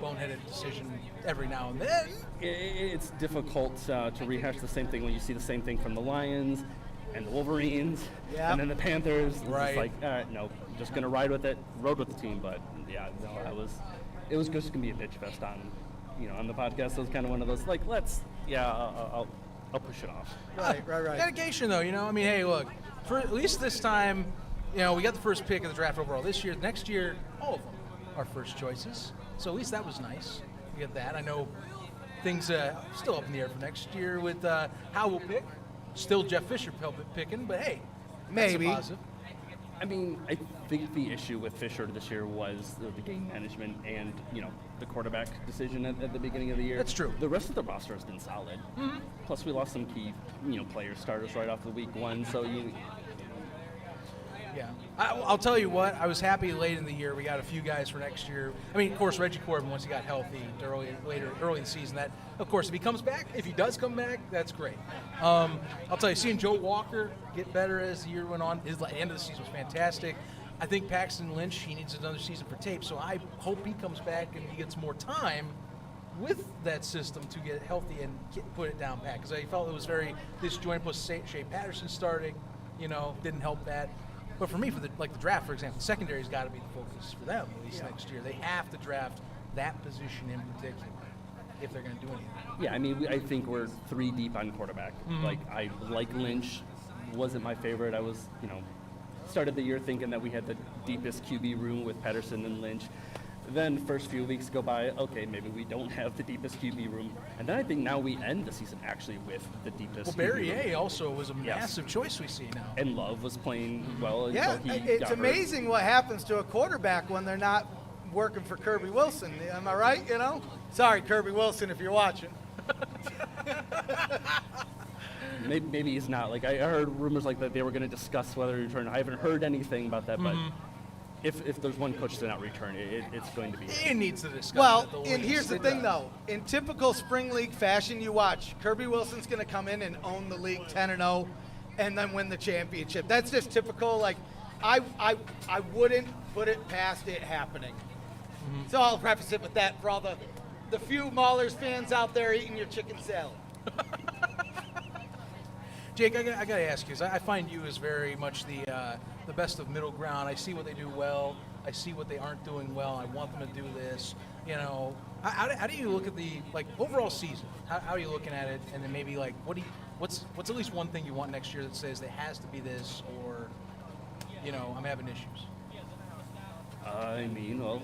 S4: boneheaded decision every now and then.
S15: It's difficult to rehash the same thing when you see the same thing from the Lions and the Wolverines, and then the Panthers. It's
S4: Right.
S15: just like, all right, no, just gonna ride with it, rode with the team. But yeah, no, it was just gonna be a bitch fest on the podcast. It was kind of one of those like, I'll push it off.
S2: Right.
S4: Dedication, though, hey, look, for at least this time, we got the first pick of the draft overall this year. Next year, all of them are first choices. So at least that was nice. We get that. I know things still up in the air for next year with how we'll pick. Still Jeff Fisher picking, but hey,
S2: maybe.
S4: That's a positive.
S15: I mean, I think the issue with Fisher this year was the game management and, the quarterback decision at the beginning of the year.
S4: That's true.
S15: The rest of the roster has been solid.
S4: Mm-hmm.
S15: Plus, we lost some key, players, starters right off the week one. So
S4: Yeah. I'll tell you what, I was happy late in the year. We got a few guys for next year. I mean, of course, Reggie Corbin, once he got healthy early in the season, that, of course, if he comes back, if he does come back, that's great. I'll tell you, seeing Joe Walker get better as the year went on, his end of the season was fantastic. I think Paxton Lynch, he needs another season for tape, so I hope he comes back and he gets more time with that system to get healthy and put it down pat, because I felt it was very disjointed, plus Shea Patterson starting, didn't help that. But for me, for the draft, for example, secondary's got to be the focus for them at least next year. They have to draft that position in particular if they're going to do anything.
S15: Yeah, I mean, I think we're 3 deep on quarterback.
S4: Mhm.
S15: Like, I like Lynch, wasn't my favorite. I was, started the year thinking that we had the deepest QB room with Patterson and Lynch. Then first few weeks go by, okay, maybe we don't have the deepest QB room. And then I think now we end the season actually with the deepest
S4: Well,
S15: QB room.
S4: Barrier also was a massive choice we see now.
S15: And Love was playing well
S2: Yeah,
S15: until he
S2: it's
S15: got hurt.
S2: amazing what happens to a quarterback when they're not working for Kirby Wilson. Am I right? Sorry, Kirby Wilson, if you're watching.
S15: Maybe he's not. Like, I heard rumors like that they were going to discuss whether he returned. I haven't heard anything about that, but if there's one coach to not return, it's going to be
S4: He needs to discuss
S2: Well,
S4: it at the
S2: and
S4: least.
S2: here's the
S4: It
S2: thing,
S4: does.
S2: though. In typical spring league fashion, you watch Kirby Wilson's going to come in and own the league 10-0, and then win the championship. That's just typical. Like, I wouldn't put it past it happening. So I'll preface it with that for all the few Maulers fans out there eating your chicken salad.
S4: Jake, I got to ask you, because I find you as very much the best of middle ground. I see what they do well. I see what they aren't doing well. I want them to do this. How do you look at the overall season? How are you looking at it? And then maybe what's at least one thing you want next year that says it has to be this, or I'm having issues.
S15: I mean, well,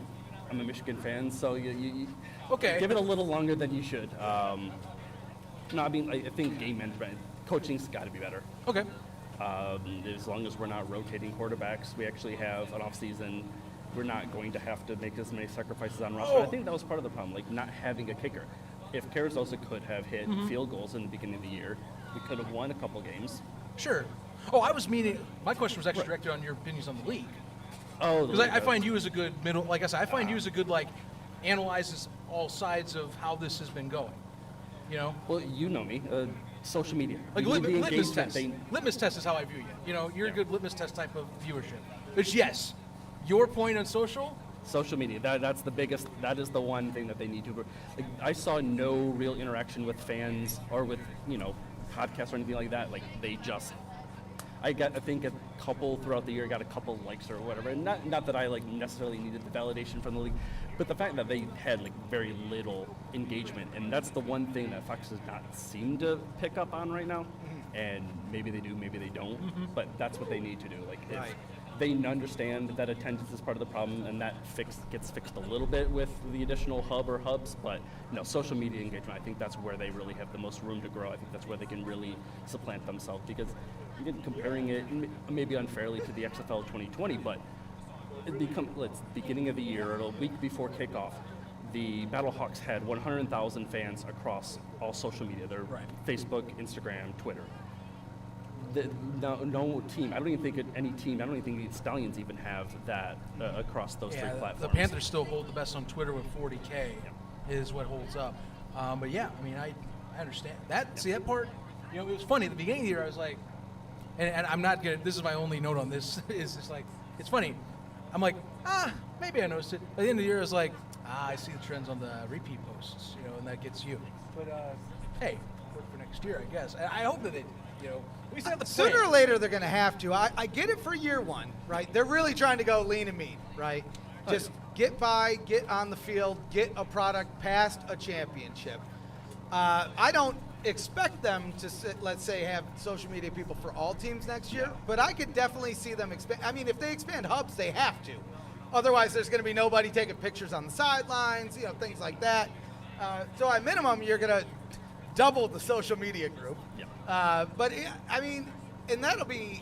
S15: I'm a Michigan fan, so you
S4: okay.
S15: Give it a little longer than you should. No, I mean, I think game management, coaching's got to be better.
S4: Okay.
S15: As long as we're not rotating quarterbacks, we actually have an off season. We're not going to have to make as many sacrifices on roster. I think that was part of the problem, like not having a kicker. If Carrizosa could have hit field goals in the beginning of the year, we could have won a couple games.
S4: Sure. Oh, my question was actually directed on your opinions on the league.
S15: Oh,
S4: because I find you as a good middle. Like I said, I find you as a good analyzes all sides of how this has been going.
S15: Well, you know me. Social media.
S4: Like
S15: The
S4: litmus
S15: engagement,
S4: test. Litmus test is how I view you. You're a good litmus test type of viewership. It's yes. Your point on social.
S15: Social media. That's the biggest. That is the one thing that they need to. Like, I saw no real interaction with fans or with podcasts or anything like that. Like they just. I think a couple throughout the year got a couple likes or whatever. And not that I necessarily needed the validation from the league, but the fact that they had very little engagement, and that's the one thing that Fox does not seem to pick up on right now. and maybe they do, maybe they don't.
S4: Mm-hmm.
S15: But that's what they need to do. Like, if
S2: Right.
S15: they understand that attendance is part of the problem, and that gets fixed a little bit with the additional hub or hubs. But social media engagement, I think that's where they really have the most room to grow. I think that's where they can really supplant themselves, because even comparing it maybe unfairly to the XFL 2020, but it's beginning of the year, or a week before kickoff, the Battlehawks had 100,000 fans across all social media. They're Facebook, Instagram, Twitter. No team. I don't even think any team. I don't even think the Stallions even have that across those three platforms.
S4: The Panthers still hold the best on Twitter with 40K is what holds up. But yeah, I mean, I understand that. See that part? It was funny at the beginning of the year. I was like, and I'm not gonna. This is my only note on this. Is just like, it's funny. I'm like, maybe I noticed it. By the end of the year, I was like, I see the trends on the repeat posts, and that gets you. But hey, work for next year, I guess. I hope that they, we still have the plan.
S2: Sooner or later, they're going to have to. I get it for year one, right? They're really trying to go lean and mean, right? Just get by, get on the field, get a product past a championship. I don't expect them to, let's say, have social media people for all teams next year, but I could definitely see them expand. I mean, if they expand hubs, they have to. Otherwise, there's going to be nobody taking pictures on the sidelines, things like that. So at minimum, you're going to double the social media group. But I mean, and it'll be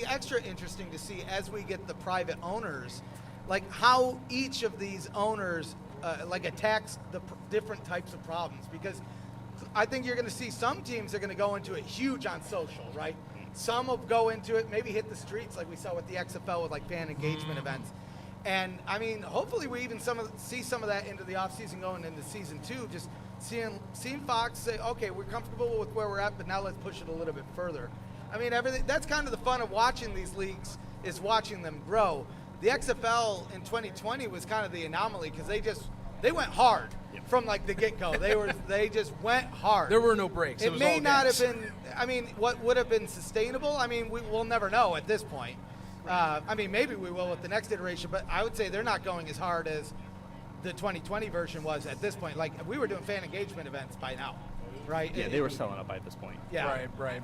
S2: extra interesting to see as we get the private owners, like how each of these owners attacks the different types of problems, because I think you're going to see some teams are going to go into it huge on social, right? Some will go into it, maybe hit the streets like we saw with the XFL with fan engagement events. And I mean, hopefully we even see some of that into the offseason going into season 2, just seeing Fox say, okay, we're comfortable with where we're at, but now let's push it a little bit further. I mean, that's kind of the fun of watching these leagues, is watching them grow. The XFL in 2020 was kind of the anomaly, because they went hard from the get-go. They just went hard.
S4: There were no breaks.
S2: It may not have been. I mean, what would have been sustainable? I mean, we'll never know at this point. I mean, maybe we will with the next iteration, but I would say they're not going as hard as the 2020 version was at this point. Like, we were doing fan engagement events by now, right?
S15: Yeah, they were selling up by this point.
S2: Yeah.
S4: Right.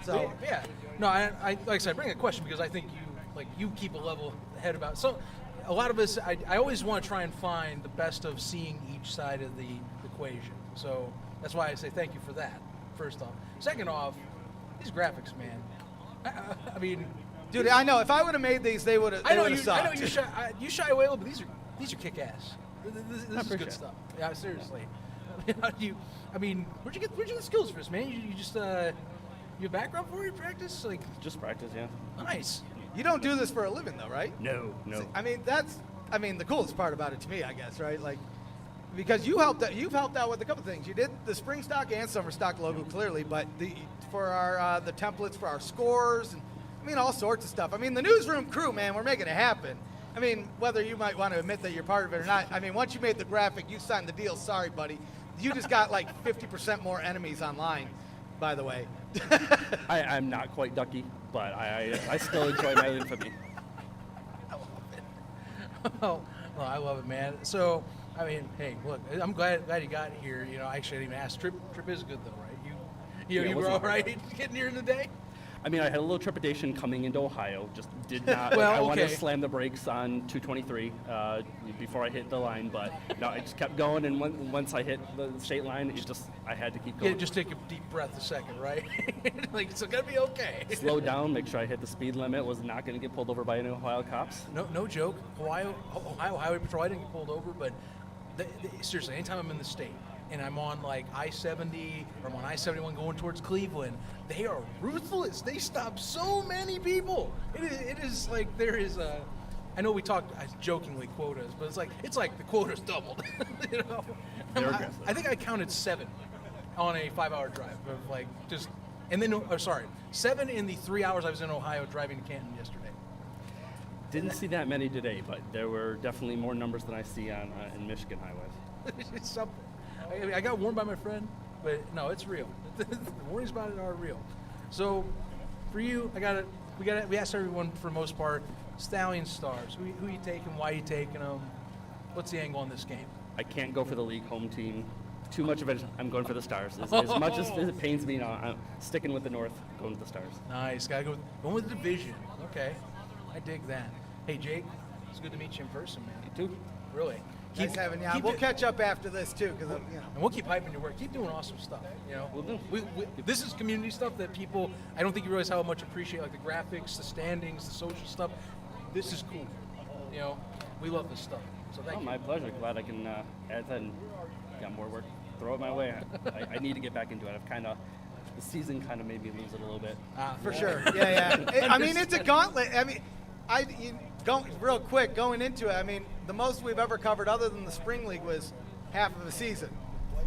S2: So
S4: yeah. No, I like I said, I bring a question because I think you keep a level head about. So a lot of us, I always want to try and find the best of seeing each side of the equation. So that's why I say thank you for that, first off. Second off, these graphics, man. I mean,
S2: dude, I know if I would have made these, they would have. I know you
S4: shy away a little, but these are kick-ass. This is good stuff. Yeah, seriously. I mean, where'd you get the skills for this, man? You just you have background for your practice,
S15: just practice, yeah.
S4: Nice.
S2: You don't do this for a living, though, right?
S15: No.
S2: I mean, the coolest part about it to me, I guess, right? Because you've helped out with a couple things. You did the SpringStock and SummerStock logo clearly, but for our the templates for our scores, and I mean all sorts of stuff. I mean, the newsroom crew, man, we're making it happen. I mean, whether you might want to admit that you're part of it or not, I mean, once you made the graphic, you signed the deal. Sorry, buddy. You just got 50% more enemies online, by the way.
S15: I'm not quite Ducky, but I still enjoy my infamy.
S4: I love it. Well, I love it, man. So, I mean, hey, look, I'm glad you got here. Actually, I didn't even ask. Trip is good though, right? You were all right getting here today?
S15: I mean, I had a little trepidation coming into Ohio. Just did not.
S4: Well,
S15: I wanted to slam the brakes on 223 before I hit the line, but no, I just kept going. And once I hit the state line, I had to keep going.
S4: Yeah, just take a deep breath a second, right? It's gonna be okay.
S15: Slow down, make sure I hit the speed limit. Was not going to get pulled over by any Ohio cops.
S4: No joke. Ohio Highway Patrol, I didn't get pulled over, but seriously, anytime I'm in the state and I'm on I-70 or I'm on I-71 going towards Cleveland, they are ruthless. They stop so many people. It is there is a. I know we talked jokingly quotas, but it's like the quota's doubled.
S15: They're aggressive.
S4: I think I counted 7 on a 5-hour drive of and then 7 in the 3 hours I was in Ohio driving to Canton yesterday.
S15: Didn't see that many today, but there were definitely more numbers than I see on in Michigan highways.
S4: It's something. I got warned by my friend, but no, it's real. The warnings about it are real. So, for you, we asked everyone for the most part, Stallion stars. Who you taking? Why you taking them? What's the angle on this game?
S15: I can't go for the league home team. too much of it, I'm going for the Stars. As much as it pains me, I'm sticking with the North, going with the Stars.
S4: Nice. Got to go going with the division. Okay. I dig that. Hey, Jake, it's good to meet you in person, man.
S15: You too.
S4: Really.
S2: Nice having you on. We'll catch up after this, too, because, you know.
S4: And we'll keep hyping your work. Keep doing awesome stuff, you know.
S15: We'll do.
S4: This is community stuff that people, I don't think you realize how much appreciate, like the graphics, the standings, the social stuff. This is cool. You know, we love this stuff. So thank you.
S15: My pleasure. Glad I can add that and got more work. Throw it my way. I need to get back into it. The season kind of made me lose it a little bit.
S2: For sure. Yeah. I mean, it's a gauntlet. I mean, real quick, going into it, I mean, the most we've ever covered other than the Spring League was half of a season,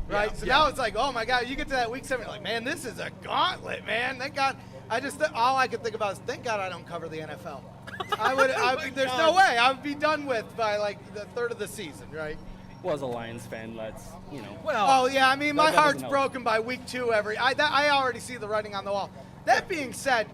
S2: right?
S4: Yeah,
S2: so now it's like, oh my God, you get to that week 7, you're like, man, this is a gauntlet, man. Thank God. All I could think about is, thank God I don't cover the NFL. There's no way. I would be done with by like the third of the season, right?
S15: Well, as a Lions fan, that's, you know.
S2: Well, yeah, I mean, my
S15: that
S2: heart's
S15: doesn't help.
S2: broken by week 2 I already see the writing on the wall. That being said,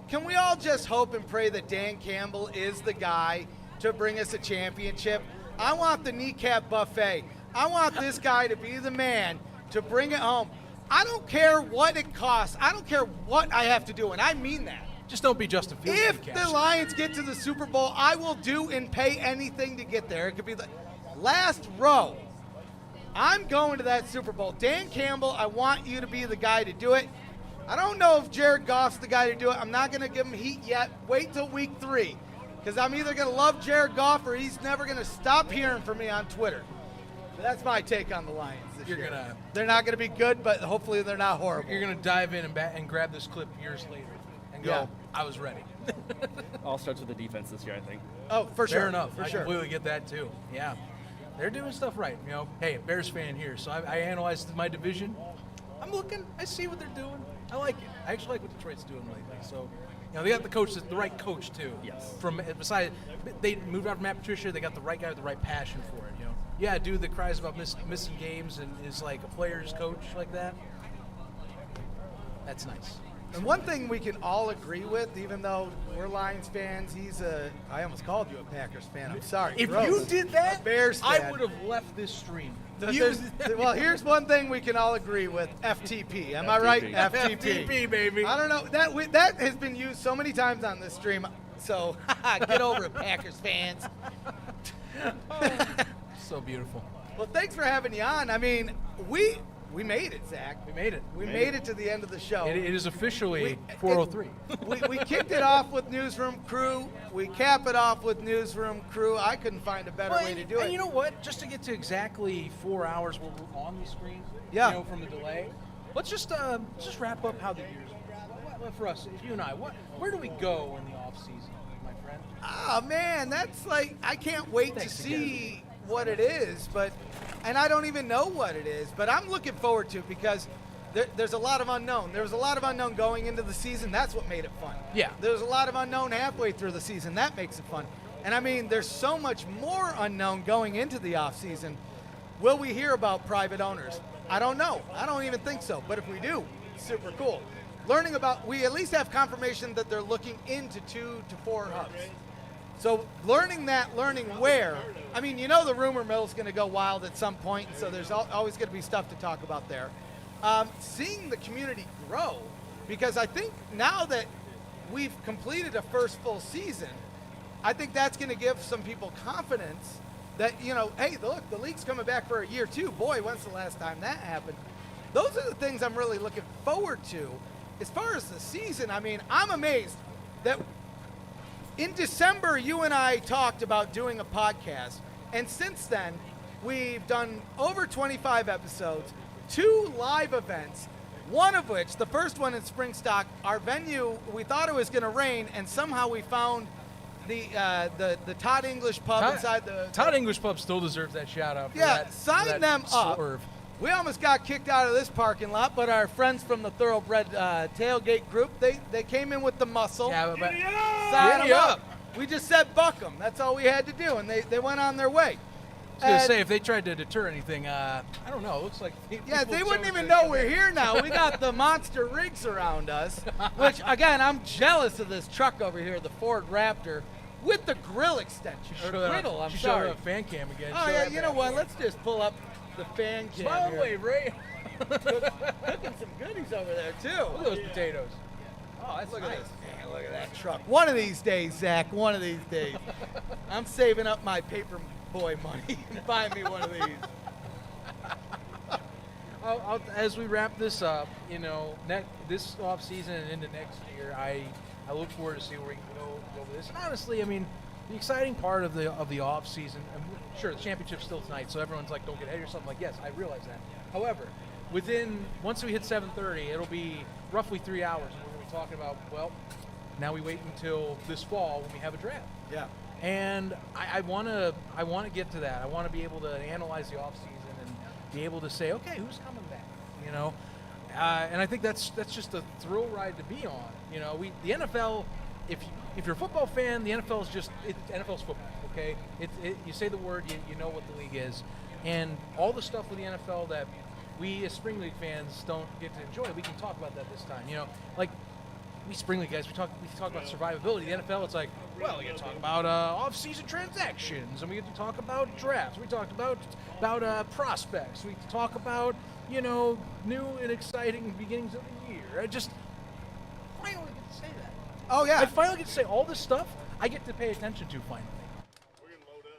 S2: can we all just hope and pray that Dan Campbell is the guy to bring us a championship? I want the kneecap buffet. I want this guy to be the man to bring it home. I don't care what it costs. I don't care what I have to do, and I mean that.
S4: Just don't be Justin Fields.
S2: If the Lions get to the Super Bowl, I will do and pay anything to get there. It could be the last row. I'm going to that Super Bowl. Dan Campbell, I want you to be the guy to do it. I don't know if Jared Goff's the guy to do it. I'm not going to give him heat yet. Wait till week 3, because I'm either going to love Jared Goff or he's never going to stop hearing from me on Twitter. But that's my take on the Lions this year. They're not going to be good, but hopefully they're not horrible.
S4: You're going to dive in and grab this clip years later and go, I was ready.
S15: All starts with the defense this year, I think.
S2: Oh, for sure.
S4: Fair enough.
S2: For
S4: I
S2: sure.
S4: completely get that too. Yeah. They're doing stuff right. You know, hey, Bears fan here. So I analyzed my division. I'm looking. I see what they're doing. I like it. I actually like what Detroit's doing lately. So, you know, they got the right coach too.
S15: Yes.
S4: Besides, they moved out from Matt Patricia. They got the right guy with the right passion for it. You know. Yeah, a dude that cries about missing games and is like a player's coach like that. That's nice.
S2: And one thing we can all agree with, even though we're Lions fans, I almost called you a Packers fan. I'm sorry.
S4: If
S2: Gross.
S4: you did that,
S2: A Bears fan.
S4: I would have left this stream.
S2: Well, here's one thing we can all agree with: FTP. Am I right?
S4: FTP, baby.
S2: I don't know. That has been used so many times on this stream. So get over it, Packers fans.
S4: So beautiful.
S2: Well, thanks for having you on. I mean, we made it, Zach.
S4: We made it.
S2: We made it to the end of the show.
S4: It is officially 4:03.
S2: We kicked it off with Newsroom Crew. We cap it off with Newsroom Crew. I couldn't find a better way to do it.
S4: And you know what? Just to get to exactly 4 hours while we're on the screen,
S2: Yeah.
S4: you know, from the delay, let's just wrap up how the year's been. What for us, you and I, where do we go in the off season, my friend?
S2: Oh man, that's like, I can't wait to see what it is, and I don't even know what it is, but I'm looking forward to it because there's a lot of unknown. There was a lot of unknown going into the season. That's what made it fun.
S4: Yeah.
S2: There's a lot of unknown halfway through the season. That makes it fun. And I mean, there's so much more unknown going into the off season. Will we hear about private owners? I don't know. I don't even think so. But if we do, super cool. We at least have confirmation that they're looking into 2 to 4 hubs. So learning where, I mean, you know the rumor mill's going to go wild at some point, so there's always going to be stuff to talk about there. Seeing the community grow, because I think now that we've completed a first full season, I think that's going to give some people confidence that, you know, hey, look, the league's coming back for a year too. Boy, when's the last time that happened? Those are the things I'm really looking forward to. As far as the season, I mean, I'm amazed that in December, you and I talked about doing a podcast, and since then, we've done over 25 episodes, 2 live events, one of which, the first one in SpringStock, our venue, we thought it was going to rain, and somehow we found the Todd English pub inside the...
S4: Todd English pub still deserves that shout-out.
S2: Sign them up. We almost got kicked out of this parking lot, but our friends from the Thoroughbred Tailgate group, they came in with the muscle.
S4: Yeah, but
S2: Sign them up. We just said buck them. That's all we had to do, and they went on their way.
S4: I was going to say, if they tried to deter anything, I don't know. It looks like
S2: they wouldn't even know we're here now. We got the monster rigs around us, which, again, I'm jealous of this truck over here, the Ford Raptor, with the grill extension.
S4: Griddle, I'm sorry. Showed up fan cam again.
S2: Oh, yeah, you know what? Let's just pull up. the fan cam.
S4: Smile
S2: here.
S4: wave, Ray.
S2: Cooking some goodies over there too.
S4: Look at those potatoes.
S2: Oh, that's nice. Man, look at that truck. One of these days, Zach. One of these days. I'm saving up my paper boy money and buying me one of these.
S4: As we wrap this up, this off season and into next year, I look forward to see where we can go with this. And honestly, I mean, the exciting part of the off season, and sure, the championship's still tonight, so everyone's like, don't get ahead of yourself. I'm like, yes, I realize that. However, once we hit 7:30, it'll be roughly 3 hours, and we're going to be talking about, well, now we wait until this fall when we have a draft.
S2: Yeah.
S4: And I want to get to that. I want to be able to analyze the off season and be able to say, okay, who's coming back? And I think that's just a thrill ride to be on. The NFL, if you're a football fan, the NFL is NFL's football. Okay, you say the word, you know what the league is, and all the stuff with the NFL that we as Spring League fans don't get to enjoy, we can talk about that this time. Like we Spring League guys, we talk about survivability. The NFL, it's like, well, we get to talk about off-season transactions, and we get to talk about drafts. We talked about prospects. We talk about new and exciting beginnings of the year. I just finally get to say that.
S2: Oh yeah.
S4: I finally get to say all this stuff. I get to pay attention to finally.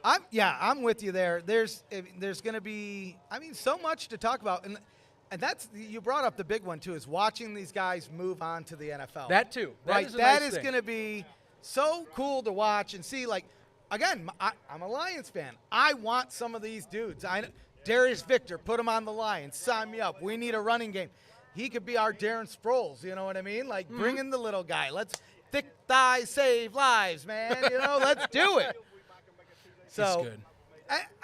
S2: I'm with you there. There's going to be, so much to talk about, and that's, you brought up the big one too, is watching these guys move on to the NFL.
S4: That too.
S2: That is going to be so cool to watch and see. Like, again, I'm a Lions fan. I want some of these dudes. Darius Victor, put him on the Lions. Sign me up. We need a running game. He could be our Darren Sproles. You know what I mean? Like, bring in the little guy. Let's thick thighs save lives, man. Let's do it. So,
S4: good.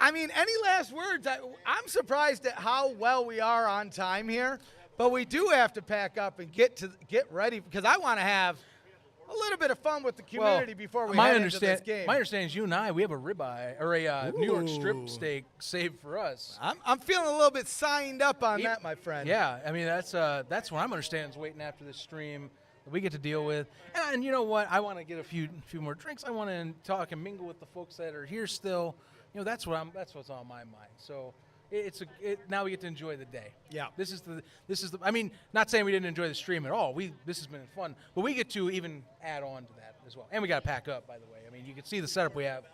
S2: Any last words? I'm surprised at how well we are on time here, but we do have to pack up and get ready because I want to have a little bit of fun with the community before we head into this game.
S4: My understanding is you and I, we have a ribeye or a New York strip steak saved for us.
S2: I'm feeling a little bit signed up on that, my friend.
S4: Yeah, that's what I'm understanding is waiting after this stream that we get to deal with. And you know what? I want to get a few more drinks. I want to talk and mingle with the folks that are here still. That's what's on my mind. So now we get to enjoy the day.
S2: Yeah.
S4: This is the. Not saying we didn't enjoy the stream at all. This has been fun, but we get to even add on to that as well. And we got to pack up, by the way. You can see the setup we have.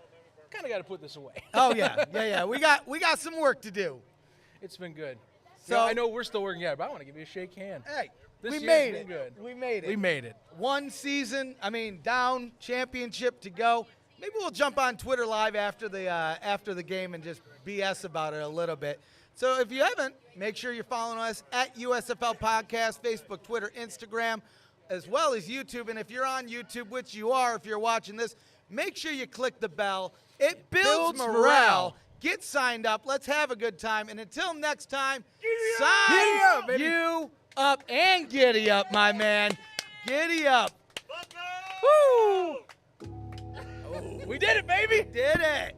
S4: Kind of got to put this away.
S2: Oh yeah. We got some work to do.
S4: It's been good.
S2: So
S4: I know we're still working at it, but I want to give you a shake hand.
S2: Hey.
S4: We
S2: made it.
S4: Good.
S2: We made it.
S4: We made it.
S2: One season, down, championship to go. Maybe we'll jump on Twitter Live after the game and just BS about it a little bit. So if you haven't, make sure you're following us at USFL Podcast, Facebook, Twitter, Instagram, as well as YouTube. And if you're on YouTube, which you are if you're watching this, make sure you click the bell. It builds morale. Get signed up. Let's have a good time. And until next time, sign you up and giddy up, my man. Giddy up. Woo!
S4: We did it, baby.
S2: Did it.